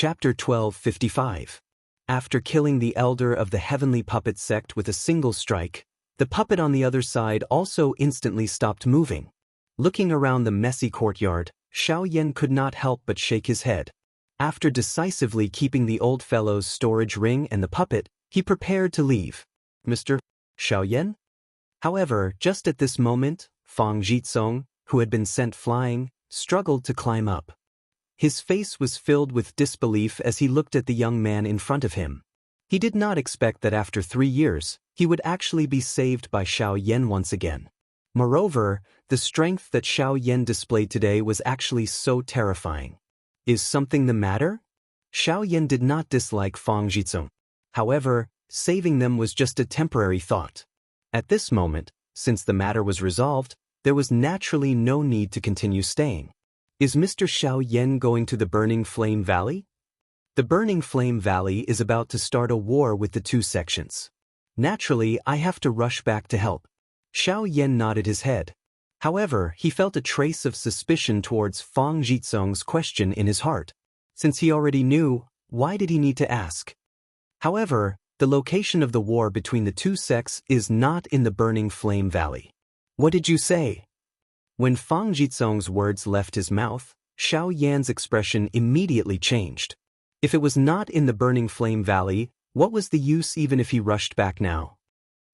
Chapter 1255. After killing the elder of the heavenly puppet sect with a single strike, the puppet on the other side also instantly stopped moving. Looking around the messy courtyard, Xiao Yan could not help but shake his head. After decisively keeping the old fellow's storage ring and the puppet, he prepared to leave. Mr. Xiao Yan? However, just at this moment, Fang Jitsong, who had been sent flying, struggled to climb up. His face was filled with disbelief as he looked at the young man in front of him. He did not expect that after 3 years, he would actually be saved by Xiao Yan once again. Moreover, the strength that Xiao Yan displayed today was actually so terrifying. Is something the matter? Xiao Yan did not dislike Fang Jitsong. However, saving them was just a temporary thought. At this moment, since the matter was resolved, there was naturally no need to continue staying. Is Mr. Xiao Yan going to the Burning Flame Valley? The Burning Flame Valley is about to start a war with the two sections. Naturally, I have to rush back to help. Xiao Yan nodded his head. However, he felt a trace of suspicion towards Fang Jitsong's question in his heart. Since he already knew, why did he need to ask? However, the location of the war between the two sects is not in the Burning Flame Valley. What did you say? When Fang Jitsong's words left his mouth, Xiao Yan's expression immediately changed. If it was not in the Burning Flame Valley, what was the use even if he rushed back now?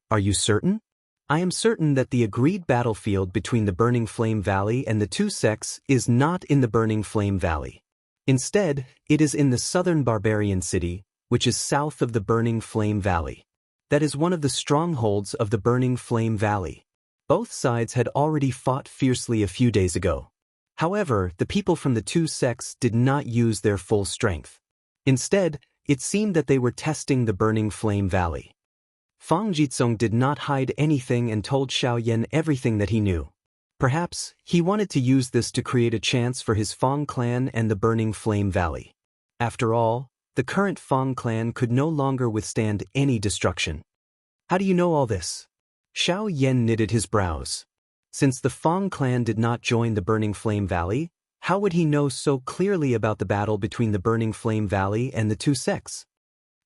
Are you certain? I am certain that the agreed battlefield between the Burning Flame Valley and the two sects is not in the Burning Flame Valley. Instead, it is in the southern barbarian city, which is south of the Burning Flame Valley. That is one of the strongholds of the Burning Flame Valley. Both sides had already fought fiercely a few days ago. However, the people from the two sects did not use their full strength. Instead, it seemed that they were testing the Burning Flame Valley. Fang Jitsong did not hide anything and told Xiao Yan everything that he knew. Perhaps, he wanted to use this to create a chance for his Fang clan and the Burning Flame Valley. After all, the current Fang clan could no longer withstand any destruction. How do you know all this? Xiao Yan knitted his brows. Since the Fang clan did not join the Burning Flame Valley, how would he know so clearly about the battle between the Burning Flame Valley and the two sects?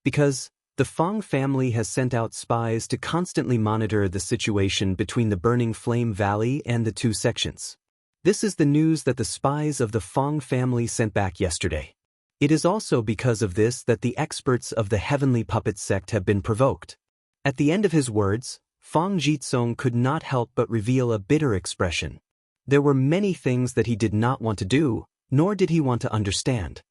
Because the Fang family has sent out spies to constantly monitor the situation between the Burning Flame Valley and the two sections. This is the news that the spies of the Fang family sent back yesterday. It is also because of this that the experts of the Heavenly Puppet sect have been provoked. At the end of his words, Fang Jitsong could not help but reveal a bitter expression. There were many things that he did not want to do, nor did he want to understand.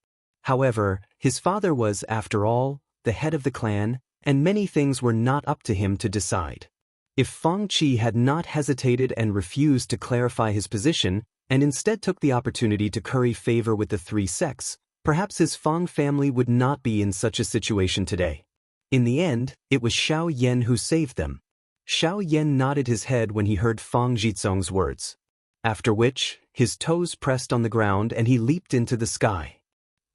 However, his father was, after all, the head of the clan, and many things were not up to him to decide. If Fang Qi had not hesitated and refused to clarify his position, and instead took the opportunity to curry favor with the three sects, perhaps his Fang family would not be in such a situation today. In the end, it was Xiao Yan who saved them. Xiao Yan nodded his head when he heard Fang Jitsong's words. After which, his toes pressed on the ground and he leaped into the sky.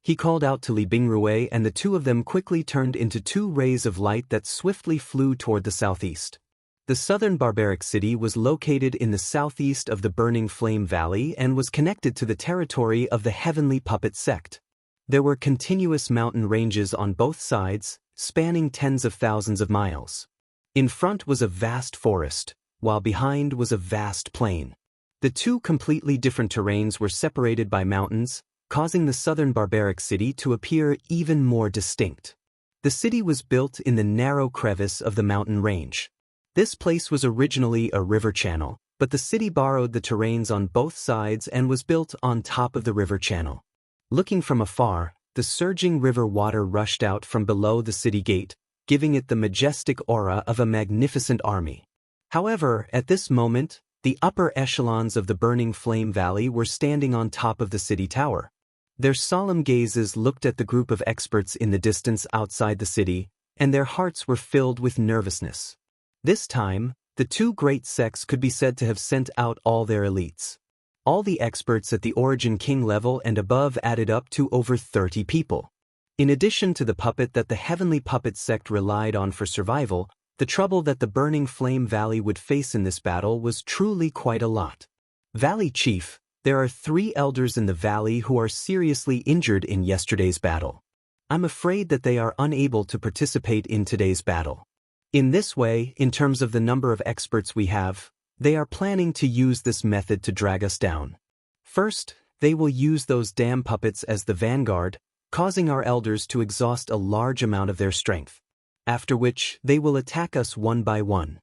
He called out to Li Bingrui and the two of them quickly turned into 2 rays of light that swiftly flew toward the southeast. The southern barbaric city was located in the southeast of the Burning Flame Valley and was connected to the territory of the Heavenly Puppet sect. There were continuous mountain ranges on both sides, spanning tens of thousands of miles. In front was a vast forest, while behind was a vast plain. The two completely different terrains were separated by mountains, causing the southern barbaric city to appear even more distinct. The city was built in the narrow crevice of the mountain range. This place was originally a river channel, but the city borrowed the terrains on both sides and was built on top of the river channel. Looking from afar, the surging river water rushed out from below the city gate, giving it the majestic aura of a magnificent army. However, at this moment, the upper echelons of the Burning Flame Valley were standing on top of the city tower. Their solemn gazes looked at the group of experts in the distance outside the city, and their hearts were filled with nervousness. This time, the two great sects could be said to have sent out all their elites. All the experts at the Origin King level and above added up to over 30 people. In addition to the puppet that the Heavenly Puppet sect relied on for survival, the trouble that the Burning Flame Valley would face in this battle was truly quite a lot. Valley Chief, there are 3 elders in the valley who are seriously injured in yesterday's battle. I'm afraid that they are unable to participate in today's battle. In this way, in terms of the number of experts we have, they are planning to use this method to drag us down. First, they will use those damn puppets as the vanguard, causing our elders to exhaust a large amount of their strength. After which, they will attack us one by one.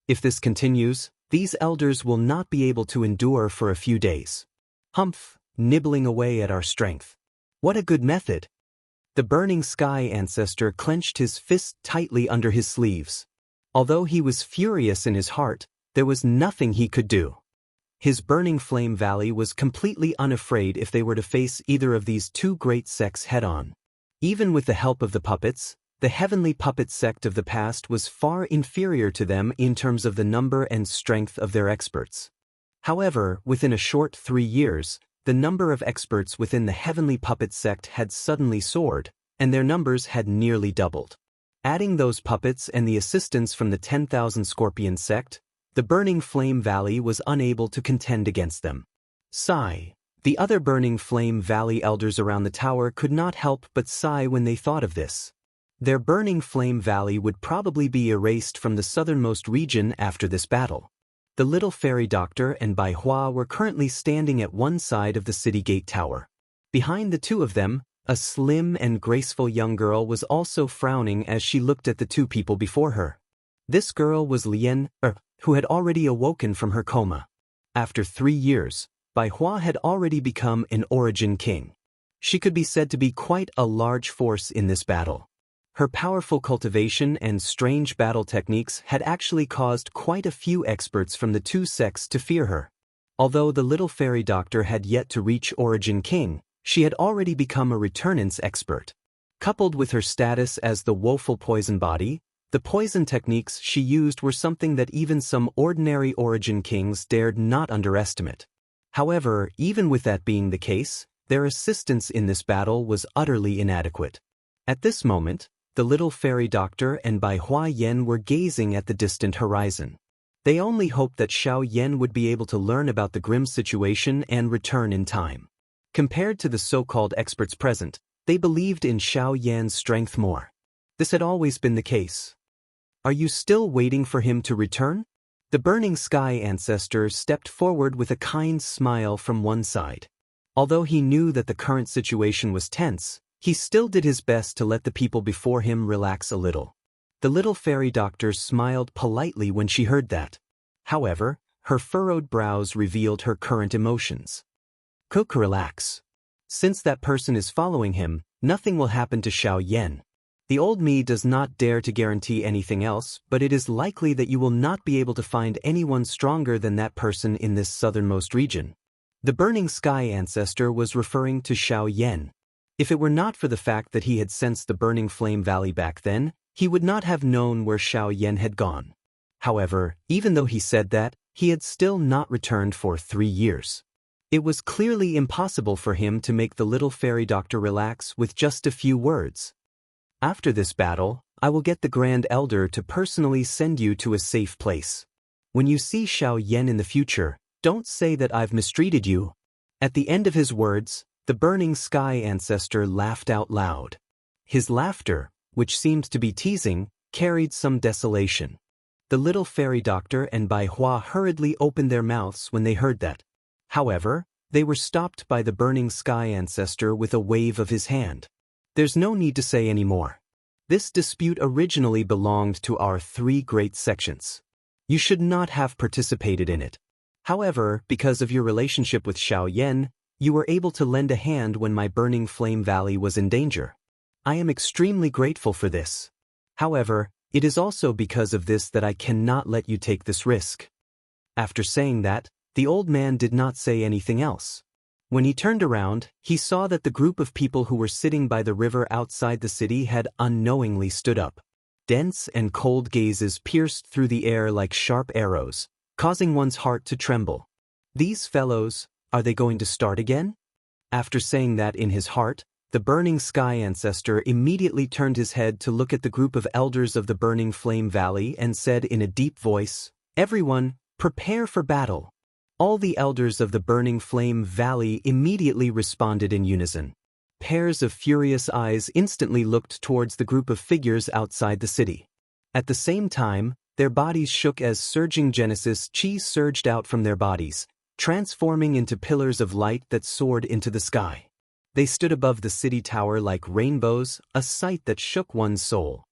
If this continues, these elders will not be able to endure for a few days. Humph, nibbling away at our strength. What a good method! The burning sky ancestor clenched his fist tightly under his sleeves. Although he was furious in his heart, there was nothing he could do. His burning flame valley was completely unafraid if they were to face either of these two great sects head-on. Even with the help of the puppets, the heavenly puppet sect of the past was far inferior to them in terms of the number and strength of their experts. However, within a short 3 years, the number of experts within the heavenly puppet sect had suddenly soared, and their numbers had nearly doubled. Adding those puppets and the assistance from the 10,000 Scorpion sect, the Burning Flame Valley was unable to contend against them. Sigh. The other Burning Flame Valley elders around the tower could not help but sigh when they thought of this. Their Burning Flame Valley would probably be erased from the southernmost region after this battle. The little fairy doctor and Bai Hua were currently standing at one side of the city gate tower. Behind the two of them, a slim and graceful young girl was also frowning as she looked at the two people before her. This girl was Lien, who had already awoken from her coma. After 3 years, Bai Hua had already become an origin king. She could be said to be quite a large force in this battle. Her powerful cultivation and strange battle techniques had actually caused quite a few experts from the two sects to fear her. Although the little fairy doctor had yet to reach Origin King, she had already become a returnance expert. Coupled with her status as the woeful poison body, the poison techniques she used were something that even some ordinary Origin Kings dared not underestimate. However, even with that being the case, their assistance in this battle was utterly inadequate. At this moment, the little fairy doctor and Bai Hua Yen were gazing at the distant horizon. They only hoped that Xiao Yen would be able to learn about the grim situation and return in time. Compared to the so-called experts present, they believed in Xiao Yan's strength more. This had always been the case. Are you still waiting for him to return? The burning sky ancestor stepped forward with a kind smile from one side. Although he knew that the current situation was tense, he still did his best to let the people before him relax a little. The little fairy doctor smiled politely when she heard that. However, her furrowed brows revealed her current emotions. Cook, relax. Since that person is following him, nothing will happen to Xiao Yen. The old me does not dare to guarantee anything else, but it is likely that you will not be able to find anyone stronger than that person in this southernmost region. The burning sky ancestor was referring to Xiao Yen. If it were not for the fact that he had sensed the burning flame valley back then, he would not have known where Xiao Yen had gone. However, even though he said that, he had still not returned for 3 years. It was clearly impossible for him to make the little fairy doctor relax with just a few words. After this battle, I will get the Grand Elder to personally send you to a safe place. When you see Xiao Yen in the future, don't say that I've mistreated you. At the end of his words, the burning sky ancestor laughed out loud. His laughter, which seemed to be teasing, carried some desolation. The little fairy doctor and Bai Hua hurriedly opened their mouths when they heard that. However, they were stopped by the burning sky ancestor with a wave of his hand. There's no need to say any more. This dispute originally belonged to our 3 great sections. You should not have participated in it. However, because of your relationship with Xiao Yen, you were able to lend a hand when my burning flame valley was in danger. I am extremely grateful for this. However, it is also because of this that I cannot let you take this risk. After saying that, the old man did not say anything else. When he turned around, he saw that the group of people who were sitting by the river outside the city had unknowingly stood up. Dense and cold gazes pierced through the air like sharp arrows, causing one's heart to tremble. These fellows, are they going to start again? After saying that in his heart, the burning sky ancestor immediately turned his head to look at the group of elders of the burning flame valley and said in a deep voice, "Everyone, prepare for battle." All the elders of the burning flame valley immediately responded in unison. Pairs of furious eyes instantly looked towards the group of figures outside the city. At the same time, their bodies shook as surging Genesis chi surged out from their bodies, transforming into pillars of light that soared into the sky. They stood above the city tower like rainbows, a sight that shook one's soul.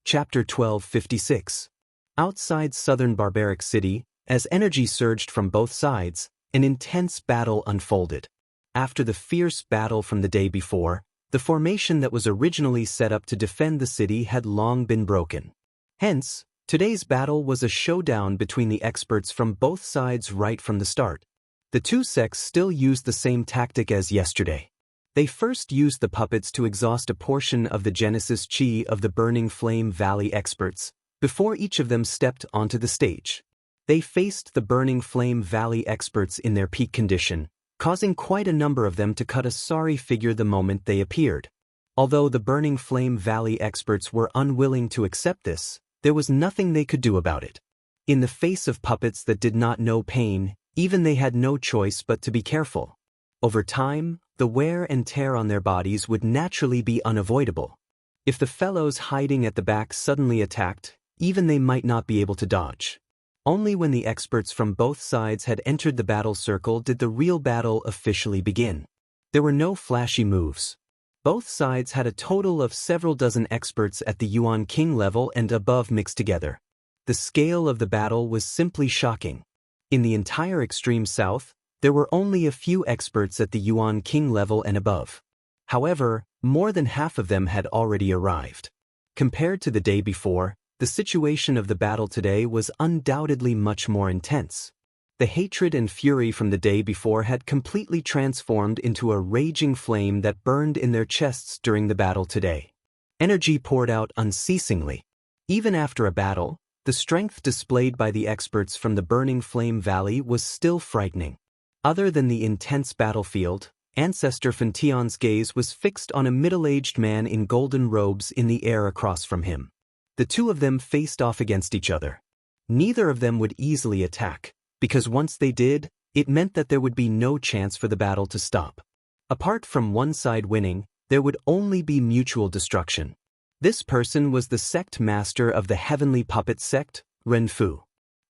Chapter 1256. Outside southern barbaric city, as energy surged from both sides, an intense battle unfolded. After the fierce battle from the day before, the formation that was originally set up to defend the city had long been broken. Hence, today's battle was a showdown between the experts from both sides right from the start. The two sects still used the same tactic as yesterday. They first used the puppets to exhaust a portion of the Genesis chi of the Burning Flame Valley experts, before each of them stepped onto the stage. They faced the Burning Flame Valley experts in their peak condition, causing quite a number of them to cut a sorry figure the moment they appeared. Although the Burning Flame Valley experts were unwilling to accept this, there was nothing they could do about it. In the face of puppets that did not know pain, even they had no choice but to be careful. Over time, the wear and tear on their bodies would naturally be unavoidable. If the fellows hiding at the back suddenly attacked, even they might not be able to dodge. Only when the experts from both sides had entered the battle circle did the real battle officially begin. There were no flashy moves. Both sides had a total of several dozen experts at the Yuan King level and above mixed together. The scale of the battle was simply shocking. In the entire extreme south, there were only a few experts at the Yuan King level and above. However, more than half of them had already arrived. Compared to the day before, the situation of the battle today was undoubtedly much more intense. The hatred and fury from the day before had completely transformed into a raging flame that burned in their chests during the battle today. Energy poured out unceasingly. Even after a battle, the strength displayed by the experts from the Burning Flame Valley was still frightening. Other than the intense battlefield, Ancestor Fention's gaze was fixed on a middle-aged man in golden robes in the air across from him. The two of them faced off against each other. Neither of them would easily attack, because once they did, it meant that there would be no chance for the battle to stop. Apart from one side winning, there would only be mutual destruction. This person was the sect master of the Heavenly Puppet sect, Renfu.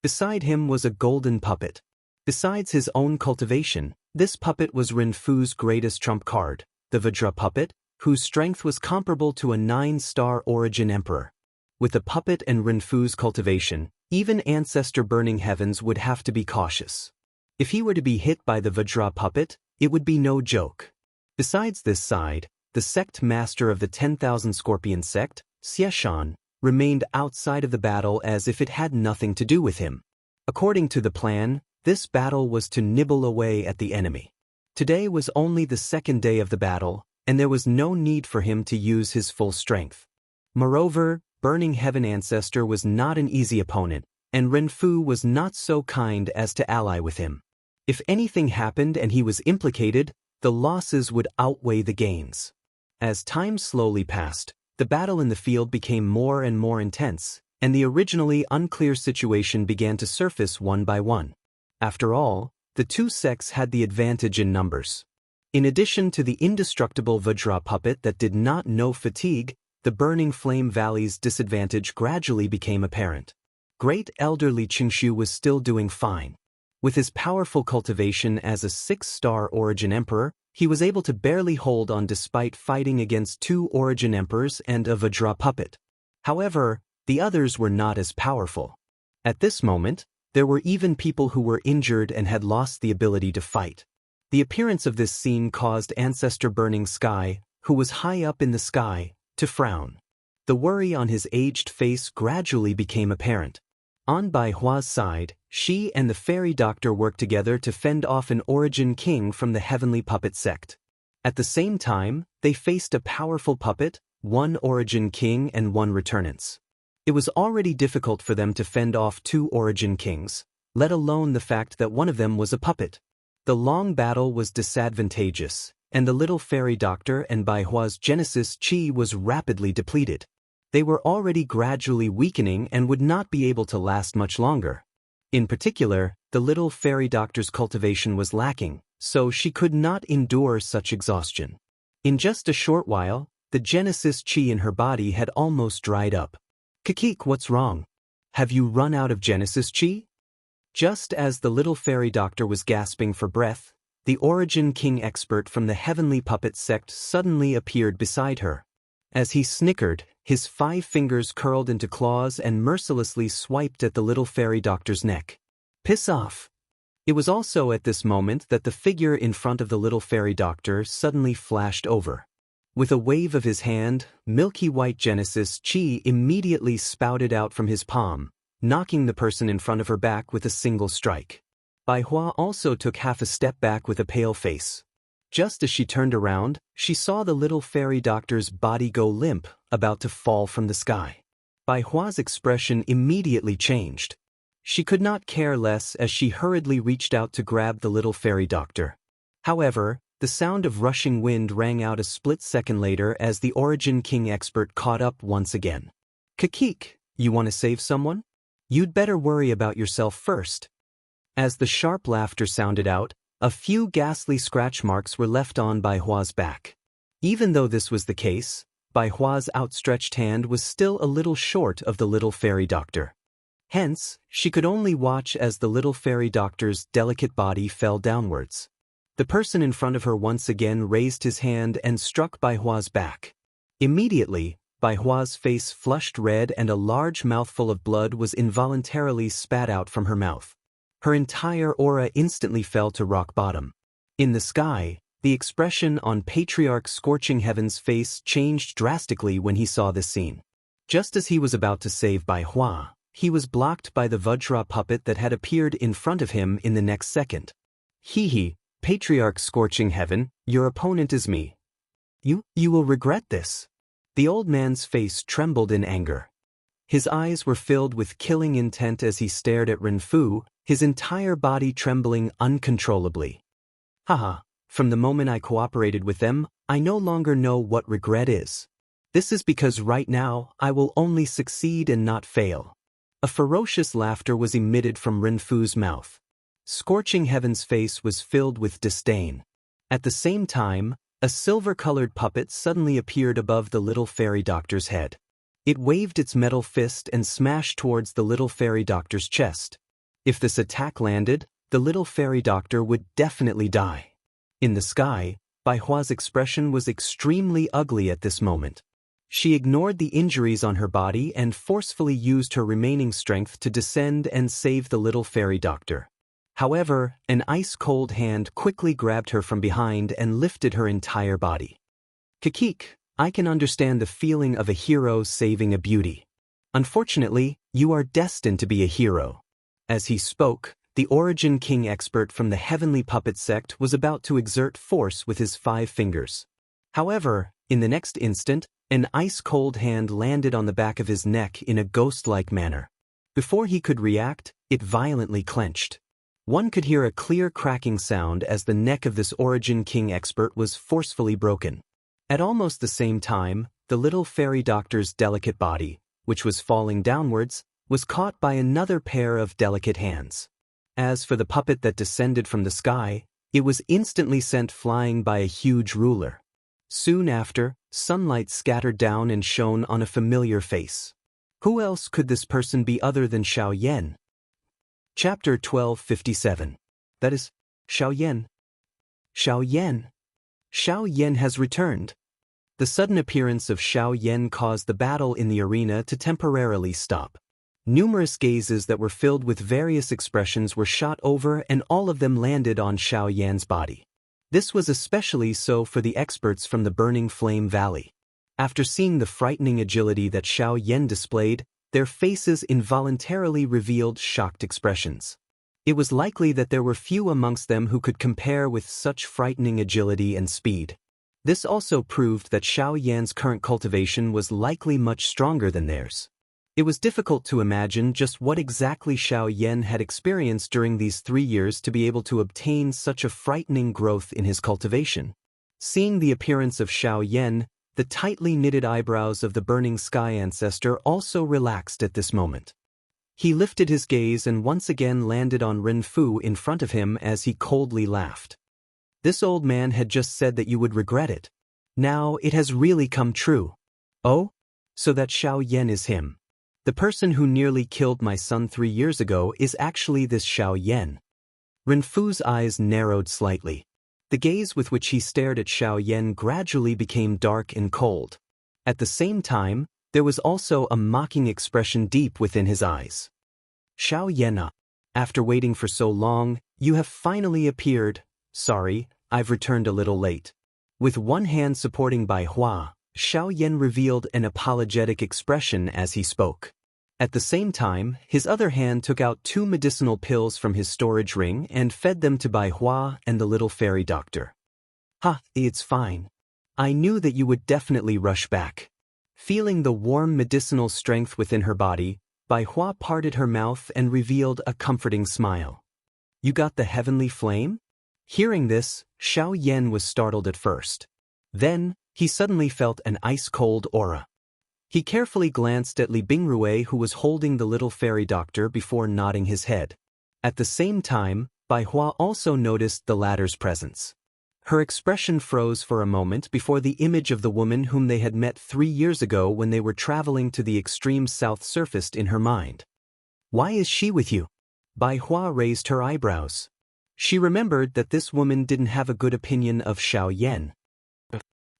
Beside him was a golden puppet. Besides his own cultivation, this puppet was Renfu's greatest trump card, the Vajra puppet, whose strength was comparable to a 9-star origin emperor. With the puppet and Renfu's cultivation, even Ancestor Burning Heavens would have to be cautious. If he were to be hit by the Vajra puppet, it would be no joke. Besides this side, the sect master of the 10,000 Scorpion sect, Xieshan, remained outside of the battle as if it had nothing to do with him. According to the plan, this battle was to nibble away at the enemy. Today was only the second day of the battle, and there was no need for him to use his full strength. Moreover, Burning Heaven Ancestor was not an easy opponent, and Renfu was not so kind as to ally with him. If anything happened and he was implicated, the losses would outweigh the gains. As time slowly passed, the battle in the field became more and more intense, and the originally unclear situation began to surface one by one. After all, the two sects had the advantage in numbers. In addition to the indestructible Vajra puppet that did not know fatigue, the Burning Flame Valley's disadvantage gradually became apparent. Great Elder Li Qingshu was still doing fine. With his powerful cultivation as a 6-star origin emperor, he was able to barely hold on despite fighting against 2 origin emperors and a Vajra puppet. However, the others were not as powerful. At this moment, there were even people who were injured and had lost the ability to fight. The appearance of this scene caused Ancestor Burning Sky, who was high up in the sky, to frown. The worry on his aged face gradually became apparent. On Bai Hua's side, she and the fairy doctor worked together to fend off an origin king from the Heavenly Puppet sect. At the same time, they faced a powerful puppet, 1 origin king and 1 returnance. It was already difficult for them to fend off 2 origin kings, let alone the fact that one of them was a puppet. The long battle was disadvantageous, and the little fairy doctor and Bai Hua's Genesis chi was rapidly depleted. They were already gradually weakening and would not be able to last much longer. In particular, the little fairy doctor's cultivation was lacking, so she could not endure such exhaustion. In just a short while, the Genesis chi in her body had almost dried up. Kikik, what's wrong? Have you run out of Genesis chi? Just as the little fairy doctor was gasping for breath, the Origin King expert from the Heavenly Puppet sect suddenly appeared beside her. As he snickered, his 5 fingers curled into claws and mercilessly swiped at the little fairy doctor's neck. Piss off! It was also at this moment that the figure in front of the little fairy doctor suddenly flashed over. With a wave of his hand, milky white Genesis chi immediately spouted out from his palm, knocking the person in front of her back with a single strike. Bai Hua also took half a step back with a pale face. Just as she turned around, she saw the little fairy doctor's body go limp, about to fall from the sky. Bai Hua's expression immediately changed. She could not care less as she hurriedly reached out to grab the little fairy doctor. However, the sound of rushing wind rang out a split second later as the Origin King expert caught up once again. Kikik, you want to save someone? You'd better worry about yourself first. As the sharp laughter sounded out, a few ghastly scratch marks were left on Bai Hua's back. Even though this was the case, Bai Hua's outstretched hand was still a little short of the little fairy doctor. Hence, she could only watch as the little fairy doctor's delicate body fell downwards. The person in front of her once again raised his hand and struck Bai Hua's back. Immediately, Bai Hua's face flushed red and a large mouthful of blood was involuntarily spat out from her mouth. Her entire aura instantly fell to rock bottom. In the sky, the expression on Patriarch Scorching Heaven's face changed drastically when he saw this scene. Just as he was about to save Bai Hua, he was blocked by the Vajra puppet that had appeared in front of him in the next second. Hee, Patriarch Scorching Heaven, your opponent is me. You will regret this. The old man's face trembled in anger. His eyes were filled with killing intent as he stared at Renfu, his entire body trembling uncontrollably. Haha, from the moment I cooperated with them, I no longer know what regret is. This is because right now, I will only succeed and not fail. A ferocious laughter was emitted from Renfu's mouth. Scorching Heaven's face was filled with disdain. At the same time, a silver-colored puppet suddenly appeared above the little fairy doctor's head. It waved its metal fist and smashed towards the little fairy doctor's chest. If this attack landed, the little fairy doctor would definitely die. In the sky, Bai Hua's expression was extremely ugly at this moment. She ignored the injuries on her body and forcefully used her remaining strength to descend and save the little fairy doctor. However, an ice-cold hand quickly grabbed her from behind and lifted her entire body. Kikik, I can understand the feeling of a hero saving a beauty. Unfortunately, you are destined to be a hero. As he spoke, the Origin King expert from the Heavenly Puppet sect was about to exert force with his 5 fingers. However, in the next instant, an ice-cold hand landed on the back of his neck in a ghost-like manner. Before he could react, it violently clenched. One could hear a clear cracking sound as the neck of this Origin King expert was forcefully broken. At almost the same time, the little fairy doctor's delicate body, which was falling downwards, was caught by another pair of delicate hands. As for the puppet that descended from the sky, it was instantly sent flying by a huge ruler. Soon after, sunlight scattered down and shone on a familiar face. Who else could this person be other than Xiao Yan? Chapter 1257. That is, Xiao Yan. Xiao Yan. Xiao Yan has returned. The sudden appearance of Xiao Yan caused the battle in the arena to temporarily stop. Numerous gazes that were filled with various expressions were shot over and all of them landed on Xiao Yan's body. This was especially so for the experts from the Burning Flame Valley. After seeing the frightening agility that Xiao Yan displayed, their faces involuntarily revealed shocked expressions. It was likely that there were few amongst them who could compare with such frightening agility and speed. This also proved that Xiao Yan's current cultivation was likely much stronger than theirs. It was difficult to imagine just what exactly Xiao Yan had experienced during these 3 years to be able to obtain such a frightening growth in his cultivation. Seeing the appearance of Xiao Yan, the tightly knitted eyebrows of the Burning Sky ancestor also relaxed at this moment. He lifted his gaze and once again landed on Renfu in front of him as he coldly laughed. This old man had just said that you would regret it. Now it has really come true. Oh? So that Xiao Yan is him. The person who nearly killed my son 3 years ago is actually this Xiao Yan. Renfu's eyes narrowed slightly. The gaze with which he stared at Xiao Yan gradually became dark and cold. At the same time, there was also a mocking expression deep within his eyes. Xiao Yan, after waiting for so long, you have finally appeared. Sorry, I've returned a little late. With one hand supporting Bai Hua, Xiao Yan revealed an apologetic expression as he spoke. At the same time, his other hand took out 2 medicinal pills from his storage ring and fed them to Bai Hua and the little fairy doctor. Ha, it's fine. I knew that you would definitely rush back. Feeling the warm medicinal strength within her body, Bai Hua parted her mouth and revealed a comforting smile. You got the heavenly flame? Hearing this, Xiao Yan was startled at first. Then, he suddenly felt an ice-cold aura. He carefully glanced at Li Bingrui, who was holding the little fairy doctor, before nodding his head. At the same time, Bai Hua also noticed the latter's presence. Her expression froze for a moment before the image of the woman whom they had met 3 years ago when they were traveling to the extreme south surfaced in her mind. Why is she with you? Bai Hua raised her eyebrows. She remembered that this woman didn't have a good opinion of Xiao Yan.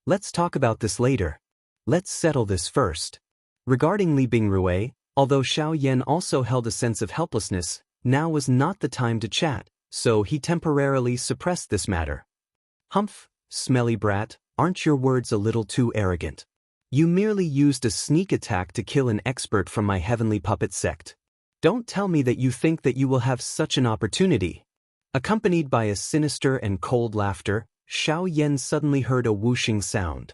Let's talk about this later. Let's settle this first. Regarding Li Bingrui, although Xiao Yan also held a sense of helplessness, now was not the time to chat, so he temporarily suppressed this matter. Humph, smelly brat, aren't your words a little too arrogant? You merely used a sneak attack to kill an expert from my heavenly puppet sect. Don't tell me that you think that you will have such an opportunity. Accompanied by a sinister and cold laughter, Xiao Yan suddenly heard a whooshing sound.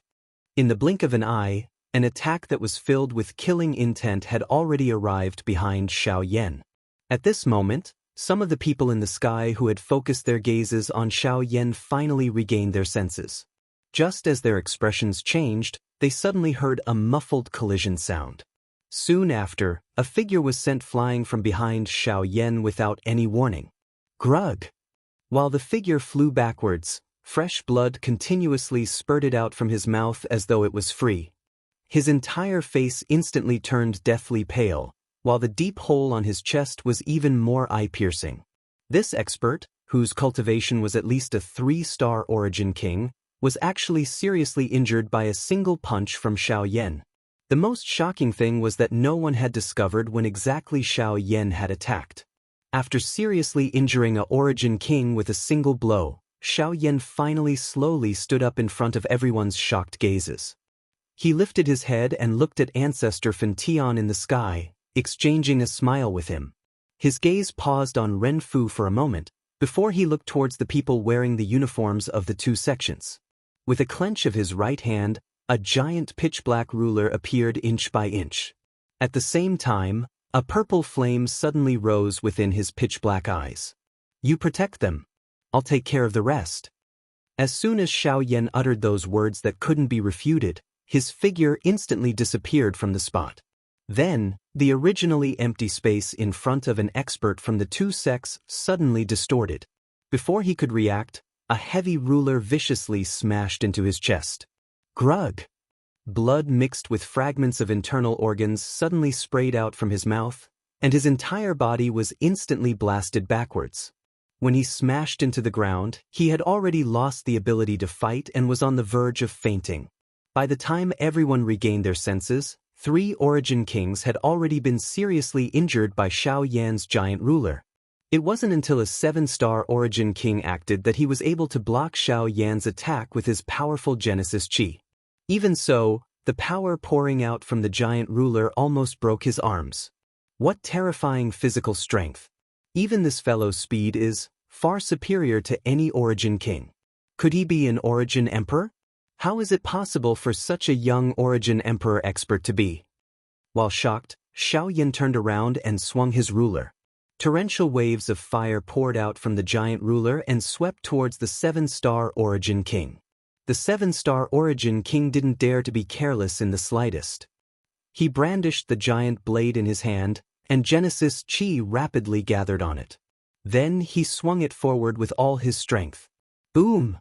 In the blink of an eye, an attack that was filled with killing intent had already arrived behind Xiao Yan. At this moment, some of the people in the sky who had focused their gazes on Xiao Yan finally regained their senses. Just as their expressions changed, they suddenly heard a muffled collision sound. Soon after, a figure was sent flying from behind Xiao Yan without any warning. Grug! While the figure flew backwards, fresh blood continuously spurted out from his mouth as though it was free. His entire face instantly turned deathly pale, while the deep hole on his chest was even more eye-piercing. This expert, whose cultivation was at least a 3-star origin king, was actually seriously injured by a single punch from Xiao Yan. The most shocking thing was that no one had discovered when exactly Xiao Yan had attacked. After seriously injuring a origin king with a single blow, Xiao Yan finally slowly stood up in front of everyone's shocked gazes. He lifted his head and looked at Ancestor Fentian in the sky, exchanging a smile with him. His gaze paused on Renfu for a moment, before he looked towards the people wearing the uniforms of the 2 sections. With a clench of his right hand, a giant pitch-black ruler appeared inch by inch. At the same time, a purple flame suddenly rose within his pitch-black eyes. You protect them. I'll take care of the rest. As soon as Xiao Yan uttered those words that couldn't be refuted, his figure instantly disappeared from the spot. Then, the originally empty space in front of an expert from the 2 sects suddenly distorted. Before he could react, a heavy ruler viciously smashed into his chest. Grug! Blood mixed with fragments of internal organs suddenly sprayed out from his mouth, and his entire body was instantly blasted backwards. When he smashed into the ground, he had already lost the ability to fight and was on the verge of fainting. By the time everyone regained their senses, 3 origin kings had already been seriously injured by Xiao Yan's giant ruler. It wasn't until a 7-star origin king acted that he was able to block Xiao Yan's attack with his powerful Genesis Chi. Even so, the power pouring out from the giant ruler almost broke his arms. What terrifying physical strength! Even this fellow's speed is far superior to any origin king. Could he be an origin emperor? How is it possible for such a young origin emperor expert to be? While shocked, Xiao Yan turned around and swung his ruler. Torrential waves of fire poured out from the giant ruler and swept towards the 7-star origin king. The 7-star origin king didn't dare to be careless in the slightest. He brandished the giant blade in his hand, and Genesis Chi rapidly gathered on it. Then he swung it forward with all his strength. Boom!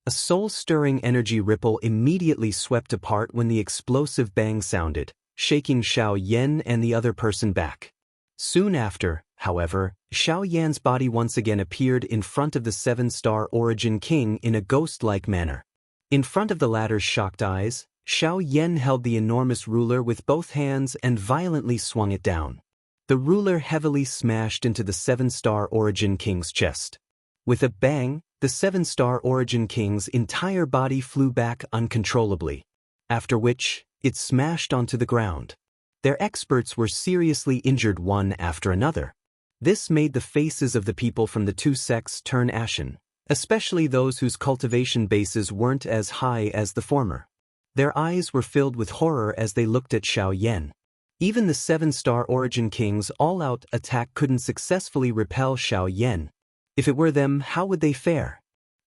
A soul-stirring energy ripple immediately swept apart when the explosive bang sounded, shaking Xiao Yan and the other person back. Soon after, however, Xiao Yan's body once again appeared in front of the seven-star Origin King in a ghost-like manner. In front of the latter's shocked eyes, Xiao Yan held the enormous ruler with both hands and violently swung it down. The ruler heavily smashed into the seven-star Origin King's chest. With a bang, the seven-star Origin King's entire body flew back uncontrollably, after which, it smashed onto the ground. Their experts were seriously injured one after another. This made the faces of the people from the two sects turn ashen, especially those whose cultivation bases weren't as high as the former. Their eyes were filled with horror as they looked at Xiao Yan. Even the seven-star Origin King's all-out attack couldn't successfully repel Xiao Yan. If it were them, how would they fare?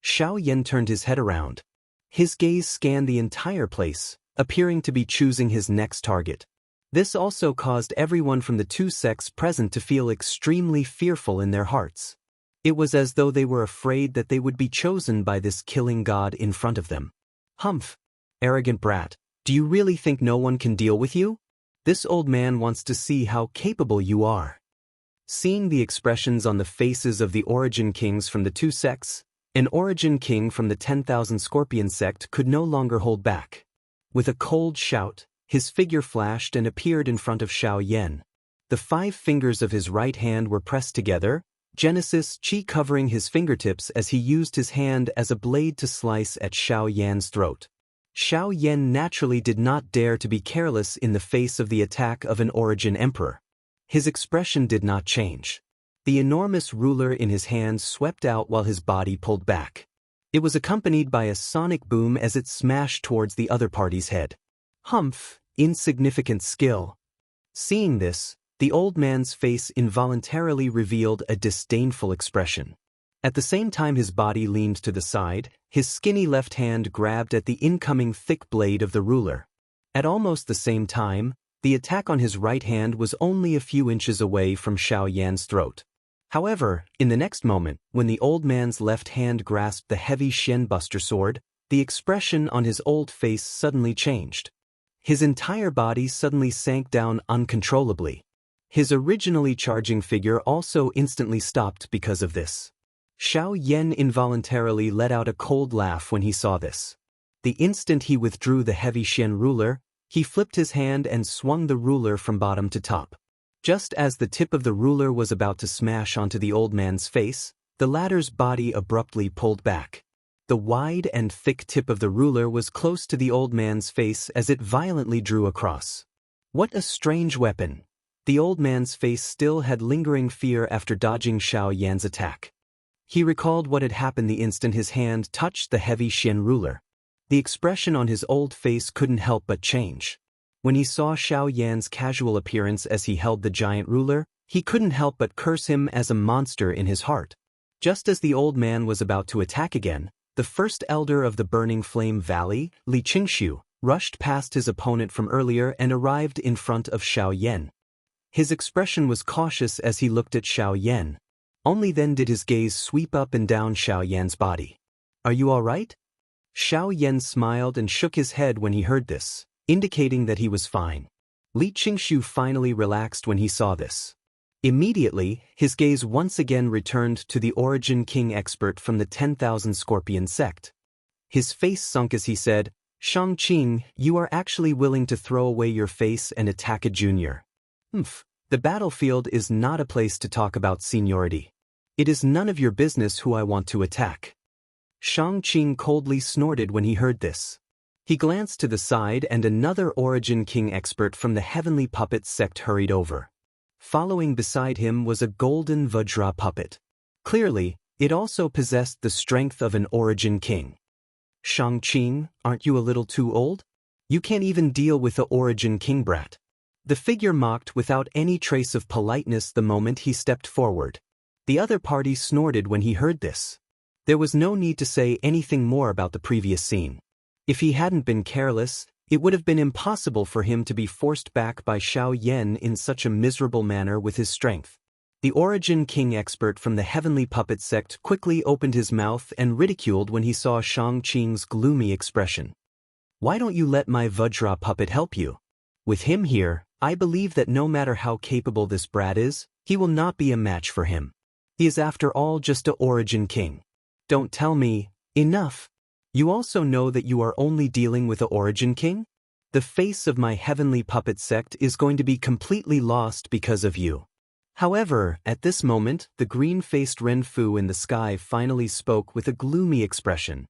Xiao Yan turned his head around. His gaze scanned the entire place, appearing to be choosing his next target. This also caused everyone from the two sects present to feel extremely fearful in their hearts. It was as though they were afraid that they would be chosen by this killing god in front of them. Humph! Arrogant brat, do you really think no one can deal with you? This old man wants to see how capable you are. Seeing the expressions on the faces of the Origin Kings from the two sects, an Origin King from the 10,000 Scorpion sect could no longer hold back. With a cold shout, his figure flashed and appeared in front of Xiao Yan. The 5 fingers of his right hand were pressed together, Genesis Chi covering his fingertips as he used his hand as a blade to slice at Xiao Yan's throat. Xiao Yan naturally did not dare to be careless in the face of the attack of an Origin Emperor. His expression did not change. The enormous ruler in his hand swept out while his body pulled back. It was accompanied by a sonic boom as it smashed towards the other party's head. Humph, insignificant skill. Seeing this, the old man's face involuntarily revealed a disdainful expression. At the same time his body leaned to the side, his skinny left hand grabbed at the incoming thick blade of the ruler. At almost the same time, the attack on his right hand was only a few inches away from Xiao Yan's throat. However, in the next moment, when the old man's left hand grasped the heavy Shen Buster sword, the expression on his old face suddenly changed. His entire body suddenly sank down uncontrollably. His originally charging figure also instantly stopped because of this. Xiao Yan involuntarily let out a cold laugh when he saw this. The instant he withdrew the heavy Shen ruler, he flipped his hand and swung the ruler from bottom to top. Just as the tip of the ruler was about to smash onto the old man's face, the latter's body abruptly pulled back. The wide and thick tip of the ruler was close to the old man's face as it violently drew across. What a strange weapon! The old man's face still had lingering fear after dodging Xiao Yan's attack. He recalled what had happened the instant his hand touched the heavy Shen ruler. The expression on his old face couldn't help but change. When he saw Xiao Yan's casual appearance as he held the giant ruler, he couldn't help but curse him as a monster in his heart. Just as the old man was about to attack again, the first elder of the Burning Flame Valley, Li Qingshu, rushed past his opponent from earlier and arrived in front of Xiao Yan. His expression was cautious as he looked at Xiao Yan. Only then did his gaze sweep up and down Xiao Yan's body. "Are you all right?" Xiao Yan smiled and shook his head when he heard this, indicating that he was fine. Li Qingshu finally relaxed when he saw this. Immediately, his gaze once again returned to the Origin King expert from the 10,000 Scorpion sect. His face sunk as he said, "Shangqing, you are actually willing to throw away your face and attack a junior. The battlefield is not a place to talk about seniority. It is none of your business who I want to attack." Shangqing coldly snorted when he heard this. He glanced to the side and another Origin King expert from the Heavenly Puppet sect hurried over. Following beside him was a golden Vajra puppet. Clearly, it also possessed the strength of an Origin King. "Shangqing, aren't you a little too old? You can't even deal with the Origin King brat." The figure mocked without any trace of politeness the moment he stepped forward. The other party snorted when he heard this. There was no need to say anything more about the previous scene. If he hadn't been careless, it would have been impossible for him to be forced back by Xiao Yan in such a miserable manner with his strength. The Origin King expert from the Heavenly Puppet sect quickly opened his mouth and ridiculed when he saw Shang-Qing's gloomy expression. Why don't you let my Vajra puppet help you? With him here, I believe that no matter how capable this brat is, he will not be a match for him. He is after all just a Origin King. Don't tell me, enough. You also know that you are only dealing with a Origin King? The face of my Heavenly Puppet sect is going to be completely lost because of you. However, at this moment, the green-faced Renfu in the sky finally spoke with a gloomy expression.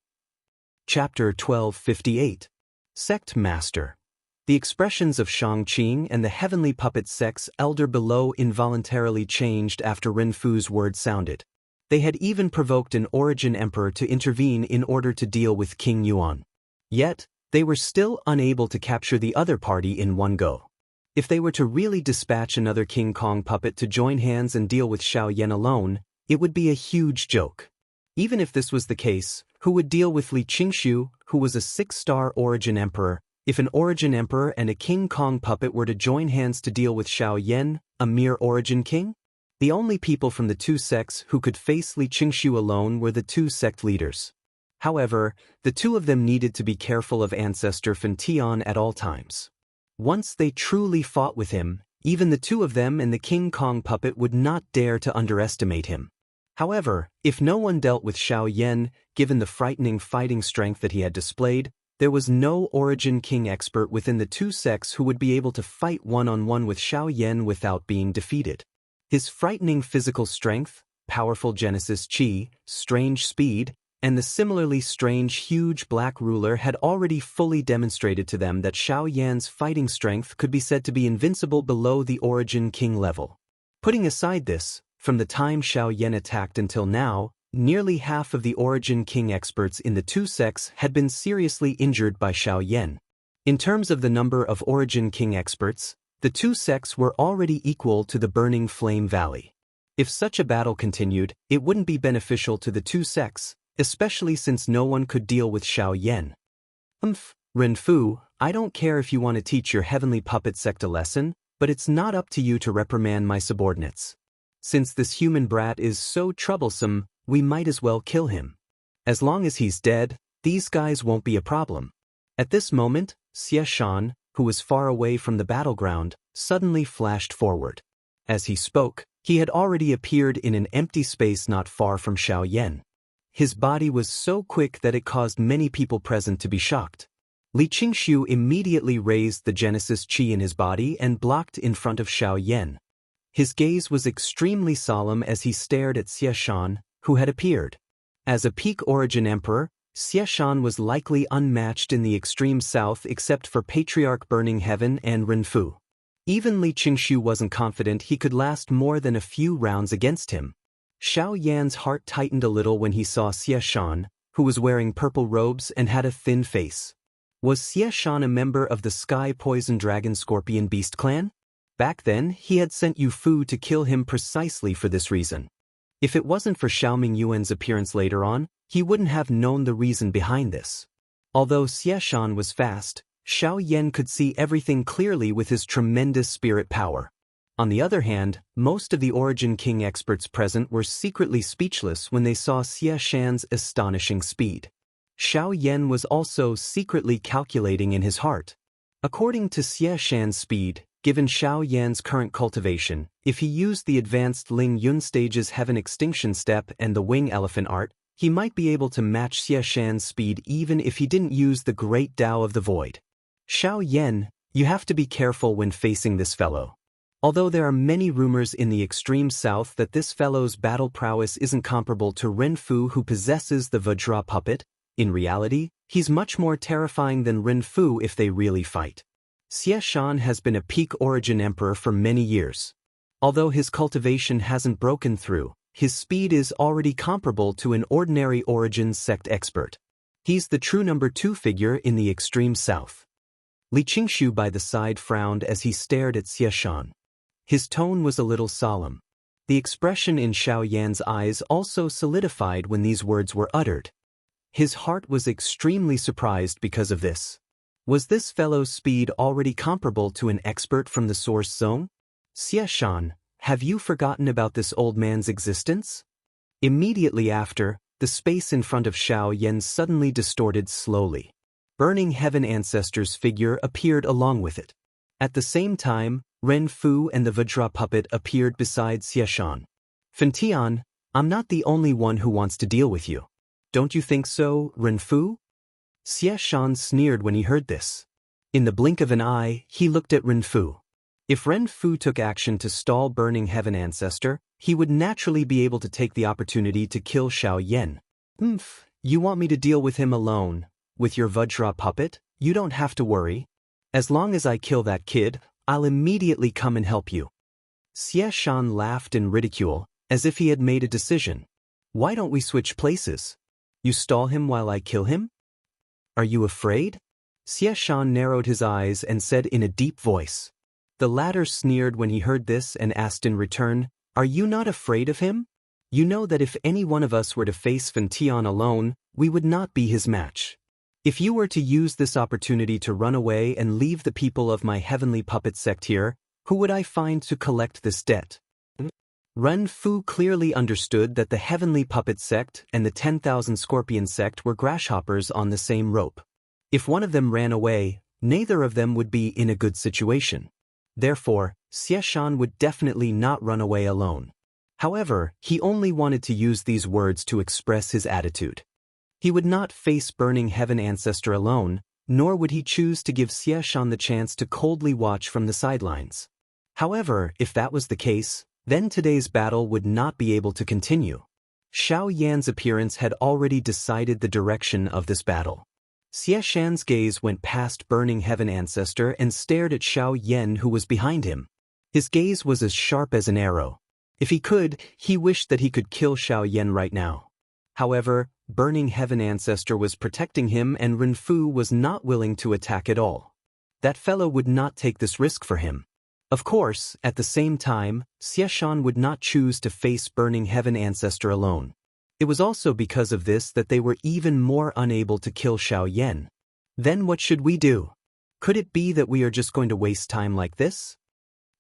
Chapter 1258. Sect Master. The expressions of Shang-Qing and the Heavenly Puppet sect's elder below involuntarily changed after Renfu's word sounded. They had even provoked an Origin Emperor to intervene in order to deal with King Yuan. Yet, they were still unable to capture the other party in one go. If they were to really dispatch another King Kong puppet to join hands and deal with Xiao Yan alone, it would be a huge joke. Even if this was the case, who would deal with Li Qingshu, who was a 6-star Origin Emperor, if an Origin Emperor and a King Kong puppet were to join hands to deal with Xiao Yan, a mere Origin King? The only people from the two sects who could face Li Qingshu alone were the two sect leaders. However, the two of them needed to be careful of Ancestor Fan Tian at all times. Once they truly fought with him, even the two of them and the King Kong puppet would not dare to underestimate him. However, if no one dealt with Xiao Yan, given the frightening fighting strength that he had displayed, there was no Origin King expert within the two sects who would be able to fight one-on-one with Xiao Yan without being defeated. His frightening physical strength, powerful Genesis Chi, strange speed, and the similarly strange huge black ruler had already fully demonstrated to them that Xiao Yan's fighting strength could be said to be invincible below the Origin King level. Putting aside this, from the time Xiao Yan attacked until now, nearly half of the Origin King experts in the two sects had been seriously injured by Xiao Yan. In terms of the number of Origin King experts, the two sects were already equal to the Burning Flame Valley. If such a battle continued, it wouldn't be beneficial to the two sects, especially since no one could deal with Xiao Yan. Renfu, I don't care if you want to teach your Heavenly Puppet sect a lesson, but it's not up to you to reprimand my subordinates. Since this human brat is so troublesome, we might as well kill him. As long as he's dead, these guys won't be a problem. At this moment, Xie Shan, who was far away from the battleground, suddenly flashed forward. As he spoke, he had already appeared in an empty space not far from Xiao Yan. His body was so quick that it caused many people present to be shocked. Li Qingshu immediately raised the Genesis Chi in his body and blocked in front of Xiao Yan. His gaze was extremely solemn as he stared at Xie Shan, who had appeared. As a peak Origin Emperor, Xie Shan was likely unmatched in the extreme south except for Patriarch Burning Heaven and Renfu. Even Li Qingshu wasn't confident he could last more than a few rounds against him. Xiao Yan's heart tightened a little when he saw Xie Shan, who was wearing purple robes and had a thin face. Was Xie Shan a member of the Sky Poison Dragon Scorpion Beast clan? Back then, he had sent Yu Fu to kill him precisely for this reason. If it wasn't for Xiaoming Yuan's appearance later on, he wouldn't have known the reason behind this. Although Xie Shan was fast, Xiao Yan could see everything clearly with his tremendous spirit power. On the other hand, most of the Origin King experts present were secretly speechless when they saw Xie Shan's astonishing speed. Xiao Yan was also secretly calculating in his heart. According to Xie Shan's speed, given Xiao Yan's current cultivation, if he used the advanced Ling Yun stage's Heaven Extinction Step and the Wing Elephant art, he might be able to match Xie Shan's speed even if he didn't use the Great Tao of the Void. Xiao Yan, you have to be careful when facing this fellow. Although there are many rumors in the extreme south that this fellow's battle prowess isn't comparable to Renfu who possesses the Vajra puppet, in reality, he's much more terrifying than Renfu if they really fight. Xie Shan has been a peak Origin Emperor for many years. Although his cultivation hasn't broken through, his speed is already comparable to an ordinary Origin sect expert. He's the true number 2 figure in the extreme south. Li Qingshu by the side frowned as he stared at Xie Shan. His tone was a little solemn. The expression in Xiao Yan's eyes also solidified when these words were uttered. His heart was extremely surprised because of this. Was this fellow's speed already comparable to an expert from the Source Zone? Xie Shan, have you forgotten about this old man's existence? Immediately after, the space in front of Xiao Yan suddenly distorted slowly. Burning Heaven Ancestor's figure appeared along with it. At the same time, Ren Fu and the Vajra puppet appeared beside Xieshan. Fentian, I'm not the only one who wants to deal with you. Don't you think so, Ren Fu? Xieshan sneered when he heard this. In the blink of an eye, he looked at Ren Fu. If Ren Fu took action to stall Burning Heaven Ancestor, he would naturally be able to take the opportunity to kill Xiao Yan. You want me to deal with him alone? With your Vajra puppet? You don't have to worry. As long as I kill that kid, I'll immediately come and help you. Xieshan laughed in ridicule, as if he had made a decision. Why don't we switch places? You stall him while I kill him? Are you afraid? Xieshan narrowed his eyes and said in a deep voice. The latter sneered when he heard this and asked in return, Are you not afraid of him? You know that if any one of us were to face Fentian alone, we would not be his match. If you were to use this opportunity to run away and leave the people of my heavenly puppet sect here, who would I find to collect this debt? Ren Fu clearly understood that the heavenly puppet sect and the 10,000 scorpion sect were grasshoppers on the same rope. If one of them ran away, neither of them would be in a good situation. Therefore, Xieshan would definitely not run away alone. However, he only wanted to use these words to express his attitude. He would not face Burning Heaven Ancestor alone, nor would he choose to give Xieshan the chance to coldly watch from the sidelines. However, if that was the case, then today's battle would not be able to continue. Xiao Yan's appearance had already decided the direction of this battle. Xieshan's gaze went past Burning Heaven Ancestor and stared at Xiao Yan who was behind him. His gaze was as sharp as an arrow. If he could, he wished that he could kill Xiao Yan right now. However, Burning Heaven Ancestor was protecting him and Ren Fu was not willing to attack at all. That fellow would not take this risk for him. Of course, at the same time, Xieshan would not choose to face Burning Heaven Ancestor alone. It was also because of this that they were even more unable to kill Xiao Yan. Then what should we do? Could it be that we are just going to waste time like this?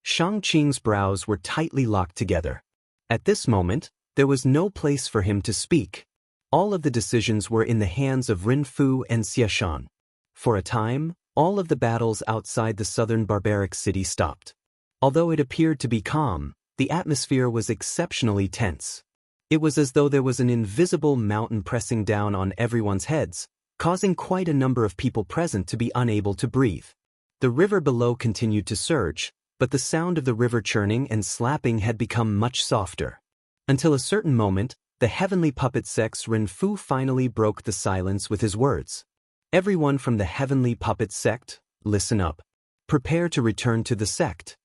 Shang Qing's brows were tightly locked together. At this moment, there was no place for him to speak. All of the decisions were in the hands of Ren Fu and Xieshan. For a time, all of the battles outside the southern barbaric city stopped. Although it appeared to be calm, the atmosphere was exceptionally tense. It was as though there was an invisible mountain pressing down on everyone's heads, causing quite a number of people present to be unable to breathe. The river below continued to surge, but the sound of the river churning and slapping had become much softer. Until a certain moment, the heavenly puppet sect's Ren Fu finally broke the silence with his words. Everyone from the heavenly puppet sect, listen up. Prepare to return to the sect.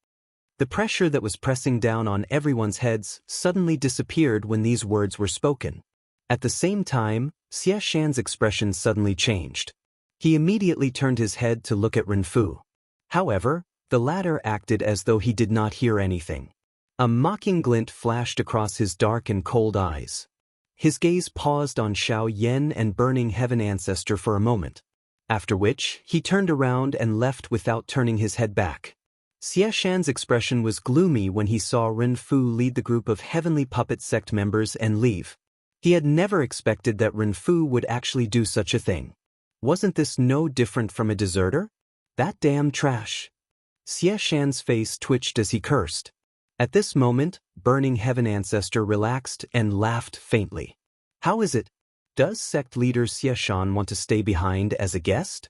The pressure that was pressing down on everyone's heads suddenly disappeared when these words were spoken. At the same time, Xieshan's expression suddenly changed. He immediately turned his head to look at Ren Fu. However, the latter acted as though he did not hear anything. A mocking glint flashed across his dark and cold eyes. His gaze paused on Xiao Yan and Burning Heaven Ancestor for a moment, after which he turned around and left without turning his head back. Xieshan's expression was gloomy when he saw Ren Fu lead the group of heavenly puppet sect members and leave. He had never expected that Ren Fu would actually do such a thing. Wasn't this no different from a deserter? That damn trash. Xieshan's face twitched as he cursed. At this moment, Burning Heaven Ancestor relaxed and laughed faintly. How is it? Does sect leader Xieshan want to stay behind as a guest?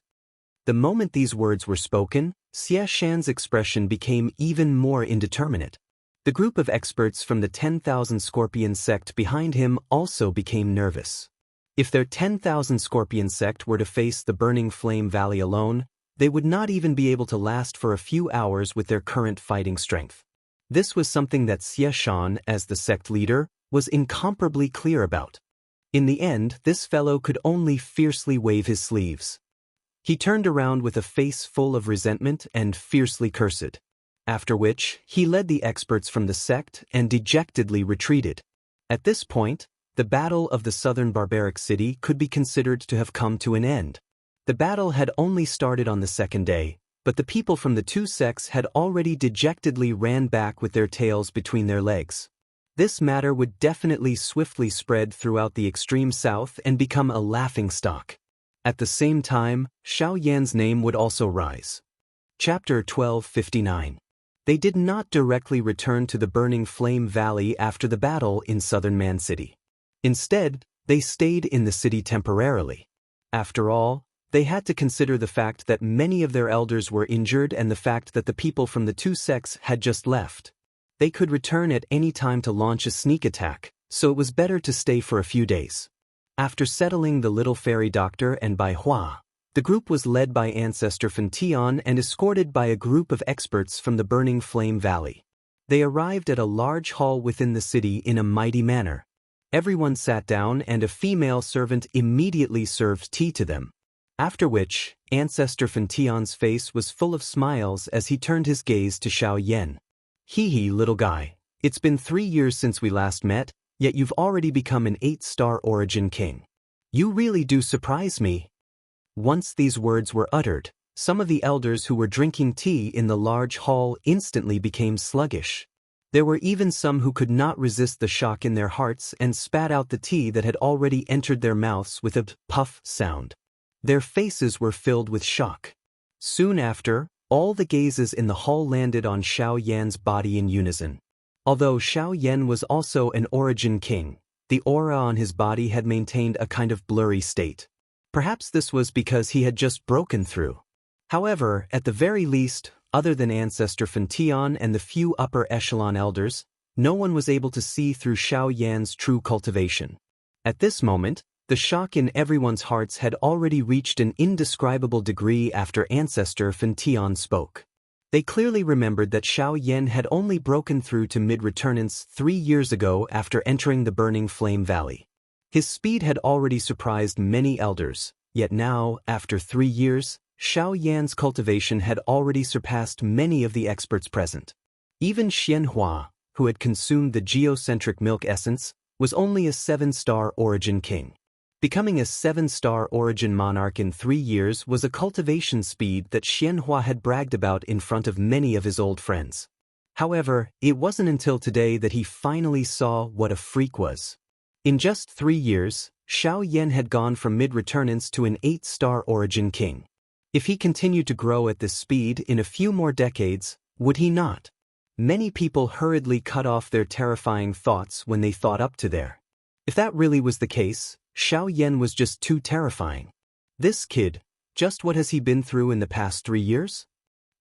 The moment these words were spoken, Xieshan's expression became even more indeterminate. The group of experts from the 10,000 Scorpion sect behind him also became nervous. If their 10,000 Scorpion sect were to face the Burning Flame Valley alone, they would not even be able to last for a few hours with their current fighting strength. This was something that Xieshan, as the sect leader, was incomparably clear about. In the end, this fellow could only fiercely wave his sleeves. He turned around with a face full of resentment and fiercely cursed. After which, he led the experts from the sect and dejectedly retreated. At this point, the battle of the southern barbaric city could be considered to have come to an end. The battle had only started on the second day, but the people from the two sects had already dejectedly ran back with their tails between their legs. This matter would definitely swiftly spread throughout the extreme south and become a laughingstock. At the same time, Xiao Yan's name would also rise. Chapter 1259. They did not directly return to the Burning Flame Valley after the battle in southern Man City. Instead, they stayed in the city temporarily. After all, they had to consider the fact that many of their elders were injured and the fact that the people from the two sects had just left. They could return at any time to launch a sneak attack, so it was better to stay for a few days. After settling the little fairy doctor and Bai Hua, the group was led by Ancestor Fantion and escorted by a group of experts from the Burning Flame Valley. They arrived at a large hall within the city in a mighty manner. Everyone sat down and a female servant immediately served tea to them. After which, Ancestor Fantion's face was full of smiles as he turned his gaze to Xiao Yan. Hee, little guy, it's been 3 years since we last met, yet you've already become an 8-star origin king. You really do surprise me. Once these words were uttered, some of the elders who were drinking tea in the large hall instantly became sluggish. There were even some who could not resist the shock in their hearts and spat out the tea that had already entered their mouths with a puff sound. Their faces were filled with shock. Soon after, all the gazes in the hall landed on Xiao Yan's body in unison. Although Xiao Yan was also an origin king, the aura on his body had maintained a kind of blurry state. Perhaps this was because he had just broken through. However, at the very least, other than Ancestor Fantion and the few upper echelon elders, no one was able to see through Xiao Yan's true cultivation. At this moment, the shock in everyone's hearts had already reached an indescribable degree after Ancestor Fantion spoke. They clearly remembered that Xiao Yan had only broken through to mid-returnance 3 years ago after entering the Burning Flame Valley. His speed had already surprised many elders, yet now, after 3 years, Xiao Yan's cultivation had already surpassed many of the experts present. Even Xianhua, who had consumed the geocentric milk essence, was only a 7-star origin king. Becoming a 7-star origin monarch in 3 years was a cultivation speed that Xianhua had bragged about in front of many of his old friends. However, it wasn't until today that he finally saw what a freak was. In just 3 years, Xiao Yan had gone from mid-returnance to an 8-star origin king. If he continued to grow at this speed in a few more decades, would he not? Many people hurriedly cut off their terrifying thoughts when they thought up to there. If that really was the case, Xiao Yan was just too terrifying. This kid, just what has he been through in the past 3 years?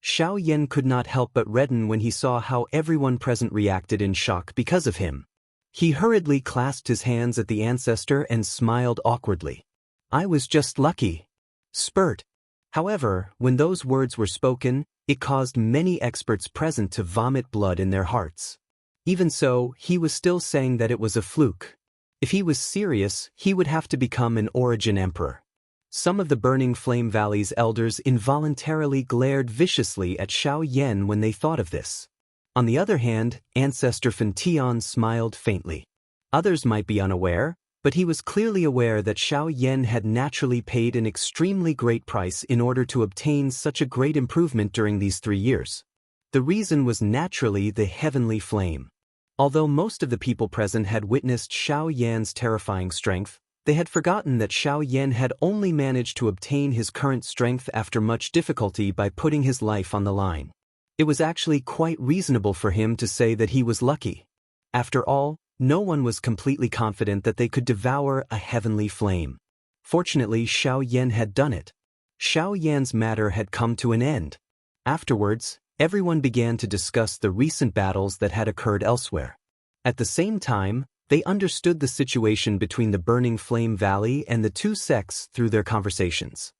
Xiao Yan could not help but redden when he saw how everyone present reacted in shock because of him. He hurriedly clasped his hands at the ancestor and smiled awkwardly. I was just lucky. Spurt. However, when those words were spoken, it caused many experts present to vomit blood in their hearts. Even so, he was still saying that it was a fluke. If he was serious, he would have to become an origin emperor. Some of the Burning Flame Valley's elders involuntarily glared viciously at Xiao Yan when they thought of this. On the other hand, Ancestor Fantion smiled faintly. Others might be unaware, but he was clearly aware that Xiao Yan had naturally paid an extremely great price in order to obtain such a great improvement during these 3 years. The reason was naturally the heavenly flame. Although most of the people present had witnessed Xiao Yan's terrifying strength, they had forgotten that Xiao Yan had only managed to obtain his current strength after much difficulty by putting his life on the line. It was actually quite reasonable for him to say that he was lucky. After all, no one was completely confident that they could devour a heavenly flame. Fortunately, Xiao Yan had done it. Xiao Yan's matter had come to an end. Afterwards, everyone began to discuss the recent battles that had occurred elsewhere. At the same time, they understood the situation between the Burning Flame Valley and the two sects through their conversations.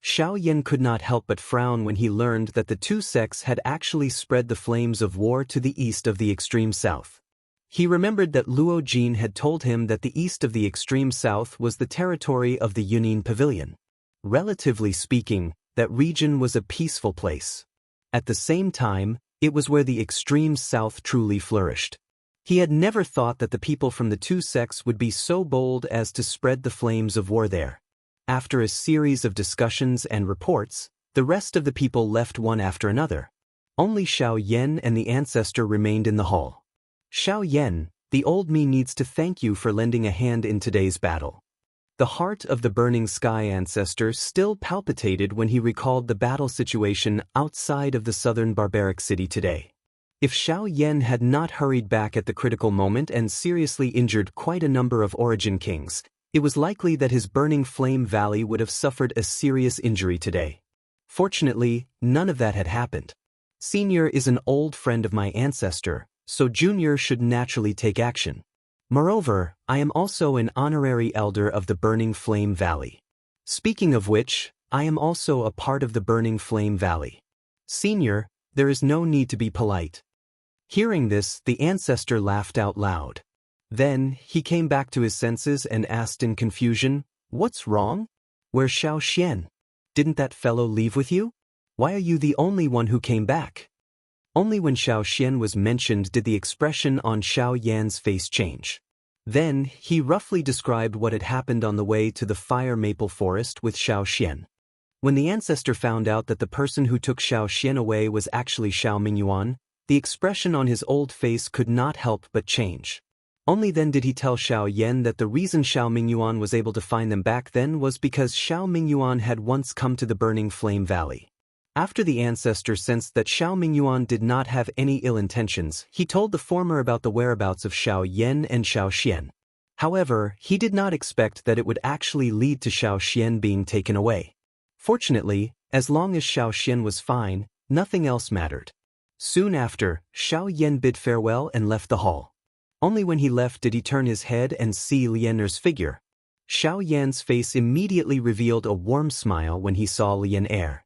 Xiao Yan could not help but frown when he learned that the two sects had actually spread the flames of war to the east of the extreme south. He remembered that Luo Jin had told him that the east of the extreme south was the territory of the Yunin Pavilion. Relatively speaking, that region was a peaceful place. At the same time, it was where the extreme south truly flourished. He had never thought that the people from the two sects would be so bold as to spread the flames of war there. After a series of discussions and reports, The rest of the people left one after another. Only Xiao Yan and the ancestor remained in the hall. Xiao Yan, the old me needs to thank you for lending a hand in today's battle. The heart of the burning sky ancestor still palpitated when he recalled the battle situation outside of the southern barbaric city today. If Xiao Yan had not hurried back at the critical moment and seriously injured quite a number of origin kings, it was likely that his burning flame valley would have suffered a serious injury today. Fortunately, none of that had happened. Senior is an old friend of my ancestor, so Junior should naturally take action. Moreover, I am also an honorary elder of the Burning Flame Valley. Speaking of which, I am also a part of the Burning Flame Valley. Senior, there is no need to be polite. Hearing this, the ancestor laughed out loud. Then, he came back to his senses and asked in confusion, "What's wrong? Where's Xiao Xian? Didn't that fellow leave with you? Why are you the only one who came back?" Only when Xiao Xian was mentioned did the expression on Xiao Yan's face change. Then, he roughly described what had happened on the way to the fire maple forest with Xiao Xian. When the ancestor found out that the person who took Xiao Xian away was actually Xiao Mingyuan, the expression on his old face could not help but change. Only then did he tell Xiao Yan that the reason Xiao Mingyuan was able to find them back then was because Xiao Mingyuan had once come to the Burning Flame Valley. After the ancestor sensed that Xiao Mingyuan did not have any ill intentions, he told the former about the whereabouts of Xiao Yan and Xiao Xian. However, he did not expect that it would actually lead to Xiao Xian being taken away. Fortunately, as long as Xiao Xian was fine, nothing else mattered. Soon after, Xiao Yan bid farewell and left the hall. Only when he left did he turn his head and see Lianer's figure. Xiao Yan's face immediately revealed a warm smile when he saw Lianer.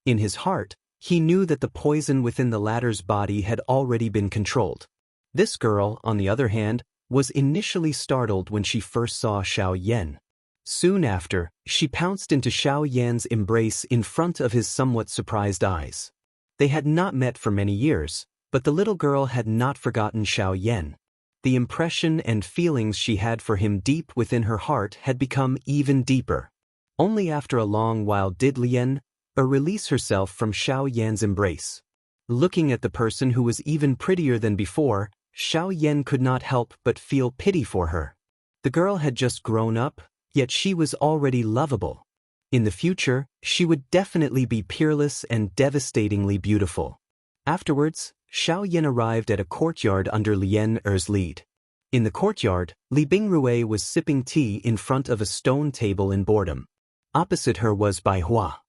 In his heart, he knew that the poison within the latter's body had already been controlled. This girl, on the other hand, was initially startled when she first saw Xiao Yan. Soon after, she pounced into Xiao Yan's embrace in front of his somewhat surprised eyes. They had not met for many years, but the little girl had not forgotten Xiao Yan. The impression and feelings she had for him deep within her heart had become even deeper. Only after a long while did Lian release herself from Xiao Yan's embrace. Looking at the person who was even prettier than before, Xiao Yan could not help but feel pity for her. The girl had just grown up, yet she was already lovable. In the future, she would definitely be peerless and devastatingly beautiful. Afterwards, Xiao Yan arrived at a courtyard under Lian Er's lead. In the courtyard, Li Bingrui was sipping tea in front of a stone table in boredom. Opposite her was Bai Hua.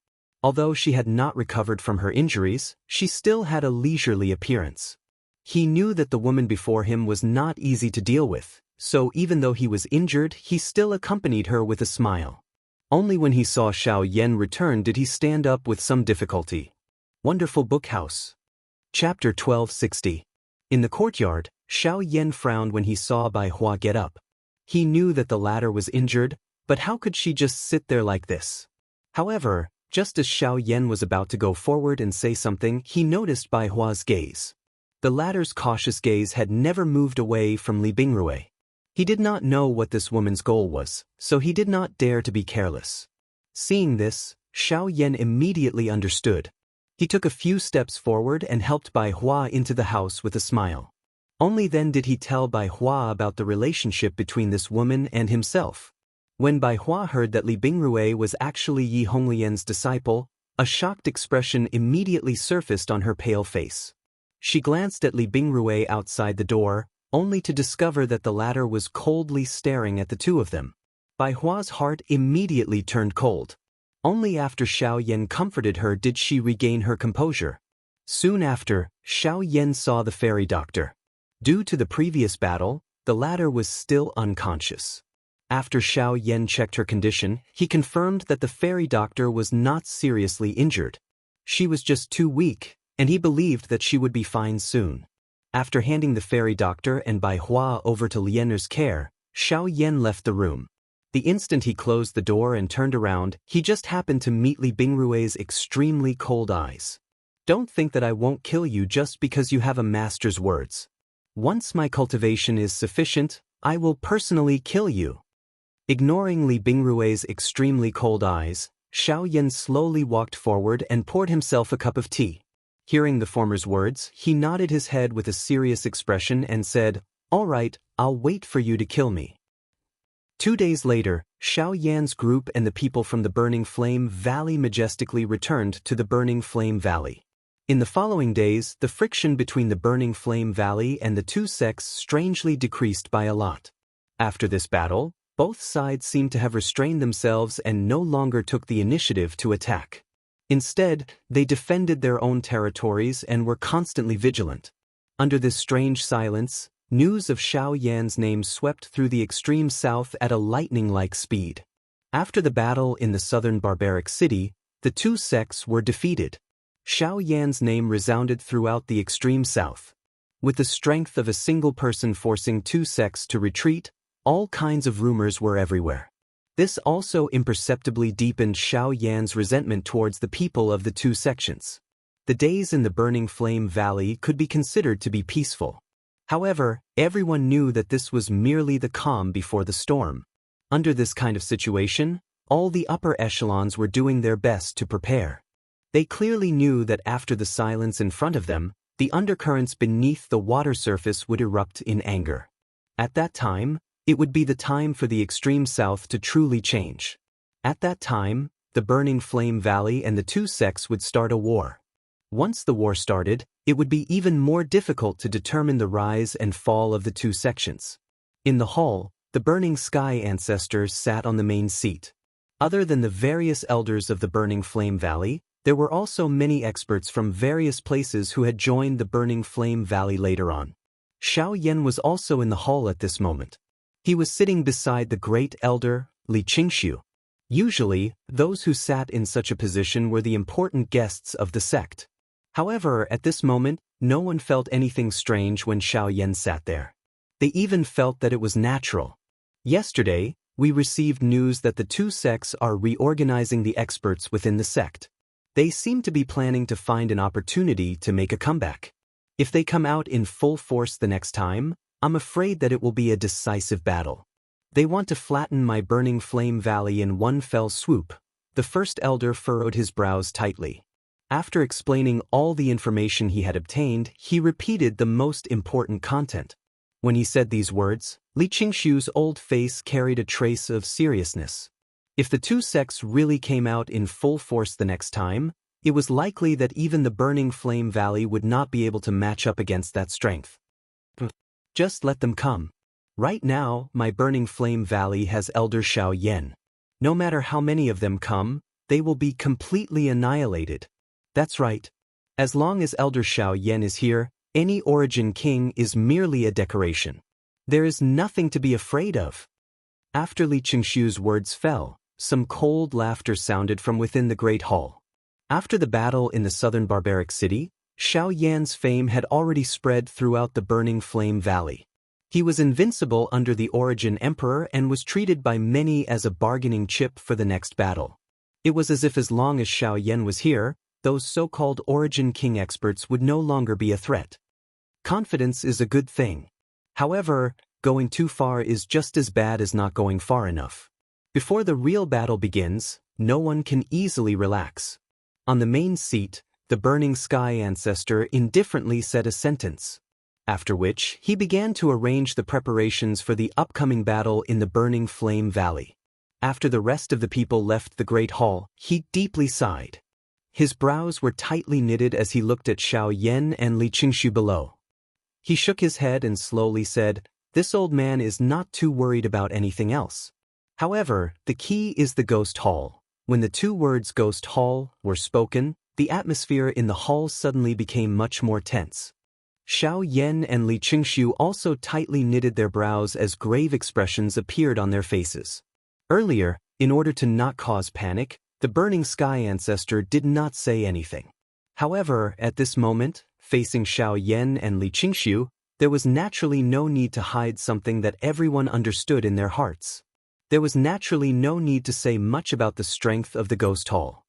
Although she had not recovered from her injuries, she still had a leisurely appearance. He knew that the woman before him was not easy to deal with, so even though he was injured, he still accompanied her with a smile. Only when he saw Xiao Yan return did he stand up with some difficulty. Wonderful Book House. Chapter 1260. In the courtyard, Xiao Yan frowned when he saw Bai Hua get up. He knew that the latter was injured, but how could she just sit there like this? However, just as Xiao Yan was about to go forward and say something, he noticed Bai Hua's gaze. The latter's cautious gaze had never moved away from Li Bingrui. He did not know what this woman's goal was, so he did not dare to be careless. Seeing this, Xiao Yan immediately understood. He took a few steps forward and helped Bai Hua into the house with a smile. Only then did he tell Bai Hua about the relationship between this woman and himself. When Bai Hua heard that Li Bingrui was actually Yi Honglian's disciple, a shocked expression immediately surfaced on her pale face. She glanced at Li Bingrui outside the door, only to discover that the latter was coldly staring at the two of them. Bai Hua's heart immediately turned cold. Only after Xiao Yan comforted her did she regain her composure. Soon after, Xiao Yan saw the fairy doctor. Due to the previous battle, the latter was still unconscious. After Xiao Yan checked her condition, he confirmed that the fairy doctor was not seriously injured. She was just too weak, and he believed that she would be fine soon. After handing the fairy doctor and Bai Hua over to Lianer's care, Xiao Yan left the room. The instant he closed the door and turned around, he just happened to meet Li Bingrui's extremely cold eyes. "Don't think that I won't kill you just because you have a master's words. Once my cultivation is sufficient, I will personally kill you." Ignoring Li Bingrui's extremely cold eyes, Xiao Yan slowly walked forward and poured himself a cup of tea. Hearing the former's words, he nodded his head with a serious expression and said, "All right, I'll wait for you to kill me." 2 days later, Xiao Yan's group and the people from the Burning Flame Valley majestically returned to the Burning Flame Valley. In the following days, the friction between the Burning Flame Valley and the two sects strangely decreased by a lot. After this battle, both sides seemed to have restrained themselves and no longer took the initiative to attack. Instead, they defended their own territories and were constantly vigilant. Under this strange silence, news of Xiao Yan's name swept through the extreme south at a lightning-like speed. After the battle in the southern barbaric city, the two sects were defeated. Xiao Yan's name resounded throughout the extreme south. With the strength of a single person forcing two sects to retreat, all kinds of rumors were everywhere. This also imperceptibly deepened Xiao Yan's resentment towards the people of the two sections. The days in the Burning Flame Valley could be considered to be peaceful. However, everyone knew that this was merely the calm before the storm. Under this kind of situation, all the upper echelons were doing their best to prepare. They clearly knew that after the silence in front of them, the undercurrents beneath the water surface would erupt in anger. At that time, it would be the time for the extreme south to truly change. At that time, the Burning Flame Valley and the two sects would start a war. Once the war started, it would be even more difficult to determine the rise and fall of the two sections. In the hall, the Burning Sky ancestors sat on the main seat. Other than the various elders of the Burning Flame Valley, there were also many experts from various places who had joined the Burning Flame Valley later on. Xiao Yan was also in the hall at this moment. He was sitting beside the great elder, Li Qingxiu. Usually, those who sat in such a position were the important guests of the sect. However, at this moment, no one felt anything strange when Xiao Yan sat there. They even felt that it was natural. Yesterday, we received news that the two sects are reorganizing the experts within the sect. They seem to be planning to find an opportunity to make a comeback. If they come out in full force the next time, I'm afraid that it will be a decisive battle. They want to flatten my Burning Flame Valley in one fell swoop. The first elder furrowed his brows tightly. After explaining all the information he had obtained, he repeated the most important content. When he said these words, Li Qingxiu's old face carried a trace of seriousness. If the two sects really came out in full force the next time, it was likely that even the Burning Flame Valley would not be able to match up against that strength. Just let them come. Right now, my Burning Flame Valley has Elder Xiao Yan. No matter how many of them come, they will be completely annihilated. That's right. As long as Elder Xiao Yan is here, any Origin King is merely a decoration. There is nothing to be afraid of. After Li Qingxiu's words fell, some cold laughter sounded from within the great hall. After the battle in the southern barbaric city, Xiao Yan's fame had already spread throughout the Burning Flame Valley. He was invincible under the Origin Emperor and was treated by many as a bargaining chip for the next battle. It was as if as long as Xiao Yan was here, those so-called Origin King experts would no longer be a threat. Confidence is a good thing. However, going too far is just as bad as not going far enough. Before the real battle begins, no one can easily relax. On the main seat, the Burning Sky ancestor indifferently said a sentence, after which he began to arrange the preparations for the upcoming battle in the Burning Flame Valley. After the rest of the people left the great hall, he deeply sighed. His brows were tightly knitted as he looked at Xiao Yan and Li Qingxiu below. He shook his head and slowly said, "This old man is not too worried about anything else." However, the key is the Ghost Hall. When the two words Ghost Hall were spoken, the atmosphere in the hall suddenly became much more tense. Xiao Yan and Li Qingxiu also tightly knitted their brows as grave expressions appeared on their faces. Earlier, in order to not cause panic, the Burning Sky ancestor did not say anything. However, at this moment, facing Xiao Yan and Li Qingxiu, there was naturally no need to hide something that everyone understood in their hearts. There was naturally no need to say much about the strength of the Ghost Hall.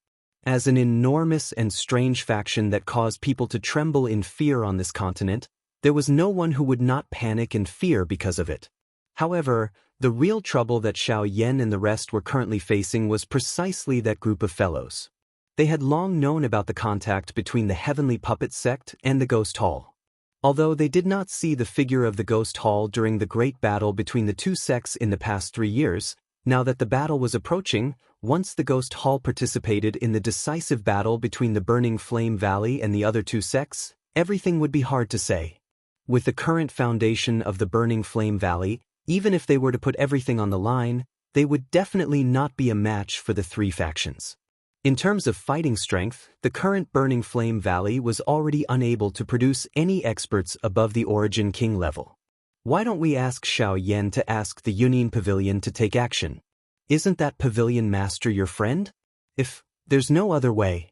As an enormous and strange faction that caused people to tremble in fear on this continent, there was no one who would not panic and fear because of it. However, The real trouble that Xiao Yan and the rest were currently facing was precisely that group of fellows. They had long known about the contact between the Heavenly Puppet sect and the Ghost Hall. Although they did not see the figure of the Ghost Hall during the great battle between the two sects in the past 3 years, now that the battle was approaching, once the Ghost Hall participated in the decisive battle between the Burning Flame Valley and the other two sects, everything would be hard to say. With the current foundation of the Burning Flame Valley, even if they were to put everything on the line, they would definitely not be a match for the 3 factions. In terms of fighting strength, the current Burning Flame Valley was already unable to produce any experts above the Origin King level. Why don't we ask Xiao Yan to ask the Yunin Pavilion to take action? Isn't that Pavilion Master your friend? If there's no other way.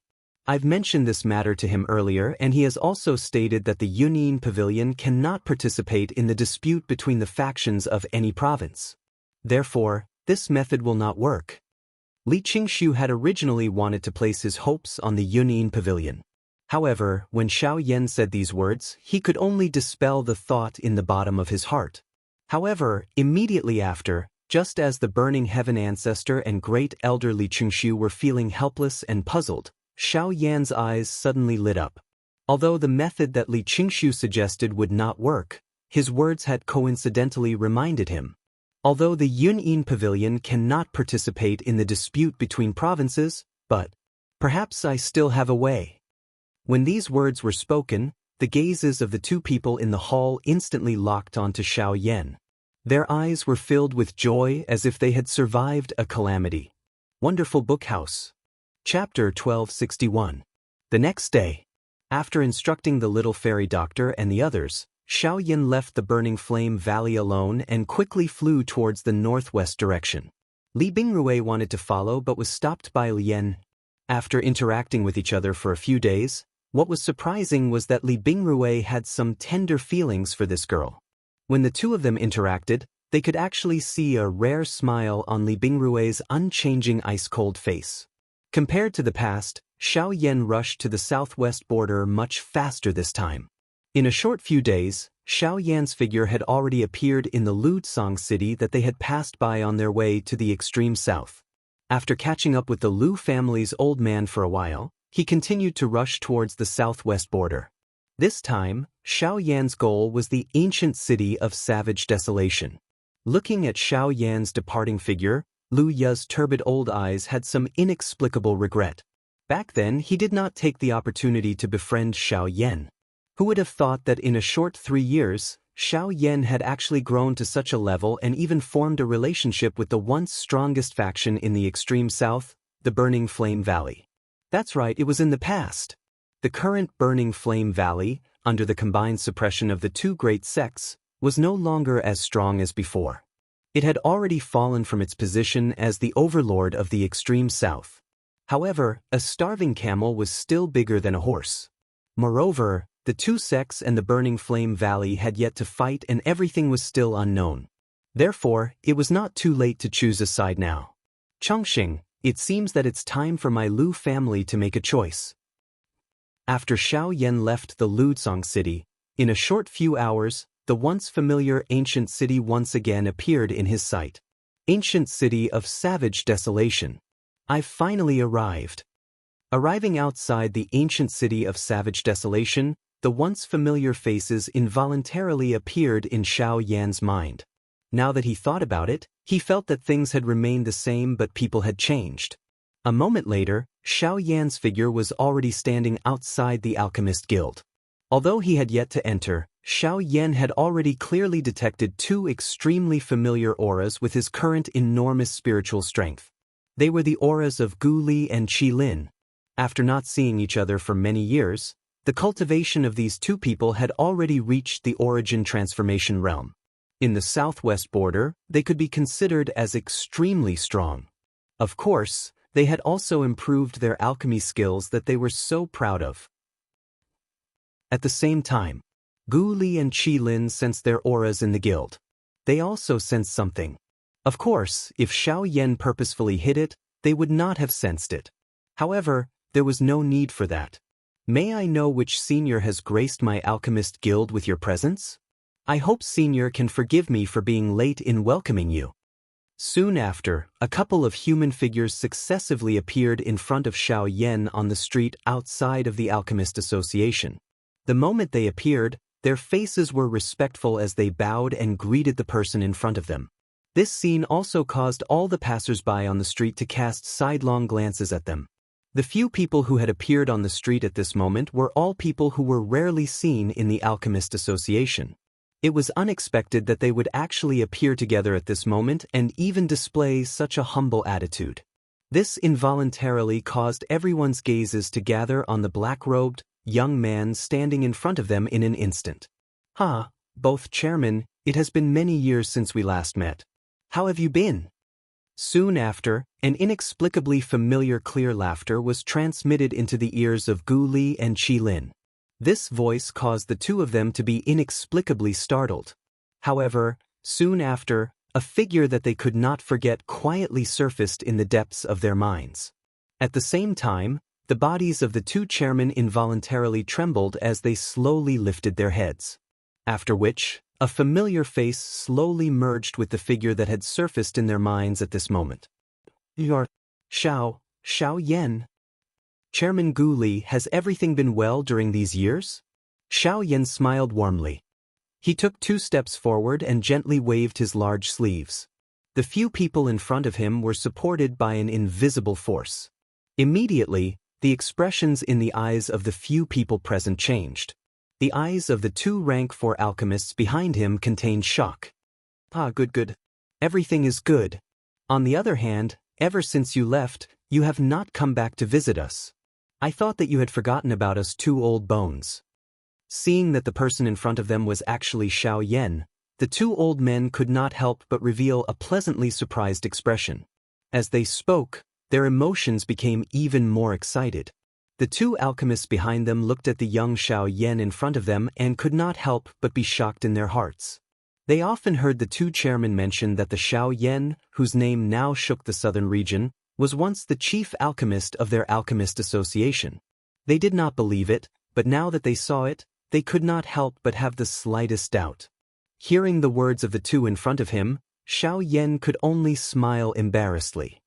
I've mentioned this matter to him earlier, and he has also stated that the Yunin Pavilion cannot participate in the dispute between the factions of any province. Therefore, this method will not work. Li Qingshu had originally wanted to place his hopes on the Yunin Pavilion. However, when Xiao Yan said these words, he could only dispel the thought in the bottom of his heart. However, immediately after, just as the Burning Heaven Ancestor and Great Elder Li Qingshu were feeling helpless and puzzled, Xiao Yan's eyes suddenly lit up. Although the method that Li Qingshu suggested would not work, his words had coincidentally reminded him. Although the Yunin Pavilion cannot participate in the dispute between provinces, but perhaps I still have a way. When these words were spoken, the gazes of the 2 people in the hall instantly locked onto Xiao Yan. Their eyes were filled with joy as if they had survived a calamity. Wonderful Book House. Chapter 1261. The next day, after instructing the little fairy doctor and the others, Xiao Yan left the Burning Flame Valley alone and quickly flew towards the northwest direction. Li Bingrui wanted to follow but was stopped by Lian. After interacting with each other for a few days, what was surprising was that Li Bingrui had some tender feelings for this girl. When the 2 of them interacted, they could actually see a rare smile on Li Bingrui's unchanging ice-cold face. Compared to the past, Xiao Yan rushed to the southwest border much faster this time. In a short few days, Xiao Yan's figure had already appeared in the Lutsong city that they had passed by on their way to the extreme south. After catching up with the Lu family's old man for a while, he continued to rush towards the southwest border. This time, Xiao Yan's goal was the ancient city of Savage Desolation. Looking at Xiao Yan's departing figure, Lu Ya's turbid old eyes had some inexplicable regret. Back then, he did not take the opportunity to befriend Xiao Yan. Who would have thought that in a short 3 years, Xiao Yan had actually grown to such a level and even formed a relationship with the once strongest faction in the extreme south, the Burning Flame Valley. That's right, it was in the past. The current Burning Flame Valley, under the combined suppression of the 2 great sects, was no longer as strong as before. It had already fallen from its position as the overlord of the extreme south. However, a starving camel was still bigger than a horse. Moreover, the 2 sects and the Burning Flame Valley had yet to fight and everything was still unknown. Therefore, it was not too late to choose a side now. Chongqing, it seems that it's time for my Lu family to make a choice. After Xiao Yan left the Lutsong city, in a short few hours, the once familiar ancient city once again appeared in his sight. Ancient city of Savage Desolation. I've finally arrived. Arriving outside the ancient city of Savage Desolation, the once familiar faces involuntarily appeared in Xiao Yan's mind. Now that he thought about it, he felt that things had remained the same but people had changed. A moment later, Xiao Yan's figure was already standing outside the Alchemist Guild. Although he had yet to enter, Xiao Yan had already clearly detected 2 extremely familiar auras with his current enormous spiritual strength. They were the auras of Gu Li and Qi Lin. After not seeing each other for many years, the cultivation of these 2 people had already reached the origin transformation realm. In the southwest border, they could be considered as extremely strong. Of course, they had also improved their alchemy skills that they were so proud of. At the same time, Gu Li and Qi Lin sensed their auras in the guild. They also sensed something. Of course, if Xiao Yan purposefully hid it, they would not have sensed it. However, there was no need for that. May I know which senior has graced my alchemist guild with your presence? I hope Senior can forgive me for being late in welcoming you. Soon after, a couple of human figures successively appeared in front of Xiao Yan on the street outside of the Alchemist Association. The moment they appeared, their faces were respectful as they bowed and greeted the person in front of them. This scene also caused all the passers-by on the street to cast sidelong glances at them. The few people who had appeared on the street at this moment were all people who were rarely seen in the Alchemist Association. It was unexpected that they would actually appear together at this moment and even display such a humble attitude. This involuntarily caused everyone's gazes to gather on the black-robed, young man standing in front of them in an instant. Both chairmen, it has been many years since we last met. How have you been? Soon after, an inexplicably familiar clear laughter was transmitted into the ears of Gu Li and Qi Lin. This voice caused the two of them to be inexplicably startled. However, soon after, a figure that they could not forget quietly surfaced in the depths of their minds. At the same time, the bodies of the two chairmen involuntarily trembled as they slowly lifted their heads. After which, a familiar face slowly merged with the figure that had surfaced in their minds at this moment. You're Xiao Yan. Chairman Gu Li, has everything been well during these years? Xiao Yan smiled warmly. He took 2 steps forward and gently waved his large sleeves. The few people in front of him were supported by an invisible force. Immediately, the expressions in the eyes of the few people present changed. The eyes of the 2 rank 4 alchemists behind him contained shock. Good. Everything is good. On the other hand, ever since you left, you have not come back to visit us. I thought that you had forgotten about us 2 old bones. Seeing that the person in front of them was actually Xiao Yan, the 2 old men could not help but reveal a pleasantly surprised expression. As they spoke, their emotions became even more excited. The 2 alchemists behind them looked at the young Xiao Yan in front of them and could not help but be shocked in their hearts. They often heard the 2 chairmen mention that the Xiao Yan, whose name now shook the southern region, was once the chief alchemist of their Alchemist Association. They did not believe it, but now that they saw it, they could not help but have the slightest doubt. Hearing the words of the 2 in front of him, Xiao Yan could only smile embarrassedly.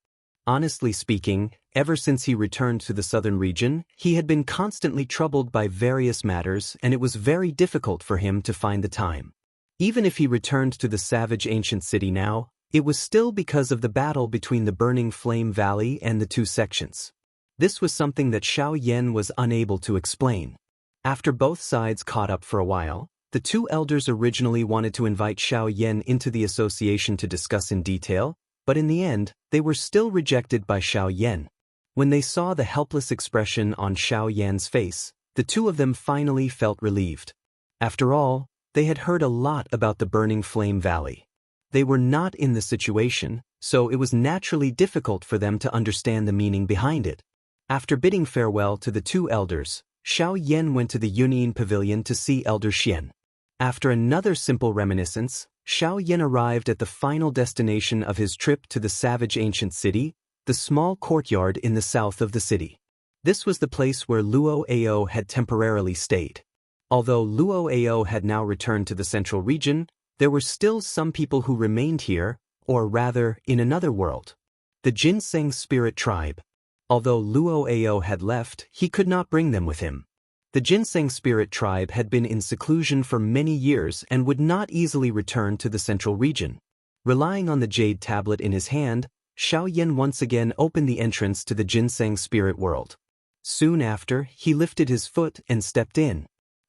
Honestly speaking, ever since he returned to the southern region, he had been constantly troubled by various matters, and it was very difficult for him to find the time. Even if he returned to the savage ancient city now, it was still because of the battle between the Burning Flame Valley and the 2 sections. This was something that Xiao Yan was unable to explain. After both sides caught up for a while, the 2 elders originally wanted to invite Xiao Yan into the association to discuss in detail, but in the end, they were still rejected by Xiao Yan. When they saw the helpless expression on Xiao Yan's face, the 2 of them finally felt relieved. After all, they had heard a lot about the Burning Flame Valley. They were not in the situation, so it was naturally difficult for them to understand the meaning behind it. After bidding farewell to the 2 elders, Xiao Yan went to the Yunyin Pavilion to see Elder Xian. After another simple reminiscence, Xiao Yan arrived at the final destination of his trip to the savage ancient city, the small courtyard in the south of the city. This was the place where Luo Ao had temporarily stayed. Although Luo Ao had now returned to the central region, there were still some people who remained here, or rather, in another world. The Ginseng spirit tribe. Although Luo Ao had left, he could not bring them with him. The Ginseng spirit tribe had been in seclusion for many years and would not easily return to the central region. Relying on the jade tablet in his hand, Xiao Yan once again opened the entrance to the Ginseng spirit world. Soon after, he lifted his foot and stepped in.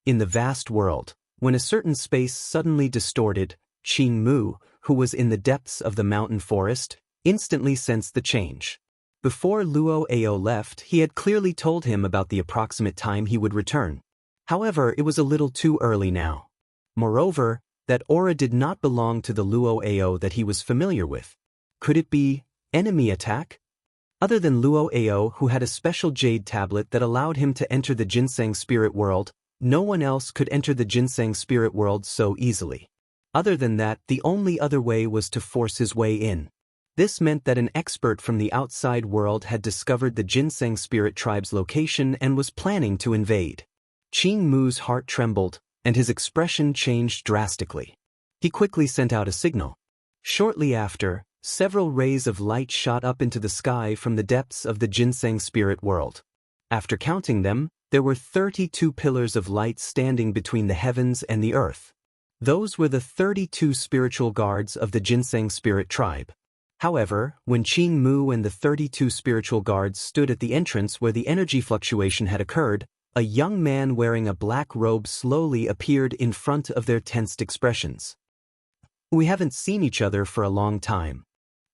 In the vast world, when a certain space suddenly distorted, Qin Mu, who was in the depths of the mountain forest, instantly sensed the change. Before Luo Ao left, he had clearly told him about the approximate time he would return. However, it was a little too early now. Moreover, that aura did not belong to the Luo Ao that he was familiar with. Could it be enemy attack? Other than Luo Ao, who had a special jade tablet that allowed him to enter the Ginseng spirit world, no one else could enter the Ginseng spirit world so easily. Other than that, the only other way was to force his way in. This meant that an expert from the outside world had discovered the Ginseng spirit tribe's location and was planning to invade. Qing Mu's heart trembled, and his expression changed drastically. He quickly sent out a signal. Shortly after, several rays of light shot up into the sky from the depths of the ginseng spirit world. After counting them, there were 32 pillars of light standing between the heavens and the earth. Those were the 32 spiritual guards of the ginseng spirit tribe. However, when Qing Mu and the 32 spiritual guards stood at the entrance where the energy fluctuation had occurred, a young man wearing a black robe slowly appeared in front of their tensed expressions. "We haven't seen each other for a long time.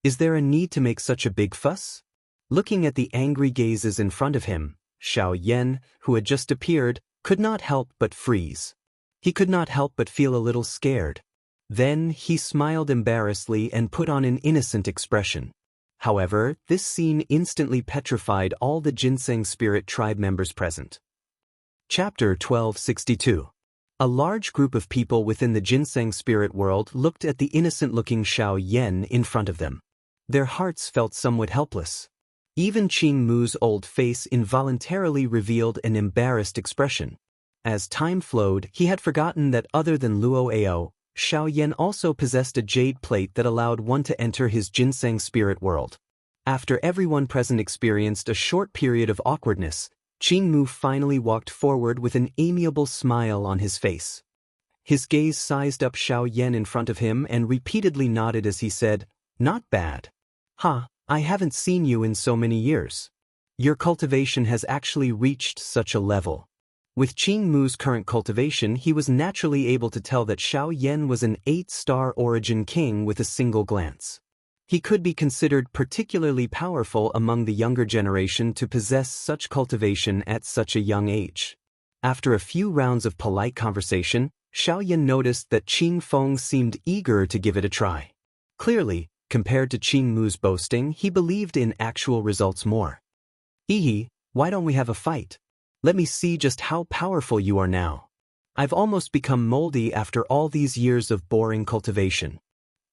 Is there a need to make such a big fuss?" Looking at the angry gazes in front of him, Xiao Yan, who had just appeared, could not help but freeze. He could not help but feel a little scared. Then he smiled embarrassedly and put on an innocent expression. However, this scene instantly petrified all the ginseng spirit tribe members present. Chapter 1262. A large group of people within the ginseng spirit world looked at the innocent-looking Xiao Yan in front of them. Their hearts felt somewhat helpless. Even Qing Mu's old face involuntarily revealed an embarrassed expression. As time flowed, he had forgotten that other than Luo Ao, Xiao Yan also possessed a jade plate that allowed one to enter his ginseng spirit world. After everyone present experienced a short period of awkwardness, Qing Mu finally walked forward with an amiable smile on his face. His gaze sized up Xiao Yan in front of him and repeatedly nodded as he said, "Not bad. I haven't seen you in so many years. Your cultivation has actually reached such a level." With Qing Mu's current cultivation, he was naturally able to tell that Xiao Yan was an 8-star origin king with a single glance. He could be considered particularly powerful among the younger generation to possess such cultivation at such a young age. After a few rounds of polite conversation, Xiao Yan noticed that Qing Feng seemed eager to give it a try. Clearly, compared to Qing Mu's boasting, he believed in actual results more. "Ihi, why don't we have a fight? Let me see just how powerful you are now. I've almost become moldy after all these years of boring cultivation."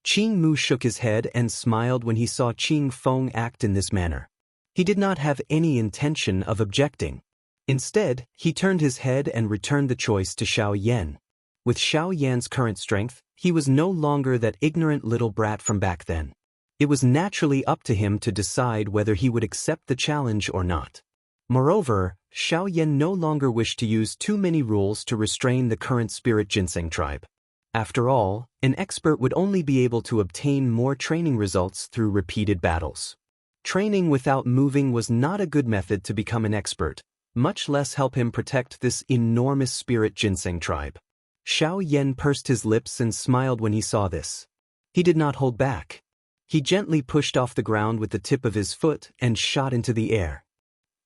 Qing Mu shook his head and smiled when he saw Qing Feng act in this manner. He did not have any intention of objecting. Instead, he turned his head and returned the choice to Xiao Yan. With Xiao Yan's current strength, he was no longer that ignorant little brat from back then. It was naturally up to him to decide whether he would accept the challenge or not. Moreover, Xiao Yan no longer wished to use too many rules to restrain the current spirit ginseng tribe. After all, an expert would only be able to obtain more training results through repeated battles. Training without moving was not a good method to become an expert, much less help him protect this enormous spirit ginseng tribe. Xiao Yan pursed his lips and smiled when he saw this. He did not hold back. He gently pushed off the ground with the tip of his foot and shot into the air.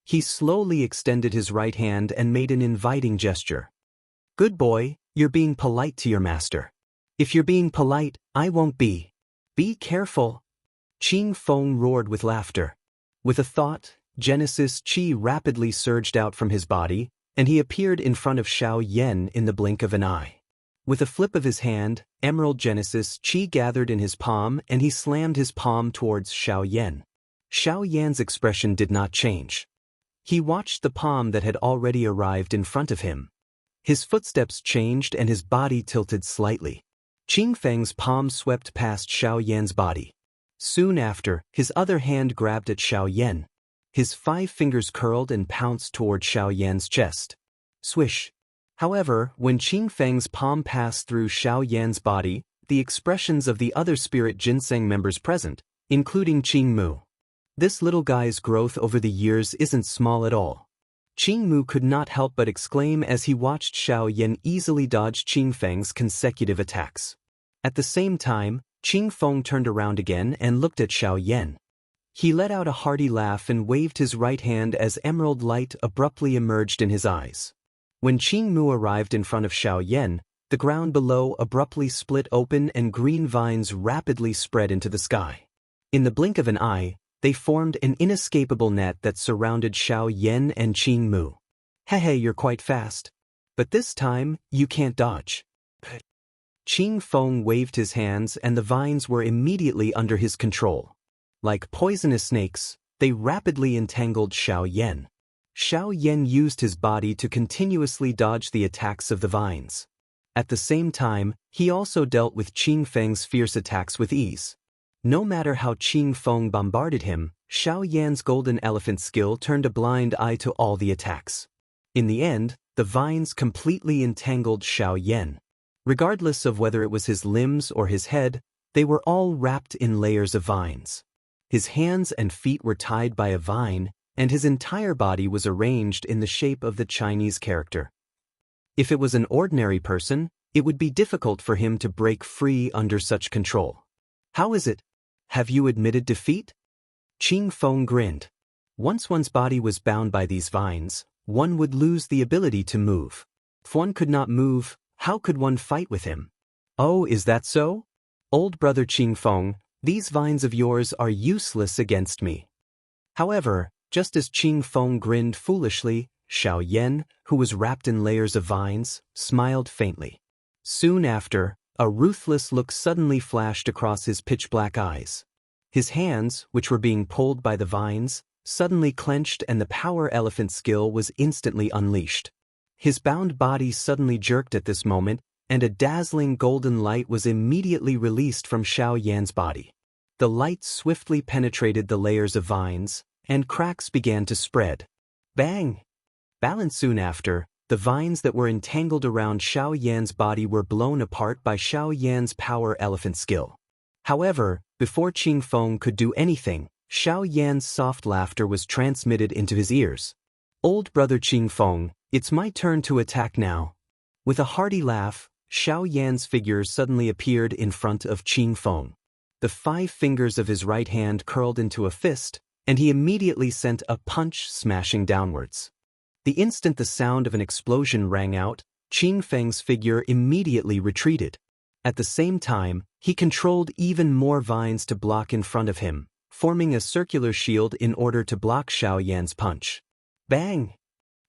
He slowly extended his right hand and made an inviting gesture. "Good boy, you're being polite to your master. If you're being polite, I won't be. Be careful." Qing Feng roared with laughter. With a thought, Genesis Qi rapidly surged out from his body, and he appeared in front of Xiao Yan in the blink of an eye. With a flip of his hand, Emerald Genesis Qi gathered in his palm and he slammed his palm towards Xiao Yan. Xiao Yan's expression did not change. He watched the palm that had already arrived in front of him. His footsteps changed and his body tilted slightly. Qing Feng's palm swept past Xiao Yan's body. Soon after, his other hand grabbed at Xiao Yan. His 5 fingers curled and pounced toward Xiao Yan's chest. Swish. However, when Qing Feng's palm passed through Xiao Yan's body, the expressions of the other spirit ginseng members present, including Qing Mu. This little guy's growth over the years isn't small at all. Qing Mu could not help but exclaim as he watched Xiao Yan easily dodge Qing Feng's consecutive attacks. At the same time, Qing Feng turned around again and looked at Xiao Yan. He let out a hearty laugh and waved his right hand as emerald light abruptly emerged in his eyes. When Qing Mu arrived in front of Xiao Yan, the ground below abruptly split open and green vines rapidly spread into the sky. In the blink of an eye, they formed an inescapable net that surrounded Xiao Yan and Qing Mu. "Hey, you're quite fast. But this time, you can't dodge." Qing Feng waved his hands and the vines were immediately under his control. Like poisonous snakes, they rapidly entangled Xiao Yan. Xiao Yan used his body to continuously dodge the attacks of the vines. At the same time, he also dealt with Qing Feng's fierce attacks with ease. No matter how Qing Feng bombarded him, Xiao Yan's golden elephant skill turned a blind eye to all the attacks. In the end, the vines completely entangled Xiao Yan. Regardless of whether it was his limbs or his head, they were all wrapped in layers of vines. His hands and feet were tied by a vine, and his entire body was arranged in the shape of the Chinese character. If it was an ordinary person, it would be difficult for him to break free under such control. How is it? Have you admitted defeat? Qing Feng grinned. Once one's body was bound by these vines, one would lose the ability to move. If one could not move, how could one fight with him? Oh, is that so? Old brother Qing Feng, these vines of yours are useless against me. However, just as Qing Feng grinned foolishly, Xiao Yan, who was wrapped in layers of vines, smiled faintly. Soon after, a ruthless look suddenly flashed across his pitch-black eyes. His hands, which were being pulled by the vines, suddenly clenched and the power elephant skill was instantly unleashed. His bound body suddenly jerked at this moment, and a dazzling golden light was immediately released from Xiao Yan's body. The light swiftly penetrated the layers of vines, and cracks began to spread. Bang! Balance soon after, the vines that were entangled around Xiao Yan's body were blown apart by Xiao Yan's power elephant skill. However, before Qing Feng could do anything, Xiao Yan's soft laughter was transmitted into his ears. Old brother Qing Feng, it's my turn to attack now. With a hearty laugh, Xiao Yan's figure suddenly appeared in front of Qing Feng. The 5 fingers of his right hand curled into a fist, and he immediately sent a punch smashing downwards. The instant the sound of an explosion rang out, Qing Feng's figure immediately retreated. At the same time, he controlled even more vines to block in front of him, forming a circular shield in order to block Xiao Yan's punch. Bang!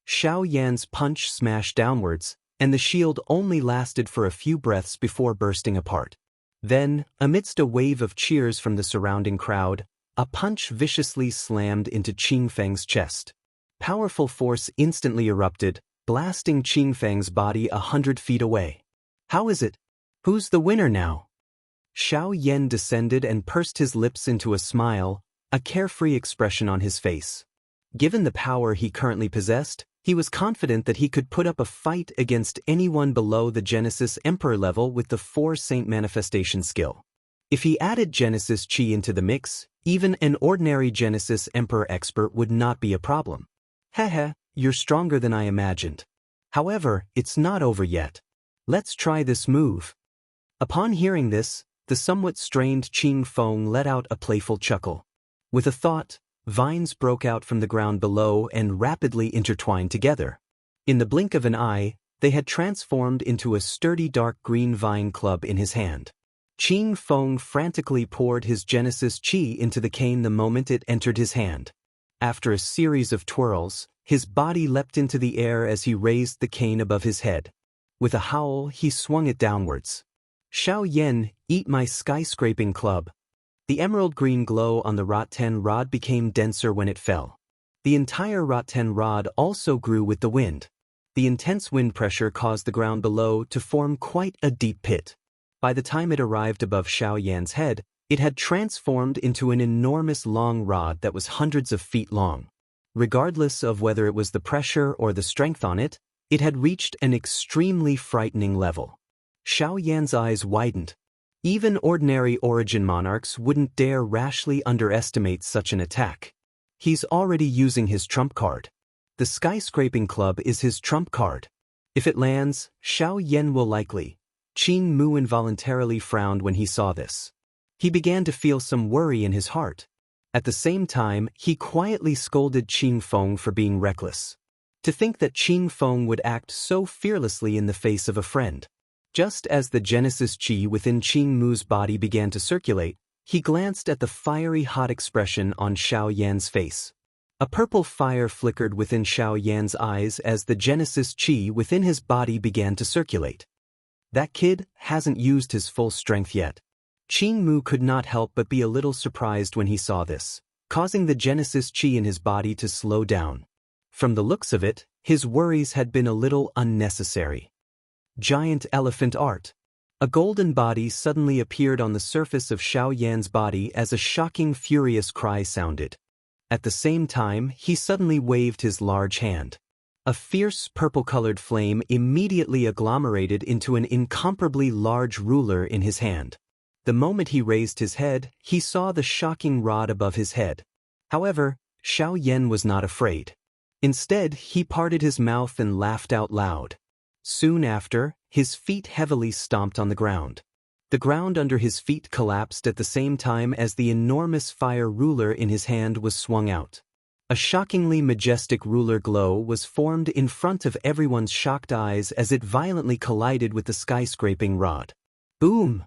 Xiao Yan's punch smashed downwards, and the shield only lasted for a few breaths before bursting apart. Then, amidst a wave of cheers from the surrounding crowd, a punch viciously slammed into Qing Feng's chest. Powerful force instantly erupted, blasting Qing Feng's body 100 feet away. How is it? Who's the winner now? Xiao Yan descended and pursed his lips into a smile, a carefree expression on his face. Given the power he currently possessed, he was confident that he could put up a fight against anyone below the Genesis Emperor level with the 4 Saint Manifestation skill. If he added Genesis Chi into the mix, even an ordinary Genesis Emperor expert would not be a problem. Heh, you're stronger than I imagined. However, it's not over yet. Let's try this move. Upon hearing this, the somewhat strained Qing Feng let out a playful chuckle. With a thought, vines broke out from the ground below and rapidly intertwined together. In the blink of an eye, they had transformed into a sturdy dark green vine club in his hand. Qing Feng frantically poured his Genesis Chi into the cane the moment it entered his hand. After a series of twirls, his body leapt into the air as he raised the cane above his head. With a howl, he swung it downwards. Xiao Yan, eat my skyscraping club. The emerald green glow on the Rotten rod became denser when it fell. The entire Rotten rod also grew with the wind. The intense wind pressure caused the ground below to form quite a deep pit. By the time it arrived above Xiao Yan's head, it had transformed into an enormous long rod that was hundreds of feet long. Regardless of whether it was the pressure or the strength on it, it had reached an extremely frightening level. Xiao Yan's eyes widened. Even ordinary origin monarchs wouldn't dare rashly underestimate such an attack. He's already using his trump card. The skyscraping club is his trump card. If it lands, Xiao Yan will likely. Qin Mu involuntarily frowned when he saw this. He began to feel some worry in his heart. At the same time, he quietly scolded Qing Feng for being reckless. To think that Qing Feng would act so fearlessly in the face of a friend. Just as the Genesis Chi within Qing Mu's body began to circulate, he glanced at the fiery hot expression on Xiao Yan's face. A purple fire flickered within Xiao Yan's eyes as the Genesis Chi within his body began to circulate. That kid hasn't used his full strength yet. Qing Mu could not help but be a little surprised when he saw this, causing the Genesis Chi in his body to slow down. From the looks of it, his worries had been a little unnecessary. Giant elephant art. A golden body suddenly appeared on the surface of Xiao Yan's body as a shocking, furious cry sounded. At the same time, he suddenly waved his large hand. A fierce purple-colored flame immediately agglomerated into an incomparably large ruler in his hand. The moment he raised his head, he saw the shocking rod above his head. However, Xiao Yan was not afraid. Instead, he parted his mouth and laughed out loud. Soon after, his feet heavily stomped on the ground. The ground under his feet collapsed at the same time as the enormous fire ruler in his hand was swung out. A shockingly majestic ruler glow was formed in front of everyone's shocked eyes as it violently collided with the skyscraping rod. Boom!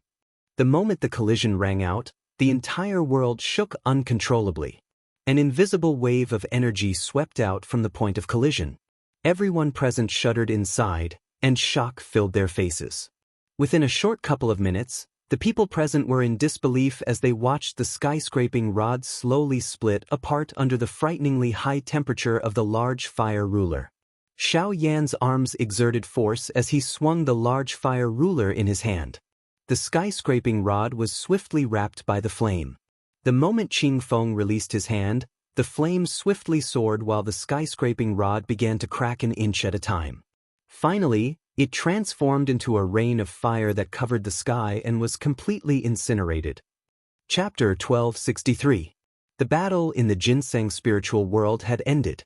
The moment the collision rang out, the entire world shook uncontrollably. An invisible wave of energy swept out from the point of collision. Everyone present shuddered inside, and shock filled their faces. Within a short couple of minutes, the people present were in disbelief as they watched the skyscraping rod slowly split apart under the frighteningly high temperature of the large fire ruler. Xiao Yan's arms exerted force as he swung the large fire ruler in his hand. The skyscraping rod was swiftly wrapped by the flame. The moment Qing Feng released his hand, the flame swiftly soared while the skyscraping rod began to crack an inch at a time. Finally, it transformed into a rain of fire that covered the sky and was completely incinerated. Chapter 1263. The battle in the ginseng spiritual world had ended.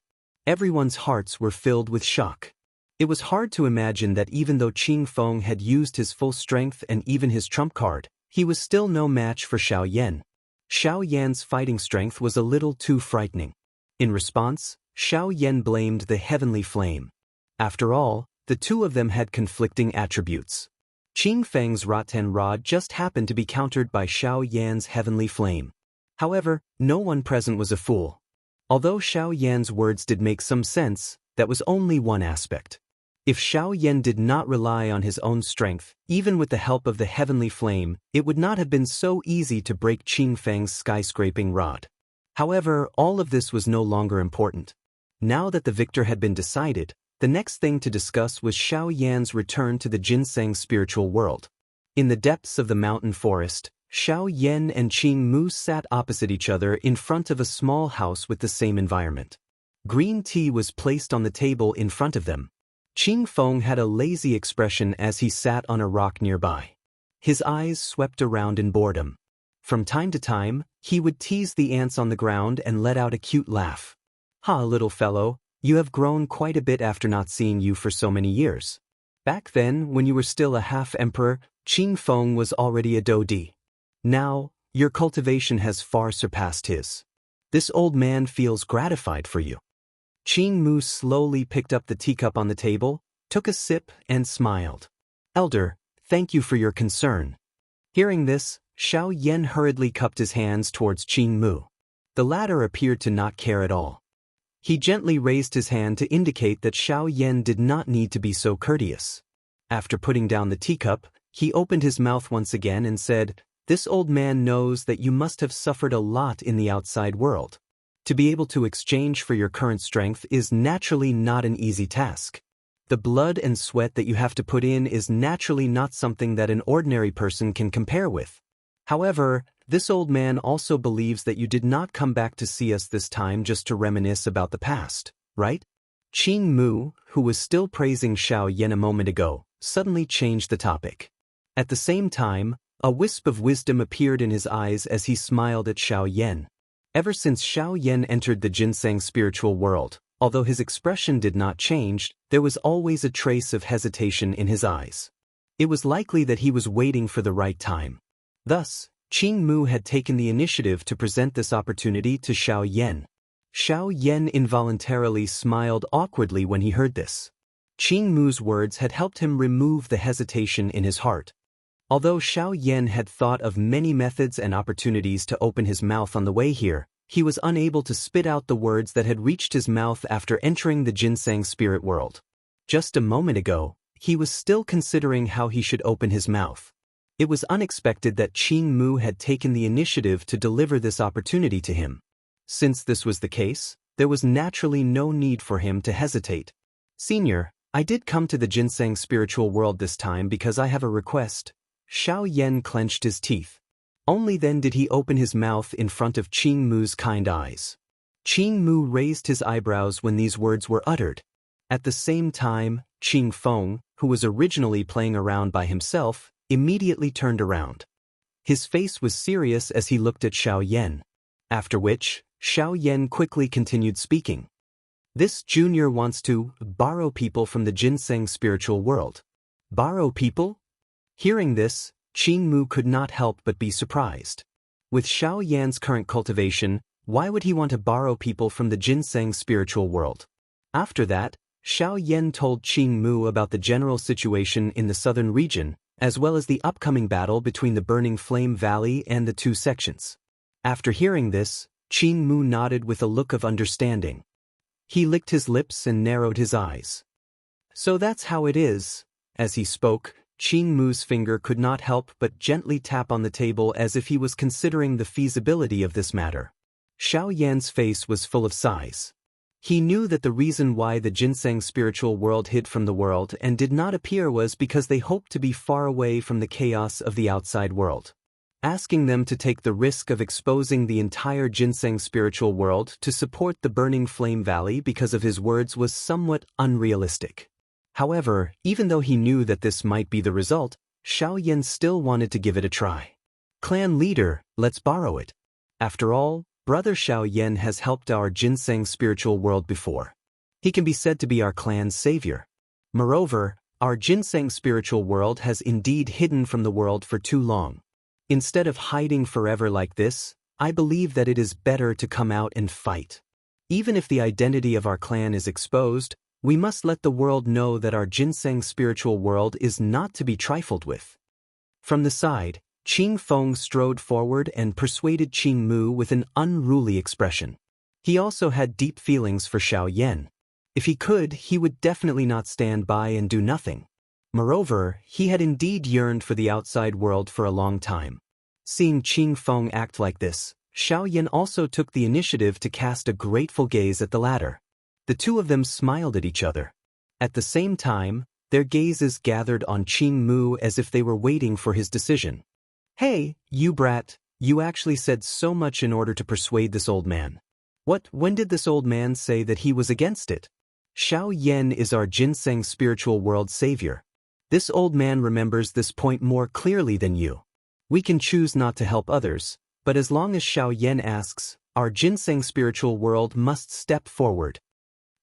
Everyone's hearts were filled with shock. It was hard to imagine that even though Qing Feng had used his full strength and even his trump card, he was still no match for Xiao Yan. Xiao Yan's fighting strength was a little too frightening. In response, Xiao Yan blamed the heavenly flame. After all, the two of them had conflicting attributes. Qing Feng's Raten rod just happened to be countered by Xiao Yan's heavenly flame. However, no one present was a fool. Although Xiao Yan's words did make some sense, that was only one aspect. If Xiao Yan did not rely on his own strength, even with the help of the heavenly flame, it would not have been so easy to break Qing Feng's skyscraping rod. However, all of this was no longer important. Now that the victor had been decided, the next thing to discuss was Xiao Yan's return to the ginseng spiritual world. In the depths of the mountain forest, Xiao Yan and Qing Mu sat opposite each other in front of a small house with the same environment. Green tea was placed on the table in front of them. Qing Feng had a lazy expression as he sat on a rock nearby. His eyes swept around in boredom. From time to time, he would tease the ants on the ground and let out a cute laugh. "Ha, little fellow, you have grown quite a bit after not seeing you for so many years. Back then, when you were still a half-emperor, Qing Feng was already a dodi. Now, your cultivation has far surpassed his. This old man feels gratified for you." Qing Mu slowly picked up the teacup on the table, took a sip, and smiled. "Elder, thank you for your concern." Hearing this, Xiao Yan hurriedly cupped his hands towards Qing Mu. The latter appeared to not care at all. He gently raised his hand to indicate that Xiao Yan did not need to be so courteous. After putting down the teacup, he opened his mouth once again and said, "This old man knows that you must have suffered a lot in the outside world. To be able to exchange for your current strength is naturally not an easy task. The blood and sweat that you have to put in is naturally not something that an ordinary person can compare with. However, this old man also believes that you did not come back to see us this time just to reminisce about the past, right?" Qing Mu, who was still praising Xiao Yan a moment ago, suddenly changed the topic. At the same time, a wisp of wisdom appeared in his eyes as he smiled at Xiao Yan. Ever since Xiao Yan entered the ginseng spiritual world, although his expression did not change, there was always a trace of hesitation in his eyes. It was likely that he was waiting for the right time. Thus, Qing Mu had taken the initiative to present this opportunity to Xiao Yan. Xiao Yan involuntarily smiled awkwardly when he heard this. Qing Mu's words had helped him remove the hesitation in his heart. Although Xiao Yan had thought of many methods and opportunities to open his mouth on the way here, he was unable to spit out the words that had reached his mouth after entering the ginseng spirit world. Just a moment ago, he was still considering how he should open his mouth. It was unexpected that Qing Mu had taken the initiative to deliver this opportunity to him. Since this was the case, there was naturally no need for him to hesitate. "Senior, I did come to the ginseng spiritual world this time because I have a request. Xiao Yan clenched his teeth. Only then did he open his mouth in front of Qing Mu's kind eyes. Qing Mu raised his eyebrows when these words were uttered. At the same time, Qing Feng, who was originally playing around by himself, immediately turned around. His face was serious as he looked at Xiao Yan. After which, Xiao Yan quickly continued speaking. This junior wants to borrow people from the ginseng spiritual world. Borrow people? Hearing this, Qing Mu could not help but be surprised. With Xiao Yan's current cultivation, why would he want to borrow people from the ginseng spiritual world? After that, Xiao Yan told Qing Mu about the general situation in the southern region, as well as the upcoming battle between the Burning Flame Valley and the two sections. After hearing this, Qing Mu nodded with a look of understanding. He licked his lips and narrowed his eyes. So that's how it is. As he spoke, Qing Mu's finger could not help but gently tap on the table as if he was considering the feasibility of this matter. Xiao Yan's face was full of sighs. He knew that the reason why the ginseng spiritual world hid from the world and did not appear was because they hoped to be far away from the chaos of the outside world. Asking them to take the risk of exposing the entire ginseng spiritual world to support the Burning Flame Valley because of his words was somewhat unrealistic. However, even though he knew that this might be the result, Xiao Yan still wanted to give it a try. Clan leader, let's borrow it. After all, Brother Xiao Yan has helped our ginseng spiritual world before. He can be said to be our clan's savior. Moreover, our ginseng spiritual world has indeed hidden from the world for too long. Instead of hiding forever like this, I believe that it is better to come out and fight. Even if the identity of our clan is exposed, we must let the world know that our ginseng spiritual world is not to be trifled with. From the side, Qing Feng strode forward and persuaded Qing Mu with an unruly expression. He also had deep feelings for Xiao Yan. If he could, he would definitely not stand by and do nothing. Moreover, he had indeed yearned for the outside world for a long time. Seeing Qing Feng act like this, Xiao Yan also took the initiative to cast a grateful gaze at the latter. The two of them smiled at each other. At the same time, their gazes gathered on Qing Mu as if they were waiting for his decision. Hey, you brat, you actually said so much in order to persuade this old man. When did this old man say that he was against it? Xiao Yan is our ginseng spiritual world savior. This old man remembers this point more clearly than you. We can choose not to help others, but as long as Xiao Yan asks, our ginseng spiritual world must step forward.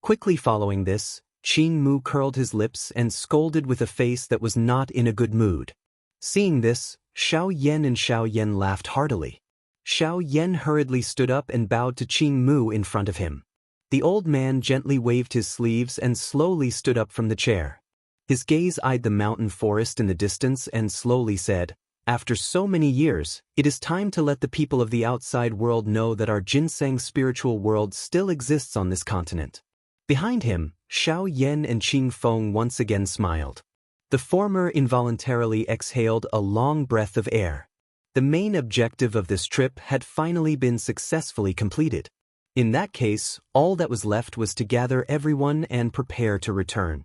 Quickly following this, Qing Mu curled his lips and scolded with a face that was not in a good mood. Seeing this, Xiao Yan and Xiao Yan laughed heartily. Xiao Yan hurriedly stood up and bowed to Qing Mu in front of him. The old man gently waved his sleeves and slowly stood up from the chair. His gaze eyed the mountain forest in the distance and slowly said, "After so many years, it is time to let the people of the outside world know that our ginseng spiritual world still exists on this continent." Behind him, Xiao Yan and Qing Feng once again smiled. The former involuntarily exhaled a long breath of air. The main objective of this trip had finally been successfully completed. In that case, all that was left was to gather everyone and prepare to return.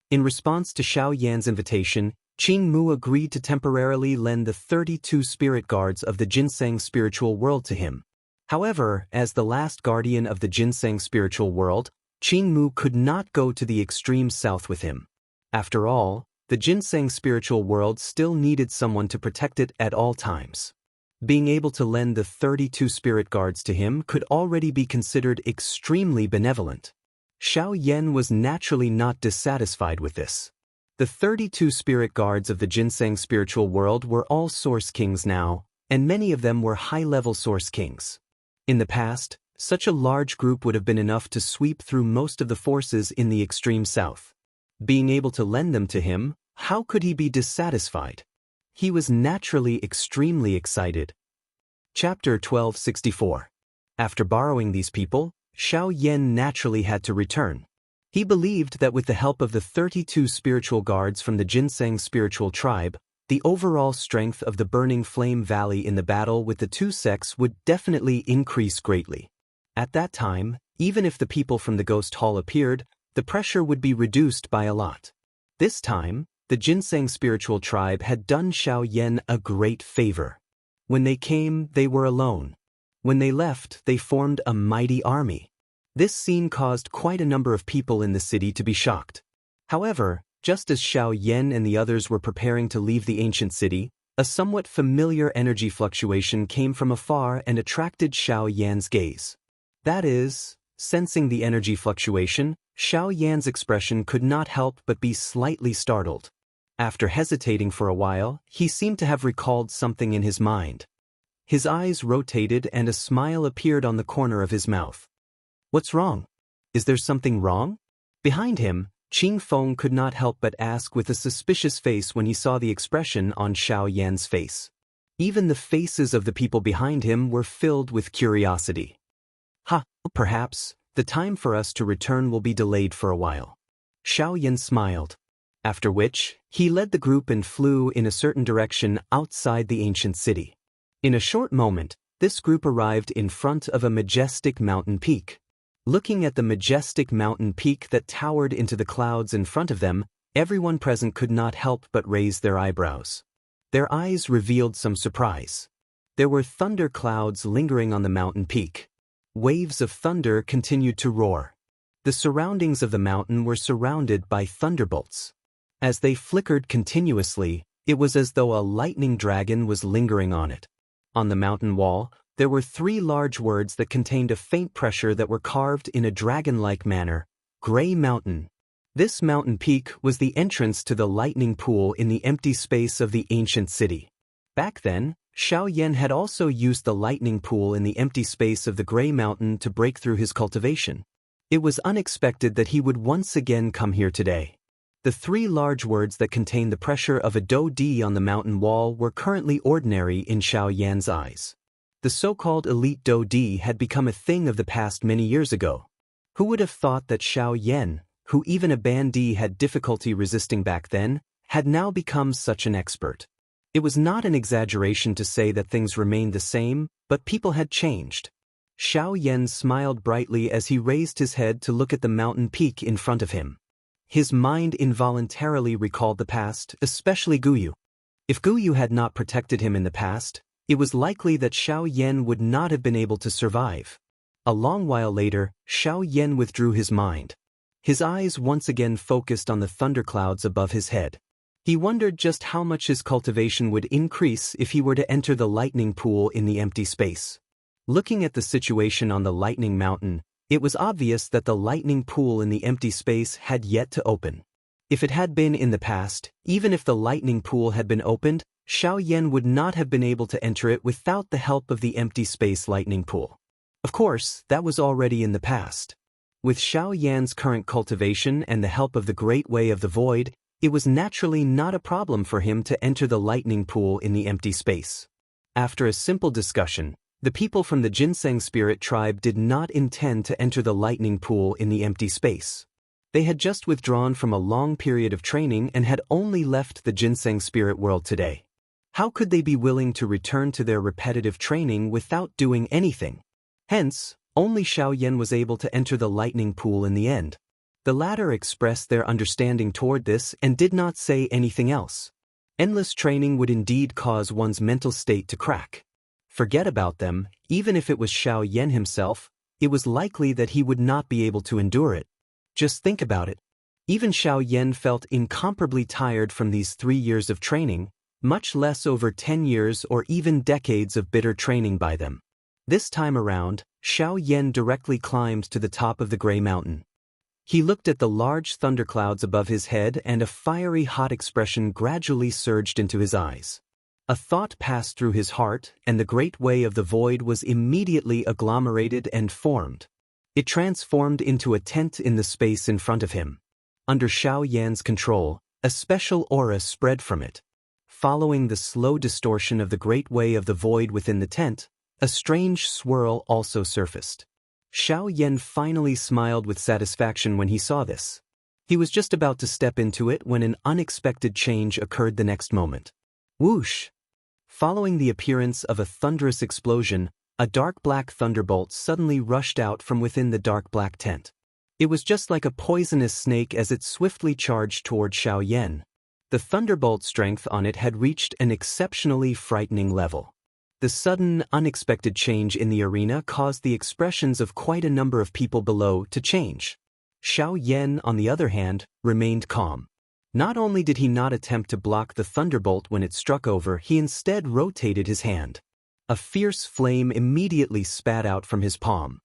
In response to Xiao Yan's invitation, Qing Mu agreed to temporarily lend the 32 spirit guards of the ginseng spiritual world to him. However, as the last guardian of the ginseng spiritual world, Qing Mu could not go to the extreme south with him. After all, the ginseng spiritual world still needed someone to protect it at all times. Being able to lend the 32 spirit guards to him could already be considered extremely benevolent. Xiao Yan was naturally not dissatisfied with this. The 32 spirit guards of the ginseng spiritual world were all source kings now, and many of them were high-level source kings. In the past, such a large group would have been enough to sweep through most of the forces in the extreme south. Being able to lend them to him, how could he be dissatisfied? He was naturally extremely excited. Chapter 1264. After borrowing these people, Xiao Yan naturally had to return. He believed that with the help of the 32 spiritual guards from the ginseng spiritual tribe, the overall strength of the Burning Flame Valley in the battle with the two sects would definitely increase greatly. At that time, even if the people from the Ghost Hall appeared, the pressure would be reduced by a lot. This time, the Ginseng spiritual tribe had done Xiao Yan a great favor. When they came, they were alone. When they left, they formed a mighty army. This scene caused quite a number of people in the city to be shocked. However, just as Xiao Yan and the others were preparing to leave the ancient city, a somewhat familiar energy fluctuation came from afar and attracted Xiao Yan's gaze. That is, sensing the energy fluctuation, Xiao Yan's expression could not help but be slightly startled. After hesitating for a while, he seemed to have recalled something in his mind. His eyes rotated and a smile appeared on the corner of his mouth. "What's wrong? Is there something wrong?" Behind him, Qing Feng could not help but ask with a suspicious face when he saw the expression on Xiao Yan's face. Even the faces of the people behind him were filled with curiosity. Perhaps, the time for us to return will be delayed for a while." Xiao Yan smiled. After which, he led the group and flew in a certain direction outside the ancient city. In a short moment, this group arrived in front of a majestic mountain peak. Looking at the majestic mountain peak that towered into the clouds in front of them, everyone present could not help but raise their eyebrows. Their eyes revealed some surprise. There were thunder clouds lingering on the mountain peak. Waves of thunder continued to roar. The surroundings of the mountain were surrounded by thunderbolts. As they flickered continuously, it was as though a lightning dragon was lingering on it. On the mountain wall, there were 3 large words that contained a faint pressure that were carved in a dragon-like manner: Gray Mountain. This mountain peak was the entrance to the lightning pool in the empty space of the ancient city. Back then, Xiao Yan had also used the lightning pool in the empty space of the Gray Mountain to break through his cultivation. It was unexpected that he would once again come here today. The 3 large words that contained the pressure of a Do-D on the mountain wall were currently ordinary in Xiao Yan's eyes. The so-called elite Do-D had become a thing of the past many years ago. Who would have thought that Xiao Yan, who even a Ban-D had difficulty resisting back then, had now become such an expert? It was not an exaggeration to say that things remained the same, but people had changed. Xiao Yan smiled brightly as he raised his head to look at the mountain peak in front of him. His mind involuntarily recalled the past, especially Guyu. If Guyu had not protected him in the past, it was likely that Xiao Yan would not have been able to survive. A long while later, Xiao Yan withdrew his mind. His eyes once again focused on the thunderclouds above his head. He wondered just how much his cultivation would increase if he were to enter the lightning pool in the empty space. Looking at the situation on the lightning mountain, it was obvious that the lightning pool in the empty space had yet to open. If it had been in the past, even if the lightning pool had been opened, Xiao Yan would not have been able to enter it without the help of the empty space lightning pool. Of course, that was already in the past. With Xiao Yan's current cultivation and the help of the Great Way of the Void, it was naturally not a problem for him to enter the lightning pool in the empty space. After a simple discussion, the people from the Ginseng spirit tribe did not intend to enter the lightning pool in the empty space. They had just withdrawn from a long period of training and had only left the Ginseng spirit world today. How could they be willing to return to their repetitive training without doing anything? Hence, only Xiao Yan was able to enter the lightning pool in the end. The latter expressed their understanding toward this and did not say anything else. Endless training would indeed cause one's mental state to crack. Forget about them, even if it was Xiao Yan himself, it was likely that he would not be able to endure it. Just think about it. Even Xiao Yan felt incomparably tired from these 3 years of training, much less over 10 years or even decades of bitter training by them. This time around, Xiao Yan directly climbed to the top of the Gray Mountain. He looked at the large thunderclouds above his head and a fiery hot expression gradually surged into his eyes. A thought passed through his heart and the Great Way of the Void was immediately agglomerated and formed. It transformed into a tent in the space in front of him. Under Xiao Yan's control, a special aura spread from it. Following the slow distortion of the Great Way of the Void within the tent, a strange swirl also surfaced. Xiao Yan finally smiled with satisfaction when he saw this. He was just about to step into it when an unexpected change occurred the next moment. Whoosh! Following the appearance of a thunderous explosion, a dark black thunderbolt suddenly rushed out from within the dark black tent. It was just like a poisonous snake as it swiftly charged toward Xiao Yan. The thunderbolt strength on it had reached an exceptionally frightening level. The sudden, unexpected change in the arena caused the expressions of quite a number of people below to change. Xiao Yan, on the other hand, remained calm. Not only did he not attempt to block the thunderbolt when it struck over, he instead rotated his hand. A fierce flame immediately spat out from his palm.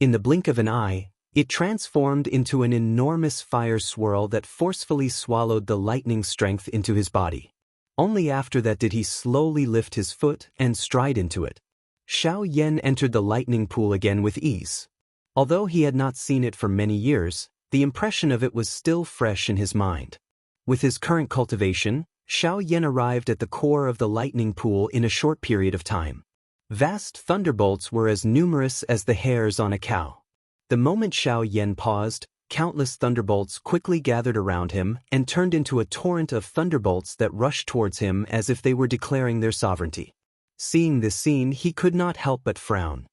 In the blink of an eye, it transformed into an enormous fire swirl that forcefully swallowed the lightning strength into his body. Only after that did he slowly lift his foot and stride into it. Xiao Yan entered the lightning pool again with ease. Although he had not seen it for many years, the impression of it was still fresh in his mind. With his current cultivation, Xiao Yan arrived at the core of the lightning pool in a short period of time. Vast thunderbolts were as numerous as the hairs on a cow. The moment Xiao Yan paused, countless thunderbolts quickly gathered around him and turned into a torrent of thunderbolts that rushed towards him as if they were declaring their sovereignty. Seeing this scene, he could not help but frown.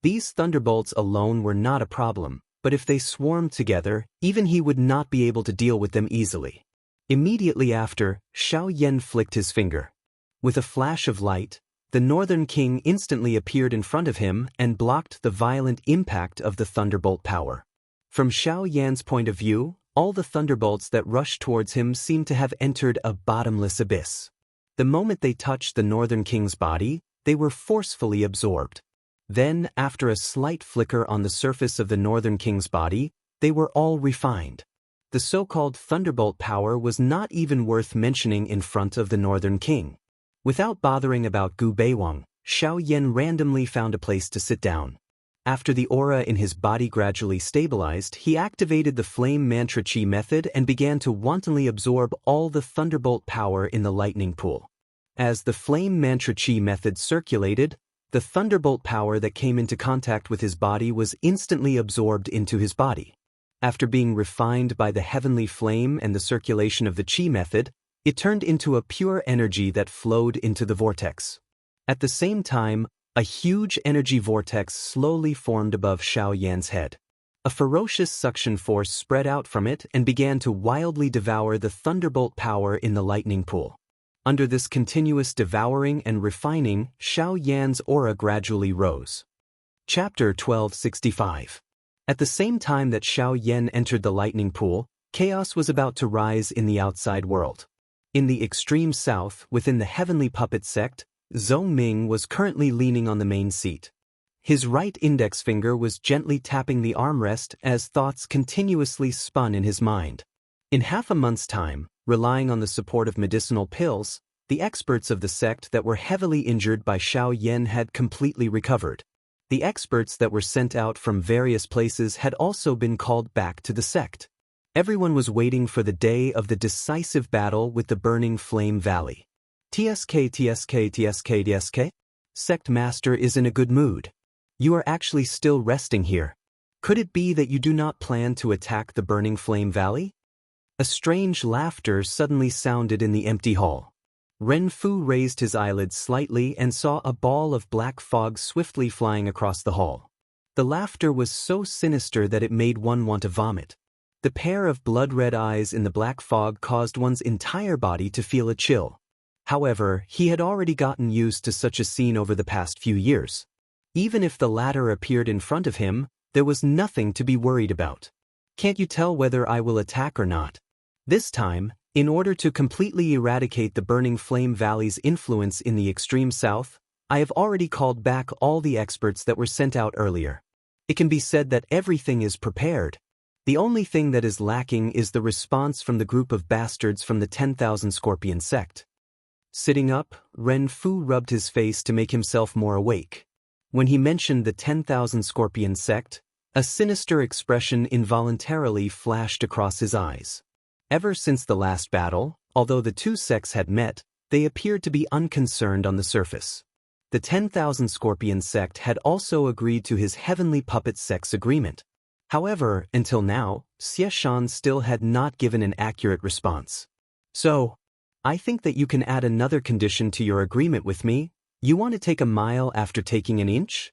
These thunderbolts alone were not a problem, but if they swarmed together, even he would not be able to deal with them easily. Immediately after, Xiao Yan flicked his finger. With a flash of light, the Northern King instantly appeared in front of him and blocked the violent impact of the thunderbolt power. From Xiao Yan's point of view, all the thunderbolts that rushed towards him seemed to have entered a bottomless abyss. The moment they touched the Northern King's body, they were forcefully absorbed. Then, after a slight flicker on the surface of the Northern King's body, they were all refined. The so-called thunderbolt power was not even worth mentioning in front of the Northern King. Without bothering about Gu Beiwang, Xiao Yan randomly found a place to sit down. After the aura in his body gradually stabilized, he activated the flame mantra chi method and began to wantonly absorb all the thunderbolt power in the lightning pool. As the flame mantra chi method circulated, the thunderbolt power that came into contact with his body was instantly absorbed into his body. After being refined by the heavenly flame and the circulation of the chi method, it turned into a pure energy that flowed into the vortex. At the same time, a huge energy vortex slowly formed above Xiao Yan's head. A ferocious suction force spread out from it and began to wildly devour the thunderbolt power in the lightning pool. Under this continuous devouring and refining, Xiao Yan's aura gradually rose. Chapter 1265. At the same time that Xiao Yan entered the lightning pool, chaos was about to rise in the outside world. In the extreme south, within the heavenly puppet sect, Zhou Ming was currently leaning on the main seat. His right index finger was gently tapping the armrest as thoughts continuously spun in his mind. In half a month's time, relying on the support of medicinal pills, the experts of the sect that were heavily injured by Xiao Yan had completely recovered. The experts that were sent out from various places had also been called back to the sect. Everyone was waiting for the day of the decisive battle with the burning Flame Valley. TSK. Sect Master is in a good mood. You are actually still resting here. Could it be that you do not plan to attack the burning Flame Valley? A strange laughter suddenly sounded in the empty hall. Ren Fu raised his eyelids slightly and saw a ball of black fog swiftly flying across the hall. The laughter was so sinister that it made one want to vomit. The pair of blood-red eyes in the black fog caused one's entire body to feel a chill. However, he had already gotten used to such a scene over the past few years. Even if the latter appeared in front of him, there was nothing to be worried about. Can't you tell whether I will attack or not? This time, in order to completely eradicate the burning Flame Valley's influence in the extreme south, I have already called back all the experts that were sent out earlier. It can be said that everything is prepared. The only thing that is lacking is the response from the group of bastards from the 10,000 Scorpion sect. Sitting up, Ren Fu rubbed his face to make himself more awake. When he mentioned the 10,000 Scorpion sect, a sinister expression involuntarily flashed across his eyes. Ever since the last battle, although the two sects had met, they appeared to be unconcerned on the surface. The 10,000 Scorpion sect had also agreed to his heavenly puppet sect's agreement. However, until now, Xie Shan still had not given an accurate response. So, I think that you can add another condition to your agreement with me. You want to take a mile after taking an inch?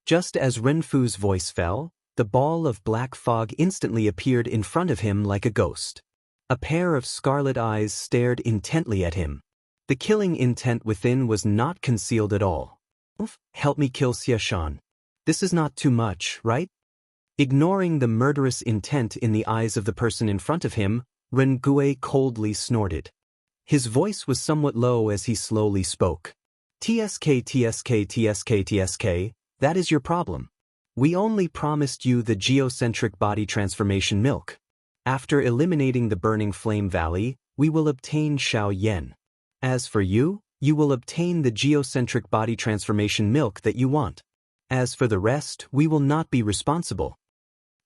Just as Ren Fu's voice fell, the ball of black fog instantly appeared in front of him like a ghost. A pair of scarlet eyes stared intently at him. The killing intent within was not concealed at all. Help me kill Xiashan. This is not too much, right? Ignoring the murderous intent in the eyes of the person in front of him, Ren Gui coldly snorted. His voice was somewhat low as he slowly spoke. TSK, TSK, TSK, TSK, that is your problem. We only promised you the geocentric body transformation milk. After eliminating the burning flame valley, we will obtain Xiao Yan. As for you, you will obtain the geocentric body transformation milk that you want. As for the rest, we will not be responsible.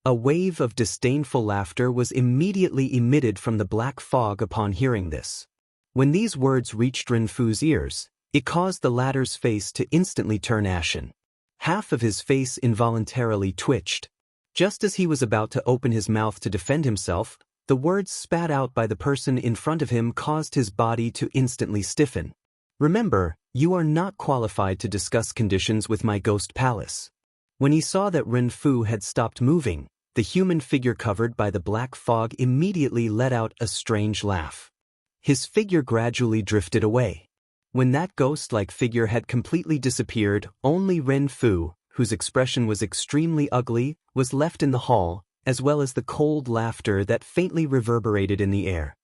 A wave of disdainful laughter was immediately emitted from the black fog upon hearing this. When these words reached Ren Fu's ears, it caused the latter's face to instantly turn ashen. Half of his face involuntarily twitched. Just as he was about to open his mouth to defend himself, the words spat out by the person in front of him caused his body to instantly stiffen. Remember, you are not qualified to discuss conditions with my ghost palace. When he saw that Ren Fu had stopped moving, the human figure covered by the black fog immediately let out a strange laugh. His figure gradually drifted away. When that ghost-like figure had completely disappeared, only Ren Fu, whose expression was extremely ugly, was left in the hall, as well as the cold laughter that faintly reverberated in the air.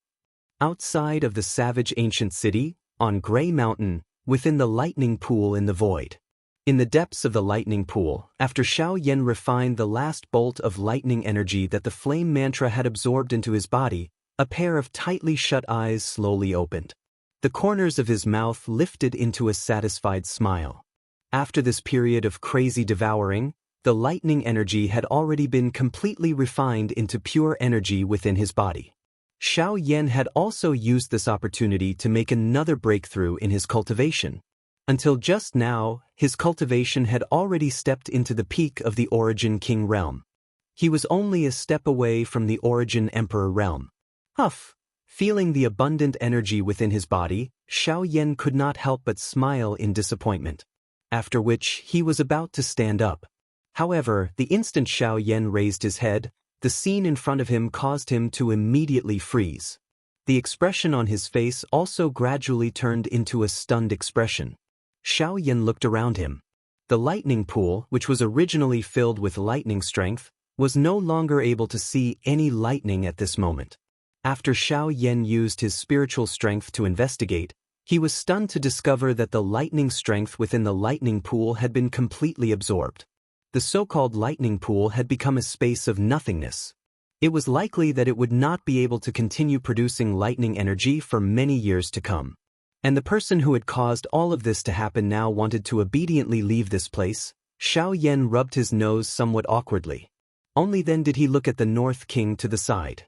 Outside of the savage ancient city, on Grey Mountain, within the lightning pool in the void. In the depths of the lightning pool, after Xiao Yan refined the last bolt of lightning energy that the flame mantra had absorbed into his body, a pair of tightly shut eyes slowly opened. The corners of his mouth lifted into a satisfied smile. After this period of crazy devouring, the lightning energy had already been completely refined into pure energy within his body. Xiao Yan had also used this opportunity to make another breakthrough in his cultivation. Until just now, his cultivation had already stepped into the peak of the Origin King realm. He was only a step away from the Origin Emperor realm. Huff! Feeling the abundant energy within his body, Xiao Yan could not help but smile in disappointment. After which, he was about to stand up. However, the instant Xiao Yan raised his head, the scene in front of him caused him to immediately freeze. The expression on his face also gradually turned into a stunned expression. Xiao Yan looked around him. The lightning pool, which was originally filled with lightning strength, was no longer able to see any lightning at this moment. After Xiao Yan used his spiritual strength to investigate, he was stunned to discover that the lightning strength within the lightning pool had been completely absorbed. The so-called lightning pool had become a space of nothingness. It was likely that it would not be able to continue producing lightning energy for many years to come. And the person who had caused all of this to happen now wanted to obediently leave this place. Xiao Yan rubbed his nose somewhat awkwardly. Only then did he look at the North King to the side.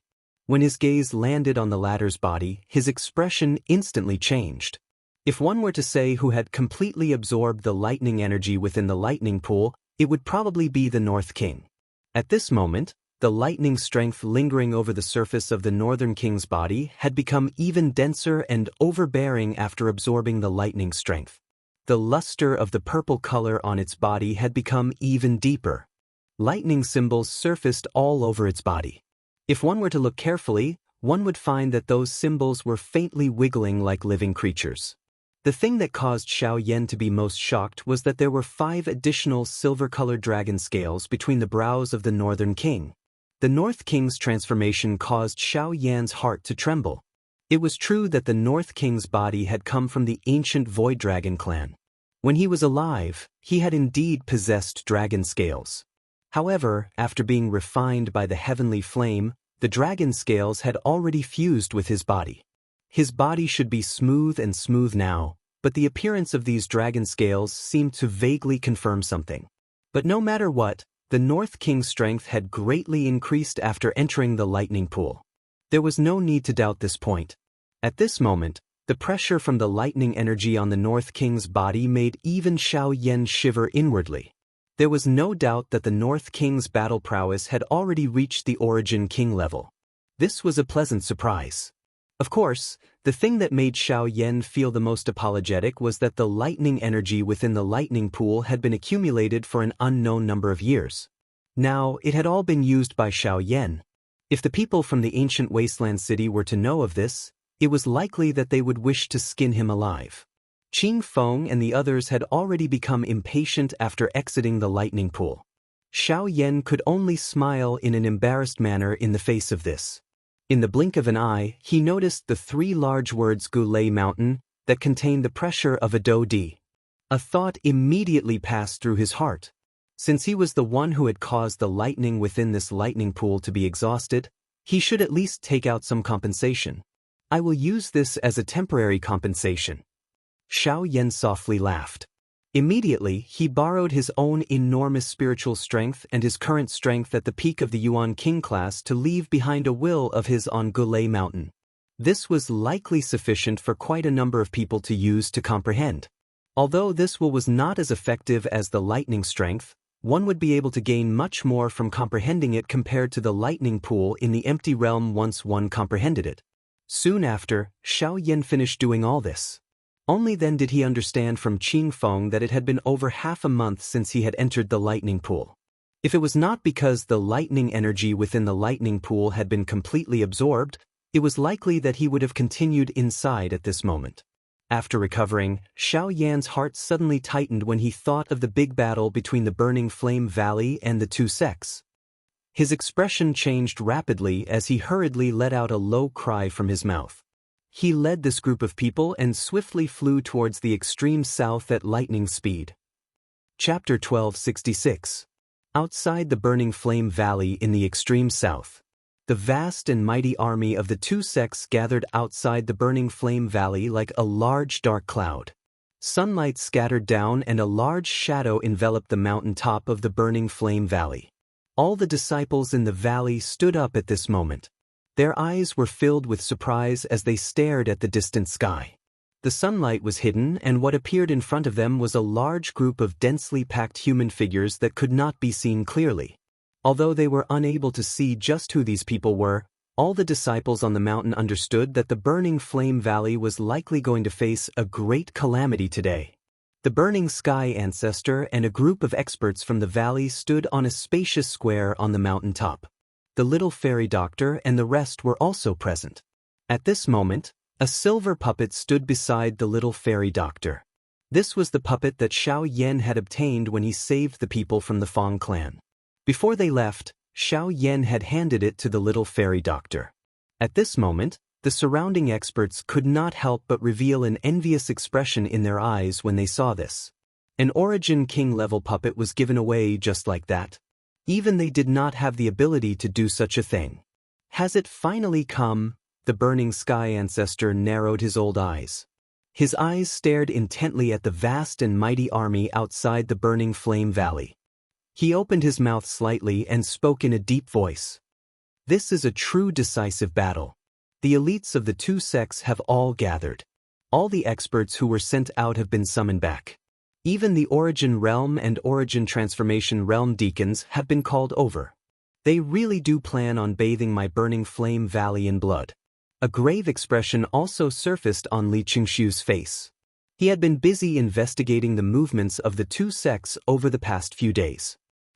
When his gaze landed on the latter's body, his expression instantly changed. If one were to say who had completely absorbed the lightning energy within the lightning pool, it would probably be the North King. At this moment, the lightning strength lingering over the surface of the Northern King's body had become even denser and overbearing after absorbing the lightning strength. The luster of the purple color on its body had become even deeper. Lightning symbols surfaced all over its body. If one were to look carefully, one would find that those symbols were faintly wiggling like living creatures. The thing that caused Xiao Yan to be most shocked was that there were 5 additional silver-colored dragon scales between the brows of the Northern King. The North King's transformation caused Xiao Yan's heart to tremble. It was true that the North King's body had come from the ancient Void Dragon clan. When he was alive, he had indeed possessed dragon scales. However, after being refined by the heavenly flame, the dragon scales had already fused with his body. His body should be smooth and smooth now, but the appearance of these dragon scales seemed to vaguely confirm something. But no matter what, the North King's strength had greatly increased after entering the lightning pool. There was no need to doubt this point. At this moment, the pressure from the lightning energy on the North King's body made even Xiao Yan shiver inwardly. There was no doubt that the North King's battle prowess had already reached the Origin King level. This was a pleasant surprise. Of course, the thing that made Xiao Yan feel the most apologetic was that the lightning energy within the lightning pool had been accumulated for an unknown number of years. Now, it had all been used by Xiao Yan. If the people from the ancient wasteland city were to know of this, it was likely that they would wish to skin him alive. Qing Feng and the others had already become impatient after exiting the lightning pool. Xiao Yan could only smile in an embarrassed manner in the face of this. In the blink of an eye, he noticed the 3 large words Gulei Mountain that contained the pressure of a Do Di. A thought immediately passed through his heart. Since he was the one who had caused the lightning within this lightning pool to be exhausted, he should at least take out some compensation. I will use this as a temporary compensation. Xiao Yan softly laughed. Immediately, he borrowed his own enormous spiritual strength and his current strength at the peak of the Yuan King class to leave behind a will of his on Gulei Mountain. This was likely sufficient for quite a number of people to use to comprehend. Although this will was not as effective as the lightning strength, one would be able to gain much more from comprehending it compared to the lightning pool in the empty realm once one comprehended it. Soon after, Xiao Yan finished doing all this. Only then did he understand from Qing Feng that it had been over half a month since he had entered the lightning pool. If it was not because the lightning energy within the lightning pool had been completely absorbed, it was likely that he would have continued inside at this moment. After recovering, Xiao Yan's heart suddenly tightened when he thought of the big battle between the Burning Flame Valley and the 2 sects. His expression changed rapidly as he hurriedly let out a low cry from his mouth. He led this group of people and swiftly flew towards the extreme south at lightning speed. Chapter 1266. Outside the Burning Flame Valley in the extreme south. The vast and mighty army of the 2 sects gathered outside the Burning Flame Valley like a large dark cloud. Sunlight scattered down and a large shadow enveloped the mountain top of the Burning Flame Valley. All the disciples in the valley stood up at this moment. Their eyes were filled with surprise as they stared at the distant sky. The sunlight was hidden, and what appeared in front of them was a large group of densely packed human figures that could not be seen clearly. Although they were unable to see just who these people were, all the disciples on the mountain understood that the Burning Flame Valley was likely going to face a great calamity today. The Burning Sky Ancestor and a group of experts from the valley stood on a spacious square on the mountain top. The little fairy doctor and the rest were also present. At this moment, a silver puppet stood beside the little fairy doctor. This was the puppet that Xiao Yan had obtained when he saved the people from the Fong clan. Before they left, Xiao Yan had handed it to the little fairy doctor. At this moment, the surrounding experts could not help but reveal an envious expression in their eyes when they saw this. An Origin King level puppet was given away just like that. Even they did not have the ability to do such a thing. Has it finally come? The Burning Sky Ancestor narrowed his old eyes. His eyes stared intently at the vast and mighty army outside the Burning Flame Valley. He opened his mouth slightly and spoke in a deep voice. This is a true decisive battle. The elites of the 2 sects have all gathered. All the experts who were sent out have been summoned back. Even the Origin Realm and Origin Transformation Realm deacons have been called over. They really do plan on bathing my Burning Flame Valley in blood. A grave expression also surfaced on Li Qingshu's face. He had been busy investigating the movements of the 2 sects over the past few days.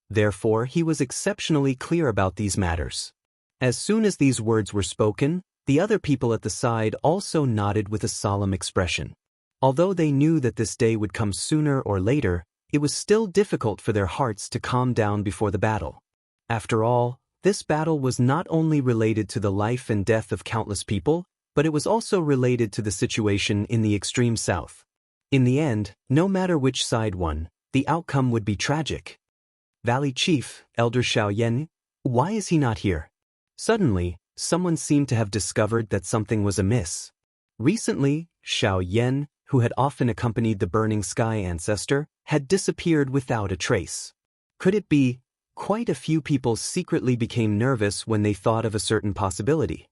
Therefore, he was exceptionally clear about these matters. As soon as these words were spoken, the other people at the side also nodded with a solemn expression. Although they knew that this day would come sooner or later, it was still difficult for their hearts to calm down before the battle. After all, this battle was not only related to the life and death of countless people, but it was also related to the situation in the extreme south. In the end, no matter which side won, the outcome would be tragic. Valley Chief, Elder Xiao Yan, why is he not here? Suddenly, someone seemed to have discovered that something was amiss. Recently, Xiao Yan, who had often accompanied the Burning Sky Ancestor, had disappeared without a trace. Could it be? Quite a few people secretly became nervous when they thought of a certain possibility.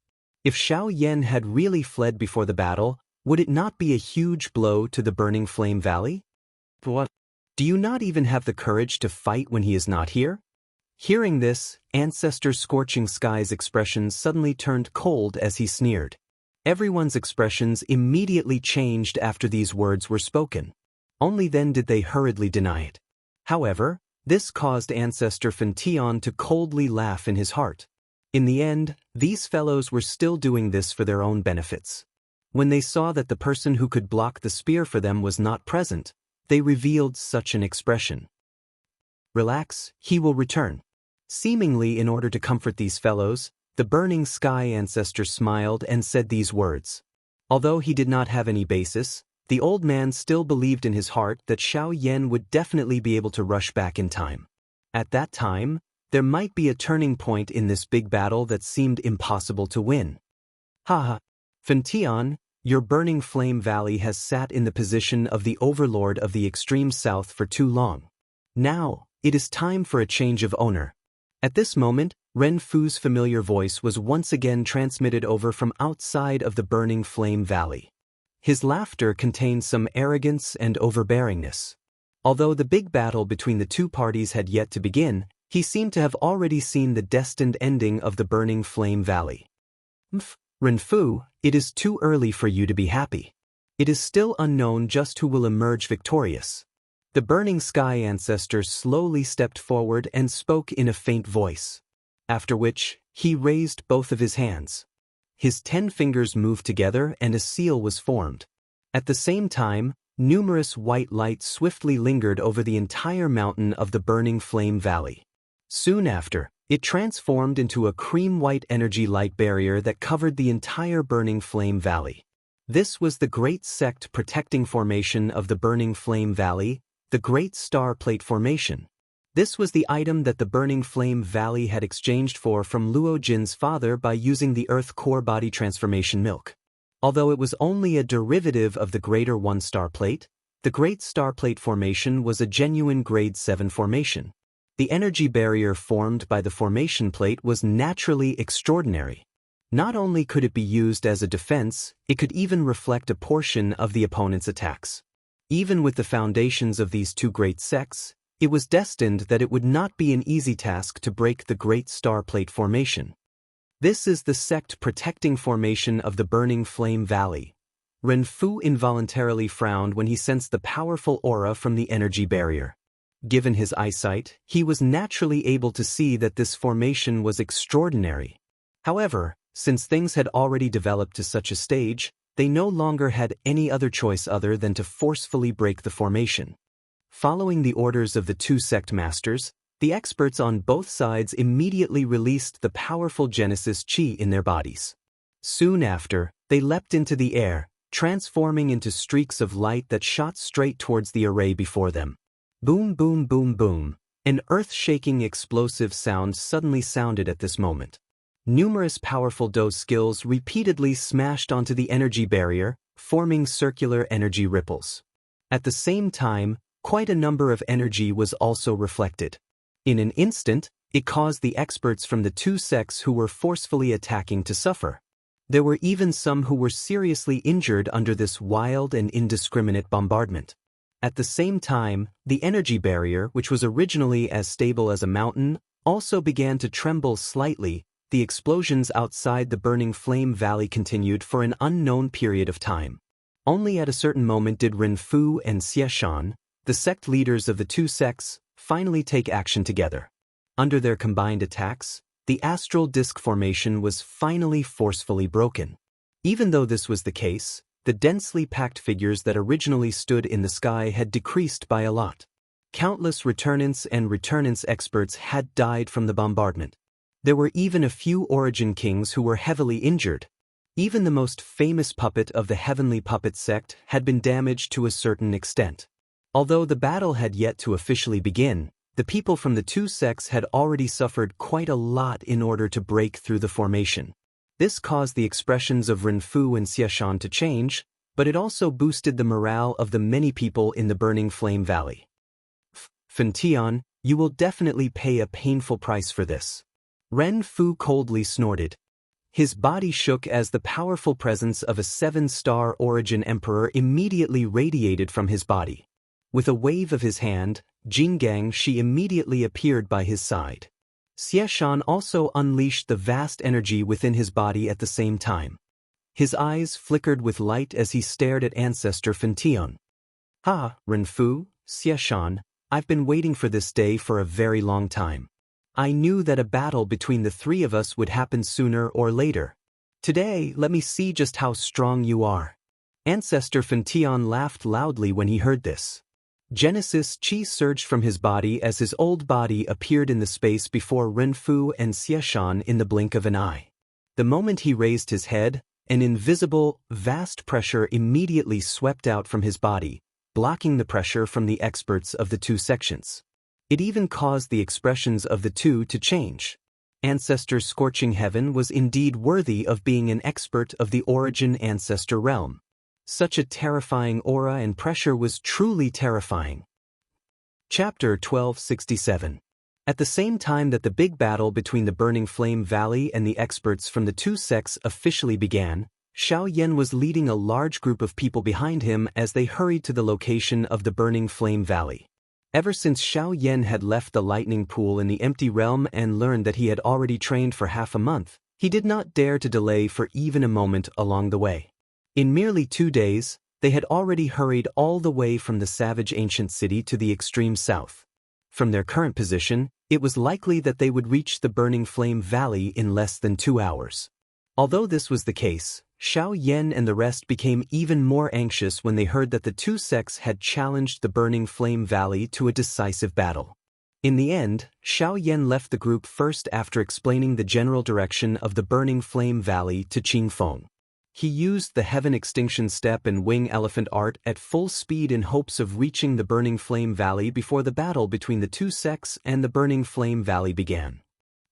If Xiao Yan had really fled before the battle, would it not be a huge blow to the Burning Flame Valley? What? Do you not even have the courage to fight when he is not here? Hearing this, Ancestor Scorching Sky's expression suddenly turned cold as he sneered. Everyone's expressions immediately changed after these words were spoken. Only then did they hurriedly deny it. However, This caused Ancestor Fention to coldly laugh in his heart. In the end, these fellows were still doing this for their own benefits. When they saw that the person who could block the spear for them was not present, they revealed such an expression. Relax, he will return. Seemingly in order to comfort these fellows, the Burning Sky Ancestor smiled and said these words. Although he did not have any basis, the old man still believed in his heart that Xiao Yan would definitely be able to rush back in time. At that time, there might be a turning point in this big battle that seemed impossible to win. Haha. Fention, your Burning Flame Valley has sat in the position of the overlord of the extreme south for too long. Now, it is time for a change of owner. At this moment, Ren Fu's familiar voice was once again transmitted over from outside of the Burning Flame Valley. His laughter contained some arrogance and overbearingness. Although the big battle between the two parties had yet to begin, he seemed to have already seen the destined ending of the Burning Flame Valley. Ren Fu, it is too early for you to be happy. It is still unknown just who will emerge victorious. The Burning Sky Ancestor slowly stepped forward and spoke in a faint voice. After which, he raised both of his hands. His 10 fingers moved together and a seal was formed. At the same time, numerous white lights swiftly lingered over the entire mountain of the Burning Flame Valley. Soon after, it transformed into a cream-white energy light barrier that covered the entire Burning Flame Valley. This was the Great Sect Protecting Formation of the Burning Flame Valley, the Great Star Plate Formation. This was the item that the Burning Flame Valley had exchanged from Luo Jin's father by using the Earth Core Body Transformation Milk. Although it was only a derivative of the Greater One-Star Plate, the Great Star Plate Formation was a genuine Grade 7 formation. The energy barrier formed by the formation plate was naturally extraordinary. Not only could it be used as a defense, it could even reflect a portion of the opponent's attacks. Even with the foundations of these two great sects, it was destined that it would not be an easy task to break the Great Star Plate Formation. This is the sect protecting formation of the Burning Flame Valley. Ren Fu involuntarily frowned when he sensed the powerful aura from the energy barrier. Given his eyesight, he was naturally able to see that this formation was extraordinary. However, since things had already developed to such a stage, they no longer had any other choice other than to forcefully break the formation. Following the orders of the two sect masters, the experts on both sides immediately released the powerful Genesis Chi in their bodies. Soon after, they leapt into the air, transforming into streaks of light that shot straight towards the array before them. Boom, boom, boom, boom. An earth-shaking explosive sound suddenly sounded at this moment. Numerous powerful dose skills repeatedly smashed onto the energy barrier, forming circular energy ripples. At the same time, quite a number of energy was also reflected. In an instant, it caused the experts from the two sects who were forcefully attacking to suffer. There were even some who were seriously injured under this wild and indiscriminate bombardment. At the same time, the energy barrier, which was originally as stable as a mountain, also began to tremble slightly. The explosions outside the Burning Flame Valley continued for an unknown period of time. Only at a certain moment did Ren Fu and Xie Shan, the sect leaders of the two sects, finally take action together. Under their combined attacks, the astral disk formation was finally forcefully broken. Even though this was the case, the densely packed figures that originally stood in the sky had decreased by a lot. Countless returnants and returnance experts had died from the bombardment. There were even a few Origin Kings who were heavily injured. Even the most famous puppet of the Heavenly Puppet sect had been damaged to a certain extent. Although the battle had yet to officially begin, the people from the two sects had already suffered quite a lot in order to break through the formation. This caused the expressions of Ren Fu and Xie Shan to change, but it also boosted the morale of the many people in the Burning Flame Valley. Fention, you will definitely pay a painful price for this. Ren Fu coldly snorted. His body shook as the powerful presence of a 7-star Origin Emperor immediately radiated from his body. With a wave of his hand, Jinggang Shi immediately appeared by his side. Xie Shan also unleashed the vast energy within his body at the same time. His eyes flickered with light as he stared at Ancestor Fention. Ha, Ren Fu, Xie Shan, I've been waiting for this day for a very long time. I knew that a battle between the three of us would happen sooner or later. Today, let me see just how strong you are." Ancestor Fentian laughed loudly when he heard this. Genesis Chi surged from his body as his old body appeared in the space before Renfu and Xieshan in the blink of an eye. The moment he raised his head, an invisible, vast pressure immediately swept out from his body, blocking the pressure from the experts of the two sections. It even caused the expressions of the two to change. Ancestor's scorching heaven was indeed worthy of being an expert of the origin ancestor realm. Such a terrifying aura and pressure was truly terrifying. Chapter 1267. At the same time that the big battle between the Burning Flame Valley and the experts from the two sects officially began, Xiao Yan was leading a large group of people behind him as they hurried to the location of the Burning Flame Valley. Ever since Xiao Yan had left the lightning pool in the empty realm and learned that he had already trained for half a month, he did not dare to delay for even a moment along the way. In merely 2 days, they had already hurried all the way from the savage ancient city to the extreme south. From their current position, it was likely that they would reach the Burning Flame Valley in less than 2 hours. Although this was the case, Xiao Yan and the rest became even more anxious when they heard that the two sects had challenged the Burning Flame Valley to a decisive battle. In the end, Xiao Yan left the group first after explaining the general direction of the Burning Flame Valley to Qingfeng. He used the Heaven Extinction Step and Wing Elephant Art at full speed in hopes of reaching the Burning Flame Valley before the battle between the two sects and the Burning Flame Valley began.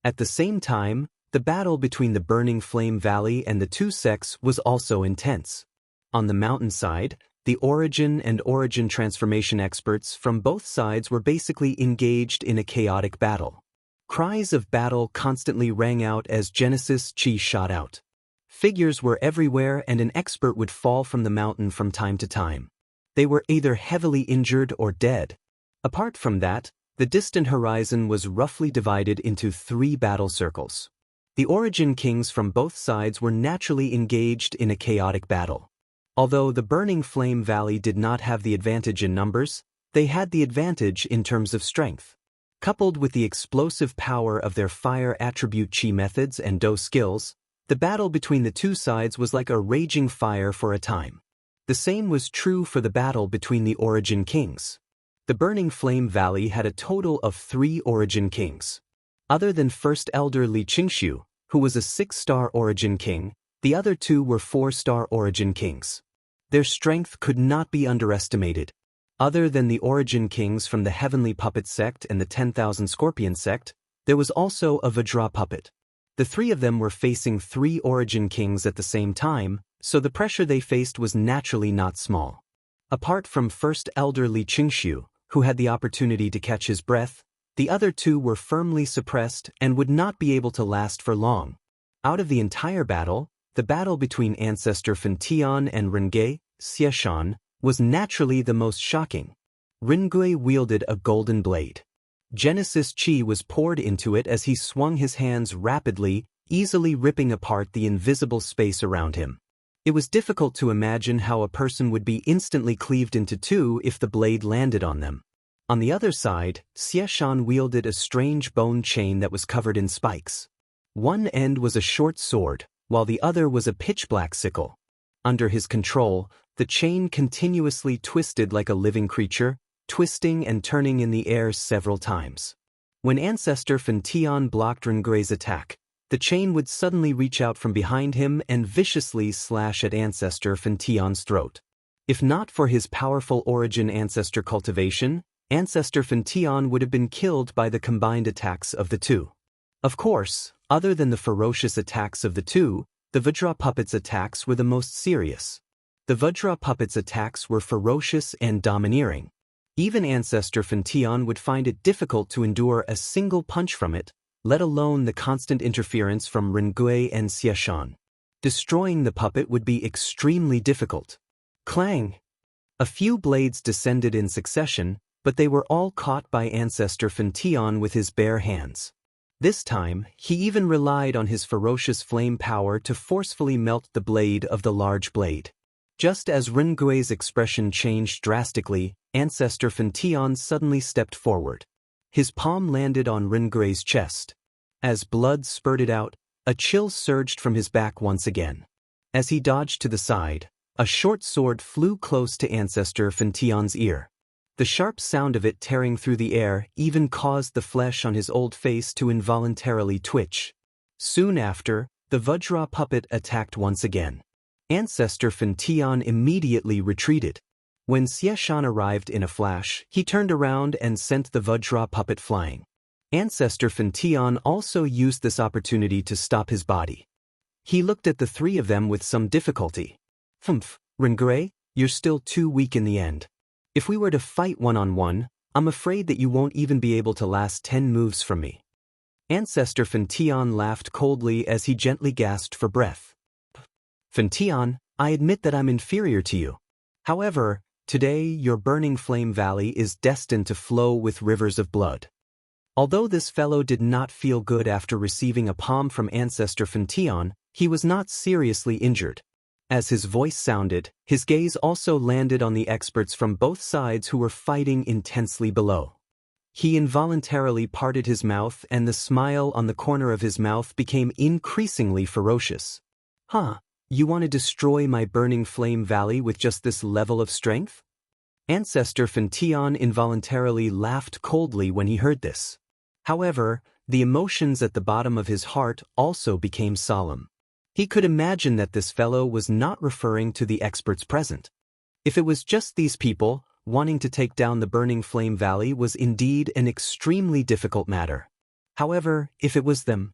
At the same time, the battle between the Burning Flame Valley and the two sects was also intense. On the mountainside, the Origin and Origin Transformation experts from both sides were basically engaged in a chaotic battle. Cries of battle constantly rang out as Genesis Chi shot out. Figures were everywhere and an expert would fall from the mountain from time to time. They were either heavily injured or dead. Apart from that, the distant horizon was roughly divided into 3 battle circles. The Origin Kings from both sides were naturally engaged in a chaotic battle. Although the Burning Flame Valley did not have the advantage in numbers, they had the advantage in terms of strength. Coupled with the explosive power of their fire attribute Chi methods and Do skills, the battle between the two sides was like a raging fire for a time. The same was true for the battle between the Origin Kings. The Burning Flame Valley had a total of 3 Origin Kings. Other than First Elder Li Qingxiu, who was a 6-star Origin King, the other 2 were 4-star Origin Kings. Their strength could not be underestimated. Other than the Origin Kings from the Heavenly Puppet Sect and the 10,000 Scorpion Sect, there was also a Vajra Puppet. The 3 of them were facing 3 Origin Kings at the same time, so the pressure they faced was naturally not small. Apart from First Elder Li Qingxiu, who had the opportunity to catch his breath, the other 2 were firmly suppressed and would not be able to last for long. Out of the entire battle, the battle between Ancestor Fentian and Renge, Xieshan, was naturally the most shocking. Renge wielded a golden blade. Genesis Chi was poured into it as he swung his hands rapidly, easily ripping apart the invisible space around him. It was difficult to imagine how a person would be instantly cleaved into 2 if the blade landed on them. On the other side, Xieshan wielded a strange bone chain that was covered in spikes. One end was a short sword, while the other was a pitch-black sickle. Under his control, the chain continuously twisted like a living creature, twisting and turning in the air several times. When Ancestor Fentian blocked Rengui's attack, the chain would suddenly reach out from behind him and viciously slash at Ancestor Fentian's throat. If not for his powerful Origin Ancestor cultivation, Ancestor Fentian would have been killed by the combined attacks of the 2. Of course, other than the ferocious attacks of the 2, the Vajra Puppet's attacks were the most serious. The Vajra Puppet's attacks were ferocious and domineering. Even Ancestor Fentian would find it difficult to endure a single punch from it, let alone the constant interference from Rengui and Xieshan. Destroying the puppet would be extremely difficult. Clang! A few blades descended in succession, but they were all caught by Ancestor Fentian with his bare hands. This time, he even relied on his ferocious flame power to forcefully melt the blade of the large blade. Just as Rengui's expression changed drastically, Ancestor Fentian suddenly stepped forward. His palm landed on Rengui's chest. As blood spurted out, a chill surged from his back once again. As he dodged to the side, a short sword flew close to Ancestor Fentian's ear. The sharp sound of it tearing through the air even caused the flesh on his old face to involuntarily twitch. Soon after, the Vajra puppet attacked once again. Ancestor Fentian immediately retreated. When Xieshan arrived in a flash, he turned around and sent the Vajra puppet flying. Ancestor Fentian also used this opportunity to stop his body. He looked at the three of them with some difficulty. Rengui, you're still too weak in the end. If we were to fight one-on-one, I'm afraid that you won't even be able to last 10 moves from me. Ancestor Fentian laughed coldly as he gently gasped for breath. Fentian, I admit that I'm inferior to you. However, today your burning flame valley is destined to flow with rivers of blood. Although this fellow did not feel good after receiving a palm from Ancestor Fentian, he was not seriously injured. As his voice sounded, his gaze also landed on the experts from both sides who were fighting intensely below. He involuntarily parted his mouth and the smile on the corner of his mouth became increasingly ferocious. You want to destroy my burning flame valley with just this level of strength? Ancestor Fentian involuntarily laughed coldly when he heard this. However, the emotions at the bottom of his heart also became solemn. He could imagine that this fellow was not referring to the experts present. If it was just these people, wanting to take down the burning flame valley was indeed an extremely difficult matter. However, if it was them,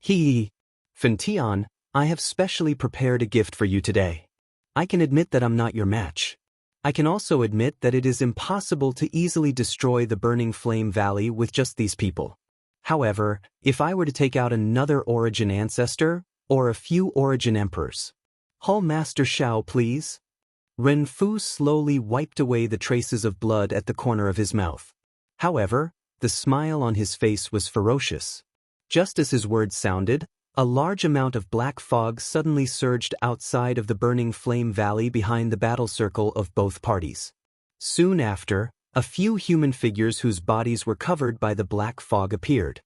Fentian, I have specially prepared a gift for you today. I can admit that I'm not your match. I can also admit that it is impossible to easily destroy the burning flame valley with just these people. However, if I were to take out another origin ancestor, or a few origin emperors. Hall Master Shao, please. Ren Fu slowly wiped away the traces of blood at the corner of his mouth. However, the smile on his face was ferocious. Just as his words sounded, a large amount of black fog suddenly surged outside of the burning flame valley behind the battle circle of both parties. Soon after, a few human figures whose bodies were covered by the black fog appeared.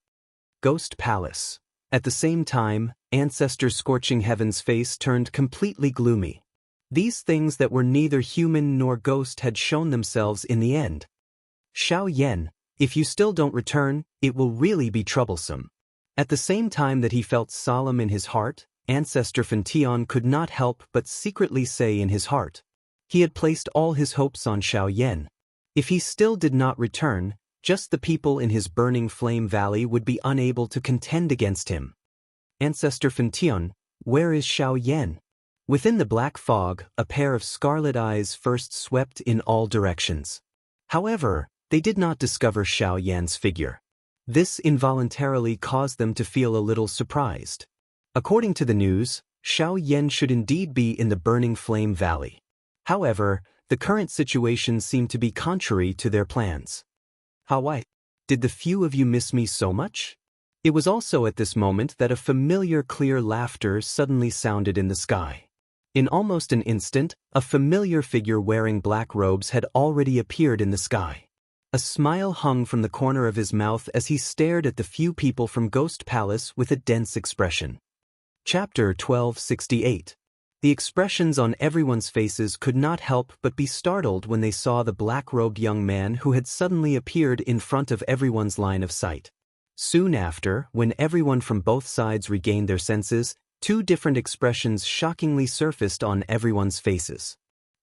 Ghost Palace. At the same time, Ancestor Scorching Heaven's face turned completely gloomy. These things that were neither human nor ghost had shown themselves in the end. Xiao Yan, if you still don't return, it will really be troublesome. At the same time that he felt solemn in his heart, Ancestor Fentian could not help but secretly say in his heart. He had placed all his hopes on Xiao Yan. If he still did not return, just the people in his burning flame valley would be unable to contend against him. Ancestor Fentian, where is Xiao Yan? Within the black fog, a pair of scarlet eyes first swept in all directions. However, they did not discover Xiao Yan's figure. This involuntarily caused them to feel a little surprised. According to the news, Xiao Yan should indeed be in the burning flame valley. However, the current situation seemed to be contrary to their plans. How did the few of you miss me so much? It was also at this moment that a familiar clear laughter suddenly sounded in the sky. In almost an instant, a familiar figure wearing black robes had already appeared in the sky. A smile hung from the corner of his mouth as he stared at the few people from Ghost Palace with a dense expression. Chapter 1268. The expressions on everyone's faces could not help but be startled when they saw the black-robed young man who had suddenly appeared in front of everyone's line of sight. Soon after, when everyone from both sides regained their senses, two different expressions shockingly surfaced on everyone's faces.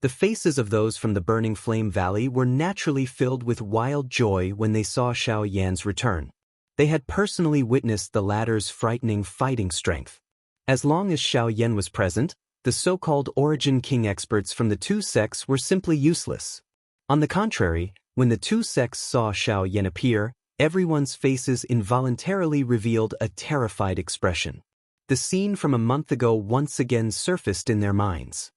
The faces of those from the Burning Flame Valley were naturally filled with wild joy when they saw Xiao Yan's return. They had personally witnessed the latter's frightening fighting strength. As long as Xiao Yan was present, the so-called Origin King experts from the two sects were simply useless. On the contrary, when the two sects saw Xiao Yan appear, everyone's faces involuntarily revealed a terrified expression. The scene from a month ago once again surfaced in their minds.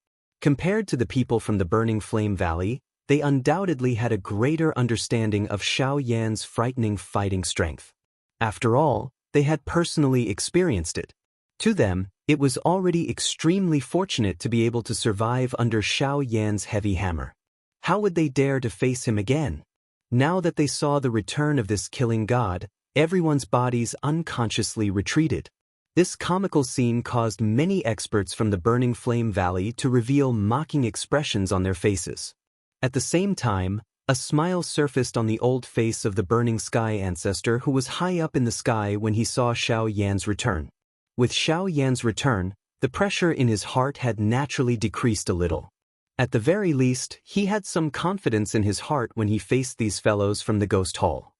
Compared to the people from the Burning Flame Valley, they undoubtedly had a greater understanding of Xiao Yan's frightening fighting strength. After all, they had personally experienced it. To them, It was already extremely fortunate to be able to survive under Xiao Yan's heavy hammer. How would they dare to face him again? Now that they saw the return of this killing god, everyone's bodies unconsciously retreated. This comical scene caused many experts from the Burning Flame Valley to reveal mocking expressions on their faces. At the same time, a smile surfaced on the old face of the Burning Sky ancestor who was high up in the sky when he saw Xiao Yan's return. With Xiao Yan's return, the pressure in his heart had naturally decreased a little. At the very least, he had some confidence in his heart when he faced these fellows from the Ghost Hall.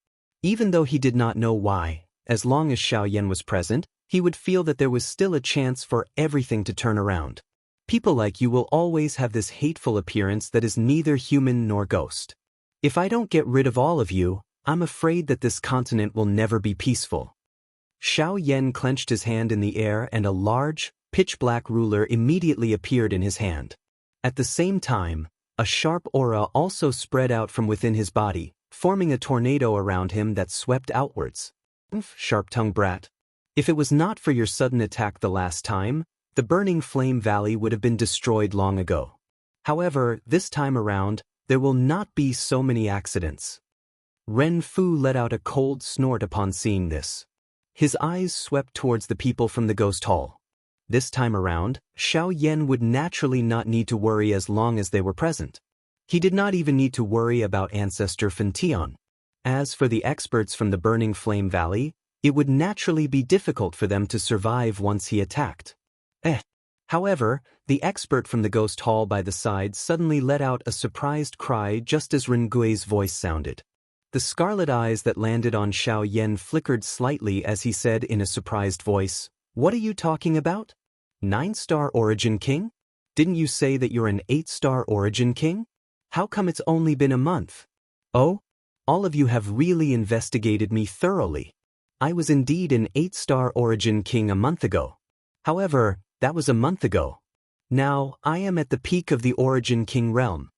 Even though he did not know why, as long as Xiao Yan was present, he would feel that there was still a chance for everything to turn around. People like you will always have this hateful appearance that is neither human nor ghost. If I don't get rid of all of you, I'm afraid that this continent will never be peaceful. Xiao Yan clenched his hand in the air and a large, pitch-black ruler immediately appeared in his hand. At the same time, a sharp aura also spread out from within his body, forming a tornado around him that swept outwards. Sharp-tongued brat. If it was not for your sudden attack the last time, the Burning Flame Valley would have been destroyed long ago. However, this time around, there will not be so many accidents. Ren Fu let out a cold snort upon seeing this. His eyes swept towards the people from the Ghost Hall. This time around, Xiao Yan would naturally not need to worry as long as they were present. He did not even need to worry about Ancestor Fentian. As for the experts from the Burning Flame Valley, it would naturally be difficult for them to survive once he attacked. However, the expert from the Ghost Hall by the side suddenly let out a surprised cry just as Rengui's voice sounded. The scarlet eyes that landed on Xiao Yan flickered slightly as he said in a surprised voice, "What are you talking about? 9-star Origin King? Didn't you say that you're an 8-star Origin King? How come it's only been a month? Oh, all of you have really investigated me thoroughly. I was indeed an 8-star Origin King a month ago. However, that was a month ago. Now, I am at the peak of the Origin King realm."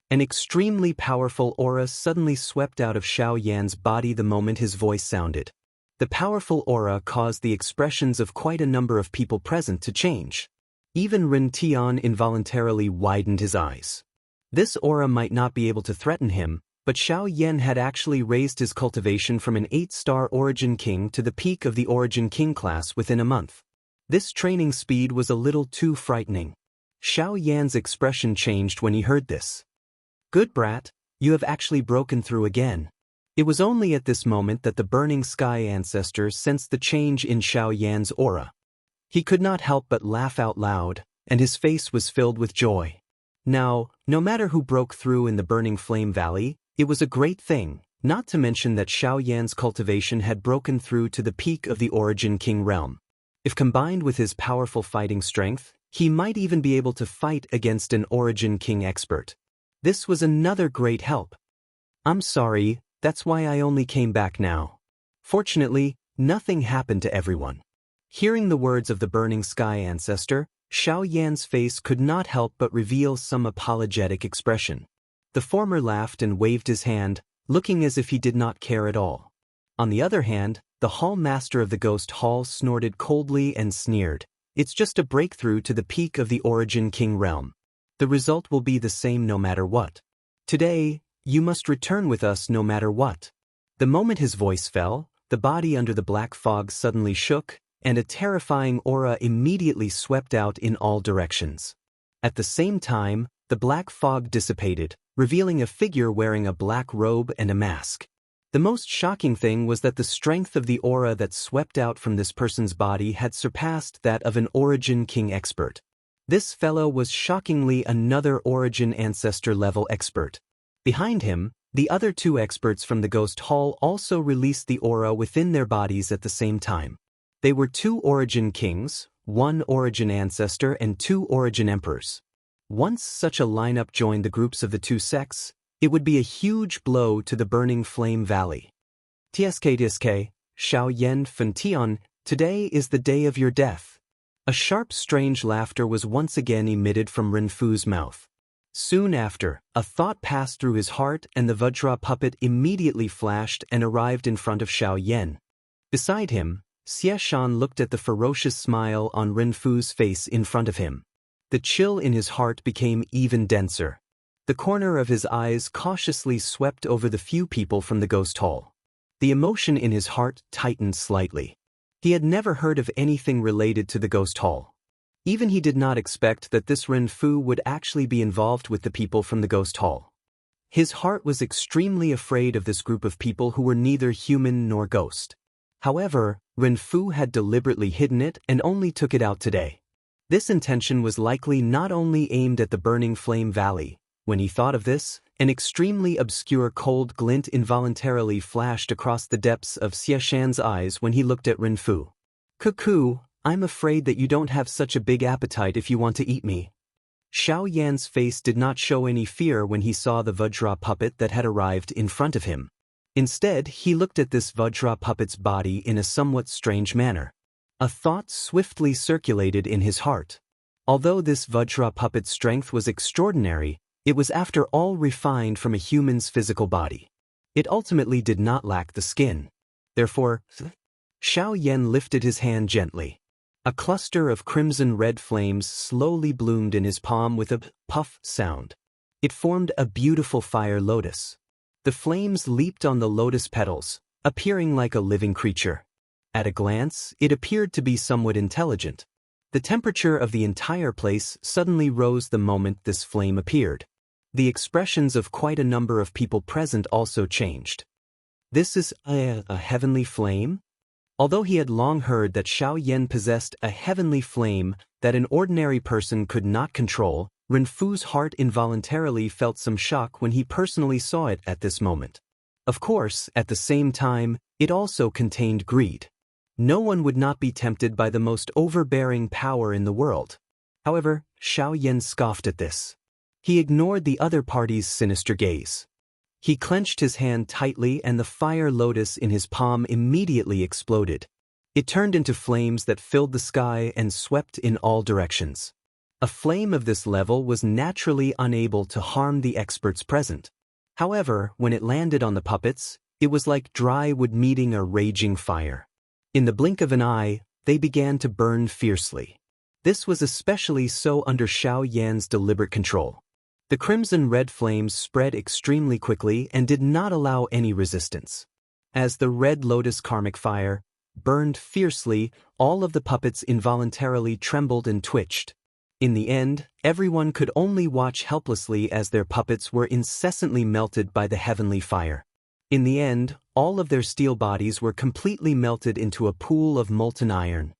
An extremely powerful aura suddenly swept out of Xiao Yan's body the moment his voice sounded. The powerful aura caused the expressions of quite a number of people present to change. Even Ren Tian involuntarily widened his eyes. This aura might not be able to threaten him, but Xiao Yan had actually raised his cultivation from an 8-star Origin King to the peak of the Origin King class within a month. This training speed was a little too frightening. Xiao Yan's expression changed when he heard this. "Good brat, you have actually broken through again." It was only at this moment that the Burning Sky ancestor sensed the change in Xiao Yan's aura. He could not help but laugh out loud, and his face was filled with joy. Now, no matter who broke through in the Burning Flame Valley, it was a great thing, not to mention that Xiao Yan's cultivation had broken through to the peak of the Origin King realm. If combined with his powerful fighting strength, he might even be able to fight against an Origin King expert. This was another great help. "I'm sorry, that's why I only came back now." Fortunately, nothing happened to everyone. Hearing the words of the Burning Sky ancestor, Xiao Yan's face could not help but reveal some apologetic expression. The former laughed and waved his hand, looking as if he did not care at all. On the other hand, the Hall Master of the Ghost Hall snorted coldly and sneered. "It's just a breakthrough to the peak of the Origin King realm. The result will be the same no matter what. Today, you must return with us no matter what." The moment his voice fell, the body under the black fog suddenly shook, and a terrifying aura immediately swept out in all directions. At the same time, the black fog dissipated, revealing a figure wearing a black robe and a mask. The most shocking thing was that the strength of the aura that swept out from this person's body had surpassed that of an Origin King expert. This fellow was shockingly another Origin Ancestor level expert. Behind him, the other two experts from the Ghost Hall also released the aura within their bodies at the same time. They were 2 Origin Kings, 1 Origin Ancestor and 2 Origin Emperors. Once such a lineup joined the groups of the two sects, it would be a huge blow to the Burning Flame Valley. "TSK, Xiao Yan Fentian, today is the day of your death." A sharp, strange laughter was once again emitted from Ren Fu's mouth. Soon after, a thought passed through his heart and the Vajra puppet immediately flashed and arrived in front of Xiao Yan. Beside him, Xie Shan looked at the ferocious smile on Renfu's face in front of him. The chill in his heart became even denser. The corner of his eyes cautiously swept over the few people from the ghost hall. The emotion in his heart tightened slightly. He had never heard of anything related to the ghost hall. Even he did not expect that this Renfu would actually be involved with the people from the ghost hall. His heart was extremely afraid of this group of people who were neither human nor ghost. However, Renfu had deliberately hidden it and only took it out today. This intention was likely not only aimed at the burning flame valley. When he thought of this, an extremely obscure cold glint involuntarily flashed across the depths of Xie Shan's eyes when he looked at Renfu. "Cuckoo, I'm afraid that you don't have such a big appetite if you want to eat me." Xiao Yan's face did not show any fear when he saw the Vajra puppet that had arrived in front of him. Instead, he looked at this Vajra puppet's body in a somewhat strange manner. A thought swiftly circulated in his heart. Although this Vajra puppet's strength was extraordinary, it was after all refined from a human's physical body. It ultimately did not lack the skin. Therefore, Xiao Yan lifted his hand gently. A cluster of crimson-red flames slowly bloomed in his palm with a puff sound. It formed a beautiful fire lotus. The flames leaped on the lotus petals, appearing like a living creature. At a glance, it appeared to be somewhat intelligent. The temperature of the entire place suddenly rose the moment this flame appeared. The expressions of quite a number of people present also changed. "This is a heavenly flame?" Although he had long heard that Xiao Yan possessed a heavenly flame that an ordinary person could not control, Renfu's heart involuntarily felt some shock when he personally saw it at this moment. Of course, at the same time, it also contained greed. No one would not be tempted by the most overbearing power in the world. However, Xiao Yan scoffed at this. He ignored the other party's sinister gaze. He clenched his hand tightly and the fire lotus in his palm immediately exploded. It turned into flames that filled the sky and swept in all directions. A flame of this level was naturally unable to harm the experts present. However, when it landed on the puppets, it was like dry wood meeting a raging fire. In the blink of an eye, they began to burn fiercely. This was especially so under Xiao Yan's deliberate control. The crimson-red flames spread extremely quickly and did not allow any resistance. As the red lotus karmic fire burned fiercely, all of the puppets involuntarily trembled and twitched. In the end, everyone could only watch helplessly as their puppets were incessantly melted by the heavenly fire. In the end, all of their steel bodies were completely melted into a pool of molten iron.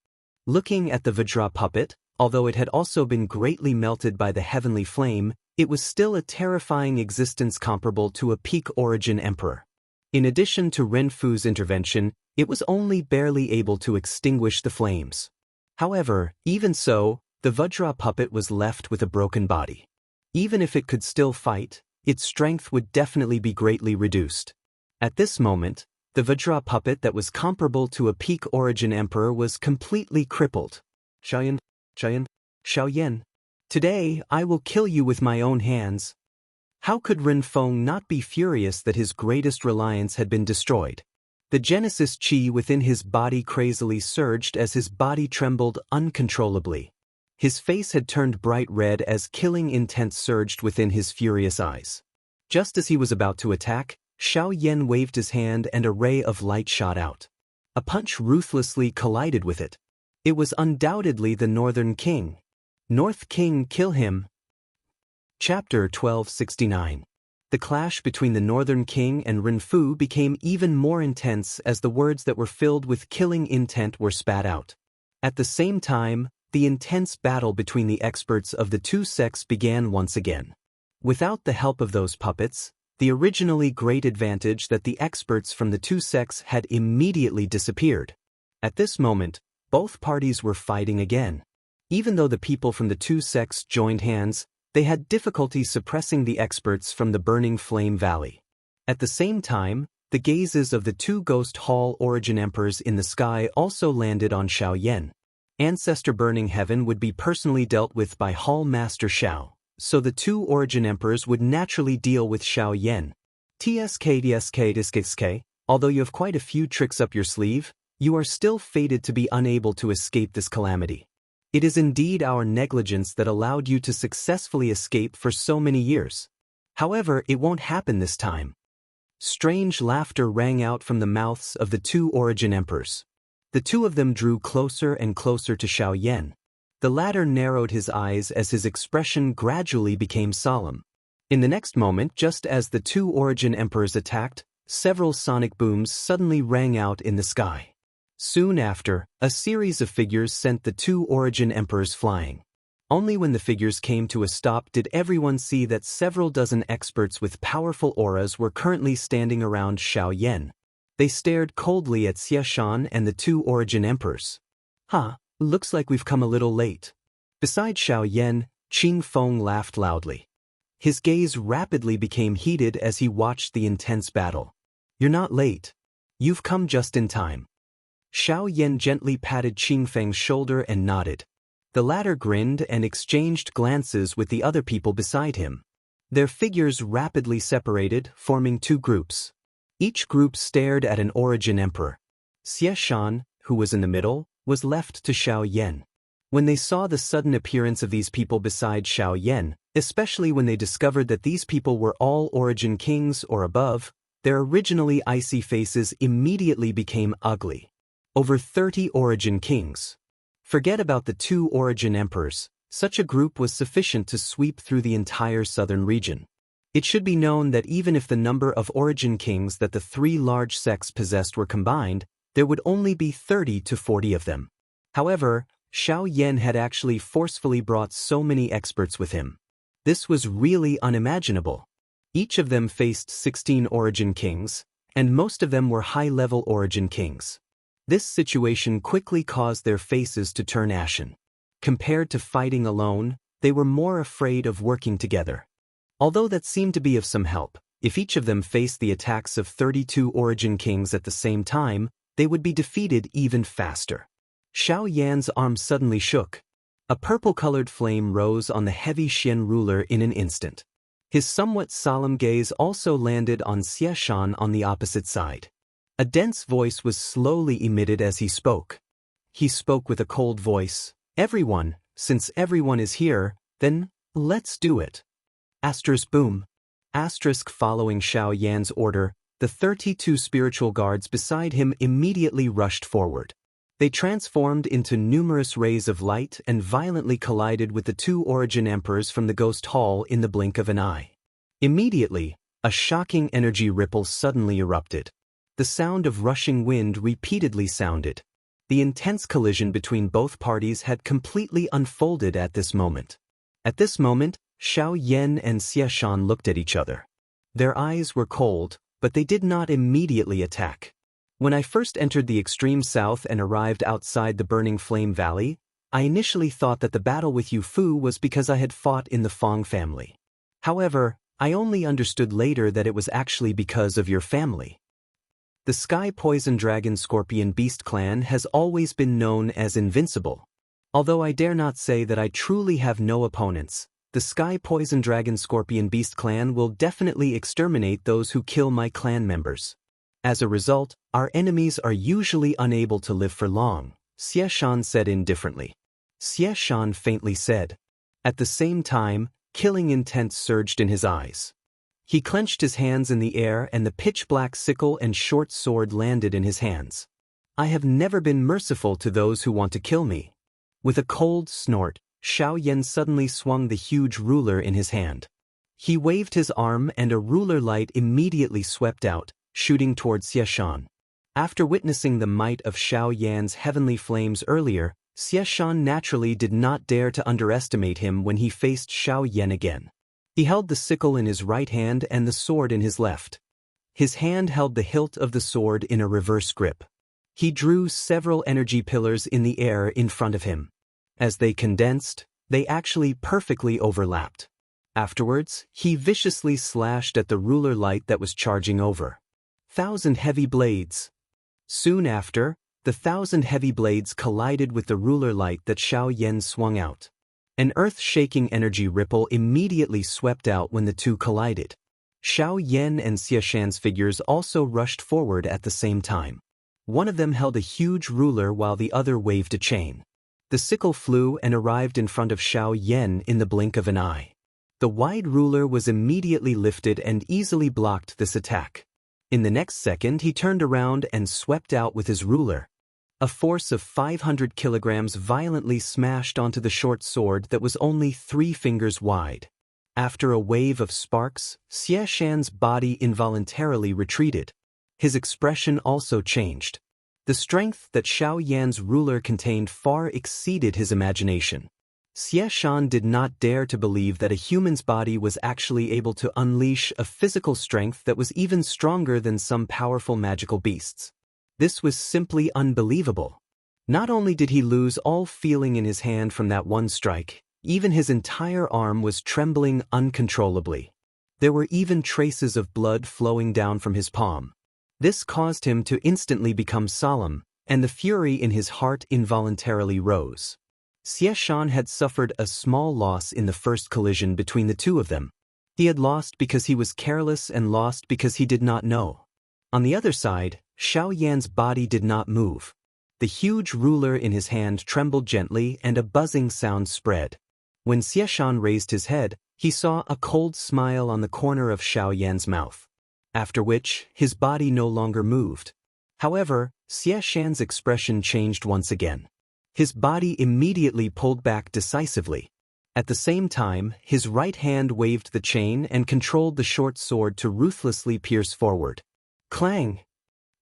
Looking at the Vajra puppet, although it had also been greatly melted by the heavenly flame, it was still a terrifying existence comparable to a peak origin emperor. In addition to Renfu's intervention, it was only barely able to extinguish the flames. However, even so, the Vajra puppet was left with a broken body. Even if it could still fight, its strength would definitely be greatly reduced. At this moment, the Vajra puppet that was comparable to a peak origin emperor was completely crippled. Xiao Yan, today I will kill you with my own hands." How could Renfeng not be furious that his greatest reliance had been destroyed? The Genesis chi within his body crazily surged as his body trembled uncontrollably. His face had turned bright red as killing intent surged within his furious eyes. Just as he was about to attack, Xiao Yan waved his hand and a ray of light shot out. A punch ruthlessly collided with it. It was undoubtedly the Northern King. North King, kill him. Chapter 1269. The clash between the Northern King and Renfu became even more intense as the words that were filled with killing intent were spat out. At the same time, the intense battle between the experts of the two sects began once again. Without the help of those puppets, the originally great advantage that the experts from the two sects had immediately disappeared. At this moment, both parties were fighting again. Even though the people from the two sects joined hands, they had difficulty suppressing the experts from the burning flame valley. At the same time, the gazes of the two ghost hall origin emperors in the sky also landed on Xiao Yan. Ancestor Burning Heaven would be personally dealt with by Hall Master Xiao, so the two origin emperors would naturally deal with Xiao Yan. TSK, although you have quite a few tricks up your sleeve, You are still fated to be unable to escape this calamity. It is indeed our negligence that allowed you to successfully escape for so many years. However, it won't happen this time. Strange laughter rang out from the mouths of the two Origin Emperors. The two of them drew closer and closer to Xiao Yan. The latter narrowed his eyes as his expression gradually became solemn. In the next moment, just as the two Origin Emperors attacked, several sonic booms suddenly rang out in the sky. Soon after, a series of figures sent the two Origin Emperors flying. Only when the figures came to a stop did everyone see that several dozen experts with powerful auras were currently standing around Xiao Yan. They stared coldly at Xie Shan and the two Origin Emperors. Looks like we've come a little late. Beside Xiao Yan, Qing Feng laughed loudly. His gaze rapidly became heated as he watched the intense battle. You're not late. You've come just in time. Xiao Yan gently patted Qing Feng's shoulder and nodded. The latter grinned and exchanged glances with the other people beside him. Their figures rapidly separated, forming two groups. Each group stared at an Origin Emperor. Xie Shan, who was in the middle, was left to Xiao Yan. When they saw the sudden appearance of these people beside Xiao Yan, especially when they discovered that these people were all Origin Kings or above, their originally icy faces immediately became ugly. Over 30 Origin Kings. Forget about the two Origin Emperors, such a group was sufficient to sweep through the entire southern region. It should be known that even if the number of Origin Kings that the three large sects possessed were combined, there would only be 30 to 40 of them. However, Xiao Yan had actually forcefully brought so many experts with him. This was really unimaginable. Each of them faced 16 Origin Kings, and most of them were high-level Origin Kings. This situation quickly caused their faces to turn ashen. Compared to fighting alone, they were more afraid of working together. Although that seemed to be of some help, if each of them faced the attacks of 32 Origin Kings at the same time, they would be defeated even faster. Xiao Yan's arm suddenly shook. A purple-colored flame rose on the heavy Xian ruler in an instant. His somewhat solemn gaze also landed on Xie Shan on the opposite side. A dense voice was slowly emitted as he spoke. He spoke with a cold voice. Everyone, since everyone is here, then let's do it. Asterisk boom. Asterisk following Xiao Yan's order, the 32 spiritual guards beside him immediately rushed forward. They transformed into numerous rays of light and violently collided with the two Origin Emperors from the Ghost Hall in the blink of an eye. Immediately, a shocking energy ripple suddenly erupted. The sound of rushing wind repeatedly sounded. The intense collision between both parties had completely unfolded at this moment. At this moment, Xiao Yan and Xie Shan looked at each other. Their eyes were cold, but they did not immediately attack. When I first entered the extreme south and arrived outside the Burning Flame Valley, I initially thought that the battle with Yu Fu was because I had fought in the Fong family. However, I only understood later that it was actually because of your family. The Sky Poison Dragon Scorpion Beast clan has always been known as invincible. Although I dare not say that I truly have no opponents, the Sky Poison Dragon Scorpion Beast clan will definitely exterminate those who kill my clan members. As a result, our enemies are usually unable to live for long, Xie Shan said indifferently. Xie Shan faintly said. At the same time, killing intent surged in his eyes. He clenched his hands in the air and the pitch-black sickle and short sword landed in his hands. I have never been merciful to those who want to kill me. With a cold snort, Xiao Yan suddenly swung the huge ruler in his hand. He waved his arm and a ruler light immediately swept out, shooting towards Xie Shan. After witnessing the might of Xiao Yan's heavenly flames earlier, Xie Shan naturally did not dare to underestimate him when he faced Xiao Yan again. He held the sickle in his right hand and the sword in his left. His hand held the hilt of the sword in a reverse grip. He drew several energy pillars in the air in front of him. As they condensed, they actually perfectly overlapped. Afterwards, he viciously slashed at the ruler light that was charging over. 1,000 heavy blades. Soon after, the 1,000 heavy blades collided with the ruler light that Xiao Yan swung out. An earth-shaking energy ripple immediately swept out when the two collided. Xiao Yan and Xie Shan's figures also rushed forward at the same time. One of them held a huge ruler while the other waved a chain. The sickle flew and arrived in front of Xiao Yan in the blink of an eye. The wide ruler was immediately lifted and easily blocked this attack. In the next second he turned around and swept out with his ruler. A force of 500 kilograms violently smashed onto the short sword that was only 3 fingers wide. After a wave of sparks, Xie Shan's body involuntarily retreated. His expression also changed. The strength that Xiao Yan's ruler contained far exceeded his imagination. Xie Shan did not dare to believe that a human's body was actually able to unleash a physical strength that was even stronger than some powerful magical beasts. This was simply unbelievable. Not only did he lose all feeling in his hand from that one strike, even his entire arm was trembling uncontrollably. There were even traces of blood flowing down from his palm. This caused him to instantly become solemn, and the fury in his heart involuntarily rose. Xie Shan had suffered a small loss in the first collision between the two of them. He had lost because he was careless and lost because he did not know. On the other side, Xiao Yan's body did not move. The huge ruler in his hand trembled gently and a buzzing sound spread. When Xie Shan raised his head, he saw a cold smile on the corner of Xiao Yan's mouth. After which, his body no longer moved. However, Xie Shan's expression changed once again. His body immediately pulled back decisively. At the same time, his right hand waved the chain and controlled the short sword to ruthlessly pierce forward. Clang!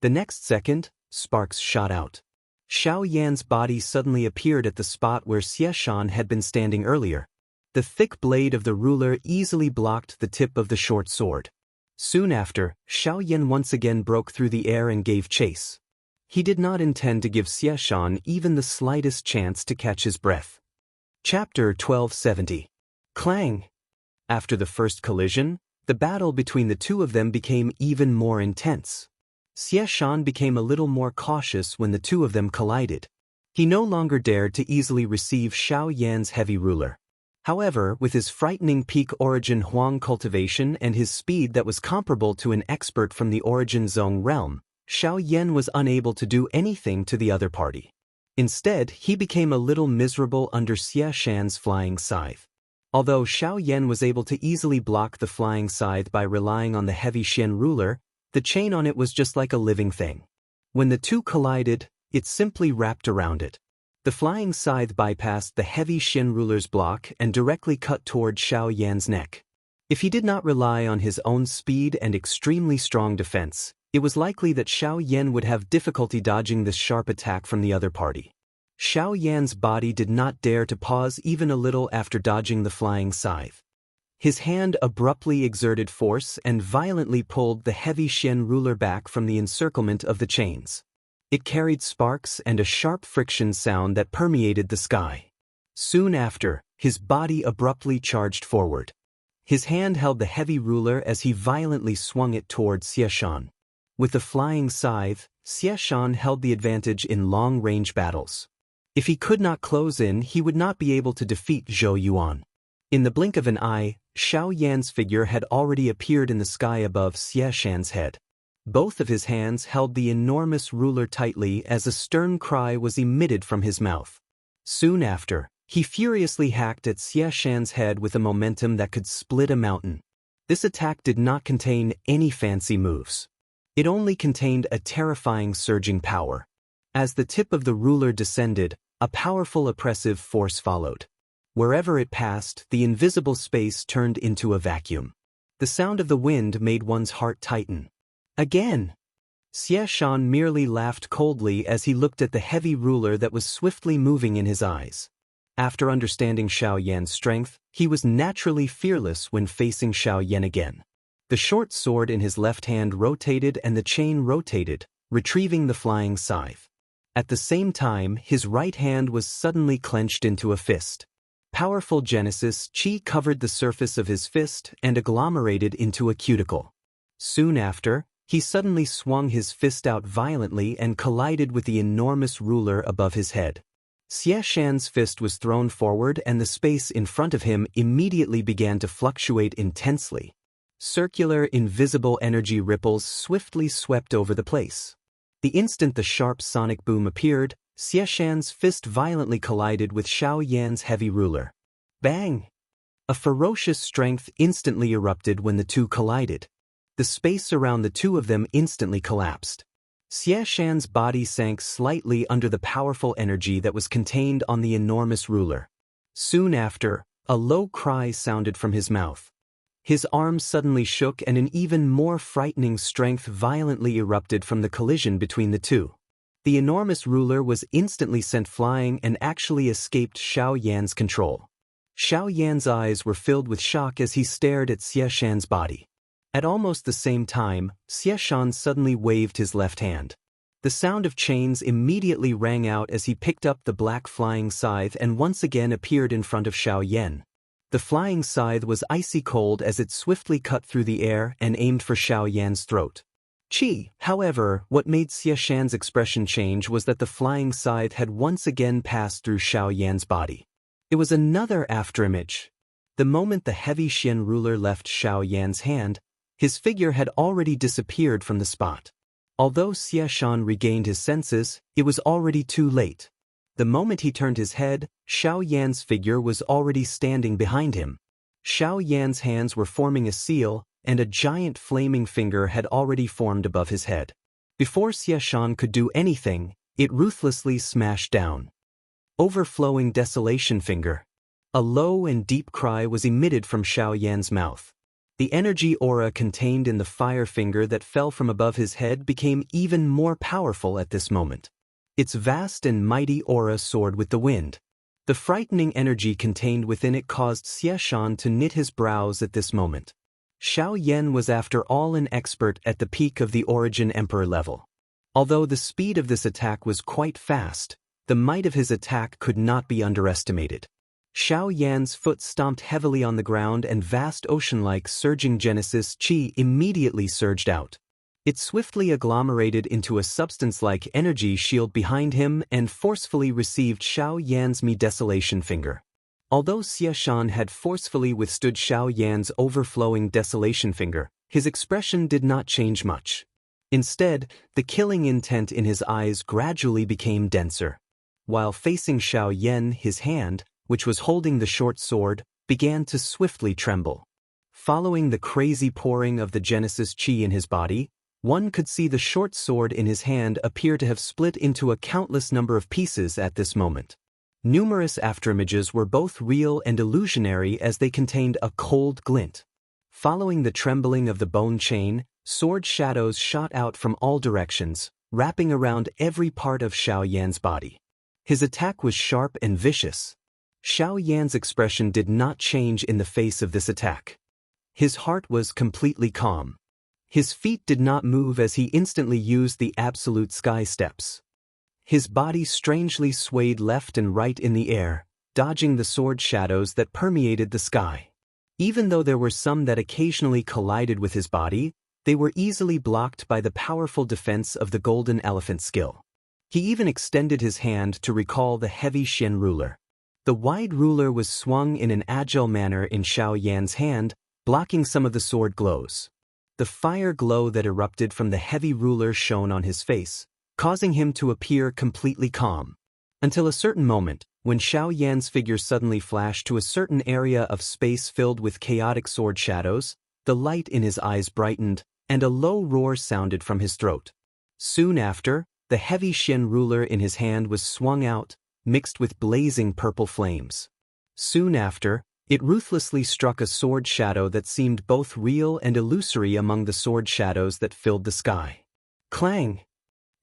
The next second, sparks shot out. Xiao Yan's body suddenly appeared at the spot where Xie Shan had been standing earlier. The thick blade of the ruler easily blocked the tip of the short sword. Soon after, Xiao Yan once again broke through the air and gave chase. He did not intend to give Xie Shan even the slightest chance to catch his breath. Chapter 1270. Clang! After the first collision, the battle between the two of them became even more intense. Xie Shan became a little more cautious when the two of them collided. He no longer dared to easily receive Xiao Yan's heavy ruler. However, with his frightening peak origin Huang cultivation and his speed that was comparable to an expert from the origin Zhong realm, Xiao Yan was unable to do anything to the other party. Instead, he became a little miserable under Xie Shan's flying scythe. Although Xiao Yan was able to easily block the flying scythe by relying on the heavy Xian ruler, the chain on it was just like a living thing. When the two collided, it simply wrapped around it. The flying scythe bypassed the heavy Xian ruler's block and directly cut toward Xiao Yan's neck. If he did not rely on his own speed and extremely strong defense, it was likely that Xiao Yan would have difficulty dodging this sharp attack from the other party. Xiao Yan's body did not dare to pause even a little after dodging the flying scythe. His hand abruptly exerted force and violently pulled the heavy Xian ruler back from the encirclement of the chains. It carried sparks and a sharp friction sound that permeated the sky. Soon after, his body abruptly charged forward. His hand held the heavy ruler as he violently swung it toward Xie Shan. With the flying scythe, Xie Shan held the advantage in long-range battles. If he could not close in, he would not be able to defeat Zhou Yuan. In the blink of an eye, Xiao Yan's figure had already appeared in the sky above Xie Shan's head. Both of his hands held the enormous ruler tightly as a stern cry was emitted from his mouth. Soon after, he furiously hacked at Xie Shan's head with a momentum that could split a mountain. This attack did not contain any fancy moves. It only contained a terrifying surging power. As the tip of the ruler descended, a powerful oppressive force followed. Wherever it passed, the invisible space turned into a vacuum. The sound of the wind made one's heart tighten. Again! Xie Shan merely laughed coldly as he looked at the heavy ruler that was swiftly moving in his eyes. After understanding Xiao Yan's strength, he was naturally fearless when facing Xiao Yan again. The short sword in his left hand rotated and the chain rotated, retrieving the flying scythe. At the same time, his right hand was suddenly clenched into a fist. Powerful Genesis Chi covered the surface of his fist and agglomerated into a cuticle. Soon after, he suddenly swung his fist out violently and collided with the enormous ruler above his head. Xie Shan's fist was thrown forward and the space in front of him immediately began to fluctuate intensely. Circular, invisible energy ripples swiftly swept over the place. The instant the sharp sonic boom appeared, Xie Shan's fist violently collided with Xiao Yan's heavy ruler. Bang! A ferocious strength instantly erupted when the two collided. The space around the two of them instantly collapsed. Xie Shan's body sank slightly under the powerful energy that was contained on the enormous ruler. Soon after, a low cry sounded from his mouth. His arms suddenly shook and an even more frightening strength violently erupted from the collision between the two. The enormous ruler was instantly sent flying and actually escaped Xiao Yan's control. Xiao Yan's eyes were filled with shock as he stared at Xie Shan's body. At almost the same time, Xie Shan suddenly waved his left hand. The sound of chains immediately rang out as he picked up the black flying scythe and once again appeared in front of Xiao Yan. The flying scythe was icy cold as it swiftly cut through the air and aimed for Xiao Yan's throat. However, what made Xie Shan's expression change was that the flying scythe had once again passed through Xiao Yan's body. It was another afterimage. The moment the heavy Xian ruler left Xiao Yan's hand, his figure had already disappeared from the spot. Although Xie Shan regained his senses, it was already too late. The moment he turned his head, Xiao Yan's figure was already standing behind him. Xiao Yan's hands were forming a seal, and a giant flaming finger had already formed above his head. Before Xie Shan could do anything, it ruthlessly smashed down. Overflowing desolation finger. A low and deep cry was emitted from Xiao Yan's mouth. The energy aura contained in the fire finger that fell from above his head became even more powerful at this moment. Its vast and mighty aura soared with the wind. The frightening energy contained within it caused Xie Shan to knit his brows at this moment. Xiao Yan was after all an expert at the peak of the Origin Emperor level. Although the speed of this attack was quite fast, the might of his attack could not be underestimated. Xiao Yan's foot stomped heavily on the ground and vast ocean-like surging Genesis Qi immediately surged out. It swiftly agglomerated into a substance-like energy shield behind him and forcefully received Xiao Yan's desolation finger. Although Xie Shan had forcefully withstood Xiao Yan's overflowing desolation finger, his expression did not change much. Instead, the killing intent in his eyes gradually became denser. While facing Xiao Yan, his hand, which was holding the short sword, began to swiftly tremble. Following the crazy pouring of the Genesis Qi in his body, one could see the short sword in his hand appear to have split into a countless number of pieces at this moment. Numerous afterimages were both real and illusionary as they contained a cold glint. Following the trembling of the bone chain, sword shadows shot out from all directions, wrapping around every part of Xiao Yan's body. His attack was sharp and vicious. Xiao Yan's expression did not change in the face of this attack. His heart was completely calm. His feet did not move as he instantly used the absolute sky steps. His body strangely swayed left and right in the air, dodging the sword shadows that permeated the sky. Even though there were some that occasionally collided with his body, they were easily blocked by the powerful defense of the golden elephant skill. He even extended his hand to recall the heavy Xian ruler. The wide ruler was swung in an agile manner in Xiao Yan's hand, blocking some of the sword glows. The fire glow that erupted from the heavy ruler shone on his face, causing him to appear completely calm. Until a certain moment, when Xiao Yan's figure suddenly flashed to a certain area of space filled with chaotic sword shadows, the light in his eyes brightened, and a low roar sounded from his throat. Soon after, the heavy Xian ruler in his hand was swung out, mixed with blazing purple flames. Soon after, it ruthlessly struck a sword shadow that seemed both real and illusory among the sword shadows that filled the sky. Clang!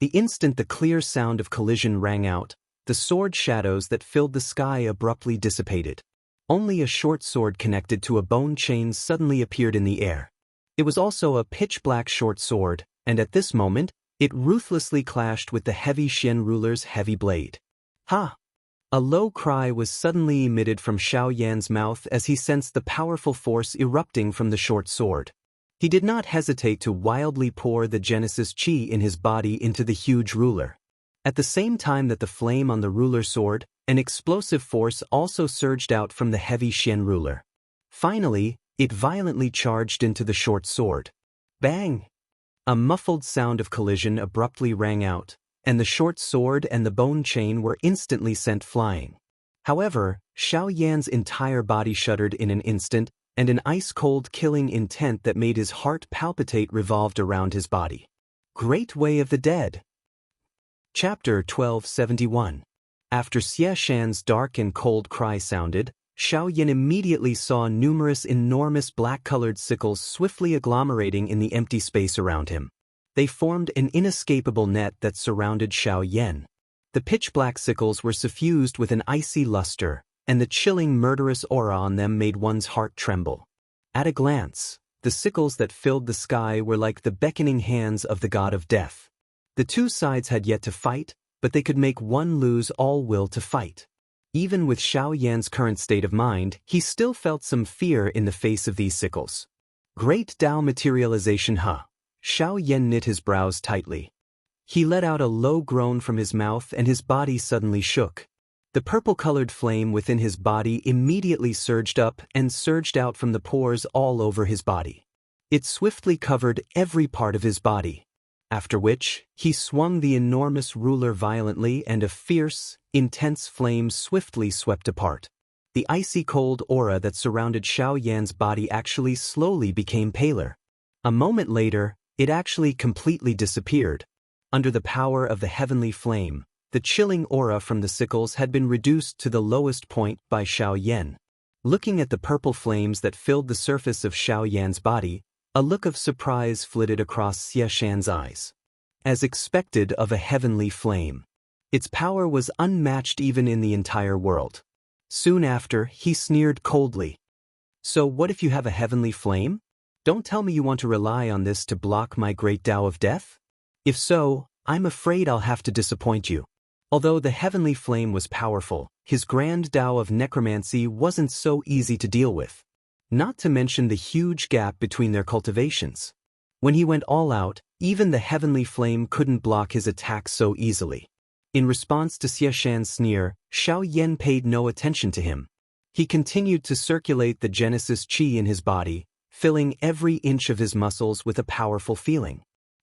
The instant the clear sound of collision rang out, the sword shadows that filled the sky abruptly dissipated. Only a short sword connected to a bone chain suddenly appeared in the air. It was also a pitch-black short sword, and at this moment, it ruthlessly clashed with the heavy Xian ruler's heavy blade. Ha! A low cry was suddenly emitted from Xiao Yan's mouth as he sensed the powerful force erupting from the short sword. He did not hesitate to wildly pour the Genesis Qi in his body into the huge ruler. At the same time that the flame on the ruler soared, an explosive force also surged out from the heavy Xian ruler. Finally, it violently charged into the short sword. Bang! A muffled sound of collision abruptly rang out, and the short sword and the bone chain were instantly sent flying. However, Xiao Yan's entire body shuddered in an instant, and an ice-cold killing intent that made his heart palpitate revolved around his body. Great Way of the Dead. Chapter 1271. After Xie Shan's dark and cold cry sounded, Xiao Yan immediately saw numerous enormous black-colored sickles swiftly agglomerating in the empty space around him. They formed an inescapable net that surrounded Xiao Yan. The pitch-black sickles were suffused with an icy luster, and the chilling murderous aura on them made one's heart tremble. At a glance, the sickles that filled the sky were like the beckoning hands of the god of death. The two sides had yet to fight, but they could make one lose all will to fight. Even with Xiao Yan's current state of mind, he still felt some fear in the face of these sickles. Great Tao materialization, huh? Xiao Yan knit his brows tightly. He let out a low groan from his mouth and his body suddenly shook. The purple-colored flame within his body immediately surged up and surged out from the pores all over his body. It swiftly covered every part of his body. After which, he swung the enormous ruler violently and a fierce, intense flame swiftly swept apart. The icy cold aura that surrounded Xiao Yan's body actually slowly became paler. A moment later, it actually completely disappeared. Under the power of the heavenly flame, the chilling aura from the sickles had been reduced to the lowest point by Xiao Yan. Looking at the purple flames that filled the surface of Xiao Yan's body, a look of surprise flitted across Xie Shan's eyes. As expected of a heavenly flame, its power was unmatched even in the entire world. Soon after, he sneered coldly. So what if you have a heavenly flame? Don't tell me you want to rely on this to block my great Tao of death? If so, I'm afraid I'll have to disappoint you. Although the heavenly flame was powerful, his grand Tao of necromancy wasn't so easy to deal with. Not to mention the huge gap between their cultivations. When he went all out, even the heavenly flame couldn't block his attacks so easily. In response to Xie Shan's sneer, Xiao Yan paid no attention to him. He continued to circulate the Genesis Qi in his body, filling every inch of his muscles with a powerful feeling.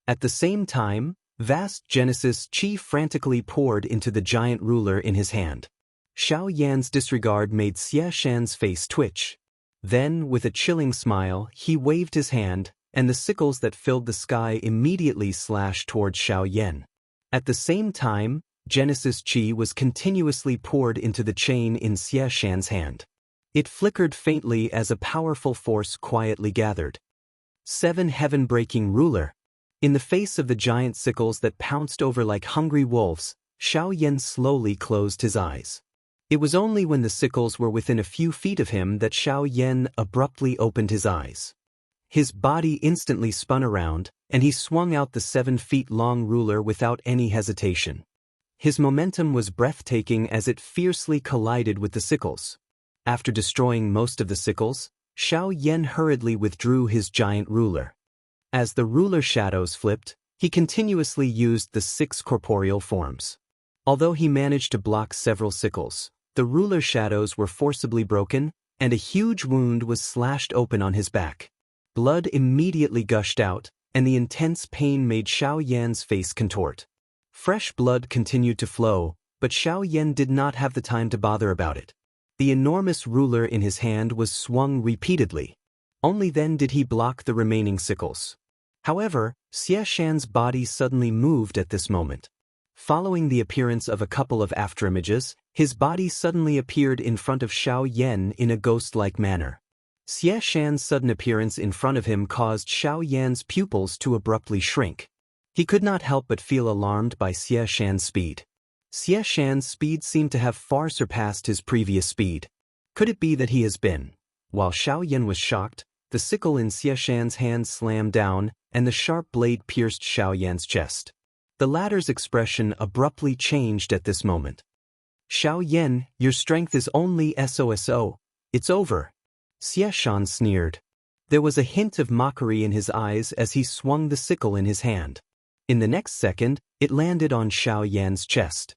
At the same time, vast Genesis Qi frantically poured into the giant ruler in his hand. Xiao Yan's disregard made Xie Shan's face twitch. Then, with a chilling smile, he waved his hand, and the sickles that filled the sky immediately slashed towards Xiao Yan. At the same time, Genesis Qi was continuously poured into the chain in Xie Shan's hand. It flickered faintly as a powerful force quietly gathered. 7 heaven-breaking ruler. In the face of the giant sickles that pounced over like hungry wolves, Xiao Yan slowly closed his eyes. It was only when the sickles were within a few feet of him that Xiao Yan abruptly opened his eyes. His body instantly spun around, and he swung out the 7-feet-long ruler without any hesitation. His momentum was breathtaking as it fiercely collided with the sickles. After destroying most of the sickles, Xiao Yan hurriedly withdrew his giant ruler. As the ruler shadows flipped, he continuously used the 6 corporeal forms. Although he managed to block several sickles, the ruler shadows were forcibly broken, and a huge wound was slashed open on his back. Blood immediately gushed out, and the intense pain made Xiao Yan's face contort. Fresh blood continued to flow, but Xiao Yan did not have the time to bother about it. The enormous ruler in his hand was swung repeatedly. Only then did he block the remaining sickles. However, Xie Shan's body suddenly moved at this moment. Following the appearance of a couple of afterimages, his body suddenly appeared in front of Xiao Yan in a ghost-like manner. Xie Shan's sudden appearance in front of him caused Xiao Yan's pupils to abruptly shrink. He could not help but feel alarmed by Xie Shan's speed. Xie Shan's speed seemed to have far surpassed his previous speed. Could it be that he has been? While Xiao Yan was shocked, the sickle in Xie Shan's hand slammed down, and the sharp blade pierced Xiao Yan's chest. The latter's expression abruptly changed at this moment. Xiao Yan, your strength is only SOSO. It's over. Xie Shan sneered. There was a hint of mockery in his eyes as he swung the sickle in his hand. In the next second, it landed on Xiao Yan's chest.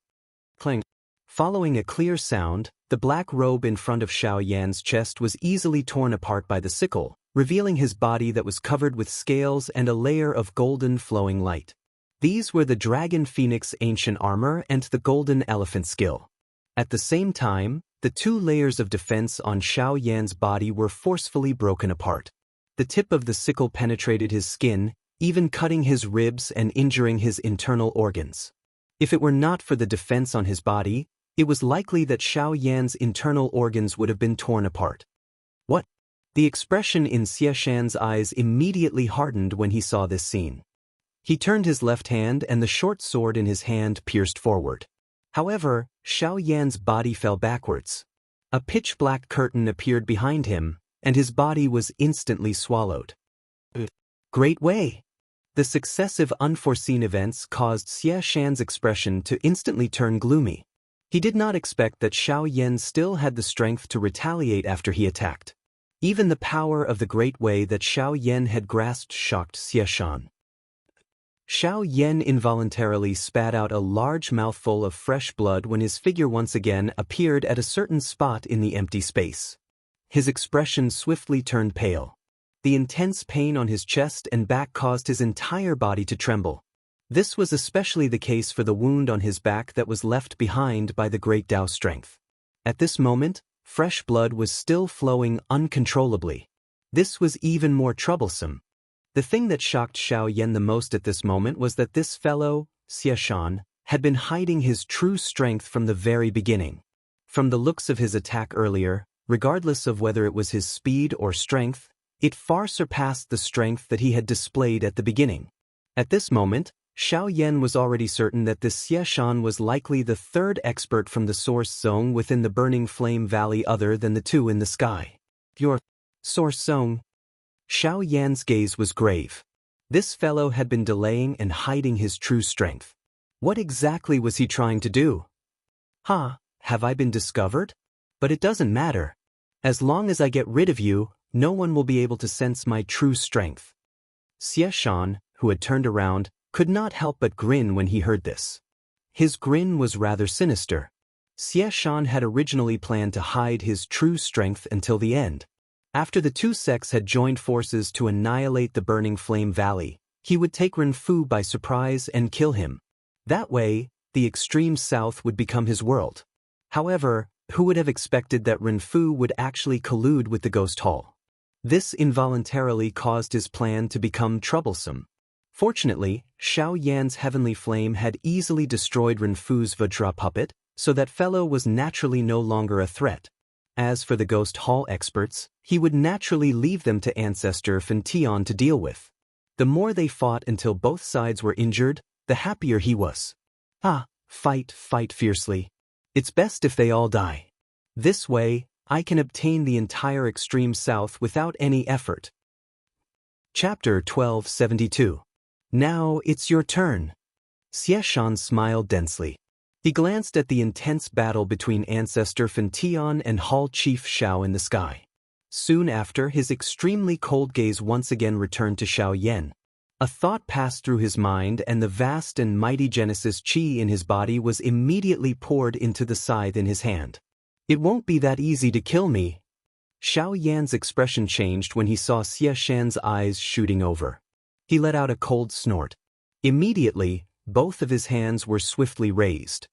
Clang. Following a clear sound, the black robe in front of Xiao Yan's chest was easily torn apart by the sickle, revealing his body that was covered with scales and a layer of golden flowing light. These were the dragon phoenix ancient armor and the golden elephant skill. At the same time, the two layers of defense on Xiao Yan's body were forcefully broken apart. The tip of the sickle penetrated his skin, even cutting his ribs and injuring his internal organs. If it were not for the defense on his body, it was likely that Xiao Yan's internal organs would have been torn apart. What? The expression in Xie Shan's eyes immediately hardened when he saw this scene. He turned his left hand and the short sword in his hand pierced forward. However, Xiao Yan's body fell backwards. A pitch-black curtain appeared behind him, and his body was instantly swallowed. Great Wei! The successive unforeseen events caused Xie Shan's expression to instantly turn gloomy. He did not expect that Xiao Yan still had the strength to retaliate after he attacked. Even the power of the Great Wei that Xiao Yan had grasped shocked Xie Shan. Xiao Yan involuntarily spat out a large mouthful of fresh blood when his figure once again appeared at a certain spot in the empty space. His expression swiftly turned pale. The intense pain on his chest and back caused his entire body to tremble. This was especially the case for the wound on his back that was left behind by the great Tao strength. At this moment, fresh blood was still flowing uncontrollably. This was even more troublesome. The thing that shocked Xiao Yan the most at this moment was that this fellow, Xie Shan, had been hiding his true strength from the very beginning. From the looks of his attack earlier, regardless of whether it was his speed or strength, it far surpassed the strength that he had displayed at the beginning. At this moment, Xiao Yan was already certain that this Xie Shan was likely the third expert from the source zone within the Burning Flame Valley other than the two in the sky. Your source zone? Xiao Yan's gaze was grave. This fellow had been delaying and hiding his true strength. What exactly was he trying to do? Have I been discovered? But it doesn't matter. As long as I get rid of you, no one will be able to sense my true strength. Xie Shan, who had turned around, could not help but grin when he heard this. His grin was rather sinister. Xie Shan had originally planned to hide his true strength until the end. After the two sects had joined forces to annihilate the Burning Flame Valley, he would take Ren Fu by surprise and kill him. That way, the extreme south would become his world. However, who would have expected that Ren Fu would actually collude with the Ghost Hall? This involuntarily caused his plan to become troublesome. Fortunately, Xiao Yan's heavenly flame had easily destroyed Ren Fu's Vajra puppet, so that fellow was naturally no longer a threat. As for the Ghost Hall experts, he would naturally leave them to Ancestor Fentian to deal with. The more they fought until both sides were injured, the happier he was. Fight fiercely. It's best if they all die. This way, I can obtain the entire extreme south without any effort. Chapter 1272. Now it's your turn. Xie Shan smiled densely. He glanced at the intense battle between Ancestor Fentian and Hall Chief Xiao in the sky. Soon after, his extremely cold gaze once again returned to Xiao Yan. A thought passed through his mind and the vast and mighty Genesis Qi in his body was immediately poured into the scythe in his hand. It won't be that easy to kill me. Xiao Yan's expression changed when he saw Xie Shan's eyes shooting over. He let out a cold snort. Immediately, both of his hands were swiftly raised.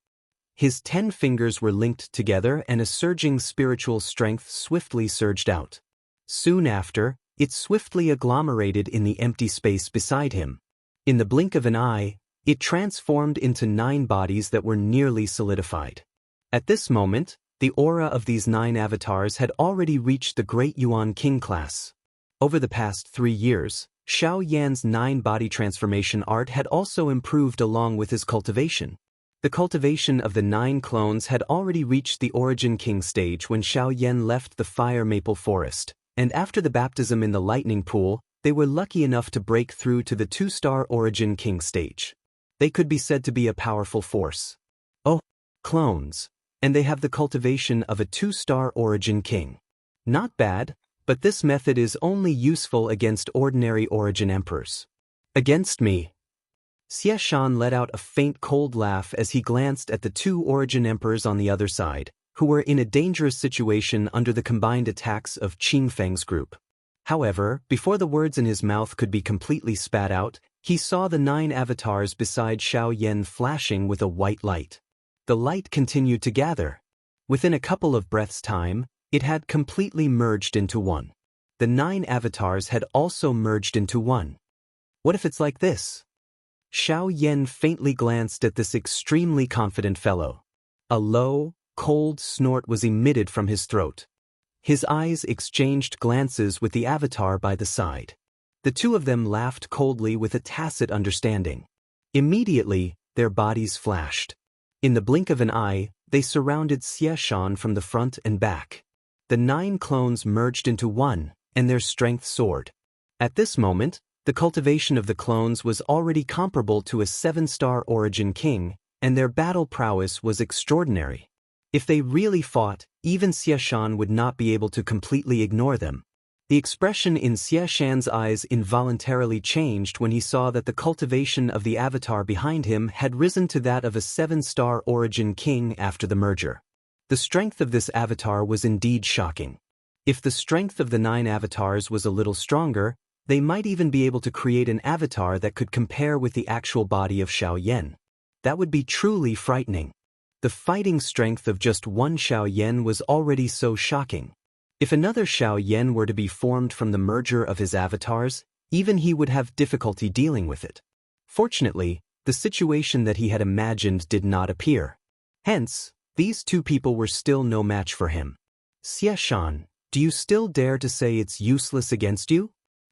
His 10 fingers were linked together and a surging spiritual strength swiftly surged out. Soon after, it swiftly agglomerated in the empty space beside him. In the blink of an eye, it transformed into 9 bodies that were nearly solidified. At this moment, the aura of these 9 avatars had already reached the Great Yuan King class. Over the past 3 years, Xiao Yan's 9-body transformation art had also improved along with his cultivation. The cultivation of the 9 clones had already reached the Origin King stage when Xiao Yan left the Fire Maple Forest, and after the baptism in the Lightning Pool, they were lucky enough to break through to the 2-star Origin King stage. They could be said to be a powerful force. Oh, clones. And they have the cultivation of a 2-star Origin King. Not bad, but this method is only useful against ordinary Origin Emperors. Against me. Xie Shan let out a faint cold laugh as he glanced at the 2 Origin Emperors on the other side, who were in a dangerous situation under the combined attacks of Qing Feng's group. However, before the words in his mouth could be completely spat out, he saw the 9 avatars beside Xiao Yan flashing with a white light. The light continued to gather. Within a couple of breaths' time, it had completely merged into one. The 9 avatars had also merged into one. What if it's like this? Xiao Yan faintly glanced at this extremely confident fellow. A low, cold snort was emitted from his throat. His eyes exchanged glances with the avatar by the side. The two of them laughed coldly with a tacit understanding. Immediately, their bodies flashed. In the blink of an eye, they surrounded Xie Shan from the front and back. The 9 clones merged into one, and their strength soared. At this moment, the cultivation of the clones was already comparable to a 7-star origin king, and their battle prowess was extraordinary. If they really fought, even Xie Shan would not be able to completely ignore them. The expression in Xie Shan's eyes involuntarily changed when he saw that the cultivation of the avatar behind him had risen to that of a 7-star origin king after the merger. The strength of this avatar was indeed shocking. If the strength of the 9 avatars was a little stronger, they might even be able to create an avatar that could compare with the actual body of Xiao Yan. That would be truly frightening. The fighting strength of just one Xiao Yan was already so shocking. If another Xiao Yan were to be formed from the merger of his avatars, even he would have difficulty dealing with it. Fortunately, the situation that he had imagined did not appear. Hence, these 2 people were still no match for him. Xie Shan, do you still dare to say it's useless against you?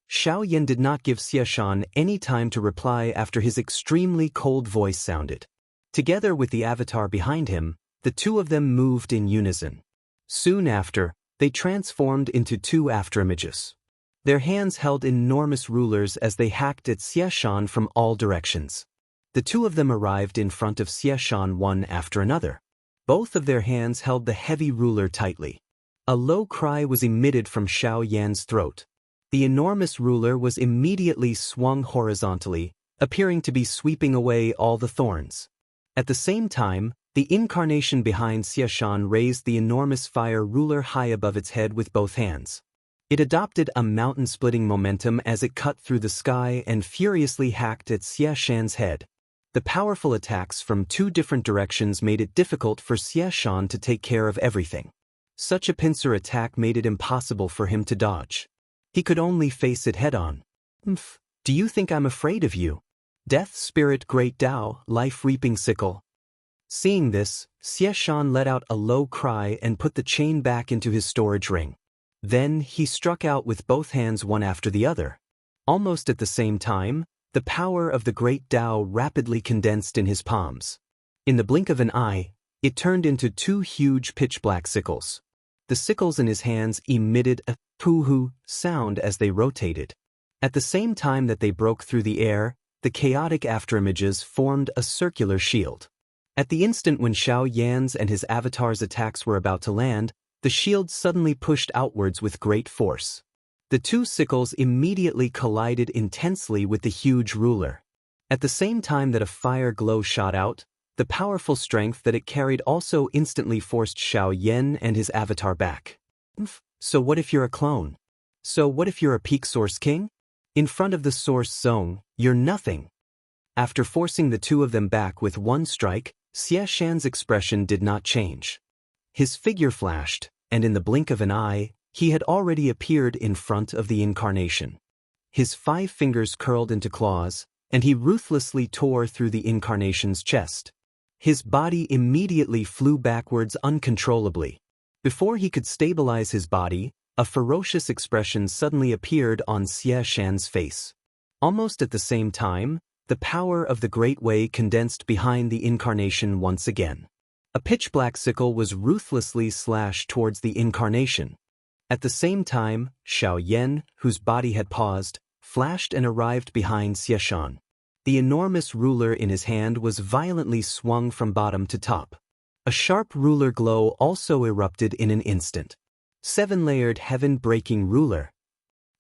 Xiao Yan did not give Xie Shan any time to reply after his extremely cold voice sounded. Together with the avatar behind him, the 2 of them moved in unison. Soon after, they transformed into 2 afterimages. Their hands held enormous rulers as they hacked at Xie Shan from all directions. The 2 of them arrived in front of Xie Shan one after another. Both of their hands held the heavy ruler tightly. A low cry was emitted from Xiao Yan's throat. The enormous ruler was immediately swung horizontally, appearing to be sweeping away all the thorns. At the same time, the incarnation behind Xie Shan raised the enormous fire ruler high above its head with both hands. It adopted a mountain-splitting momentum as it cut through the sky and furiously hacked at Xie Shan's head. The powerful attacks from 2 different directions made it difficult for Xie Shan to take care of everything. Such a pincer attack made it impossible for him to dodge. He could only face it head-on. Do you think I'm afraid of you? Death Spirit Great Tao, Life-Reaping Sickle. Seeing this, Xie Shan let out a low cry and put the chain back into his storage ring. Then he struck out with both hands one after the other. Almost at the same time, the power of the Great Tao rapidly condensed in his palms. In the blink of an eye, it turned into 2 huge pitch-black sickles. The sickles in his hands emitted a pooh-hoo sound as they rotated. At the same time that they broke through the air, the chaotic afterimages formed a circular shield. At the instant when Xiao Yan's and his avatar's attacks were about to land, the shield suddenly pushed outwards with great force. The 2 sickles immediately collided intensely with the huge ruler. At the same time that a fire glow shot out, the powerful strength that it carried also instantly forced Xiao Yan and his avatar back. So what if you're a clone? So what if you're a peak source king? In front of the source zone, you're nothing. After forcing the 2 of them back with one strike, Xie Shan's expression did not change. His figure flashed, and in the blink of an eye, he had already appeared in front of the incarnation. His 5 fingers curled into claws, and he ruthlessly tore through the incarnation's chest. His body immediately flew backwards uncontrollably. Before he could stabilize his body, a ferocious expression suddenly appeared on Xie Shan's face. Almost at the same time, the power of the Great Way condensed behind the incarnation once again. A pitch-black sickle was ruthlessly slashed towards the incarnation. At the same time, Xiao Yan, whose body had paused, flashed and arrived behind Xie Shan. The enormous ruler in his hand was violently swung from bottom to top. A sharp ruler glow also erupted in an instant. 7-layered heaven-breaking ruler.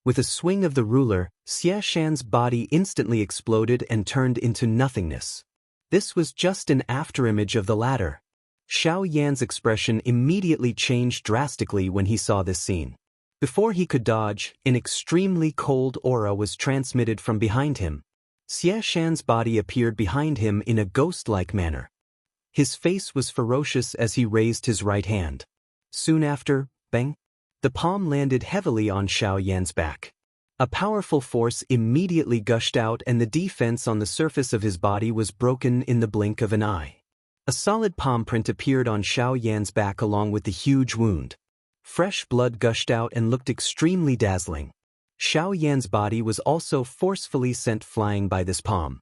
With a swing of the ruler, Xie Shan's body instantly exploded and turned into nothingness. This was just an afterimage of the latter. Xiao Yan's expression immediately changed drastically when he saw this scene. Before he could dodge, an extremely cold aura was transmitted from behind him. Xie Shan's body appeared behind him in a ghost-like manner. His face was ferocious as he raised his right hand. Soon after, bang! The palm landed heavily on Xiao Yan's back. A powerful force immediately gushed out and the defense on the surface of his body was broken in the blink of an eye. A solid palm print appeared on Xiao Yan's back along with the huge wound. Fresh blood gushed out and looked extremely dazzling. Xiao Yan's body was also forcefully sent flying by this palm.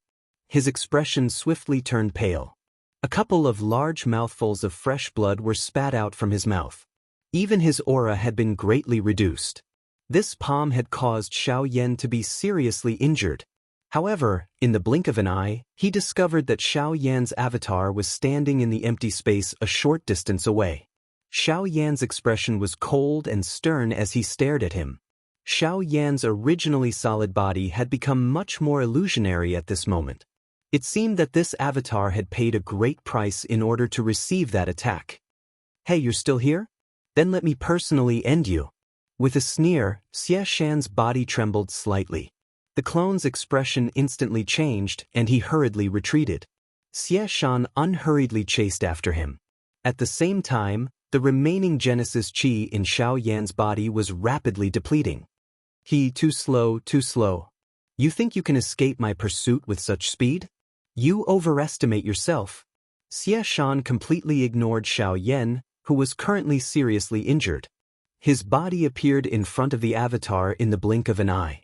His expression swiftly turned pale. A couple of large mouthfuls of fresh blood were spat out from his mouth. Even his aura had been greatly reduced. This palm had caused Xiao Yan to be seriously injured. However, in the blink of an eye, he discovered that Xiao Yan's avatar was standing in the empty space a short distance away. Xiao Yan's expression was cold and stern as he stared at him. Xiao Yan's originally solid body had become much more illusionary at this moment. It seemed that this avatar had paid a great price in order to receive that attack. "Hey, you're still here? Then let me personally end you." With a sneer, Xie Shan's body trembled slightly. The clone's expression instantly changed and he hurriedly retreated. Xie Shan unhurriedly chased after him. At the same time, the remaining Genesis Qi in Xiao Yan's body was rapidly depleting. Too slow, too slow. You think you can escape my pursuit with such speed? You overestimate yourself. Xie Shan completely ignored Xiao Yan, who was currently seriously injured. His body appeared in front of the avatar in the blink of an eye.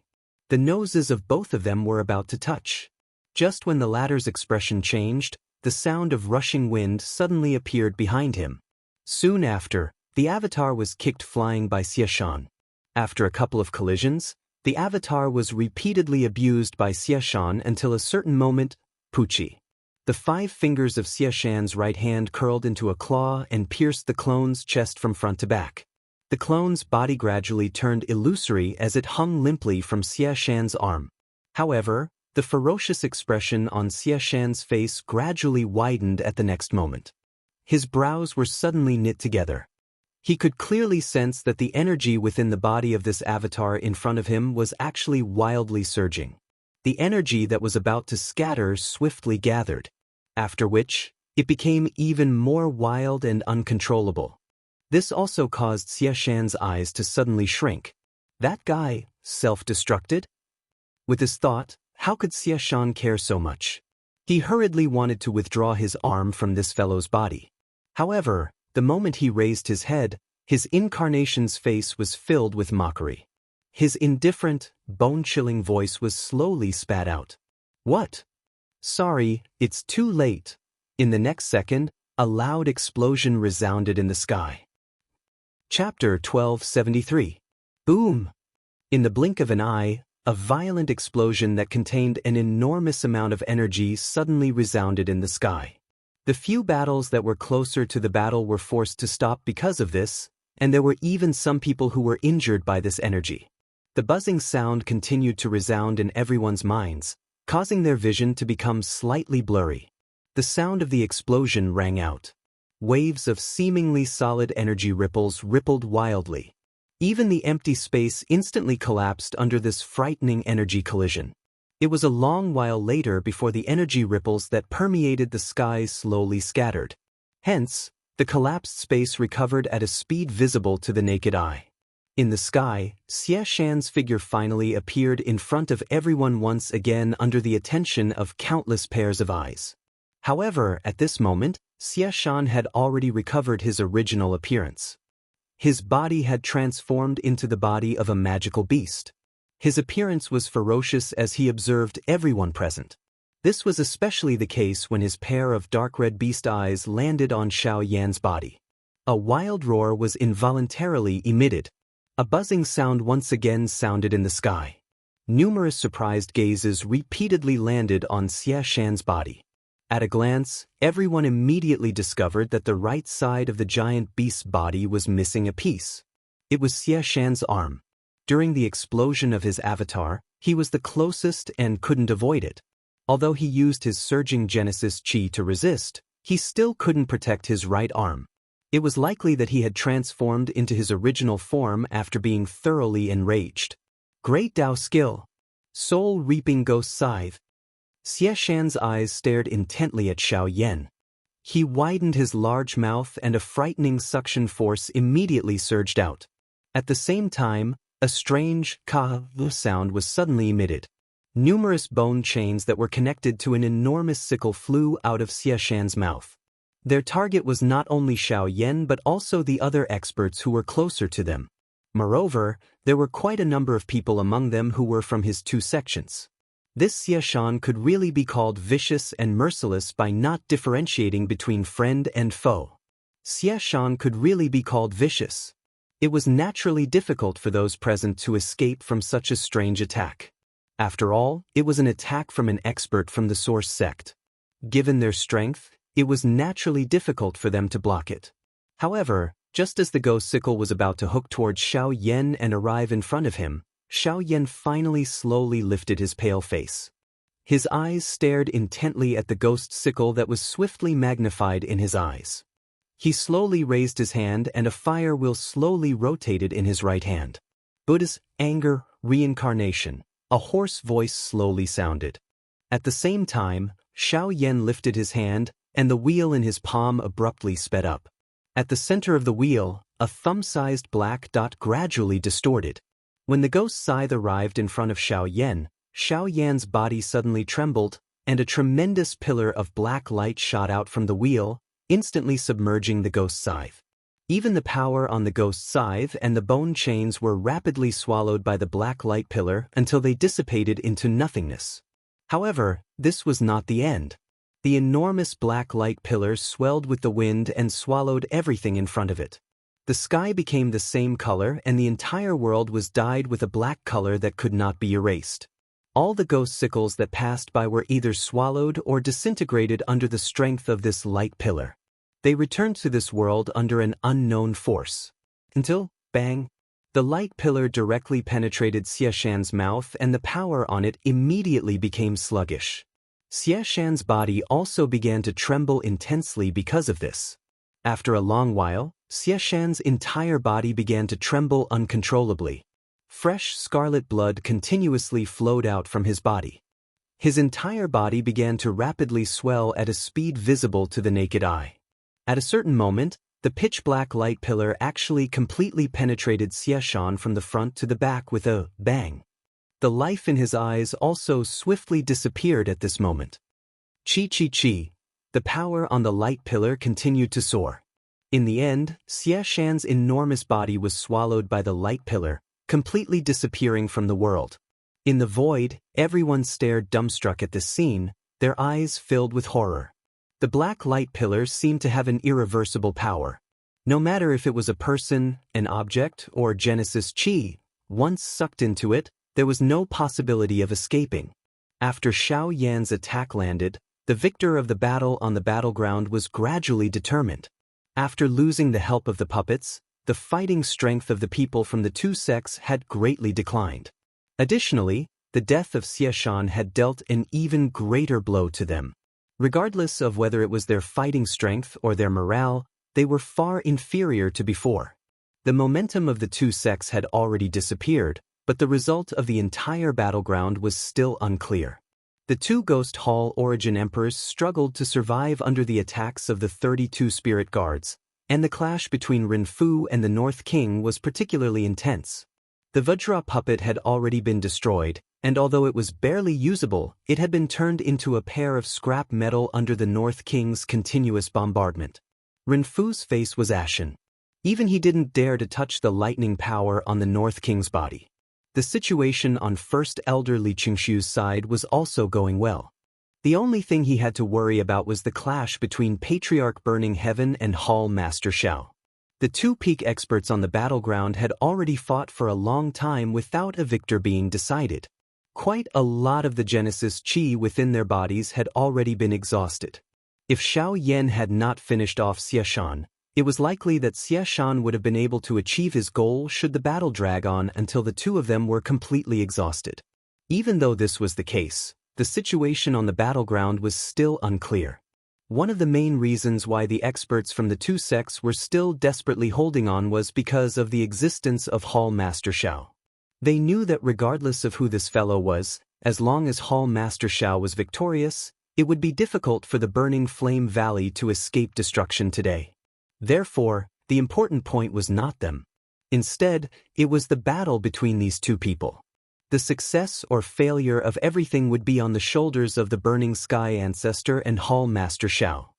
The noses of both of them were about to touch. Just when the latter's expression changed, the sound of rushing wind suddenly appeared behind him. Soon after, the avatar was kicked flying by Xie Shan. After a couple of collisions, the avatar was repeatedly abused by Xie Shan until a certain moment, Pucci. The 5 fingers of Xie Shan's right hand curled into a claw and pierced the clone's chest from front to back. The clone's body gradually turned illusory as it hung limply from Xie Shan's arm. However, the ferocious expression on Xie Shan's face gradually widened at the next moment. His brows were suddenly knit together. He could clearly sense that the energy within the body of this avatar in front of him was actually wildly surging. The energy that was about to scatter swiftly gathered, after which, it became even more wild and uncontrollable. This also caused Xie Shan's eyes to suddenly shrink. That guy, self-destructed? With his thought, how could Xie Shan care so much? He hurriedly wanted to withdraw his arm from this fellow's body. However, the moment he raised his head, his incarnation's face was filled with mockery. His indifferent, bone-chilling voice was slowly spat out. "What? Sorry, it's too late." In the next second, a loud explosion resounded in the sky. Chapter 1273. Boom! In the blink of an eye, a violent explosion that contained an enormous amount of energy suddenly resounded in the sky. The few battles that were closer to the battle were forced to stop because of this, and there were even some people who were injured by this energy. The buzzing sound continued to resound in everyone's minds, causing their vision to become slightly blurry. The sound of the explosion rang out. Waves of seemingly solid energy ripples rippled wildly. Even the empty space instantly collapsed under this frightening energy collision. It was a long while later before the energy ripples that permeated the sky slowly scattered. Hence, the collapsed space recovered at a speed visible to the naked eye. In the sky, Xie Shan's figure finally appeared in front of everyone once again under the attention of countless pairs of eyes. However, at this moment, Xie Shan had already recovered his original appearance. His body had transformed into the body of a magical beast. His appearance was ferocious as he observed everyone present. This was especially the case when his pair of dark red beast eyes landed on Xiao Yan's body. A wild roar was involuntarily emitted. A buzzing sound once again sounded in the sky. Numerous surprised gazes repeatedly landed on Xie Shan's body. At a glance, everyone immediately discovered that the right side of the giant beast's body was missing a piece. It was Xie Shan's arm. During the explosion of his avatar, he was the closest and couldn't avoid it. Although he used his surging Genesis Qi to resist, he still couldn't protect his right arm. It was likely that he had transformed into his original form after being thoroughly enraged. Great Dao skill. Soul-reaping ghost scythe. Xie Shan's eyes stared intently at Xiao Yan. He widened his large mouth and a frightening suction force immediately surged out. At the same time, a strange ka sound was suddenly emitted. Numerous bone chains that were connected to an enormous sickle flew out of Xie Shan's mouth. Their target was not only Xiao Yan but also the other experts who were closer to them. Moreover, there were quite a number of people among them who were from his two sections. This Xie Shan could really be called vicious and merciless by not differentiating between friend and foe. Xie Shan could really be called vicious. It was naturally difficult for those present to escape from such a strange attack. After all, it was an attack from an expert from the source sect. Given their strength, it was naturally difficult for them to block it. However, just as the ghost sickle was about to hook towards Xiao Yan and arrive in front of him, Xiao Yan finally slowly lifted his pale face. His eyes stared intently at the ghost sickle that was swiftly magnified in his eyes. He slowly raised his hand and a fire wheel slowly rotated in his right hand. Buddha's anger, reincarnation, a hoarse voice slowly sounded. At the same time, Xiao Yan lifted his hand, and the wheel in his palm abruptly sped up. At the center of the wheel, a thumb-sized black dot gradually distorted. When the ghost scythe arrived in front of Xiao Yan's body suddenly trembled, and a tremendous pillar of black light shot out from the wheel, instantly submerging the ghost scythe. Even the power on the ghost scythe and the bone chains were rapidly swallowed by the black light pillar until they dissipated into nothingness. However, this was not the end. The enormous black light pillar swelled with the wind and swallowed everything in front of it. The sky became the same color and the entire world was dyed with a black color that could not be erased. All the ghost sickles that passed by were either swallowed or disintegrated under the strength of this light pillar. They returned to this world under an unknown force. Until, bang! The light pillar directly penetrated Xie Shan's mouth and the power on it immediately became sluggish. Xie Shan's body also began to tremble intensely because of this. After a long while, Xie Shan's entire body began to tremble uncontrollably. Fresh scarlet blood continuously flowed out from his body. His entire body began to rapidly swell at a speed visible to the naked eye. At a certain moment, the pitch-black light pillar actually completely penetrated Xie Shan from the front to the back with a bang. The life in his eyes also swiftly disappeared at this moment. Chi. The power on the light pillar continued to soar. In the end, Xie Shan's enormous body was swallowed by the light pillar, completely disappearing from the world. In the void, everyone stared dumbstruck at this scene, their eyes filled with horror. The black light pillar seemed to have an irreversible power. No matter if it was a person, an object, or Genesis Chi, once sucked into it, there was no possibility of escaping. After Xiao Yan's attack landed, the victor of the battle on the battleground was gradually determined. After losing the help of the puppets, the fighting strength of the people from the two sects had greatly declined. Additionally, the death of Xie Shan had dealt an even greater blow to them. Regardless of whether it was their fighting strength or their morale, they were far inferior to before. The momentum of the two sects had already disappeared, but the result of the entire battleground was still unclear. The two Ghost Hall Origin Emperors struggled to survive under the attacks of the 32 Spirit Guards, and the clash between Renfu and the North King was particularly intense. The Vajra puppet had already been destroyed, and although it was barely usable, it had been turned into a pair of scrap metal under the North King's continuous bombardment. Renfu's face was ashen. Even he didn't dare to touch the lightning power on the North King's body. The situation on First Elder Li Qingshu's side was also going well. The only thing he had to worry about was the clash between Patriarch Burning Heaven and Hall Master Xiao. The two peak experts on the battleground had already fought for a long time without a victor being decided. Quite a lot of the Genesis Chi within their bodies had already been exhausted. If Xiao Yan had not finished off Xie Shan, it was likely that Xie Shan would have been able to achieve his goal should the battle drag on until the two of them were completely exhausted. Even though this was the case, the situation on the battleground was still unclear. One of the main reasons why the experts from the two sects were still desperately holding on was because of the existence of Hall Master Shao. They knew that regardless of who this fellow was, as long as Hall Master Shao was victorious, it would be difficult for the Burning Flame Valley to escape destruction today. Therefore, the important point was not them. Instead, it was the battle between these two people. The success or failure of everything would be on the shoulders of the Burning Sky Ancestor and Hall Master Shao.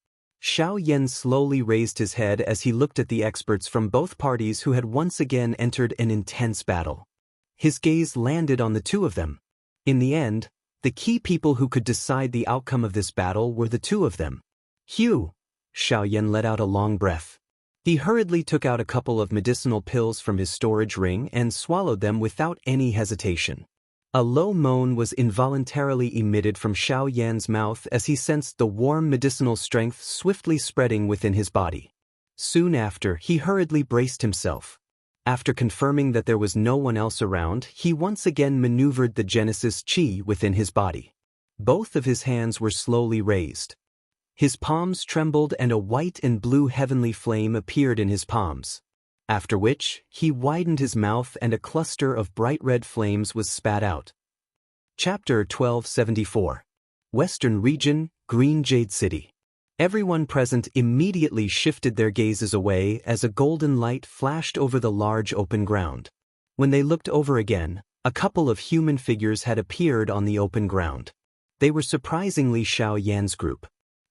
Xiao Yan slowly raised his head as he looked at the experts from both parties who had once again entered an intense battle. His gaze landed on the two of them. In the end, the key people who could decide the outcome of this battle were the two of them. Hugh! Xiao Yan let out a long breath. He hurriedly took out a couple of medicinal pills from his storage ring and swallowed them without any hesitation. A low moan was involuntarily emitted from Xiao Yan's mouth as he sensed the warm medicinal strength swiftly spreading within his body. Soon after, he hurriedly braced himself. After confirming that there was no one else around, he once again maneuvered the Genesis Qi within his body. Both of his hands were slowly raised. His palms trembled and a white and blue heavenly flame appeared in his palms. After which, he widened his mouth and a cluster of bright red flames was spat out. Chapter 1274. Western Region, Green Jade City. Everyone present immediately shifted their gazes away as a golden light flashed over the large open ground. When they looked over again, a couple of human figures had appeared on the open ground. They were surprisingly Xiao Yan's group.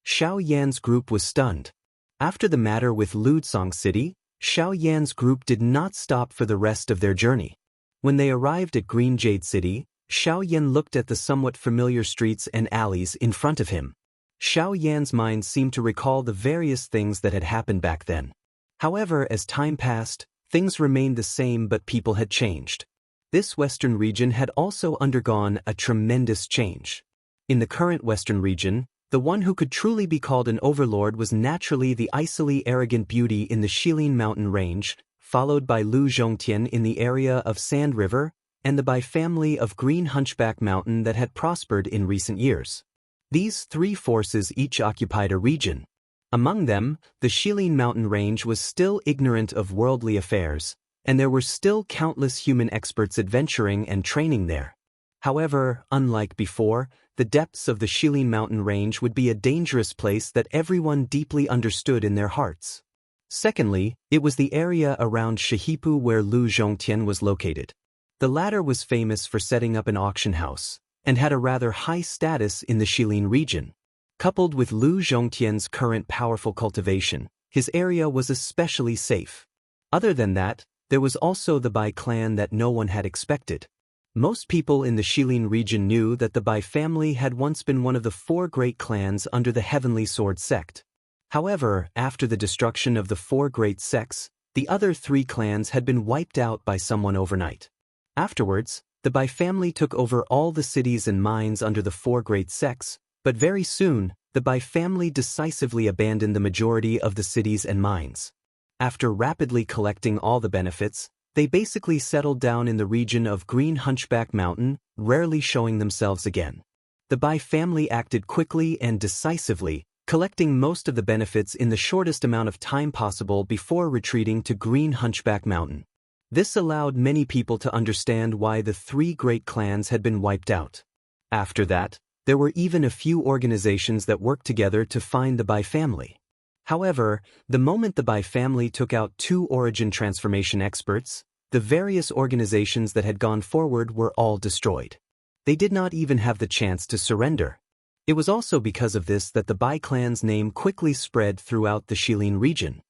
Xiao Yan's group was stunned. After the matter with Ludsong City, Xiao Yan's group did not stop for the rest of their journey. When they arrived at Green Jade City, Xiao Yan looked at the somewhat familiar streets and alleys in front of him. Xiao Yan's mind seemed to recall the various things that had happened back then. However, as time passed, things remained the same but people had changed. This western region had also undergone a tremendous change. In the current western region, the one who could truly be called an overlord was naturally the icily arrogant beauty in the Shilin mountain range, followed by Lu Zhongtian in the area of Sand River, and the Bai family of Green Hunchback Mountain that had prospered in recent years. These three forces each occupied a region. Among them, the Shilin mountain range was still ignorant of worldly affairs, and there were still countless human experts adventuring and training there. However, unlike before, the depths of the Shilin mountain range would be a dangerous place that everyone deeply understood in their hearts. Secondly, it was the area around Shihipu where Lu Zhongtian was located. The latter was famous for setting up an auction house, and had a rather high status in the Shilin region. Coupled with Lu Zhongtian's current powerful cultivation, his area was especially safe. Other than that, there was also the Bai clan that no one had expected. Most people in the Shilin region knew that the Bai family had once been one of the four great clans under the Heavenly Sword sect. However, after the destruction of the four great sects, the other three clans had been wiped out by someone overnight. Afterwards, the Bai family took over all the cities and mines under the four great sects, but very soon, the Bai family decisively abandoned the majority of the cities and mines. After rapidly collecting all the benefits, they basically settled down in the region of Green Hunchback Mountain, rarely showing themselves again. The Bai family acted quickly and decisively, collecting most of the benefits in the shortest amount of time possible before retreating to Green Hunchback Mountain. This allowed many people to understand why the three great clans had been wiped out. After that, there were even a few organizations that worked together to find the Bai family. However, the moment the Bai family took out two origin transformation experts, the various organizations that had gone forward were all destroyed. They did not even have the chance to surrender. It was also because of this that the Bai clan's name quickly spread throughout the Shilin region.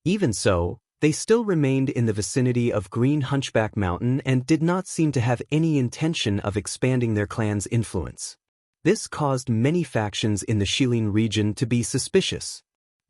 Even so, they still remained in the vicinity of Green Hunchback Mountain and did not seem to have any intention of expanding their clan's influence. This caused many factions in the Shilin region to be suspicious.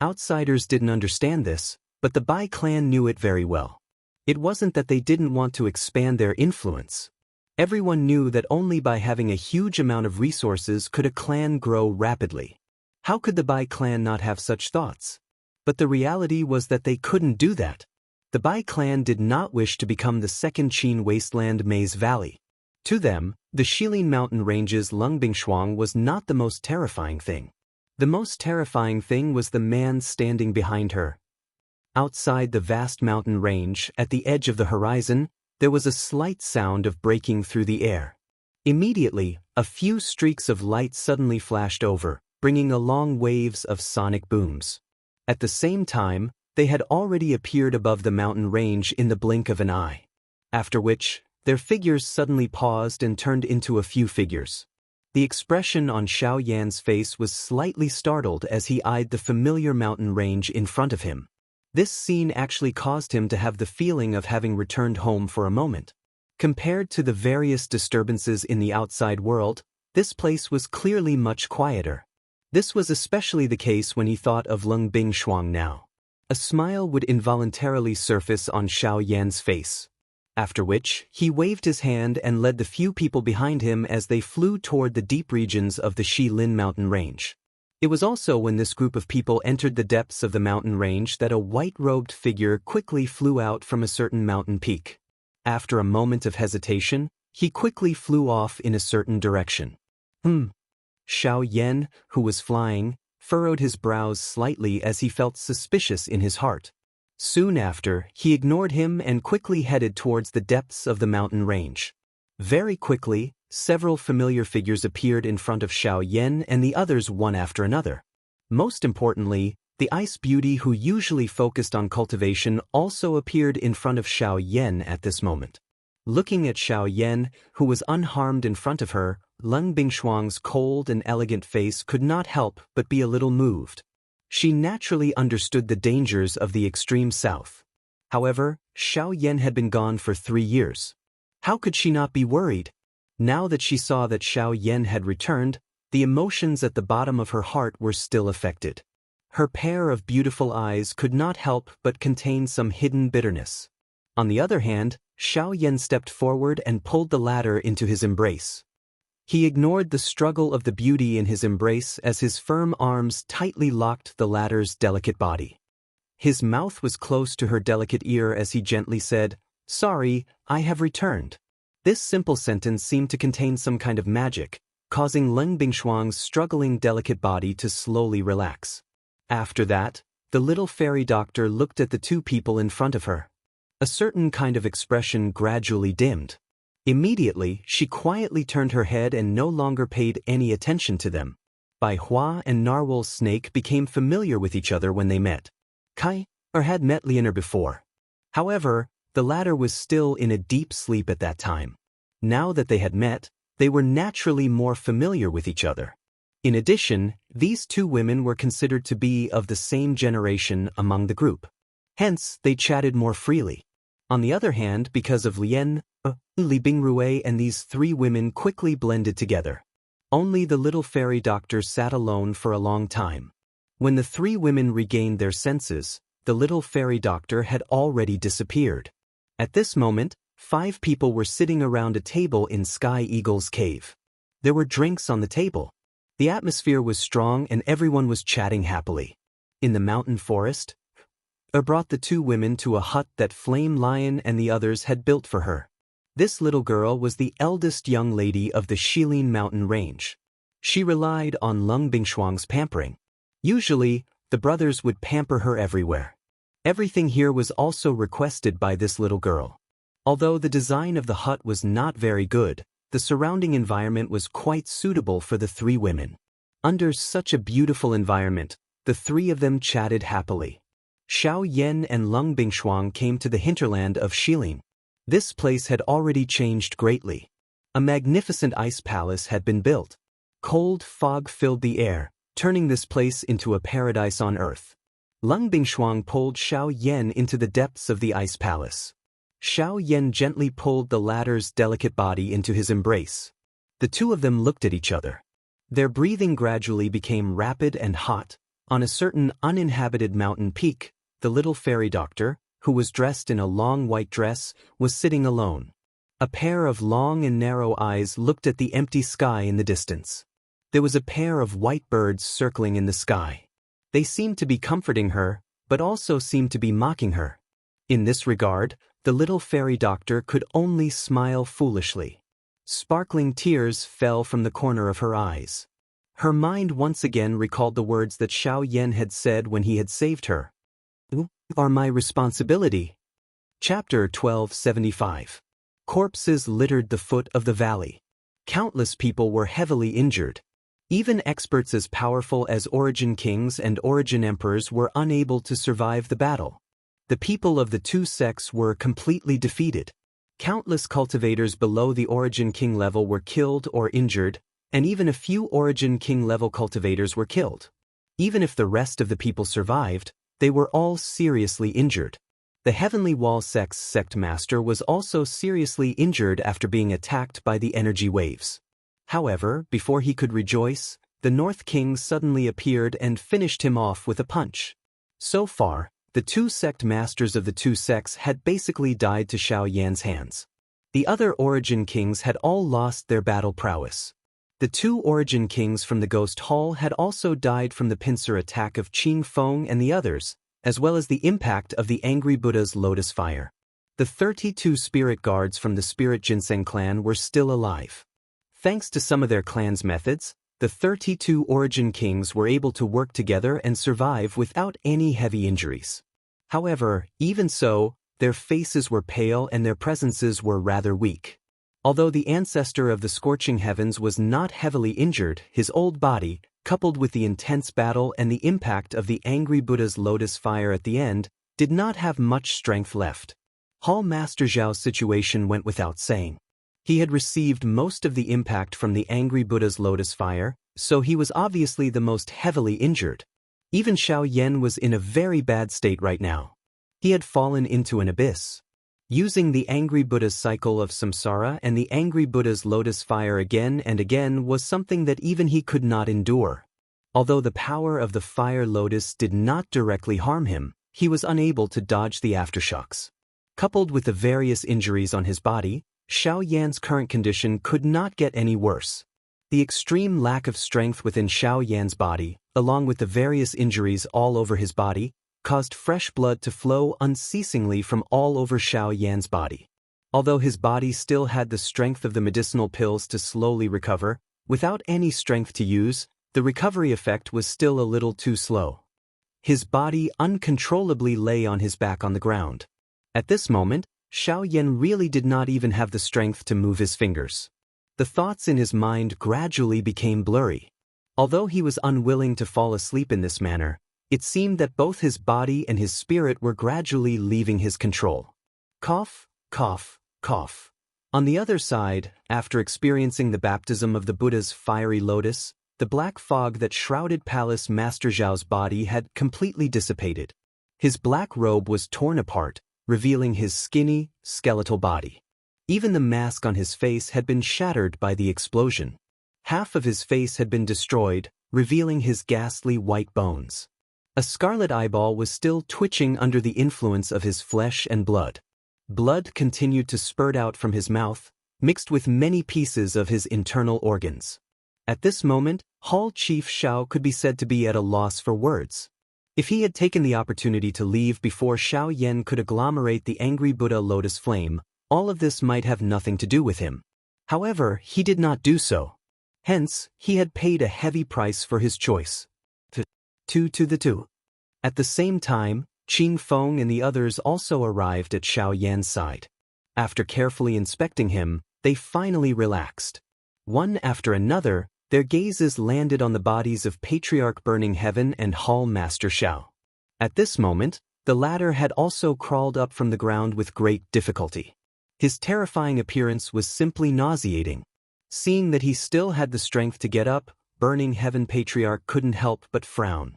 Outsiders didn't understand this, but the Bai clan knew it very well. It wasn't that they didn't want to expand their influence. Everyone knew that only by having a huge amount of resources could a clan grow rapidly. How could the Bai clan not have such thoughts? But the reality was that they couldn't do that. The Bai clan did not wish to become the second Qin wasteland Maze Valley. To them, the Shilin mountain range's Lungbingshuang was not the most terrifying thing. The most terrifying thing was the man standing behind her. Outside the vast mountain range, at the edge of the horizon, there was a slight sound of breaking through the air. Immediately, a few streaks of light suddenly flashed over, bringing along waves of sonic booms. At the same time, they had already appeared above the mountain range in the blink of an eye. After which, their figures suddenly paused and turned into a few figures. The expression on Xiao Yan's face was slightly startled as he eyed the familiar mountain range in front of him. This scene actually caused him to have the feeling of having returned home for a moment. Compared to the various disturbances in the outside world, this place was clearly much quieter. This was especially the case when he thought of Lung Bingshuang now. A smile would involuntarily surface on Xiao Yan's face. After which, he waved his hand and led the few people behind him as they flew toward the deep regions of the Shilin mountain range. It was also when this group of people entered the depths of the mountain range that a white-robed figure quickly flew out from a certain mountain peak. After a moment of hesitation, he quickly flew off in a certain direction. Xiao Yan, who was flying, furrowed his brows slightly as he felt suspicious in his heart. Soon after, he ignored him and quickly headed towards the depths of the mountain range. Very quickly, several familiar figures appeared in front of Xiao Yan and the others one after another. Most importantly, the ice beauty who usually focused on cultivation also appeared in front of Xiao Yan at this moment. Looking at Xiao Yan, who was unharmed in front of her, Lung Bingshuang's cold and elegant face could not help but be a little moved. She naturally understood the dangers of the extreme south. However, Xiao Yan had been gone for 3 years. How could she not be worried? Now that she saw that Xiao Yan had returned, the emotions at the bottom of her heart were still affected. Her pair of beautiful eyes could not help but contain some hidden bitterness. On the other hand, Xiao Yan stepped forward and pulled the latter into his embrace. He ignored the struggle of the beauty in his embrace as his firm arms tightly locked the latter's delicate body. His mouth was close to her delicate ear as he gently said, "Sorry, I have returned." This simple sentence seemed to contain some kind of magic, causing Lung Bingshuang's struggling delicate body to slowly relax. After that, the little fairy doctor looked at the two people in front of her. A certain kind of expression gradually dimmed. Immediately, she quietly turned her head and no longer paid any attention to them. Bai Hua and Narwhal's snake became familiar with each other when they met. Had met Leonor before. However, the latter was still in a deep sleep at that time. Now that they had met, they were naturally more familiar with each other. In addition, these two women were considered to be of the same generation among the group. Hence, they chatted more freely. On the other hand, because of Li Bingrui and these 3 women quickly blended together. Only the little fairy doctor sat alone for a long time. When the 3 women regained their senses, the little fairy doctor had already disappeared. At this moment, 5 people were sitting around a table in Sky Eagle's cave. There were drinks on the table. The atmosphere was strong and everyone was chatting happily. In the mountain forest, brought the 2 women to a hut that Flame Lion and the others had built for her. This little girl was the eldest young lady of the Shilin mountain range. She relied on Lung Bingshuang's pampering. Usually, the brothers would pamper her everywhere. Everything here was also requested by this little girl. Although the design of the hut was not very good, the surrounding environment was quite suitable for the 3 women. Under such a beautiful environment, the 3 of them chatted happily. Xiao Yan and Lung Bingshuang came to the hinterland of Shilin. This place had already changed greatly. A magnificent ice palace had been built. Cold fog filled the air, turning this place into a paradise on earth. Lung Bingshuang pulled Xiao Yan into the depths of the ice palace. Xiao Yan gently pulled the latter's delicate body into his embrace. The 2 of them looked at each other. Their breathing gradually became rapid and hot. On a certain uninhabited mountain peak, the little fairy doctor, who was dressed in a long white dress, was sitting alone. A pair of long and narrow eyes looked at the empty sky in the distance. There was a pair of white birds circling in the sky. They seemed to be comforting her, but also seemed to be mocking her. In this regard, the little fairy doctor could only smile foolishly. Sparkling tears fell from the corner of her eyes. Her mind once again recalled the words that Xiao Yan had said when he had saved her. "You are my responsibility." Chapter 1275. Corpses littered the foot of the valley. Countless people were heavily injured. Even experts as powerful as Origin Kings and Origin Emperors were unable to survive the battle. The people of the two sects were completely defeated. Countless cultivators below the Origin King level were killed or injured, and even a few Origin King level cultivators were killed. Even if the rest of the people survived, they were all seriously injured. The Heavenly Wall sect's sect master was also seriously injured after being attacked by the energy waves. However, before he could rejoice, the North King suddenly appeared and finished him off with a punch. So far, the two sect masters of the two sects had basically died to Xiao Yan's hands. The other Origin Kings had all lost their battle prowess. The two Origin Kings from the Ghost Hall had also died from the pincer attack of Qing Feng and the others, as well as the impact of the Angry Buddha's lotus fire. The 32 spirit guards from the Spirit Ginseng clan were still alive. Thanks to some of their clan's methods, the 32 Origin Kings were able to work together and survive without any heavy injuries. However, even so, their faces were pale and their presences were rather weak. Although the ancestor of the Scorching Heavens was not heavily injured, his old body, coupled with the intense battle and the impact of the Angry Buddha's lotus fire at the end, did not have much strength left. Hall Master Zhao's situation went without saying. He had received most of the impact from the Angry Buddha's lotus fire, so he was obviously the most heavily injured. Even Xiao Yan was in a very bad state right now. He had fallen into an abyss. Using the Angry Buddha's cycle of samsara and the Angry Buddha's lotus fire again and again was something that even he could not endure. Although the power of the fire lotus did not directly harm him, he was unable to dodge the aftershocks. Coupled with the various injuries on his body, Xiao Yan's current condition could not get any worse. The extreme lack of strength within Xiao Yan's body, along with the various injuries all over his body, caused fresh blood to flow unceasingly from all over Xiao Yan's body. Although his body still had the strength of the medicinal pills to slowly recover, without any strength to use, the recovery effect was still a little too slow. His body uncontrollably lay on his back on the ground. At this moment, Xiao Yan really did not even have the strength to move his fingers. The thoughts in his mind gradually became blurry. Although he was unwilling to fall asleep in this manner, it seemed that both his body and his spirit were gradually leaving his control. Cough, cough, cough. On the other side, after experiencing the baptism of the Buddha's fiery lotus, the black fog that shrouded Palace Master Zhao's body had completely dissipated. His black robe was torn apart, revealing his skinny, skeletal body. Even the mask on his face had been shattered by the explosion. Half of his face had been destroyed, revealing his ghastly white bones. A scarlet eyeball was still twitching under the influence of his flesh and blood. Blood continued to spurt out from his mouth, mixed with many pieces of his internal organs. At this moment, Hall Chief Xiao could be said to be at a loss for words. If he had taken the opportunity to leave before Xiao Yan could agglomerate the Angry Buddha lotus flame, all of this might have nothing to do with him. However, he did not do so. Hence, he had paid a heavy price for his choice. Two to the two. At the same time, Qing Feng and the others also arrived at Xiao Yan's side. After carefully inspecting him, they finally relaxed. One after another, their gazes landed on the bodies of Patriarch Burning Heaven and Hall Master Xiao. At this moment, the latter had also crawled up from the ground with great difficulty. His terrifying appearance was simply nauseating. Seeing that he still had the strength to get up, Burning Heaven Patriarch couldn't help but frown.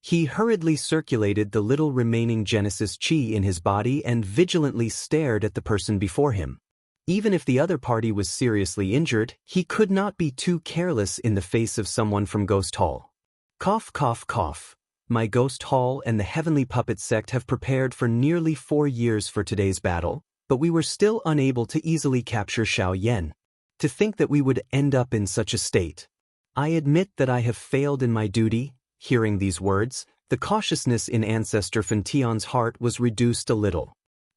He hurriedly circulated the little remaining Genesis Chi in his body and vigilantly stared at the person before him. Even if the other party was seriously injured, he could not be too careless in the face of someone from Ghost Hall. Cough, cough, cough. My Ghost Hall and the Heavenly Puppet sect have prepared for nearly 4 years for today's battle, but we were still unable to easily capture Xiao Yan. To think that we would end up in such a state. I admit that I have failed in my duty. Hearing these words, the cautiousness in Ancestor Fention's heart was reduced a little.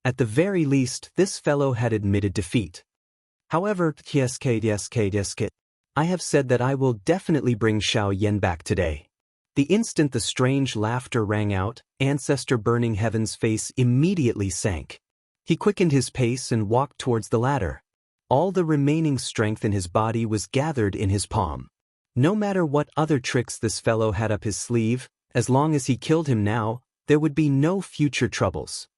At the very least, this fellow had admitted defeat. However, I have said that I will definitely bring Xiao Yan back today. The instant the strange laughter rang out, Ancestor Burning Heaven's face immediately sank. He quickened his pace and walked towards the ladder. All the remaining strength in his body was gathered in his palm. No matter what other tricks this fellow had up his sleeve, as long as he killed him now, there would be no future troubles.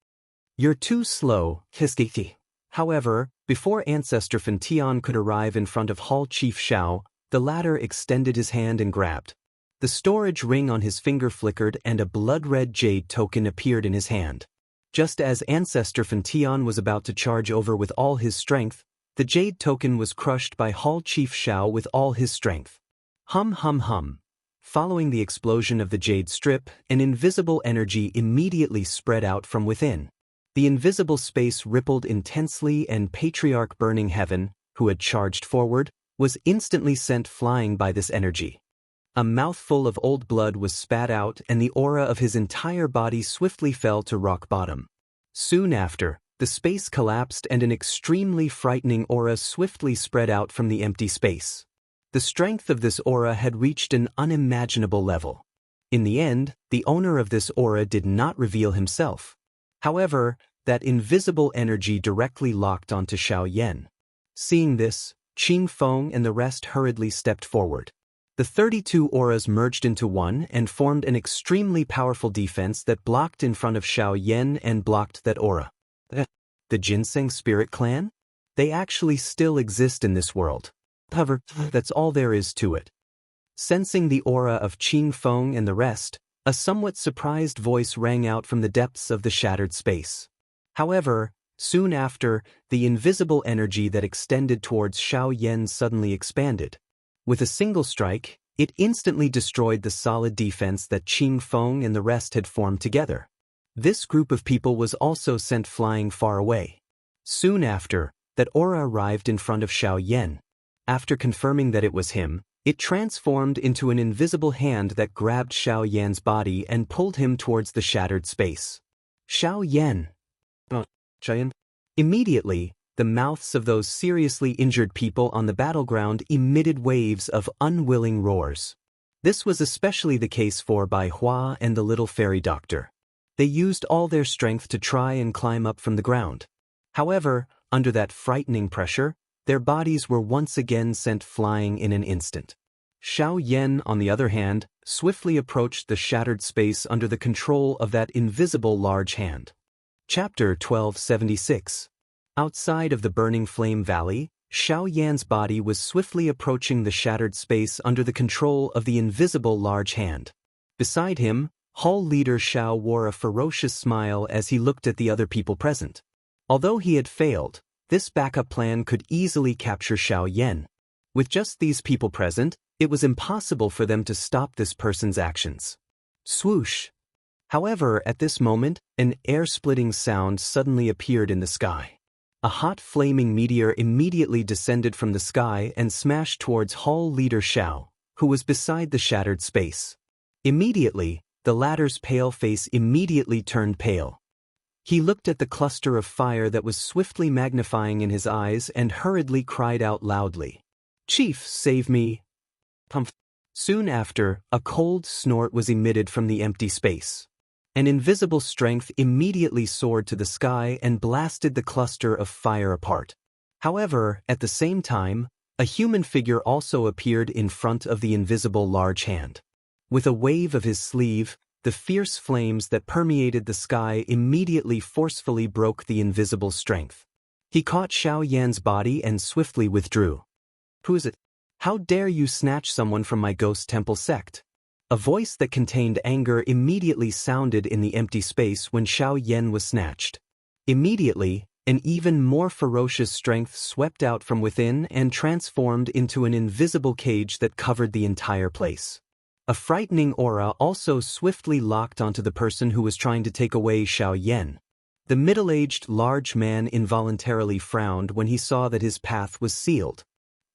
You're too slow, Hiskiki. However, before Ancestor Fantion could arrive in front of Hall Chief Xiao, the latter extended his hand and grabbed. The storage ring on his finger flickered and a blood-red jade token appeared in his hand. Just as Ancestor Fantion was about to charge over with all his strength, the jade token was crushed by Hall Chief Xiao with all his strength. Hum hum hum. Following the explosion of the jade strip, an invisible energy immediately spread out from within. The invisible space rippled intensely and Patriarch Burning Heaven, who had charged forward, was instantly sent flying by this energy. A mouthful of old blood was spat out and the aura of his entire body swiftly fell to rock bottom. Soon after, the space collapsed and an extremely frightening aura swiftly spread out from the empty space. The strength of this aura had reached an unimaginable level. In the end, the owner of this aura did not reveal himself. However, that invisible energy directly locked onto Xiao Yan. Seeing this, Qing Feng and the rest hurriedly stepped forward. The 32 auras merged into one and formed an extremely powerful defense that blocked in front of Xiao Yan and blocked that aura. The Ginseng Spirit Clan? They actually still exist in this world. However, that's all there is to it. Sensing the aura of Qing Feng and the rest, a somewhat surprised voice rang out from the depths of the shattered space. However, soon after, the invisible energy that extended towards Xiao Yan suddenly expanded. With a single strike, it instantly destroyed the solid defense that Qing Feng and the rest had formed together. This group of people was also sent flying far away. Soon after, that aura arrived in front of Xiao Yan. After confirming that it was him, it transformed into an invisible hand that grabbed Xiao Yan's body and pulled him towards the shattered space. Xiao Yan. Immediately, the mouths of those seriously injured people on the battleground emitted waves of unwilling roars. This was especially the case for Bai Hua and the little fairy doctor. They used all their strength to try and climb up from the ground. However, under that frightening pressure, their bodies were once again sent flying in an instant. Xiao Yan, on the other hand, swiftly approached the shattered space under the control of that invisible large hand. Chapter 1276. Outside of the Burning Flame Valley, Xiao Yan's body was swiftly approaching the shattered space under the control of the invisible large hand. Beside him, Hall Leader Xiao wore a ferocious smile as he looked at the other people present. Although he had failed, this backup plan could easily capture Xiao Yan. With just these people present, it was impossible for them to stop this person's actions. Swoosh! However, at this moment, an air-splitting sound suddenly appeared in the sky. A hot flaming meteor immediately descended from the sky and smashed towards Hall Leader Xiao, who was beside the shattered space. Immediately, the latter's pale face immediately turned pale. He looked at the cluster of fire that was swiftly magnifying in his eyes and hurriedly cried out loudly, "Chief, save me!" Soon after, a cold snort was emitted from the empty space. An invisible strength immediately soared to the sky and blasted the cluster of fire apart. However, at the same time, a human figure also appeared in front of the invisible large hand. With a wave of his sleeve, the fierce flames that permeated the sky immediately forcefully broke the invisible strength. He caught Xiao Yan's body and swiftly withdrew. "Who is it? How dare you snatch someone from my ghost temple sect?" A voice that contained anger immediately sounded in the empty space when Xiao Yan was snatched. Immediately, an even more ferocious strength swept out from within and transformed into an invisible cage that covered the entire place. A frightening aura also swiftly locked onto the person who was trying to take away Xiao Yan. The middle-aged large man involuntarily frowned when he saw that his path was sealed.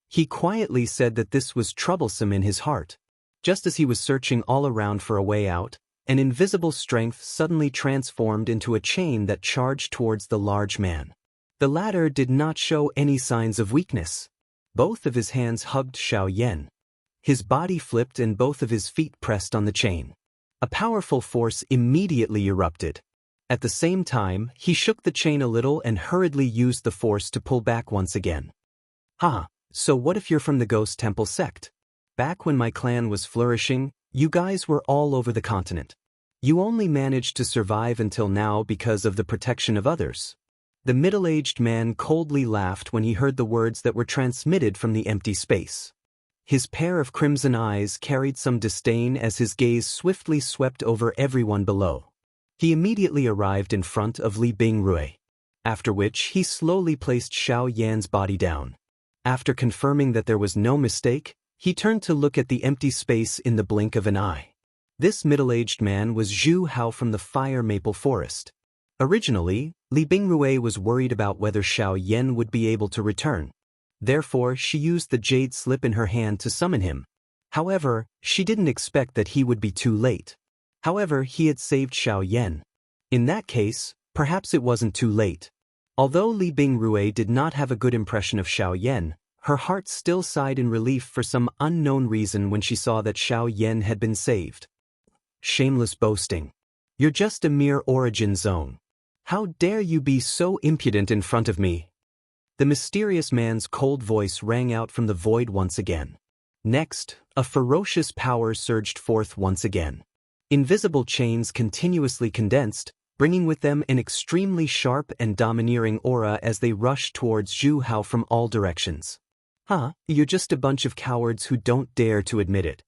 He quietly said that this was troublesome in his heart. Just as he was searching all around for a way out, an invisible strength suddenly transformed into a chain that charged towards the large man. The latter did not show any signs of weakness. Both of his hands hugged Xiao Yan. His body flipped and both of his feet pressed on the chain. A powerful force immediately erupted. At the same time, he shook the chain a little and hurriedly used the force to pull back once again. So what if you're from the Ghost Temple sect? Back when my clan was flourishing, you guys were all over the continent. You only managed to survive until now because of the protection of others. The middle-aged man coldly laughed when he heard the words that were transmitted from the empty space. His pair of crimson eyes carried some disdain as his gaze swiftly swept over everyone below. He immediately arrived in front of Li Bingrui, after which he slowly placed Xiao Yan's body down. After confirming that there was no mistake, he turned to look at the empty space in the blink of an eye. This middle-aged man was Zhu Hao from the Fire Maple Forest. Originally, Li Bingrui was worried about whether Xiao Yan would be able to return. Therefore, she used the jade slip in her hand to summon him. However, she didn't expect that he would be too late. However, he had saved Xiao Yan. In that case, perhaps it wasn't too late. Although Li Bingrui did not have a good impression of Xiao Yan, her heart still sighed in relief for some unknown reason when she saw that Xiao Yan had been saved. Shameless boasting. You're just a mere origin zone. How dare you be so impudent in front of me? The mysterious man's cold voice rang out from the void once again. Next, a ferocious power surged forth once again. Invisible chains continuously condensed, bringing with them an extremely sharp and domineering aura as they rushed towards Zhu Hao from all directions. You're just a bunch of cowards who don't dare to admit it.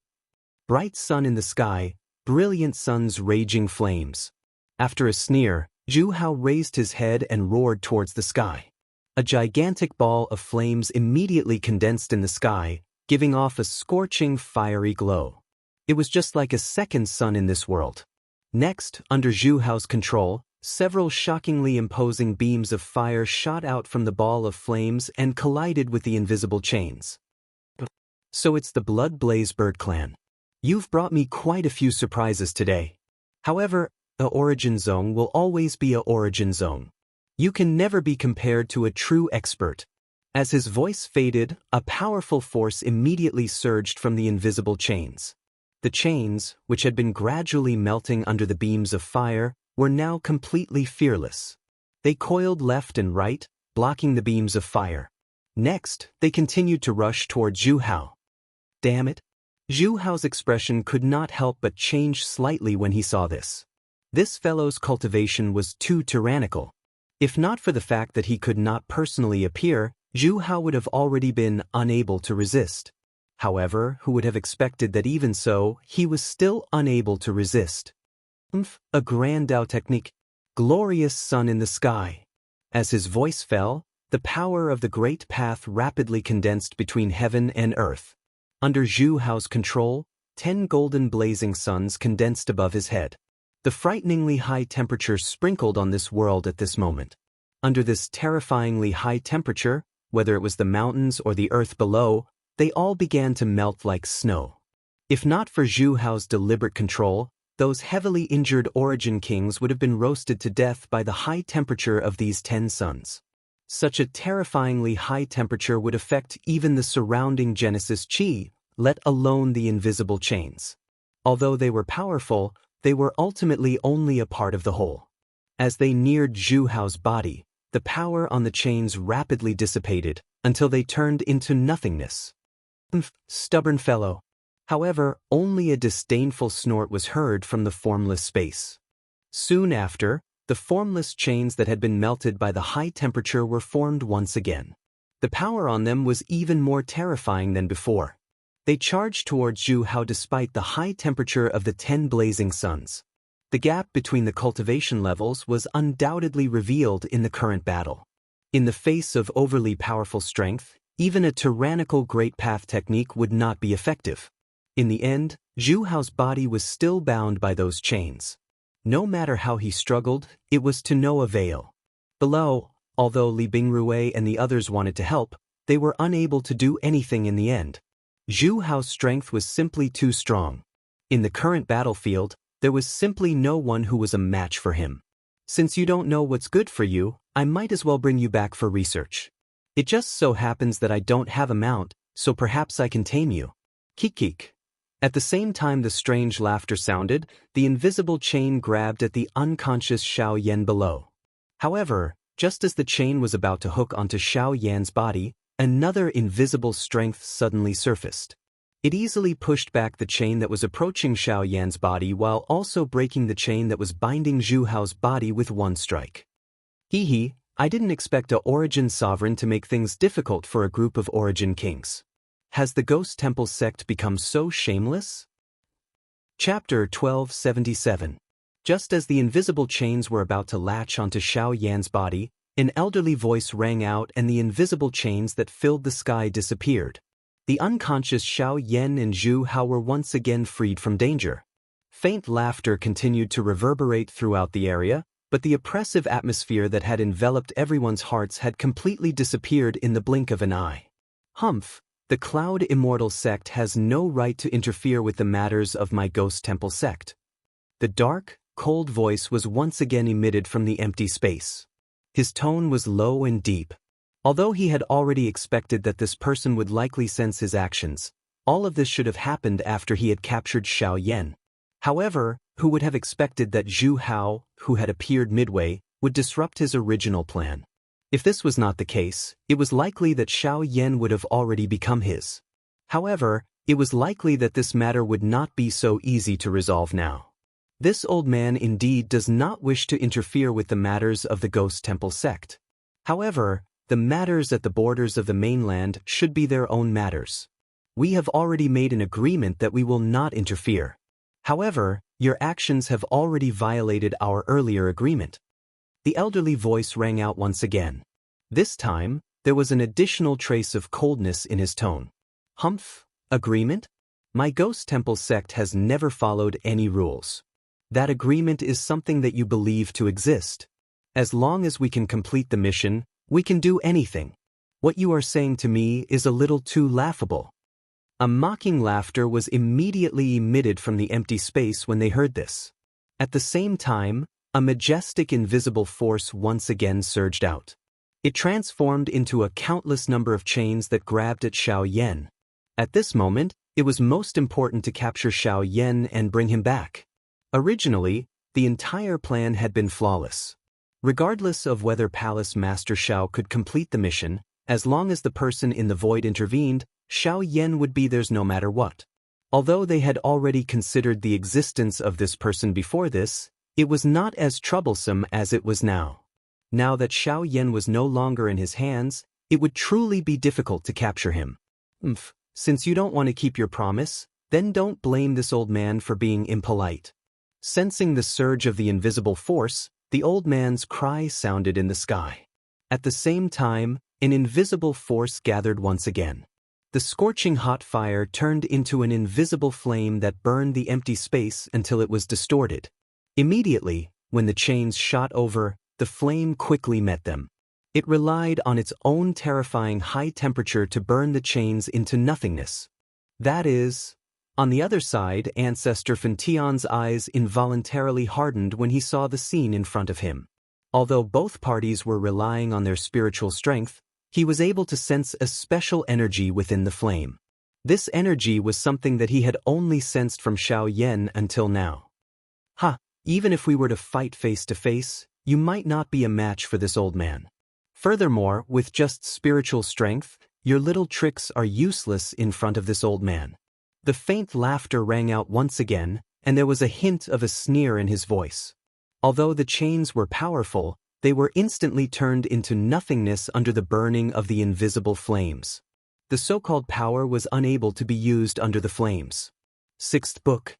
Bright sun in the sky, brilliant sun's raging flames. After a sneer, Zhu Hao raised his head and roared towards the sky. A gigantic ball of flames immediately condensed in the sky, giving off a scorching, fiery glow. It was just like a second sun in this world. Next, under Zhu Hao's control, several shockingly imposing beams of fire shot out from the ball of flames and collided with the invisible chains. So it's the Blood Blaze Bird clan. You've brought me quite a few surprises today. However, a origin zone will always be a origin zone. You can never be compared to a true expert. As his voice faded, a powerful force immediately surged from the invisible chains. The chains, which had been gradually melting under the beams of fire, were now completely fearless. They coiled left and right, blocking the beams of fire. Next, they continued to rush toward Zhu Hao. Damn it! Zhu Hao's expression could not help but change slightly when he saw this. This fellow's cultivation was too tyrannical. If not for the fact that he could not personally appear, Zhu Hao would have already been unable to resist. However, who would have expected that even so, he was still unable to resist. A grand Dao technique. Glorious sun in the sky. As his voice fell, the power of the great path rapidly condensed between heaven and earth. Under Zhu Hao's control, 10 golden blazing suns condensed above his head. The frighteningly high temperature sprinkled on this world at this moment. Under this terrifyingly high temperature, whether it was the mountains or the earth below, they all began to melt like snow. If not for Zhu Hao's deliberate control, those heavily injured origin kings would have been roasted to death by the high temperature of these 10 suns. Such a terrifyingly high temperature would affect even the surrounding Genesis Chi, let alone the invisible chains. Although they were powerful, they were ultimately only a part of the whole. As they neared Zhu Hao's body, the power on the chains rapidly dissipated until they turned into nothingness. Stubborn fellow. However, only a disdainful snort was heard from the formless space. Soon after, the formless chains that had been melted by the high temperature were formed once again. The power on them was even more terrifying than before. They charged towards Zhu Hao despite the high temperature of the 10 blazing suns. The gap between the cultivation levels was undoubtedly revealed in the current battle. In the face of overly powerful strength, even a tyrannical great path technique would not be effective. In the end, Zhu Hao's body was still bound by those chains. No matter how he struggled, it was to no avail. Below, although Li Bingrui and the others wanted to help, they were unable to do anything in the end. Zhu Hao's strength was simply too strong. In the current battlefield, there was simply no one who was a match for him. Since you don't know what's good for you, I might as well bring you back for research. It just so happens that I don't have a mount, so perhaps I can tame you. Kik. At the same time the strange laughter sounded, the invisible chain grabbed at the unconscious Xiao Yan below. However, just as the chain was about to hook onto Xiao Yan's body, another invisible strength suddenly surfaced. It easily pushed back the chain that was approaching Xiao Yan's body while also breaking the chain that was binding Zhu Hao's body with one strike. Hee, I didn't expect a Origin sovereign to make things difficult for a group of Origin kings. Has the Ghost Temple sect become so shameless? Chapter 1277. Just as the invisible chains were about to latch onto Xiao Yan's body, an elderly voice rang out and the invisible chains that filled the sky disappeared. The unconscious Xiao Yan and Zhu Hao were once again freed from danger. Faint laughter continued to reverberate throughout the area, but the oppressive atmosphere that had enveloped everyone's hearts had completely disappeared in the blink of an eye. Humph, the Cloud Immortal sect has no right to interfere with the matters of my Ghost Temple sect. The dark, cold voice was once again emitted from the empty space. His tone was low and deep. Although he had already expected that this person would likely sense his actions, all of this should have happened after he had captured Xiao Yan. However, who would have expected that Zhu Hao, who had appeared midway, would disrupt his original plan? If this was not the case, it was likely that Xiao Yan would have already become his. However, it was likely that this matter would not be so easy to resolve now. This old man indeed does not wish to interfere with the matters of the Ghost Temple sect. However, the matters at the borders of the mainland should be their own matters. We have already made an agreement that we will not interfere. However, your actions have already violated our earlier agreement. The elderly voice rang out once again. This time, there was an additional trace of coldness in his tone. Humph, agreement? My Ghost Temple sect has never followed any rules. That agreement is something that you believe to exist. As long as we can complete the mission, we can do anything. What you are saying to me is a little too laughable. A mocking laughter was immediately emitted from the empty space when they heard this. At the same time, a majestic invisible force once again surged out. It transformed into a countless number of chains that grabbed at Xiao Yan. At this moment, it was most important to capture Xiao Yan and bring him back. Originally, the entire plan had been flawless. Regardless of whether Palace Master Xiao could complete the mission, as long as the person in the void intervened, Xiao Yan would be theirs no matter what. Although they had already considered the existence of this person before this, it was not as troublesome as it was now. Now that Xiao Yan was no longer in his hands, it would truly be difficult to capture him. Since you don't want to keep your promise, then don't blame this old man for being impolite. Sensing the surge of the invisible force, the old man's cry sounded in the sky. At the same time, an invisible force gathered once again. The scorching hot fire turned into an invisible flame that burned the empty space until it was distorted. Immediately, when the chains shot over, the flame quickly met them. It relied on its own terrifying high temperature to burn the chains into nothingness. That is, on the other side, Ancestor Fention's eyes involuntarily hardened when he saw the scene in front of him. Although both parties were relying on their spiritual strength, he was able to sense a special energy within the flame. This energy was something that he had only sensed from Xiao Yan until now. Even if we were to fight face to face, you might not be a match for this old man. Furthermore, with just spiritual strength, your little tricks are useless in front of this old man. The faint laughter rang out once again, and there was a hint of a sneer in his voice. Although the chains were powerful, they were instantly turned into nothingness under the burning of the invisible flames. The so-called power was unable to be used under the flames. Sixth book.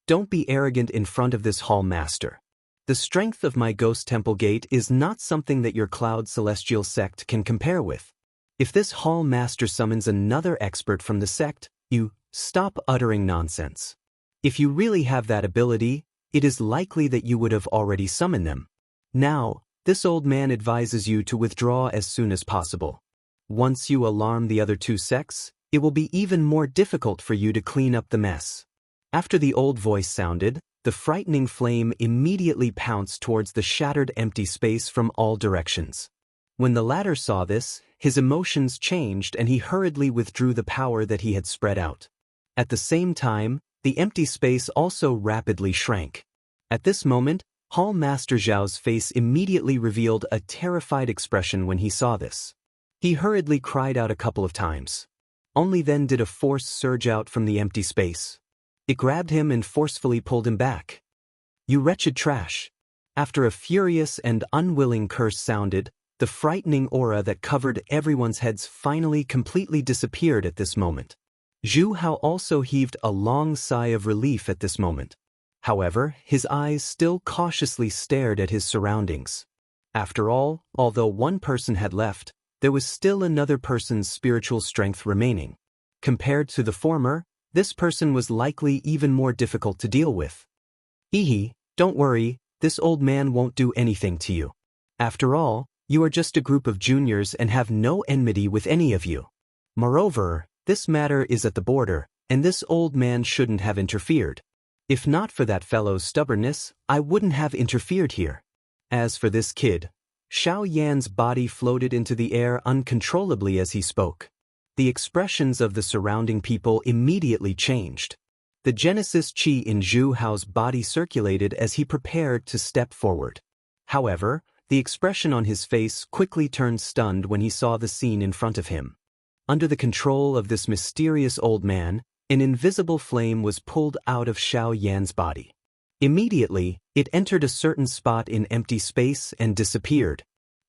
Don't be arrogant in front of this hall master. The strength of my Ghost Temple Gate is not something that your Cloud Celestial sect can compare with. If this hall master summons another expert from the sect, you stop uttering nonsense. If you really have that ability, it is likely that you would have already summoned them. Now, this old man advises you to withdraw as soon as possible. Once you alarm the other two sects, it will be even more difficult for you to clean up the mess. After the old voice sounded, the frightening flame immediately pounced towards the shattered empty space from all directions. When the latter saw this, his emotions changed and he hurriedly withdrew the power that he had spread out. At the same time, the empty space also rapidly shrank. At this moment, Hall Master Zhao's face immediately revealed a terrified expression when he saw this. He hurriedly cried out a couple of times. Only then did a force surge out from the empty space. It grabbed him and forcefully pulled him back. "You wretched trash!" After a furious and unwilling curse sounded, the frightening aura that covered everyone's heads finally completely disappeared at this moment. Zhu Hao also heaved a long sigh of relief at this moment. However, his eyes still cautiously stared at his surroundings. After all, although one person had left, there was still another person's spiritual strength remaining. Compared to the former, this person was likely even more difficult to deal with. "Hehe, don't worry, this old man won't do anything to you. After all, you are just a group of juniors and have no enmity with any of you. Moreover, this matter is at the border, and this old man shouldn't have interfered. If not for that fellow's stubbornness, I wouldn't have interfered here." As for this kid, Xiao Yan's body floated into the air uncontrollably as he spoke. The expressions of the surrounding people immediately changed. The Genesis Qi in Zhu Hao's body circulated as he prepared to step forward. However, the expression on his face quickly turned stunned when he saw the scene in front of him. Under the control of this mysterious old man, an invisible flame was pulled out of Xiao Yan's body. Immediately, it entered a certain spot in empty space and disappeared.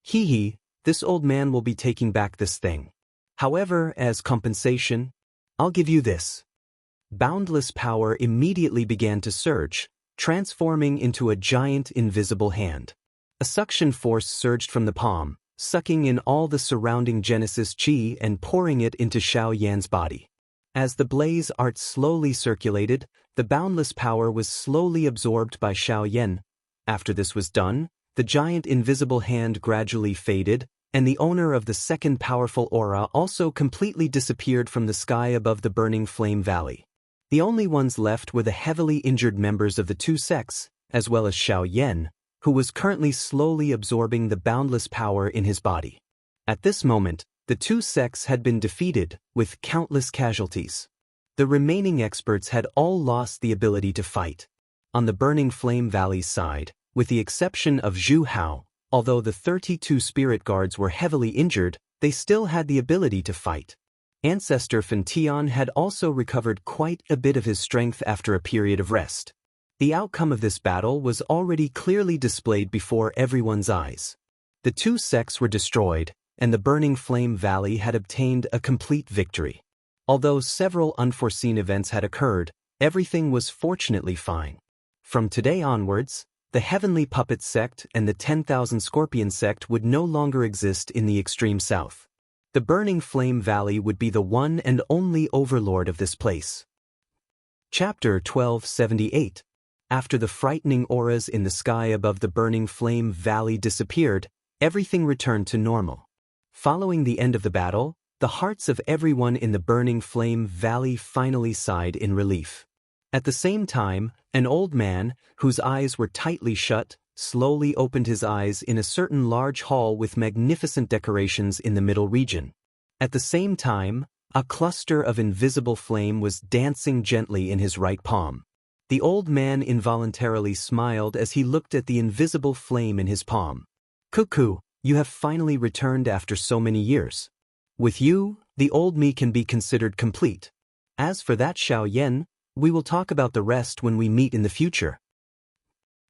"Hehe, this old man will be taking back this thing. However, as compensation, I'll give you this." Boundless power immediately began to surge, transforming into a giant invisible hand. A suction force surged from the palm, sucking in all the surrounding Genesis Qi and pouring it into Xiao Yan's body. As the blaze art slowly circulated, the boundless power was slowly absorbed by Xiao Yan. After this was done, the giant invisible hand gradually faded, and the owner of the second powerful aura also completely disappeared from the sky above the burning flame valley. The only ones left were the heavily injured members of the two sects, as well as Xiao Yan, who was currently slowly absorbing the boundless power in his body. At this moment, the two sects had been defeated, with countless casualties. The remaining experts had all lost the ability to fight. On the burning flame valley's side, with the exception of Zhu Hao, although the 32 spirit guards were heavily injured, they still had the ability to fight. Ancestor Fan Tian had also recovered quite a bit of his strength after a period of rest. The outcome of this battle was already clearly displayed before everyone's eyes. The two sects were destroyed, and the burning flame valley had obtained a complete victory. Although several unforeseen events had occurred, everything was fortunately fine. From today onwards, the Heavenly Puppet Sect and the 10,000 Scorpion Sect would no longer exist in the extreme south. The burning flame valley would be the one and only overlord of this place. Chapter 1278. After the frightening auras in the sky above the burning flame valley disappeared, everything returned to normal. Following the end of the battle, the hearts of everyone in the burning flame valley finally sighed in relief. At the same time, an old man, whose eyes were tightly shut, slowly opened his eyes in a certain large hall with magnificent decorations in the middle region. At the same time, a cluster of invisible flame was dancing gently in his right palm. The old man involuntarily smiled as he looked at the invisible flame in his palm. "Cuckoo, you have finally returned after so many years. With you, the old me can be considered complete. As for that Xiao Yan, we will talk about the rest when we meet in the future."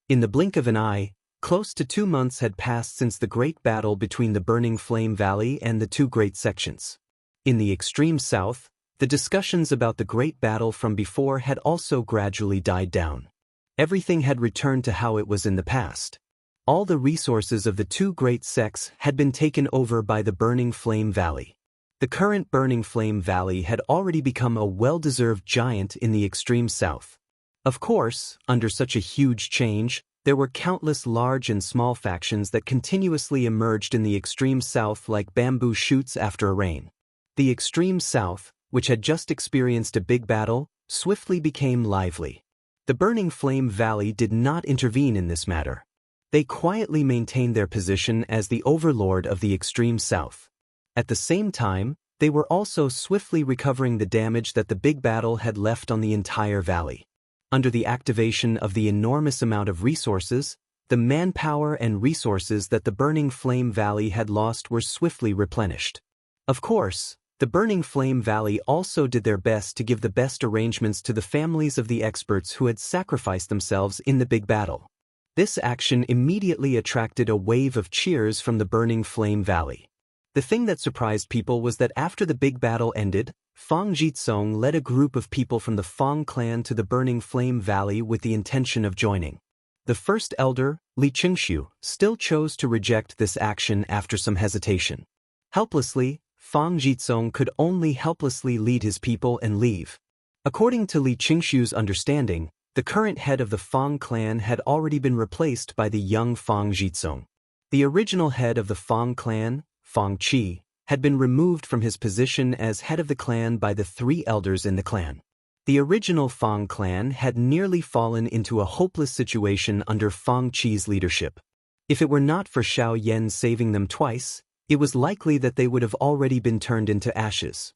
In the blink of an eye, close to 2 months had passed since the great battle between the burning flame valley and the two great sections. In the extreme south, the discussions about the great battle from before had also gradually died down. Everything had returned to how it was in the past. All the resources of the two great sects had been taken over by the burning flame valley. The current burning flame valley had already become a well-deserved giant in the extreme south. Of course, under such a huge change, there were countless large and small factions that continuously emerged in the extreme south like bamboo shoots after a rain. The extreme south, which had just experienced a big battle, swiftly became lively. The burning flame valley did not intervene in this matter. They quietly maintained their position as the overlord of the extreme south. At the same time, they were also swiftly recovering the damage that the big battle had left on the entire valley. Under the activation of the enormous amount of resources, the manpower and resources that the Burning Flame Valley had lost were swiftly replenished. Of course, the Burning Flame Valley also did their best to give the best arrangements to the families of the experts who had sacrificed themselves in the big battle. This action immediately attracted a wave of cheers from the Burning Flame Valley. The thing that surprised people was that after the big battle ended, Fang Jitsong led a group of people from the Fang clan to the Burning Flame Valley with the intention of joining. The first elder, Li Qingshu, still chose to reject this action after some hesitation. Helplessly, Fang Jitsong could only helplessly lead his people and leave. According to Li Qingshu's understanding, the current head of the Fang clan had already been replaced by the young Fang Jitsong. The original head of the Fang clan, Fang Qi, had been removed from his position as head of the clan by the three elders in the clan. The original Fang clan had nearly fallen into a hopeless situation under Fang Qi's leadership. If it were not for Xiao Yan saving them twice, it was likely that they would have already been turned into ashes.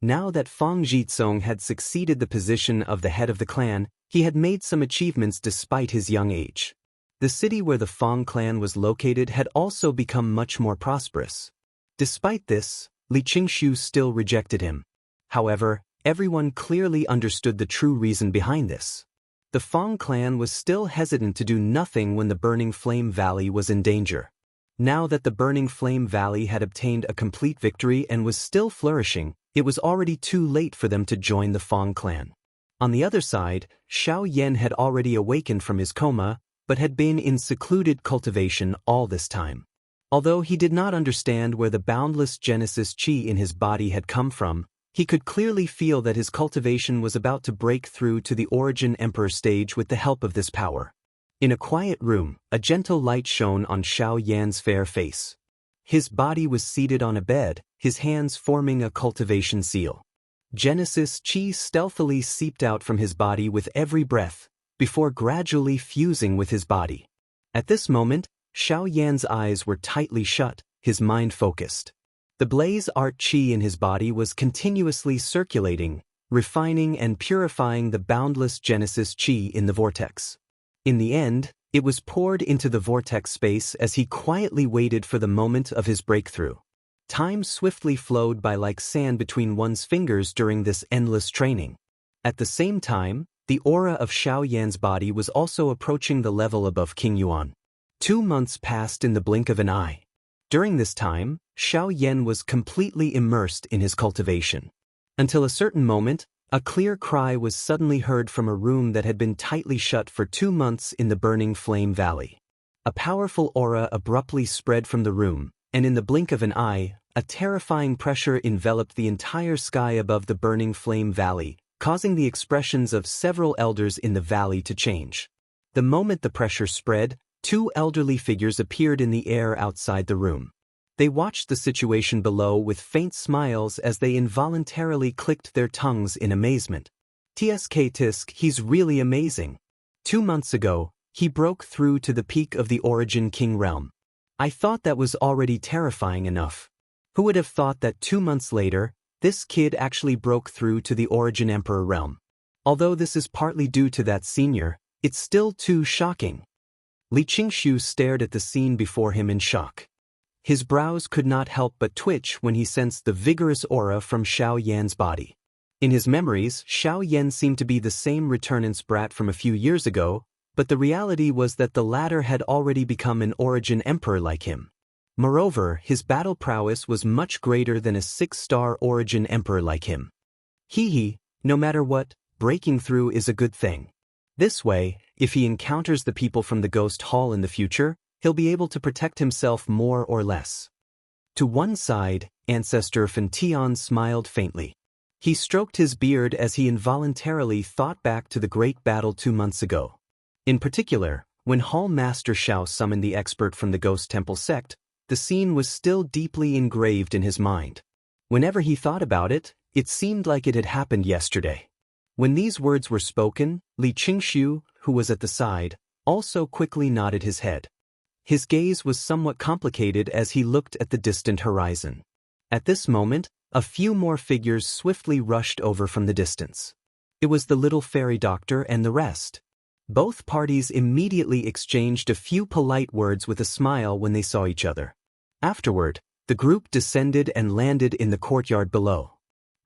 Now that Fang Jitsong had succeeded the position of the head of the clan, he had made some achievements despite his young age. The city where the Fang clan was located had also become much more prosperous. Despite this, Li Qingshu still rejected him. However, everyone clearly understood the true reason behind this. The Fang clan was still hesitant to do nothing when the Burning Flame Valley was in danger. Now that the Burning Flame Valley had obtained a complete victory and was still flourishing, it was already too late for them to join the Fang clan. On the other side, Xiao Yan had already awakened from his coma, but had been in secluded cultivation all this time. Although he did not understand where the boundless Genesis Qi in his body had come from, he could clearly feel that his cultivation was about to break through to the Origin Emperor stage with the help of this power. In a quiet room, a gentle light shone on Xiao Yan's fair face. His body was seated on a bed, his hands forming a cultivation seal. Genesis Qi stealthily seeped out from his body with every breath, before gradually fusing with his body. At this moment, Xiao Yan's eyes were tightly shut, his mind focused. The blaze art qi in his body was continuously circulating, refining and purifying the boundless Genesis Qi in the vortex. In the end, it was poured into the vortex space as he quietly waited for the moment of his breakthrough. Time swiftly flowed by like sand between one's fingers during this endless training. At the same time, the aura of Xiao Yan's body was also approaching the level above King Yuan. 2 months passed in the blink of an eye. During this time, Xiao Yan was completely immersed in his cultivation. Until a certain moment, a clear cry was suddenly heard from a room that had been tightly shut for 2 months in the Burning Flame Valley. A powerful aura abruptly spread from the room, and in the blink of an eye, a terrifying pressure enveloped the entire sky above the Burning Flame Valley, causing the expressions of several elders in the valley to change. The moment the pressure spread, 2 elderly figures appeared in the air outside the room. They watched the situation below with faint smiles as they involuntarily clicked their tongues in amazement. Tsk tisk, he's really amazing. 2 months ago, he broke through to the peak of the Origin King realm. I thought that was already terrifying enough. Who would have thought that 2 months later, this kid actually broke through to the Origin Emperor realm? Although this is partly due to that senior, it's still too shocking. Li Qingshu stared at the scene before him in shock. His brows could not help but twitch when he sensed the vigorous aura from Xiao Yan's body. In his memories, Xiao Yan seemed to be the same returnance brat from a few years ago, but the reality was that the latter had already become an Origin Emperor like him. Moreover, his battle prowess was much greater than a 6-star Origin Emperor like him. No matter what, breaking through is a good thing. This way, if he encounters the people from the Ghost Hall in the future, he'll be able to protect himself more or less. To one side, Ancestor Fan Tian smiled faintly. He stroked his beard as he involuntarily thought back to the great battle 2 months ago. In particular, when Hall Master Xiao summoned the expert from the Ghost Temple sect, the scene was still deeply engraved in his mind. Whenever he thought about it, it seemed like it had happened yesterday. When these words were spoken, Li Qingshu, who was at the side, also quickly nodded his head. His gaze was somewhat complicated as he looked at the distant horizon. At this moment, a few more figures swiftly rushed over from the distance. It was the little fairy doctor and the rest. Both parties immediately exchanged a few polite words with a smile when they saw each other. Afterward, the group descended and landed in the courtyard below.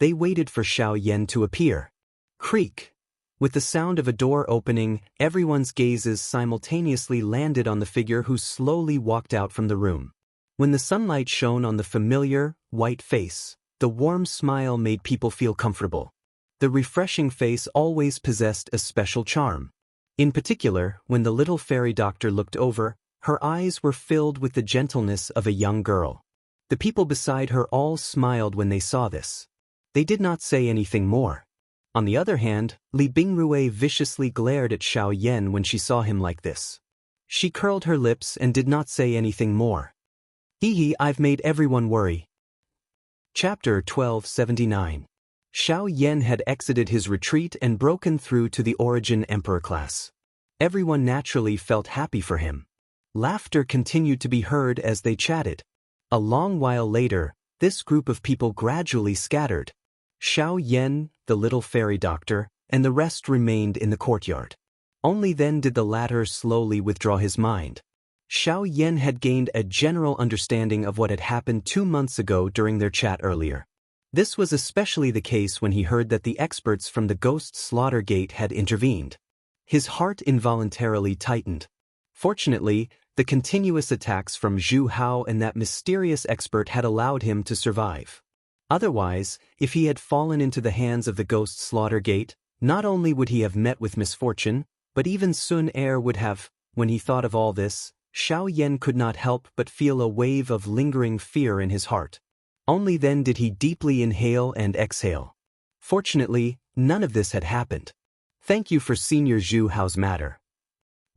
They waited for Xiao Yan to appear. Creak! With the sound of a door opening, everyone's gazes simultaneously landed on the figure who slowly walked out from the room. When the sunlight shone on the familiar, white face, the warm smile made people feel comfortable. The refreshing face always possessed a special charm. In particular, when the little fairy doctor looked over, her eyes were filled with the gentleness of a young girl. The people beside her all smiled when they saw this. They did not say anything more. On the other hand, Li Bingrui viciously glared at Xiao Yan when she saw him like this. She curled her lips and did not say anything more. Hee hee, I've made everyone worry. Chapter 1279. Xiao Yan had exited his retreat and broken through to the Origin Emperor class. Everyone naturally felt happy for him. Laughter continued to be heard as they chatted. A long while later, this group of people gradually scattered. Xiao Yan, the little fairy doctor, and the rest remained in the courtyard. Only then did the latter slowly withdraw his mind. Xiao Yan had gained a general understanding of what had happened 2 months ago during their chat earlier. This was especially the case when he heard that the experts from the Ghost Slaughter Gate had intervened. His heart involuntarily tightened. Fortunately, the continuous attacks from Zhu Hao and that mysterious expert had allowed him to survive. Otherwise, if he had fallen into the hands of the Ghost Slaughter Gate, not only would he have met with misfortune, but even Sun Er would have. When he thought of all this, Xiao Yan could not help but feel a wave of lingering fear in his heart. Only then did he deeply inhale and exhale. Fortunately, none of this had happened. Thank you for Senior Zhu Hao's matter.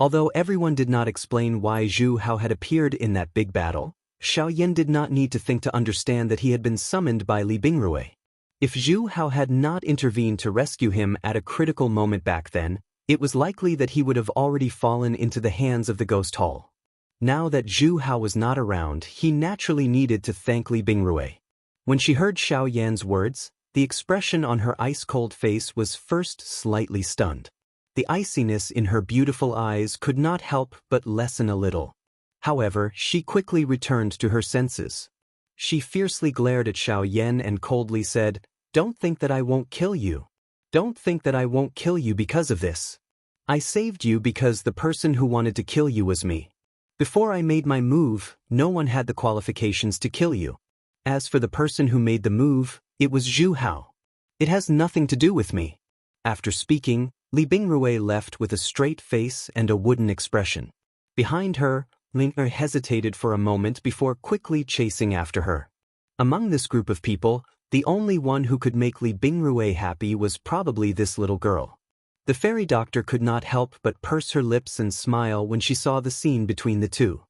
Although everyone did not explain why Zhu Hao had appeared in that big battle, Xiao Yan did not need to think to understand that he had been summoned by Li Bingrui. If Zhu Hao had not intervened to rescue him at a critical moment back then, it was likely that he would have already fallen into the hands of the Ghost Hall. Now that Zhu Hao was not around, he naturally needed to thank Li Bingrui. When she heard Xiao Yan's words, the expression on her ice-cold face was first slightly stunned. The iciness in her beautiful eyes could not help but lessen a little. However, she quickly returned to her senses. She fiercely glared at Xiao Yan and coldly said, "Don't think that I won't kill you. Don't think that I won't kill you because of this. I saved you because the person who wanted to kill you was me. Before I made my move, no one had the qualifications to kill you. As for the person who made the move, it was Zhu Hao. It has nothing to do with me." After speaking, Li Bingrui left with a straight face and a wooden expression. Behind her, Lin Er hesitated for a moment before quickly chasing after her. Among this group of people, the only one who could make Li Bingrui happy was probably this little girl. The fairy doctor could not help but purse her lips and smile when she saw the scene between the two.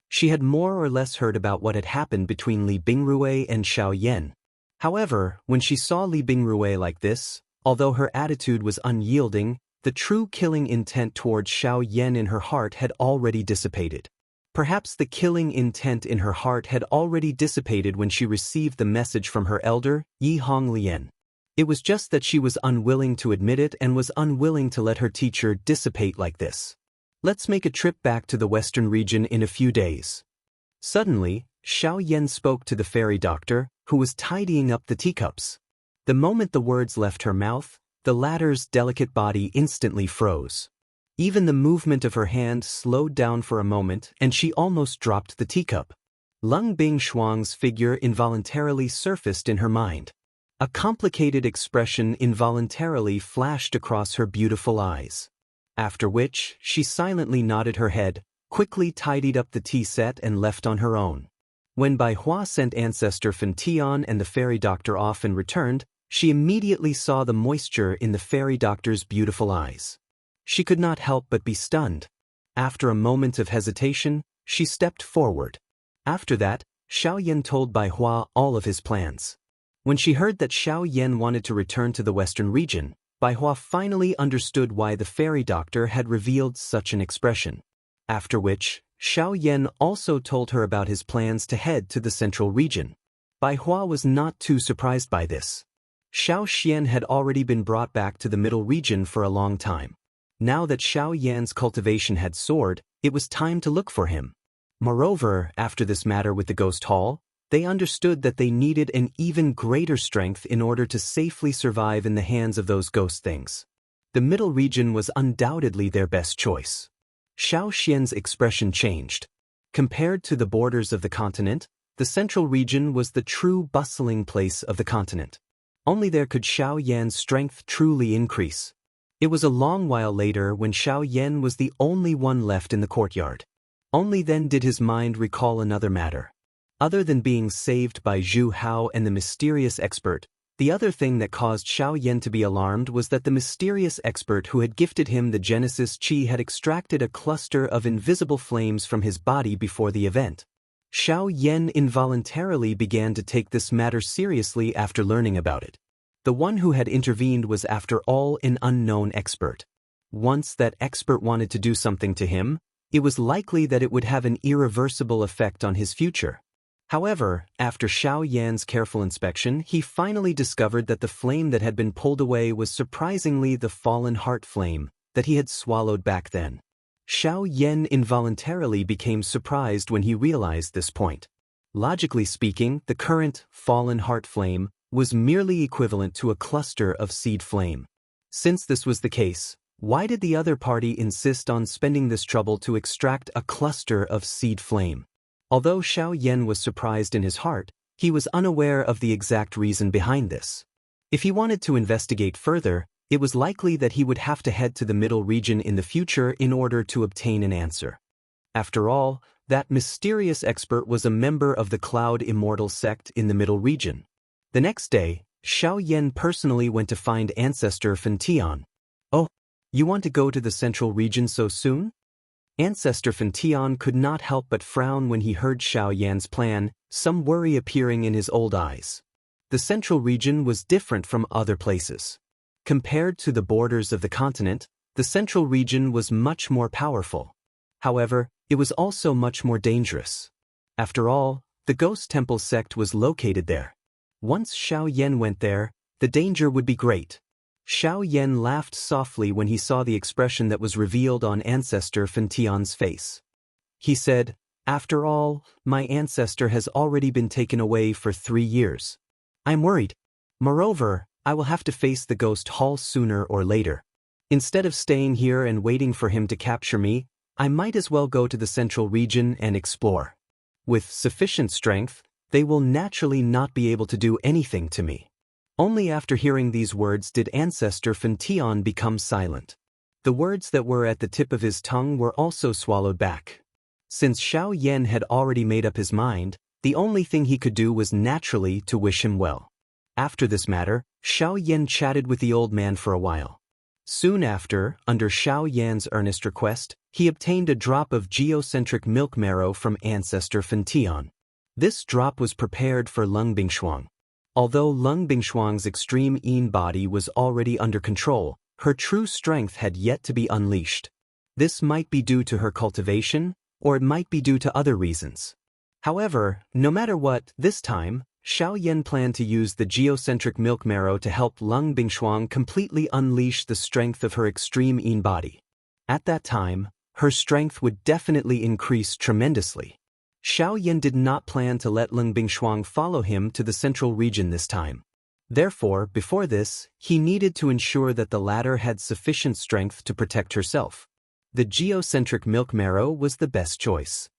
She had more or less heard about what had happened between Li Bingrui and Xiao Yan. However, when she saw Li Bingrui like this, although her attitude was unyielding, the true killing intent towards Xiao Yan in her heart had already dissipated. Perhaps the killing intent in her heart had already dissipated when she received the message from her elder, Yi Hong Lian. It was just that she was unwilling to admit it and was unwilling to let her teacher dissipate like this. Let's make a trip back to the western region in a few days. Suddenly, Xiao Yan spoke to the fairy doctor, who was tidying up the teacups. The moment the words left her mouth, the latter's delicate body instantly froze. Even the movement of her hand slowed down for a moment and she almost dropped the teacup. Lung Bing Shuang's figure involuntarily surfaced in her mind. A complicated expression involuntarily flashed across her beautiful eyes. After which, she silently nodded her head, quickly tidied up the tea set and left on her own. When Bai Hua sent Ancestor Fan Tian and the fairy doctor off and returned, she immediately saw the moisture in the fairy doctor's beautiful eyes. She could not help but be stunned. After a moment of hesitation, she stepped forward. After that, Xiao Yan told Bai Hua all of his plans. When she heard that Xiao Yan wanted to return to the western region, Bai Hua finally understood why the fairy doctor had revealed such an expression. After which, Xiao Yan also told her about his plans to head to the central region. Bai Hua was not too surprised by this. Xiao Xian had already been brought back to the middle region for a long time. Now that Xiao Yan's cultivation had soared, it was time to look for him. Moreover, after this matter with the Ghost Hall, they understood that they needed an even greater strength in order to safely survive in the hands of those ghost things. The middle region was undoubtedly their best choice. Xiao Xian's expression changed. Compared to the borders of the continent, the central region was the true bustling place of the continent. Only there could Xiao Yan's strength truly increase. It was a long while later when Xiao Yan was the only one left in the courtyard. Only then did his mind recall another matter. Other than being saved by Zhu Hao and the mysterious expert, the other thing that caused Xiao Yan to be alarmed was that the mysterious expert who had gifted him the Genesis Chi had extracted a cluster of invisible flames from his body before the event. Xiao Yan involuntarily began to take this matter seriously after learning about it. The one who had intervened was after all an unknown expert. Once that expert wanted to do something to him, it was likely that it would have an irreversible effect on his future. However, after Xiao Yan's careful inspection, he finally discovered that the flame that had been pulled away was surprisingly the fallen heart flame that he had swallowed back then. Xiao Yan involuntarily became surprised when he realized this point. Logically speaking, the current fallen heart flame was merely equivalent to a cluster of seed flame. Since this was the case, why did the other party insist on spending this trouble to extract a cluster of seed flame? Although Xiao Yan was surprised in his heart, he was unaware of the exact reason behind this. If he wanted to investigate further, it was likely that he would have to head to the middle region in the future in order to obtain an answer. After all, that mysterious expert was a member of the Cloud Immortal sect in the middle region. The next day, Xiao Yan personally went to find Ancestor Fentian. "Oh, you want to go to the central region so soon?" Ancestor Fentian could not help but frown when he heard Xiao Yan's plan, some worry appearing in his old eyes. The central region was different from other places. Compared to the borders of the continent, the central region was much more powerful. However, it was also much more dangerous. After all, the Ghost Temple sect was located there. Once Xiao Yan went there, the danger would be great. Xiao Yan laughed softly when he saw the expression that was revealed on Ancestor Fentian's face. He said, "After all, my ancestor has already been taken away for 3 years. I'm worried. Moreover, I will have to face the Ghost Hall sooner or later. Instead of staying here and waiting for him to capture me, I might as well go to the central region and explore. With sufficient strength, they will naturally not be able to do anything to me." Only after hearing these words did Ancestor Fentian become silent. The words that were at the tip of his tongue were also swallowed back. Since Xiao Yan had already made up his mind, the only thing he could do was naturally to wish him well. After this matter, Xiao Yan chatted with the old man for a while. Soon after, under Xiao Yan's earnest request, he obtained a drop of geocentric milk marrow from Ancestor Fentian. This drop was prepared for Lung Bingshuang. Although Lung Bingshuang's extreme Yin body was already under control, her true strength had yet to be unleashed. This might be due to her cultivation, or it might be due to other reasons. However, no matter what, this time, Xiao Yan planned to use the geocentric milk marrow to help Lung Bingshuang completely unleash the strength of her extreme Yin body. At that time, her strength would definitely increase tremendously. Xiao Yan did not plan to let Lung Bingshuang follow him to the central region this time. Therefore, before this, he needed to ensure that the latter had sufficient strength to protect herself. The geocentric milk marrow was the best choice.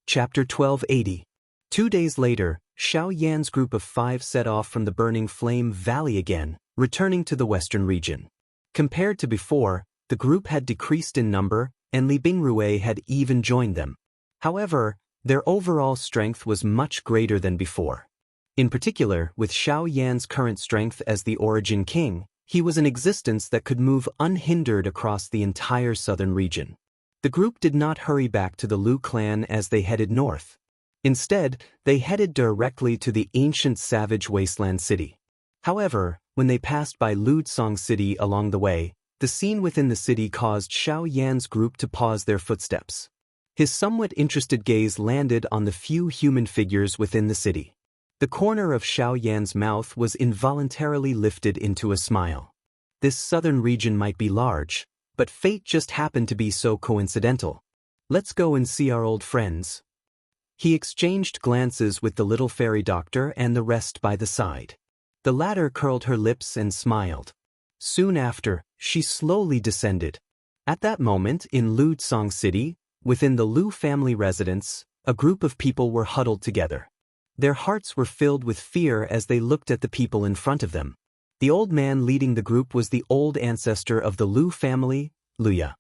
Chapter 1280. 2 days later, Xiao Yan's group of 5 set off from the Burning Flame Valley again, returning to the western region. Compared to before, the group had decreased in number, and Li Bingrui had even joined them. However, their overall strength was much greater than before. In particular, with Xiao Yan's current strength as the Origin King, he was an existence that could move unhindered across the entire southern region. The group did not hurry back to the Lu clan as they headed north. Instead, they headed directly to the ancient savage wasteland city. However, when they passed by Ludsong City along the way, the scene within the city caused Xiao Yan's group to pause their footsteps. His somewhat interested gaze landed on the few human figures within the city. The corner of Xiao Yan's mouth was involuntarily lifted into a smile. This southern region might be large, but fate just happened to be so coincidental. Let's go and see our old friends. He exchanged glances with the little fairy doctor and the rest by the side. The latter curled her lips and smiled. Soon after, she slowly descended. At that moment, in Ludsong City, within the Lu family residence, a group of people were huddled together. Their hearts were filled with fear as they looked at the people in front of them. The old man leading the group was the old ancestor of the Lu family, Luya.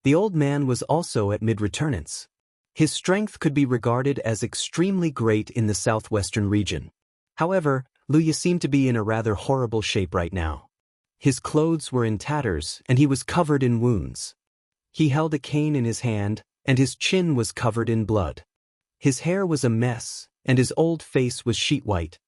The old man was also at mid-returnance. His strength could be regarded as extremely great in the southwestern region. However, Luya seemed to be in a rather horrible shape right now. His clothes were in tatters and he was covered in wounds. He held a cane in his hand, and his chin was covered in blood. His hair was a mess, and his old face was sheet white.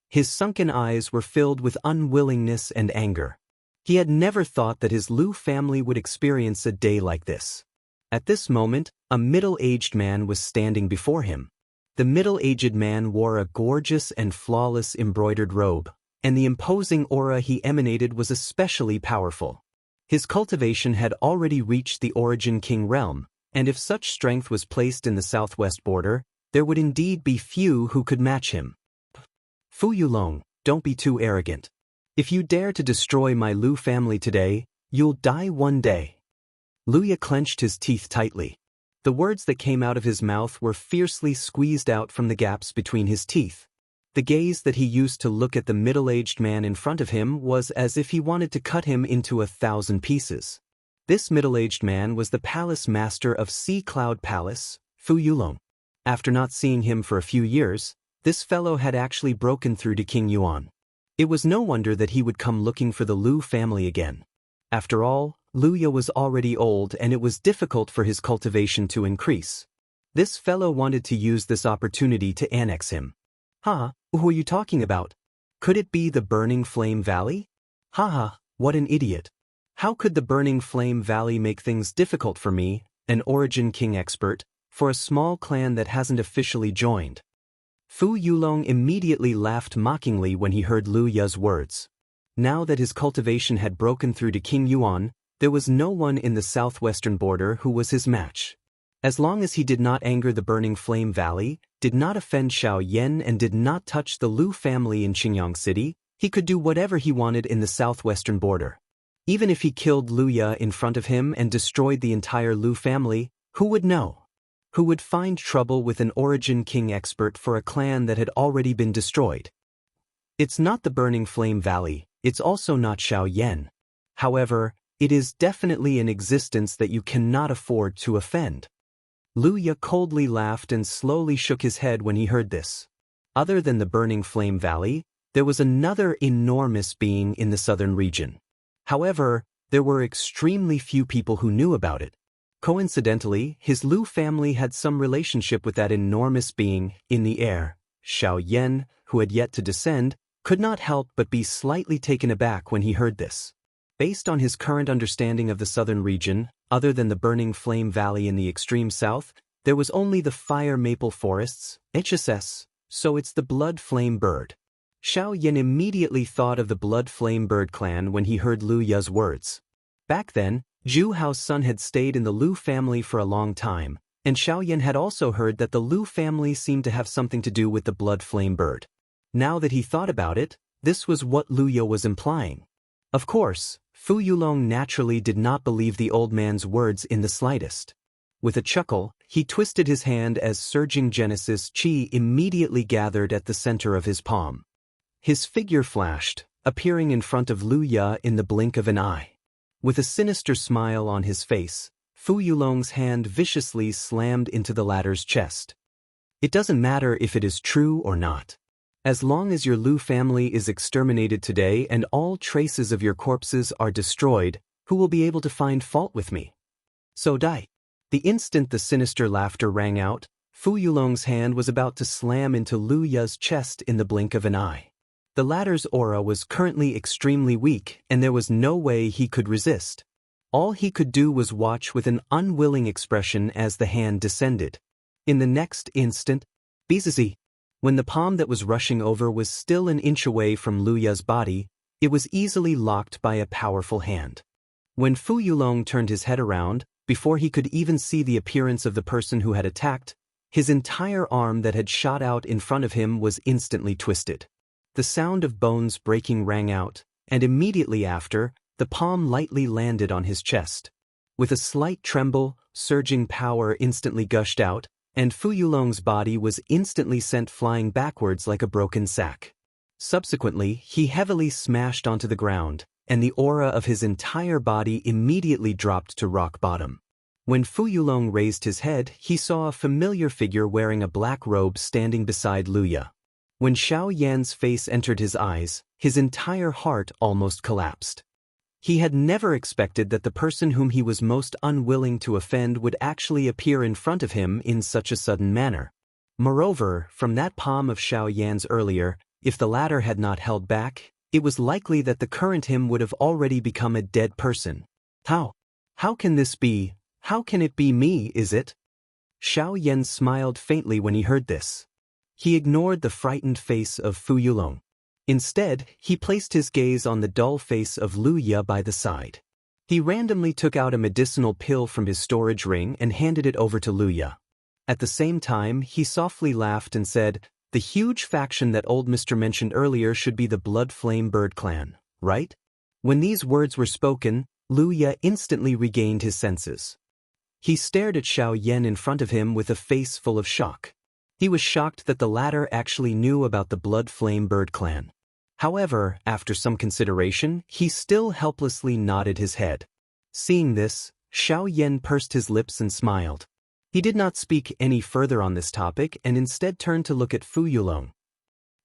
His sunken eyes were filled with unwillingness and anger. He had never thought that his Lu family would experience a day like this. At this moment, a middle-aged man was standing before him. The middle-aged man wore a gorgeous and flawless embroidered robe, and the imposing aura he emanated was especially powerful. His cultivation had already reached the Origin King realm, and if such strength was placed in the southwest border, there would indeed be few who could match him. Fu Yulong, don't be too arrogant. If you dare to destroy my Lu family today, you'll die one day. Luya clenched his teeth tightly. The words that came out of his mouth were fiercely squeezed out from the gaps between his teeth. The gaze that he used to look at the middle-aged man in front of him was as if he wanted to cut him into 1,000 pieces. This middle-aged man was the palace master of Sea Cloud Palace, Fu Yulong. After not seeing him for a few years, this fellow had actually broken through to King Yuan. It was no wonder that he would come looking for the Lu family again. After all, Luya was already old and it was difficult for his cultivation to increase. This fellow wanted to use this opportunity to annex him. Who are you talking about? Could it be the Burning Flame Valley? What an idiot. How could the Burning Flame Valley make things difficult for me, an Origin King expert, for a small clan that hasn't officially joined? Fu Yulong immediately laughed mockingly when he heard Lu Ya's words. Now that his cultivation had broken through to King Yuan, there was no one in the southwestern border who was his match. As long as he did not anger the Burning Flame Valley, did not offend Xiao Yan and did not touch the Lu family in Qingyang City, he could do whatever he wanted in the southwestern border. Even if he killed Luya in front of him and destroyed the entire Lu family, who would know? Who would find trouble with an Origin King expert for a clan that had already been destroyed? It's not the Burning Flame Valley, it's also not Xiao Yan. However, it is definitely an existence that you cannot afford to offend. Luya coldly laughed and slowly shook his head when he heard this. Other than the Burning Flame Valley, there was another enormous being in the southern region. However, there were extremely few people who knew about it. Coincidentally, his Lu family had some relationship with that enormous being in the air. Xiao Yan, who had yet to descend, could not help but be slightly taken aback when he heard this. Based on his current understanding of the southern region, other than the Burning Flame Valley in the extreme south, there was only the Fire Maple Forests, HSS, so it's the Blood Flame Bird. Xiao Yan immediately thought of the Blood Flame Bird clan when he heard Lu Ya's words. Back then, Zhu Hao's son had stayed in the Lu family for a long time, and Xiao Yan had also heard that the Lu family seemed to have something to do with the Blood Flame Bird. Now that he thought about it, this was what Luya was implying. Of course, Fu Yulong naturally did not believe the old man's words in the slightest. With a chuckle, he twisted his hand as surging Genesis Chi immediately gathered at the center of his palm. His figure flashed, appearing in front of Luya in the blink of an eye. With a sinister smile on his face, Fu Yulong's hand viciously slammed into the latter's chest. It doesn't matter if it is true or not. As long as your Lu family is exterminated today and all traces of your corpses are destroyed, who will be able to find fault with me? So die. The instant the sinister laughter rang out, Fu Yulong's hand was about to slam into Luya's chest in the blink of an eye. The latter's aura was currently extremely weak, and there was no way he could resist. All he could do was watch with an unwilling expression as the hand descended. In the next instant, Bizizi, when the palm that was rushing over was still an inch away from Lu Ya's body, it was easily locked by a powerful hand. When Fu Yulong turned his head around, before he could even see the appearance of the person who had attacked, his entire arm that had shot out in front of him was instantly twisted. The sound of bones breaking rang out, and immediately after, the palm lightly landed on his chest. With a slight tremble, surging power instantly gushed out, and Fu Yulong's body was instantly sent flying backwards like a broken sack. Subsequently, he heavily smashed onto the ground, and the aura of his entire body immediately dropped to rock bottom. When Fu Yulong raised his head, he saw a familiar figure wearing a black robe standing beside Lu Ya. When Xiao Yan's face entered his eyes, his entire heart almost collapsed. He had never expected that the person whom he was most unwilling to offend would actually appear in front of him in such a sudden manner. Moreover, from that palm of Xiao Yan's earlier, if the latter had not held back, it was likely that the current him would have already become a dead person. How can this be? How can it be me, is it? Xiao Yan smiled faintly when he heard this. He ignored the frightened face of Fu Yulong. Instead, he placed his gaze on the dull face of Lu Ya by the side. He randomly took out a medicinal pill from his storage ring and handed it over to Lu Ya. At the same time, he softly laughed and said, "The huge faction that old Mr. mentioned earlier should be the Blood Flame Bird Clan, right?" When these words were spoken, Lu Ya instantly regained his senses. He stared at Xiao Yan in front of him with a face full of shock. He was shocked that the latter actually knew about the Blood Flame Bird Clan. However, after some consideration, he still helplessly nodded his head. Seeing this, Xiao Yan pursed his lips and smiled. He did not speak any further on this topic and instead turned to look at Fu Yulong.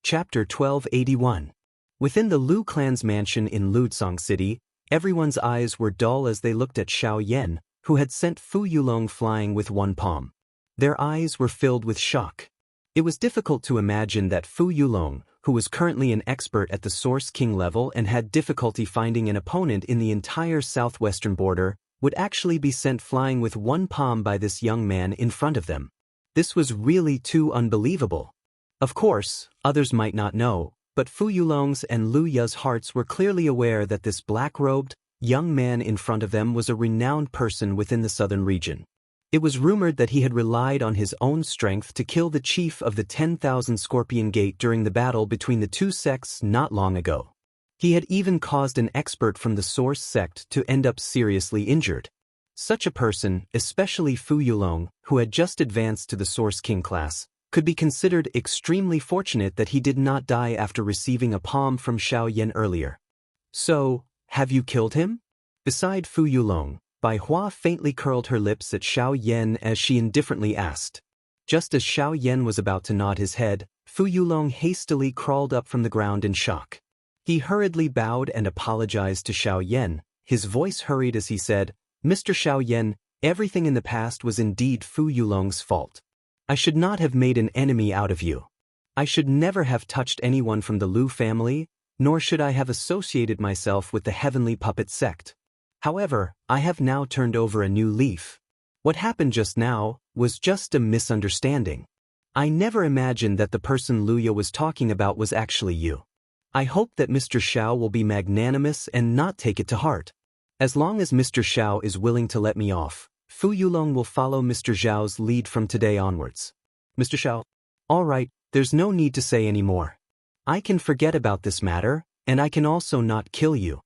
Chapter 1281. Within the Lu clan's mansion in Ludsong City, everyone's eyes were dull as they looked at Xiao Yan, who had sent Fu Yulong flying with one palm. Their eyes were filled with shock. It was difficult to imagine that Fu Yulong, who was currently an expert at the Source King level and had difficulty finding an opponent in the entire southwestern border, would actually be sent flying with one palm by this young man in front of them. This was really too unbelievable. Of course, others might not know, but Fu Yulong's and Lu Ya's hearts were clearly aware that this black-robed, young man in front of them was a renowned person within the southern region. It was rumored that he had relied on his own strength to kill the chief of the 10,000 Scorpion Gate during the battle between the two sects not long ago. He had even caused an expert from the Source sect to end up seriously injured. Such a person, especially Fu Yulong, who had just advanced to the Source King class, could be considered extremely fortunate that he did not die after receiving a palm from Xiao Yan earlier. "So, have you killed him?" Beside Fu Yulong, Bai Hua faintly curled her lips at Xiao Yan as she indifferently asked. Just as Xiao Yan was about to nod his head, Fu Yulong hastily crawled up from the ground in shock. He hurriedly bowed and apologized to Xiao Yan. His voice hurried as he said, "Mr. Xiao Yan, everything in the past was indeed Fu Yulong's fault. I should not have made an enemy out of you. I should never have touched anyone from the Lu family, nor should I have associated myself with the Heavenly Puppet sect. However, I have now turned over a new leaf. What happened just now was just a misunderstanding. I never imagined that the person Lu Ya was talking about was actually you. I hope that Mr. Xiao will be magnanimous and not take it to heart. As long as Mr. Xiao is willing to let me off, Fu Yulong will follow Mr. Zhao's lead from today onwards." "Mr. Xiao? All right, there's no need to say any more. I can forget about this matter, and I can also not kill you."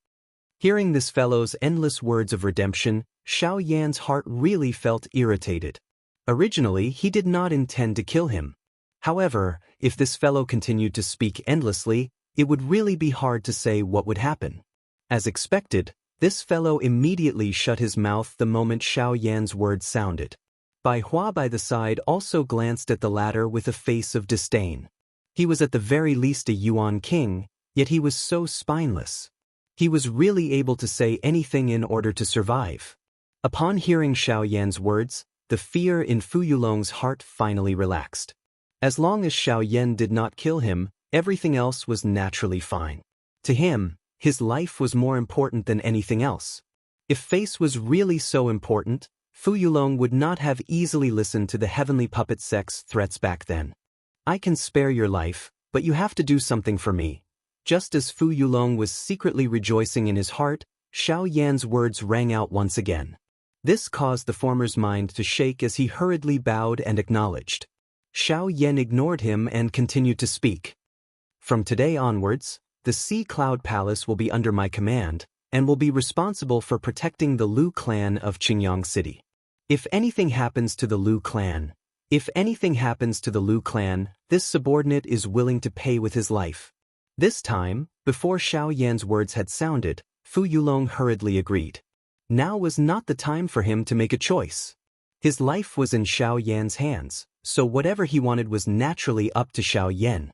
Hearing this fellow's endless words of redemption, Xiao Yan's heart really felt irritated. Originally, he did not intend to kill him. However, if this fellow continued to speak endlessly, it would really be hard to say what would happen. As expected, this fellow immediately shut his mouth the moment Xiao Yan's words sounded. Bai Hua by the side also glanced at the latter with a face of disdain. He was at the very least a Yuan king, yet he was so spineless. He was really able to say anything in order to survive. Upon hearing Xiao Yan's words, the fear in Fu Yulong's heart finally relaxed. As long as Xiao Yan did not kill him, everything else was naturally fine. To him, his life was more important than anything else. If face was really so important, Fu Yulong would not have easily listened to the heavenly puppet sect's threats back then. I can spare your life, but you have to do something for me. Just as Fu Yulong was secretly rejoicing in his heart, Xiao Yan's words rang out once again. This caused the former's mind to shake as he hurriedly bowed and acknowledged. Xiao Yan ignored him and continued to speak. From today onwards, the Sea Cloud Palace will be under my command, and will be responsible for protecting the Lu clan of Qingyang City. If anything happens to the Lu clan, this subordinate is willing to pay with his life. This time, before Xiao Yan's words had sounded, Fu Yulong hurriedly agreed. Now was not the time for him to make a choice. His life was in Xiao Yan's hands, so whatever he wanted was naturally up to Xiao Yan.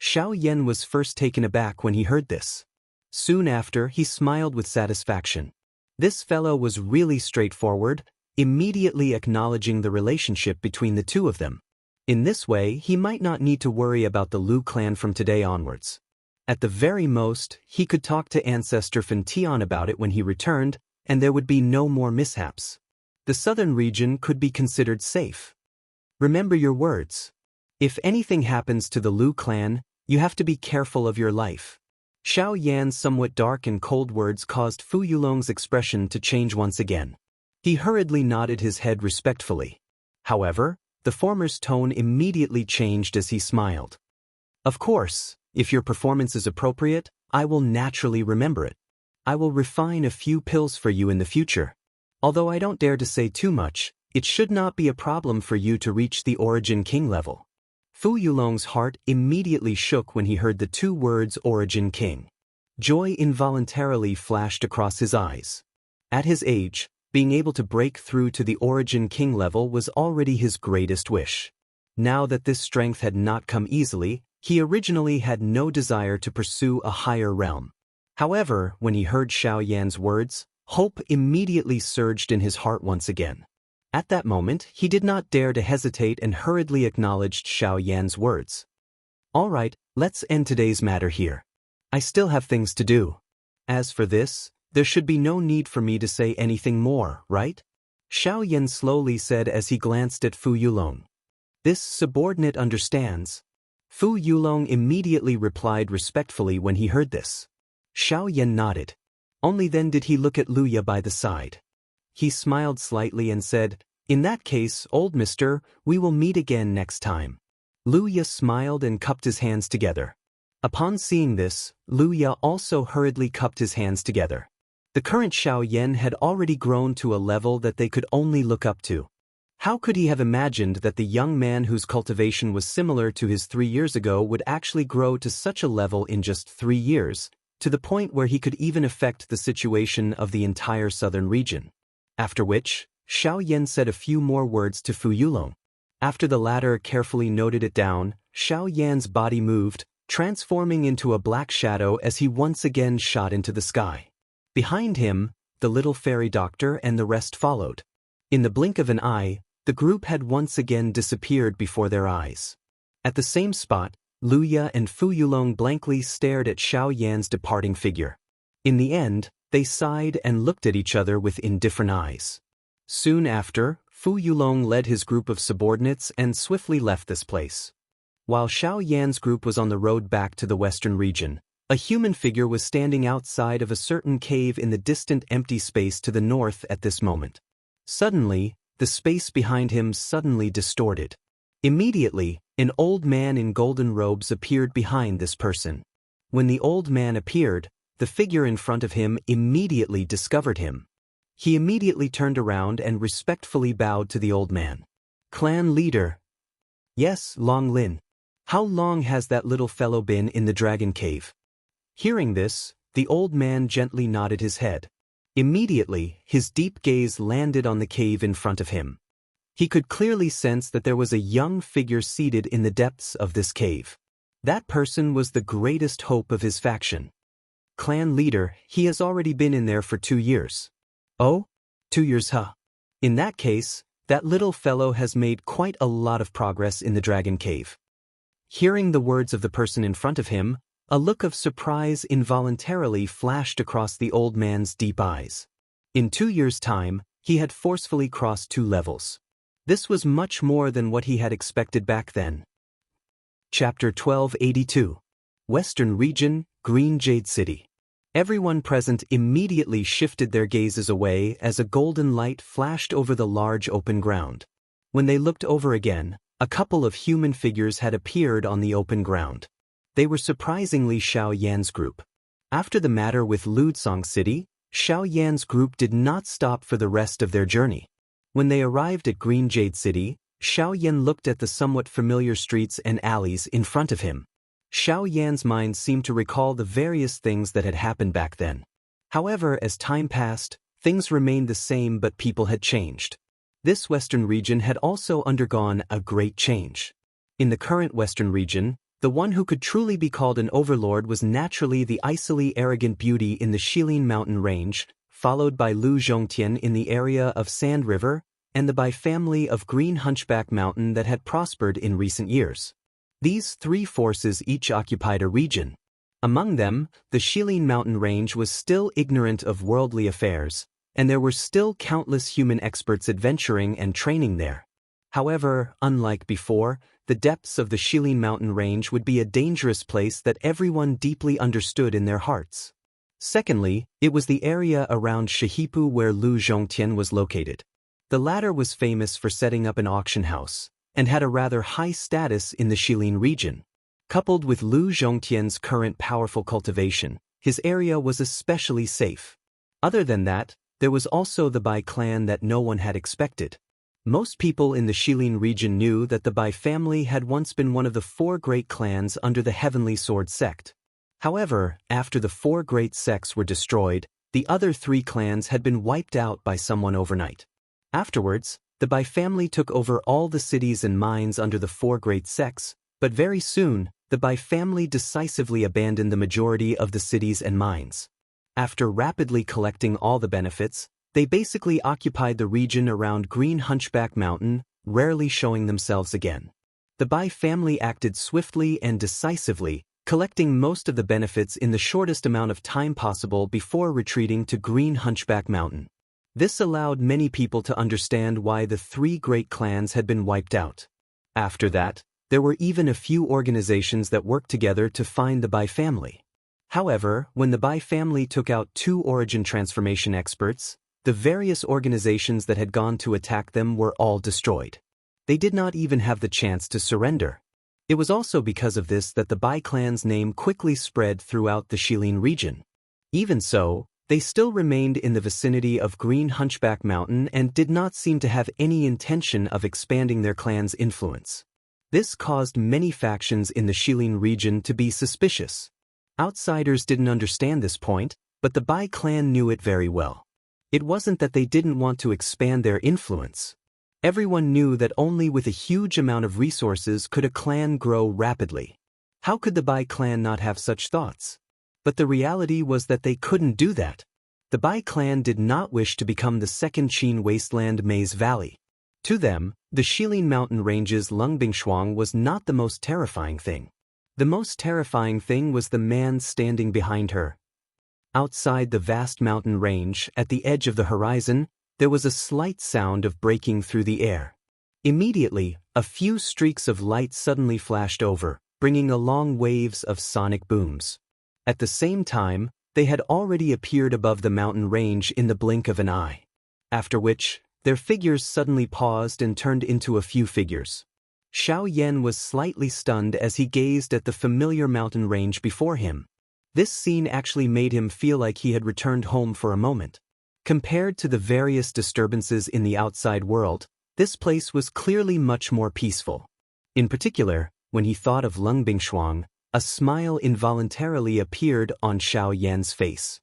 Xiao Yan was first taken aback when he heard this. Soon after, he smiled with satisfaction. This fellow was really straightforward, immediately acknowledging the relationship between the two of them. In this way, he might not need to worry about the Lu clan from today onwards. At the very most, he could talk to Ancestor Fan Tian about it when he returned, and there would be no more mishaps. The southern region could be considered safe. Remember your words. If anything happens to the Lu clan, you have to be careful of your life. Xiao Yan's somewhat dark and cold words caused Fu Yulong's expression to change once again. He hurriedly nodded his head respectfully. However, the former's tone immediately changed as he smiled. Of course, if your performance is appropriate, I will naturally remember it. I will refine a few pills for you in the future. Although I don't dare to say too much, it should not be a problem for you to reach the Origin King level. Fu Yulong's heart immediately shook when he heard the two words Origin King. Joy involuntarily flashed across his eyes. At his age, being able to break through to the Origin King level was already his greatest wish. Now that this strength had not come easily, he originally had no desire to pursue a higher realm. However, when he heard Xiao Yan's words, hope immediately surged in his heart once again. At that moment, he did not dare to hesitate and hurriedly acknowledged Xiao Yan's words. All right, let's end today's matter here. I still have things to do. As for this, there should be no need for me to say anything more, right? Xiao Yan slowly said as he glanced at Fu Yulong. This subordinate understands. Fu Yulong immediately replied respectfully when he heard this. Xiao Yan nodded. Only then did he look at Luya by the side. He smiled slightly and said, "In that case, old mister, we will meet again next time." Luya smiled and cupped his hands together. Upon seeing this, Luya also hurriedly cupped his hands together. The current Xiao Yan had already grown to a level that they could only look up to. How could he have imagined that the young man whose cultivation was similar to his 3 years ago would actually grow to such a level in just 3 years, to the point where he could even affect the situation of the entire southern region? After which, Xiao Yan said a few more words to Fu Yulong. After the latter carefully noted it down, Xiao Yan's body moved, transforming into a black shadow as he once again shot into the sky. Behind him, the little fairy doctor and the rest followed. In the blink of an eye, the group had once again disappeared before their eyes. At the same spot, Luya and Fu Yulong blankly stared at Xiao Yan's departing figure. In the end, they sighed and looked at each other with indifferent eyes. Soon after, Fu Yulong led his group of subordinates and swiftly left this place. While Xiao Yan's group was on the road back to the western region, a human figure was standing outside of a certain cave in the distant empty space to the north at this moment. Suddenly, the space behind him suddenly distorted. Immediately, an old man in golden robes appeared behind this person. When the old man appeared, the figure in front of him immediately discovered him. He immediately turned around and respectfully bowed to the old man. "Clan leader." "Yes, Long Lin. How long has that little fellow been in the dragon cave?" Hearing this, the old man gently nodded his head. Immediately, his deep gaze landed on the cave in front of him. He could clearly sense that there was a young figure seated in the depths of this cave. That person was the greatest hope of his faction. "Clan leader, he has already been in there for 2 years. "Oh? 2 years, huh? In that case, that little fellow has made quite a lot of progress in the dragon cave." Hearing the words of the person in front of him, a look of surprise involuntarily flashed across the old man's deep eyes. In 2 years' time, he had forcefully crossed 2 levels. This was much more than what he had expected back then. Chapter 1282. Western Region, Green Jade City. Everyone present immediately shifted their gazes away as a golden light flashed over the large open ground. When they looked over again, a couple of human figures had appeared on the open ground. They were surprisingly Xiao Yan's group. After the matter with Ludsong City, Xiao Yan's group did not stop for the rest of their journey. When they arrived at Green Jade City, Xiao Yan looked at the somewhat familiar streets and alleys in front of him. Xiao Yan's mind seemed to recall the various things that had happened back then. However, as time passed, things remained the same but people had changed. This western region had also undergone a great change. In the current western region, the one who could truly be called an overlord was naturally the icily arrogant beauty in the Shilin mountain range, followed by Lu Zhongtian in the area of Sand River, and the Bai family of Green Hunchback Mountain that had prospered in recent years. These 3 forces each occupied a region. Among them, the Shilin mountain range was still ignorant of worldly affairs, and there were still countless human experts adventuring and training there. However, unlike before, the depths of the Shilin mountain range would be a dangerous place that everyone deeply understood in their hearts. Secondly, it was the area around Shihipu where Lu Zhongtian was located. The latter was famous for setting up an auction house, and had a rather high status in the Shilin region. Coupled with Lu Zhongtian's current powerful cultivation, his area was especially safe. Other than that, there was also the Bai clan that no one had expected. Most people in the Shilin region knew that the Bai family had once been one of the 4 great clans under the Heavenly Sword sect. However, after the 4 great sects were destroyed, the other 3 clans had been wiped out by someone overnight. Afterwards, the Bai family took over all the cities and mines under the 4 great sects, but very soon, the Bai family decisively abandoned the majority of the cities and mines. After rapidly collecting all the benefits, they basically occupied the region around Green Hunchback Mountain, rarely showing themselves again. The Bai family acted swiftly and decisively, collecting most of the benefits in the shortest amount of time possible before retreating to Green Hunchback Mountain. This allowed many people to understand why the 3 great clans had been wiped out. After that, there were even a few organizations that worked together to find the Bai family. However, when the Bai family took out 2 origin transformation experts, the various organizations that had gone to attack them were all destroyed. They did not even have the chance to surrender. It was also because of this that the Bai clan's name quickly spread throughout the Shilin region. Even so, they still remained in the vicinity of Green Hunchback Mountain and did not seem to have any intention of expanding their clan's influence. This caused many factions in the Shilin region to be suspicious. Outsiders didn't understand this point, but the Bai clan knew it very well. It wasn't that they didn't want to expand their influence. Everyone knew that only with a huge amount of resources could a clan grow rapidly. How could the Bai clan not have such thoughts? But the reality was that they couldn't do that. The Bai clan did not wish to become the second Qin wasteland Maze Valley. To them, the Shilin mountain range's Lungbingshuang was not the most terrifying thing. The most terrifying thing was the man standing behind her. Outside the vast mountain range, at the edge of the horizon, there was a slight sound of breaking through the air. Immediately, a few streaks of light suddenly flashed over, bringing along waves of sonic booms. At the same time, they had already appeared above the mountain range in the blink of an eye. After which, their figures suddenly paused and turned into a few figures. Xiao Yan was slightly stunned as he gazed at the familiar mountain range before him. This scene actually made him feel like he had returned home for a moment. Compared to the various disturbances in the outside world, this place was clearly much more peaceful. In particular, when he thought of Lungbingshuang, a smile involuntarily appeared on Xiao Yan's face.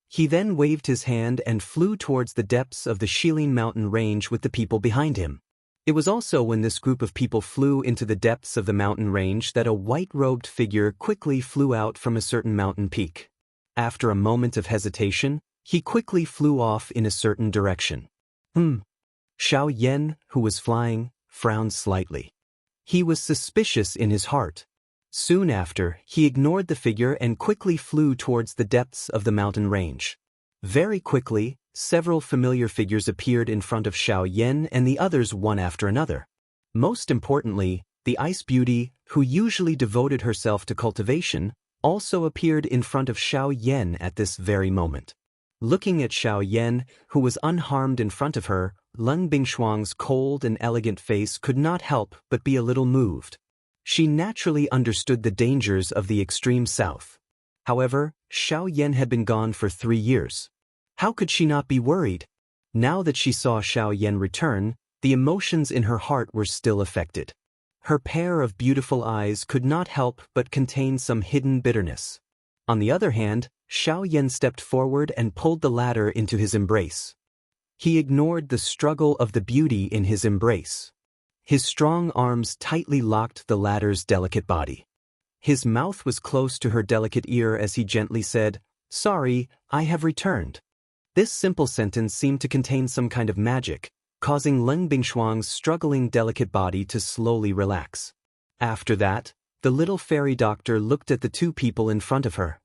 He then waved his hand and flew towards the depths of the Shilin mountain range with the people behind him. It was also when this group of people flew into the depths of the mountain range that a white-robed figure quickly flew out from a certain mountain peak. After a moment of hesitation, he quickly flew off in a certain direction. Xiao Yan, who was flying, frowned slightly. He was suspicious in his heart. Soon after, he ignored the figure and quickly flew towards the depths of the mountain range. Very quickly, Several familiar figures appeared in front of Xiao Yan and the others one after another. Most importantly, the Ice Beauty, who usually devoted herself to cultivation, also appeared in front of Xiao Yan at this very moment. Looking at Xiao Yan, who was unharmed in front of her, Leng Bingshuang's cold and elegant face could not help but be a little moved. She naturally understood the dangers of the extreme south. However, Xiao Yan had been gone for 3 years. How could she not be worried? Now that she saw Xiao Yan return, the emotions in her heart were still affected. Her pair of beautiful eyes could not help but contain some hidden bitterness. On the other hand, Xiao Yan stepped forward and pulled the latter into his embrace. He ignored the struggle of the beauty in his embrace. His strong arms tightly locked the latter's delicate body. His mouth was close to her delicate ear as he gently said, "Sorry, I have returned." This simple sentence seemed to contain some kind of magic, causing Leng Bingshuang's struggling delicate body to slowly relax. After that, the little fairy doctor looked at the two people in front of her.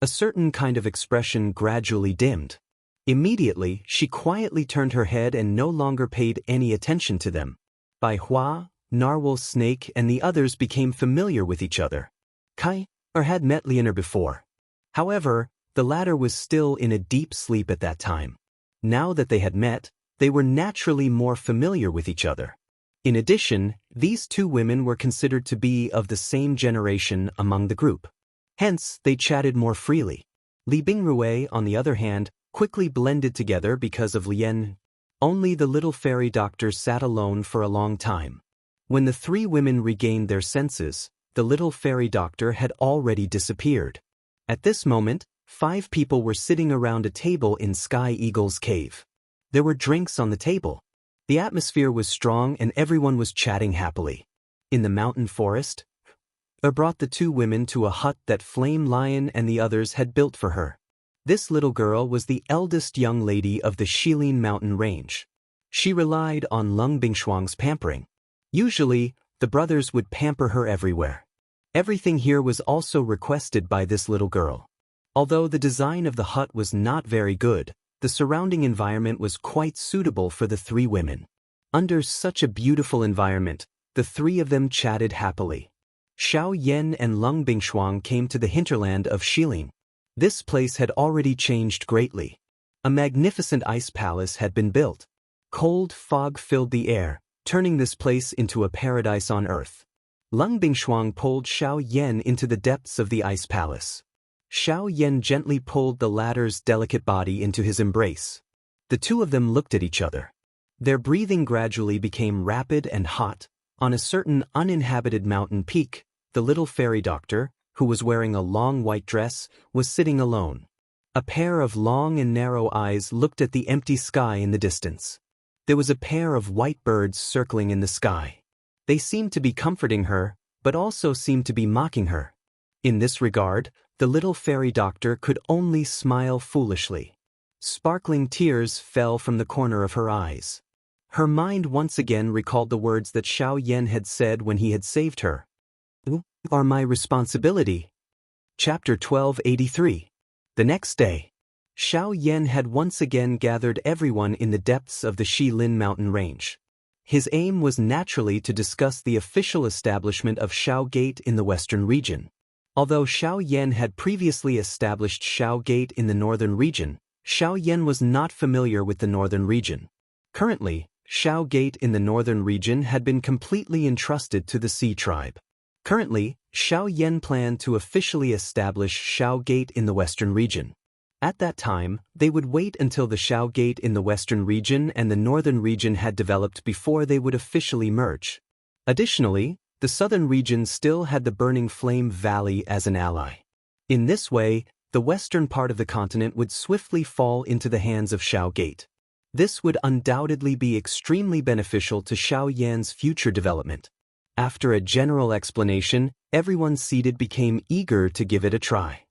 A certain kind of expression gradually dimmed. Immediately, she quietly turned her head and no longer paid any attention to them. Bai Hua, Narwhal Snake and the others became familiar with each other. Kai had met Leonor before. However, the latter was still in a deep sleep at that time. Now that they had met, they were naturally more familiar with each other. In addition, these two women were considered to be of the same generation among the group. Hence, they chatted more freely. Li Bingrui, on the other hand, quickly blended together because of Lien. Only the little fairy doctor sat alone for a long time. When the three women regained their senses, the little fairy doctor had already disappeared. At this moment, 5 people were sitting around a table in Sky Eagle's cave. There were drinks on the table. The atmosphere was strong and everyone was chatting happily. In the mountain forest, brought the two women to a hut that Flame Lion and the others had built for her. This little girl was the eldest young lady of the Shilin mountain range. She relied on Leng Bingshuang's pampering. Usually, the brothers would pamper her everywhere. Everything here was also requested by this little girl. Although the design of the hut was not very good, the surrounding environment was quite suitable for the 3 women. Under such a beautiful environment, the 3 of them chatted happily. Xiao Yan and Leng Bingshuang came to the hinterland of Shilin. This place had already changed greatly. A magnificent ice palace had been built. Cold fog filled the air, turning this place into a paradise on earth. Leng Bingshuang pulled Xiao Yan into the depths of the ice palace. Xiao Yan gently pulled the latter's delicate body into his embrace. The two of them looked at each other. Their breathing gradually became rapid and hot. On a certain uninhabited mountain peak, the little fairy doctor, who was wearing a long white dress, was sitting alone. A pair of long and narrow eyes looked at the empty sky in the distance. There was a pair of white birds circling in the sky. They seemed to be comforting her, but also seemed to be mocking her. In this regard, the little fairy doctor could only smile foolishly. Sparkling tears fell from the corner of her eyes. Her mind once again recalled the words that Xiao Yan had said when he had saved her. "You are my responsibility." Chapter 1283. The next day, Xiao Yan had once again gathered everyone in the depths of the Shilin mountain range. His aim was naturally to discuss the official establishment of Xiao Gate in the western region. Although Xiao Yan had previously established Xiao Gate in the northern region, Xiao Yan was not familiar with the northern region. Currently, Xiao Gate in the northern region had been completely entrusted to the Sea Tribe. Currently, Xiao Yan planned to officially establish Xiao Gate in the western region. At that time, they would wait until the Xiao Gate in the western region and the northern region had developed before they would officially merge. Additionally, the southern region still had the Burning Flame Valley as an ally. In this way, the western part of the continent would swiftly fall into the hands of Xiao Gate. This would undoubtedly be extremely beneficial to Xiao Yan's future development. After a general explanation, everyone seated became eager to give it a try.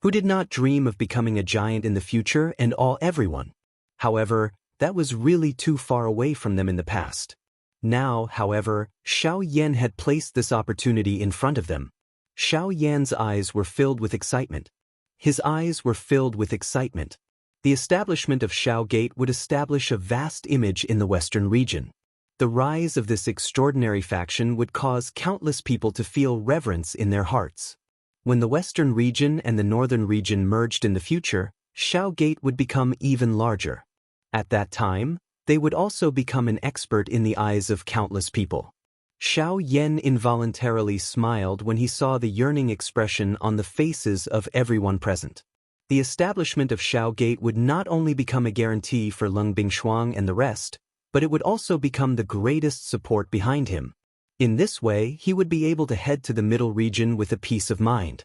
Who did not dream of becoming a giant in the future and everyone? However, that was really too far away from them in the past. Now, however, Xiao Yan had placed this opportunity in front of them. Xiao Yan's eyes were filled with excitement. His eyes were filled with excitement. The establishment of Shao Gate would establish a vast image in the western region. The rise of this extraordinary faction would cause countless people to feel reverence in their hearts. When the western region and the northern region merged in the future, Shao Gate would become even larger. At that time, they would also become an expert in the eyes of countless people. Xiao Yan involuntarily smiled when he saw the yearning expression on the faces of everyone present. The establishment of Shao Gate would not only become a guarantee for Leng Bingshuang and the rest, but it would also become the greatest support behind him. In this way, he would be able to head to the middle region with a peace of mind.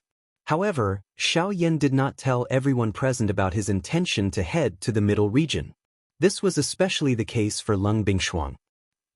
However, Xiao Yan did not tell everyone present about his intention to head to the middle region. This was especially the case for Leng Bingshuang.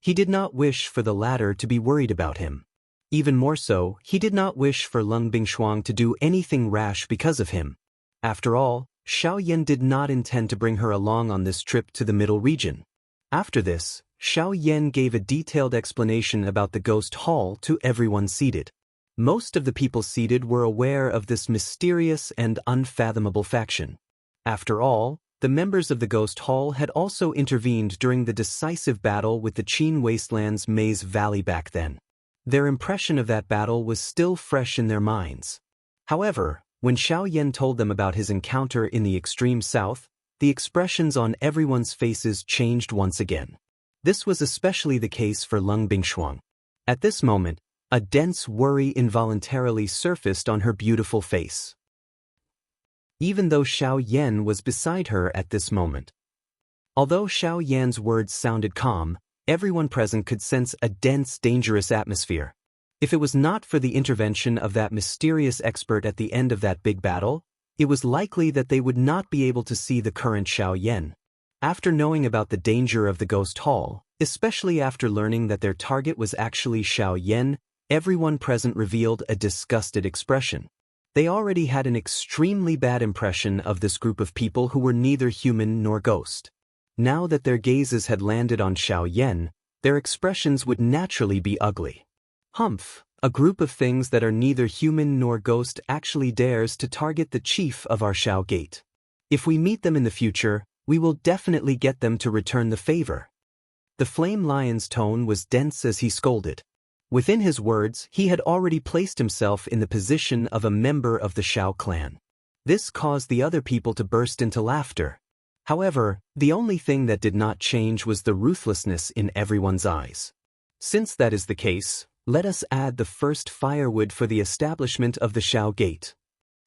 He did not wish for the latter to be worried about him. Even more so, he did not wish for Leng Bingshuang to do anything rash because of him. After all, Xiao Yan did not intend to bring her along on this trip to the middle region. After this, Xiao Yan gave a detailed explanation about the ghost hall to everyone seated. Most of the people seated were aware of this mysterious and unfathomable faction. After all, the members of the ghost hall had also intervened during the decisive battle with the Qin Wasteland's Maze Valley back then. Their impression of that battle was still fresh in their minds. However, when Xiao Yan told them about his encounter in the extreme south, the expressions on everyone's faces changed once again. This was especially the case for Leng Bingshuang. At this moment, a dense worry involuntarily surfaced on her beautiful face. Even though Xiao Yan was beside her at this moment. Although Xiao Yan's words sounded calm, everyone present could sense a dense, dangerous atmosphere. If it was not for the intervention of that mysterious expert at the end of that big battle, it was likely that they would not be able to see the current Xiao Yan. After knowing about the danger of the ghost hall, especially after learning that their target was actually Xiao Yan, everyone present revealed a disgusted expression. They already had an extremely bad impression of this group of people who were neither human nor ghost. Now that their gazes had landed on Xiao Yan, their expressions would naturally be ugly. Humph, a group of things that are neither human nor ghost actually dares to target the chief of our Shao Gate. If we meet them in the future, we will definitely get them to return the favor. The Flame Lion's tone was dense as he scolded. Within his words, he had already placed himself in the position of a member of the Shao clan. This caused the other people to burst into laughter. However, the only thing that did not change was the ruthlessness in everyone's eyes. Since that is the case, let us add the first firewood for the establishment of the Shao Gate.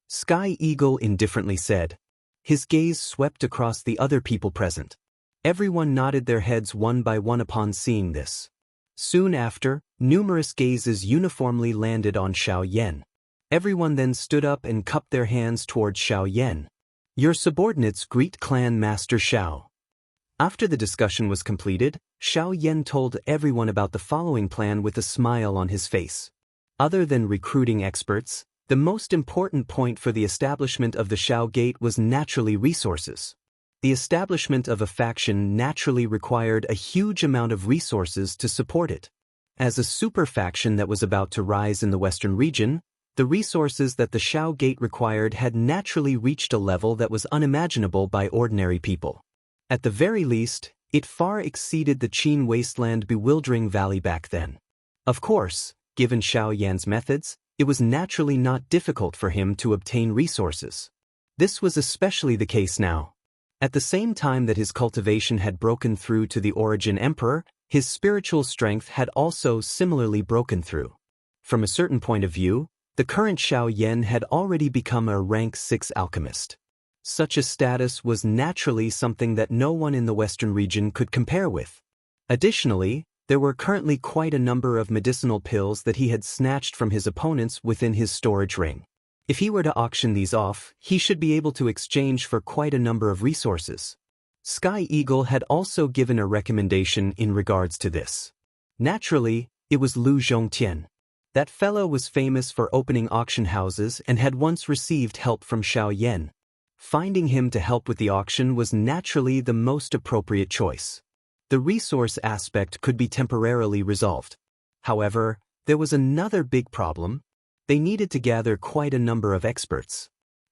Sky Eagle indifferently said. His gaze swept across the other people present. Everyone nodded their heads one by one upon seeing this. Soon after, numerous gazes uniformly landed on Xiao Yan. Everyone then stood up and cupped their hands towards Xiao Yan. Your subordinates greet Clan Master Xiao. After the discussion was completed, Xiao Yan told everyone about the following plan with a smile on his face. Other than recruiting experts, the most important point for the establishment of the Shao Gate was naturally resources. The establishment of a faction naturally required a huge amount of resources to support it. As a super faction that was about to rise in the western region, the resources that the Shao Gate required had naturally reached a level that was unimaginable by ordinary people. At the very least, it far exceeded the Qin Wasteland bewildering valley back then. Of course, given Xiao Yan's methods, it was naturally not difficult for him to obtain resources. This was especially the case now. At the same time that his cultivation had broken through to the Origin Emperor, his spiritual strength had also similarly broken through. From a certain point of view, the current Xiao Yan had already become a rank 6 alchemist. Such a status was naturally something that no one in the western region could compare with. Additionally, there were currently quite a number of medicinal pills that he had snatched from his opponents within his storage ring. If he were to auction these off, he should be able to exchange for quite a number of resources. Sky Eagle had also given a recommendation in regards to this. Naturally, it was Lu Zhongtian. That fellow was famous for opening auction houses and had once received help from Xiao Yan. Finding him to help with the auction was naturally the most appropriate choice. The resource aspect could be temporarily resolved. However, there was another big problem. They needed to gather quite a number of experts.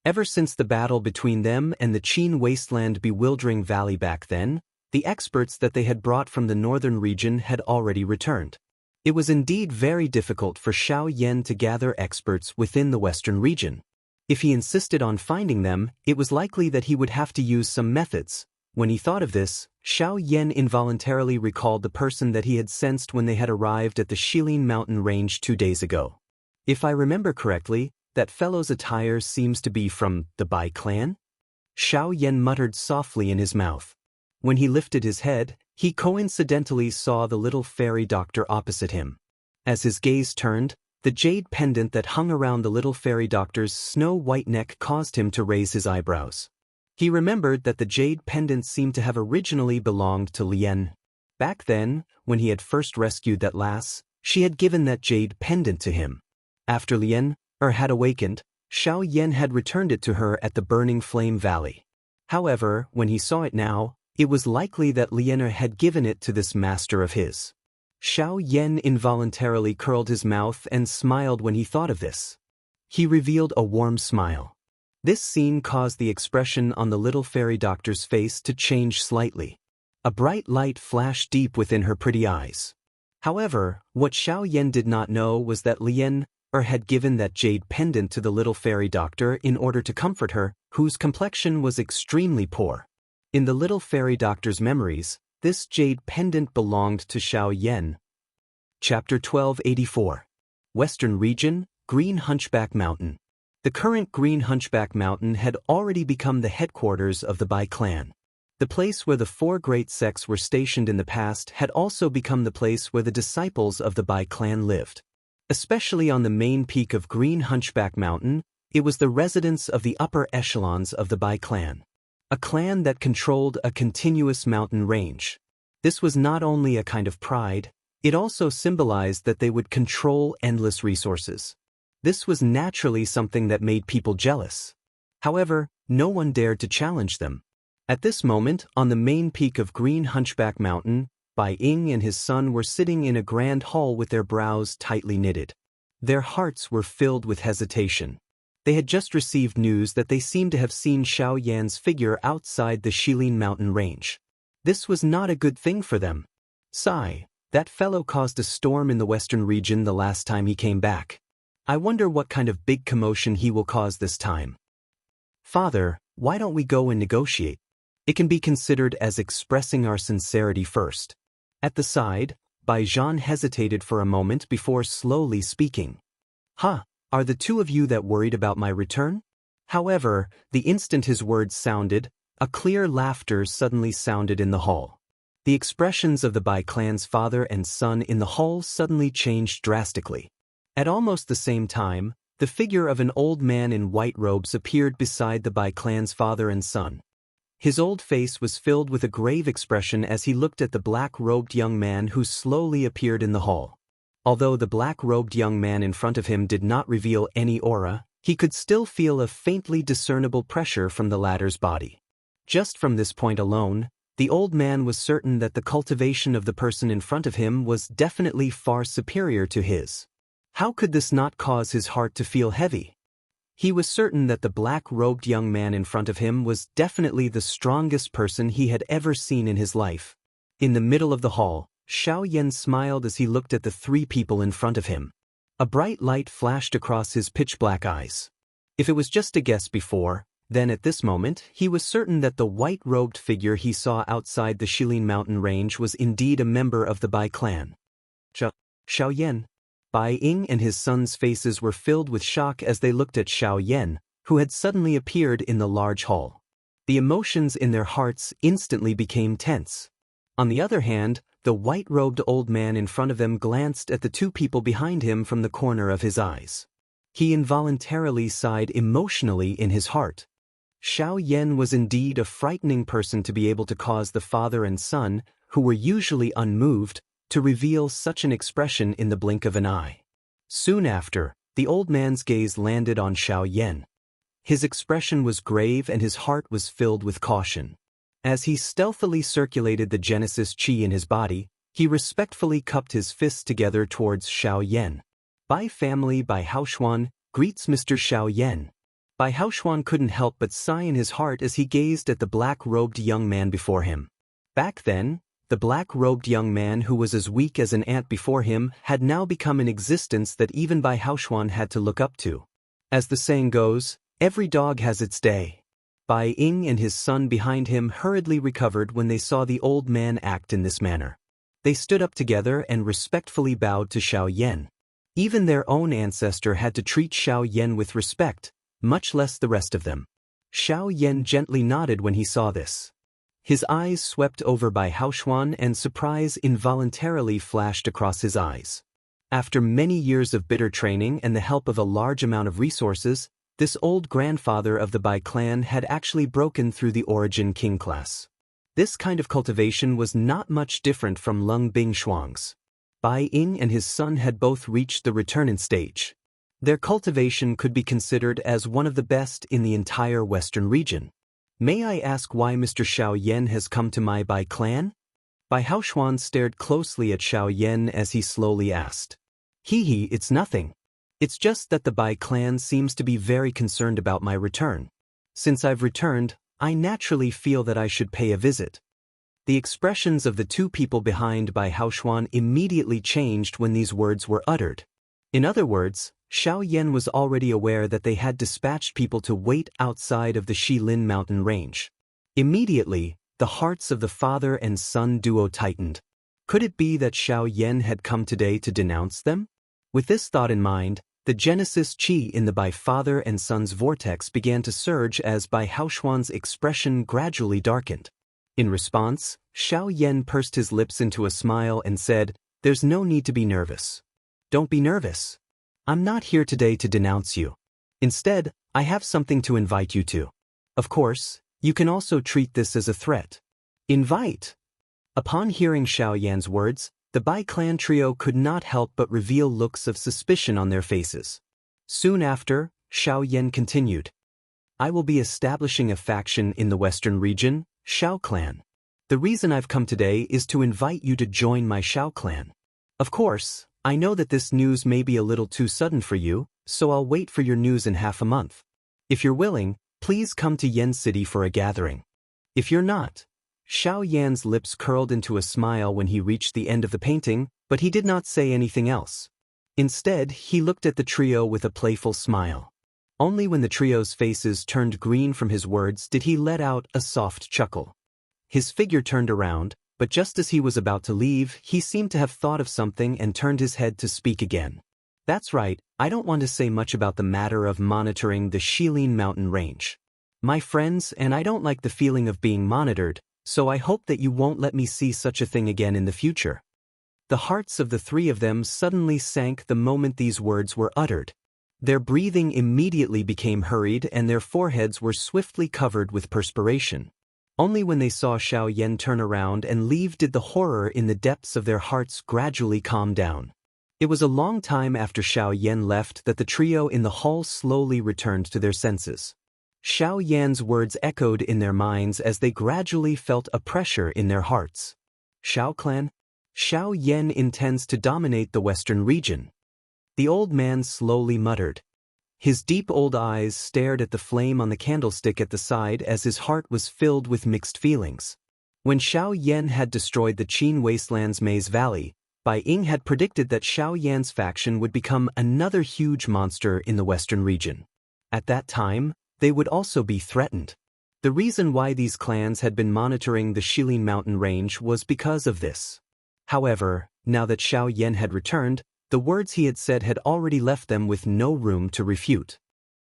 Ever since the battle between them and the Qin wasteland bewildering valley back then, the experts that they had brought from the northern region had already returned. It was indeed very difficult for Xiao Yan to gather experts within the western region. If he insisted on finding them, it was likely that he would have to use some methods. When he thought of this, Xiao Yan involuntarily recalled the person that he had sensed when they had arrived at the Shilin mountain range 2 days ago. If I remember correctly, that fellow's attire seems to be from the Bai clan? Xiao Yan muttered softly in his mouth. When he lifted his head, he coincidentally saw the little fairy doctor opposite him. As his gaze turned, the jade pendant that hung around the little fairy doctor's snow-white neck caused him to raise his eyebrows. He remembered that the jade pendant seemed to have originally belonged to Lien. Back then, when he had first rescued that lass, she had given that jade pendant to him. After Lien had awakened, Xiao Yan had returned it to her at the Burning Flame Valley. However, when he saw it now, it was likely that Lien had given it to this master of his. Xiao Yan involuntarily curled his mouth and smiled when he thought of this. He revealed a warm smile. This scene caused the expression on the little fairy doctor's face to change slightly. A bright light flashed deep within her pretty eyes. However, what Xiao Yan did not know was that Lien had given that jade pendant to the little fairy doctor in order to comfort her, whose complexion was extremely poor. In the little fairy doctor's memories, this jade pendant belonged to Xiao Yan. Chapter 1284. Western Region, Green Hunchback Mountain. The current Green Hunchback Mountain had already become the headquarters of the Bai clan. The place where the 4 great sects were stationed in the past had also become the place where the disciples of the Bai clan lived. Especially on the main peak of Green Hunchback Mountain, it was the residence of the upper echelons of the Bai clan. A clan that controlled a continuous mountain range. This was not only a kind of pride, it also symbolized that they would control endless resources. This was naturally something that made people jealous. However, no one dared to challenge them. At this moment, on the main peak of Green Hunchback Mountain, Bai Ying and his son were sitting in a grand hall with their brows tightly knitted. Their hearts were filled with hesitation. They had just received news that they seemed to have seen Xiao Yan's figure outside the Shilin mountain range. This was not a good thing for them. Sigh, that fellow caused a storm in the western region the last time he came back. I wonder what kind of big commotion he will cause this time. Father, why don't we go and negotiate? It can be considered as expressing our sincerity first. At the side, Bai Zhan hesitated for a moment before slowly speaking. Are the two of you that worried about my return? However, the instant his words sounded, a clear laughter suddenly sounded in the hall. The expressions of the Bai clan's father and son in the hall suddenly changed drastically. At almost the same time, the figure of an old man in white robes appeared beside the Bai clan's father and son. His old face was filled with a grave expression as he looked at the black-robed young man who slowly appeared in the hall. Although the black-robed young man in front of him did not reveal any aura, he could still feel a faintly discernible pressure from the latter's body. Just from this point alone, the old man was certain that the cultivation of the person in front of him was definitely far superior to his. How could this not cause his heart to feel heavy? He was certain that the black-robed young man in front of him was definitely the strongest person he had ever seen in his life. In the middle of the hall, Xiao Yan smiled as he looked at the 3 people in front of him. A bright light flashed across his pitch-black eyes. If it was just a guess before, then at this moment, he was certain that the white-robed figure he saw outside the Shilin mountain range was indeed a member of the Bai clan. Xiao Yan. Bai Ying and his son's faces were filled with shock as they looked at Xiao Yan, who had suddenly appeared in the large hall. The emotions in their hearts instantly became tense. On the other hand, the white-robed old man in front of them glanced at the 2 people behind him from the corner of his eyes. He involuntarily sighed emotionally in his heart. Xiao Yan was indeed a frightening person to be able to cause the father and son, who were usually unmoved, to reveal such an expression in the blink of an eye. Soon after, the old man's gaze landed on Xiao Yan. His expression was grave and his heart was filled with caution. As he stealthily circulated the Genesis Qi in his body, he respectfully cupped his fists together towards Xiao Yan. Bai family by Haoshuan greets Mr. Xiao Yan. Bai Haoshuan couldn't help but sigh in his heart as he gazed at the black-robed young man before him. Back then, the black-robed young man who was as weak as an ant before him had now become an existence that even Bai Haoshuan had to look up to. As the saying goes, every dog has its day. Bai Ying and his son behind him hurriedly recovered when they saw the old man act in this manner. They stood up together and respectfully bowed to Xiao Yan. Even their own ancestor had to treat Xiao Yan with respect, much less the rest of them. Xiao Yan gently nodded when he saw this. His eyes swept over Bai Haoshuan and surprise involuntarily flashed across his eyes. After many years of bitter training and the help of a large amount of resources, this old grandfather of the Bai clan had actually broken through the origin king class. This kind of cultivation was not much different from Lung Bing Shuang's. Bai Ying and his son had both reached the returning stage. Their cultivation could be considered as one of the best in the entire western region. May I ask why Mr. Xiao Yan has come to my Bai clan? Bai Haoshuan stared closely at Xiao Yan as he slowly asked. It's nothing. It's just that the Bai clan seems to be very concerned about my return. Since I've returned, I naturally feel that I should pay a visit. The expressions of the two people behind Bai Haoshuan immediately changed when these words were uttered. In other words, Xiao Yan was already aware that they had dispatched people to wait outside of the Shilin mountain range. Immediately, the hearts of the father and son duo tightened. Could it be that Xiao Yan had come today to denounce them? With this thought in mind, the Genesis Qi in the Bai father and son's vortex began to surge as Bai Haoshuan's expression gradually darkened. In response, Xiao Yan pursed his lips into a smile and said, "There's no need to be nervous. Don't be nervous. I'm not here today to denounce you. Instead, I have something to invite you to. Of course, you can also treat this as a threat." Invite? Upon hearing Xiao Yan's words, the Bai clan trio could not help but reveal looks of suspicion on their faces. Soon after, Xiao Yan continued. "I will be establishing a faction in the western region, Xiao clan. The reason I've come today is to invite you to join my Xiao clan. Of course, I know that this news may be a little too sudden for you, so I'll wait for your news in half a month. If you're willing, please come to Yen City for a gathering. If you're not..." Xiao Yan's lips curled into a smile when he reached the end of the painting, but he did not say anything else. Instead, he looked at the trio with a playful smile. Only when the trio's faces turned green from his words did he let out a soft chuckle. His figure turned around, but just as he was about to leave, he seemed to have thought of something and turned his head to speak again. "That's right, I don't want to say much about the matter of monitoring the Shilin mountain range. My friends, and I don't like the feeling of being monitored, so I hope that you won't let me see such a thing again in the future." The hearts of the three of them suddenly sank the moment these words were uttered. Their breathing immediately became hurried and their foreheads were swiftly covered with perspiration. Only when they saw Xiao Yan turn around and leave did the horror in the depths of their hearts gradually calm down. It was a long time after Xiao Yan left that the trio in the hall slowly returned to their senses. Xiao Yan's words echoed in their minds as they gradually felt a pressure in their hearts. "Xiao clan? Xiao Yan intends to dominate the western region." The old man slowly muttered. His deep old eyes stared at the flame on the candlestick at the side as his heart was filled with mixed feelings. When Xiao Yan had destroyed the Qin Wasteland's Maze Valley, Bai Ying had predicted that Xiao Yan's faction would become another huge monster in the western region. At that time, they would also be threatened. The reason why these clans had been monitoring the Shilin mountain range was because of this. However, now that Xiao Yan had returned, the words he had said had already left them with no room to refute.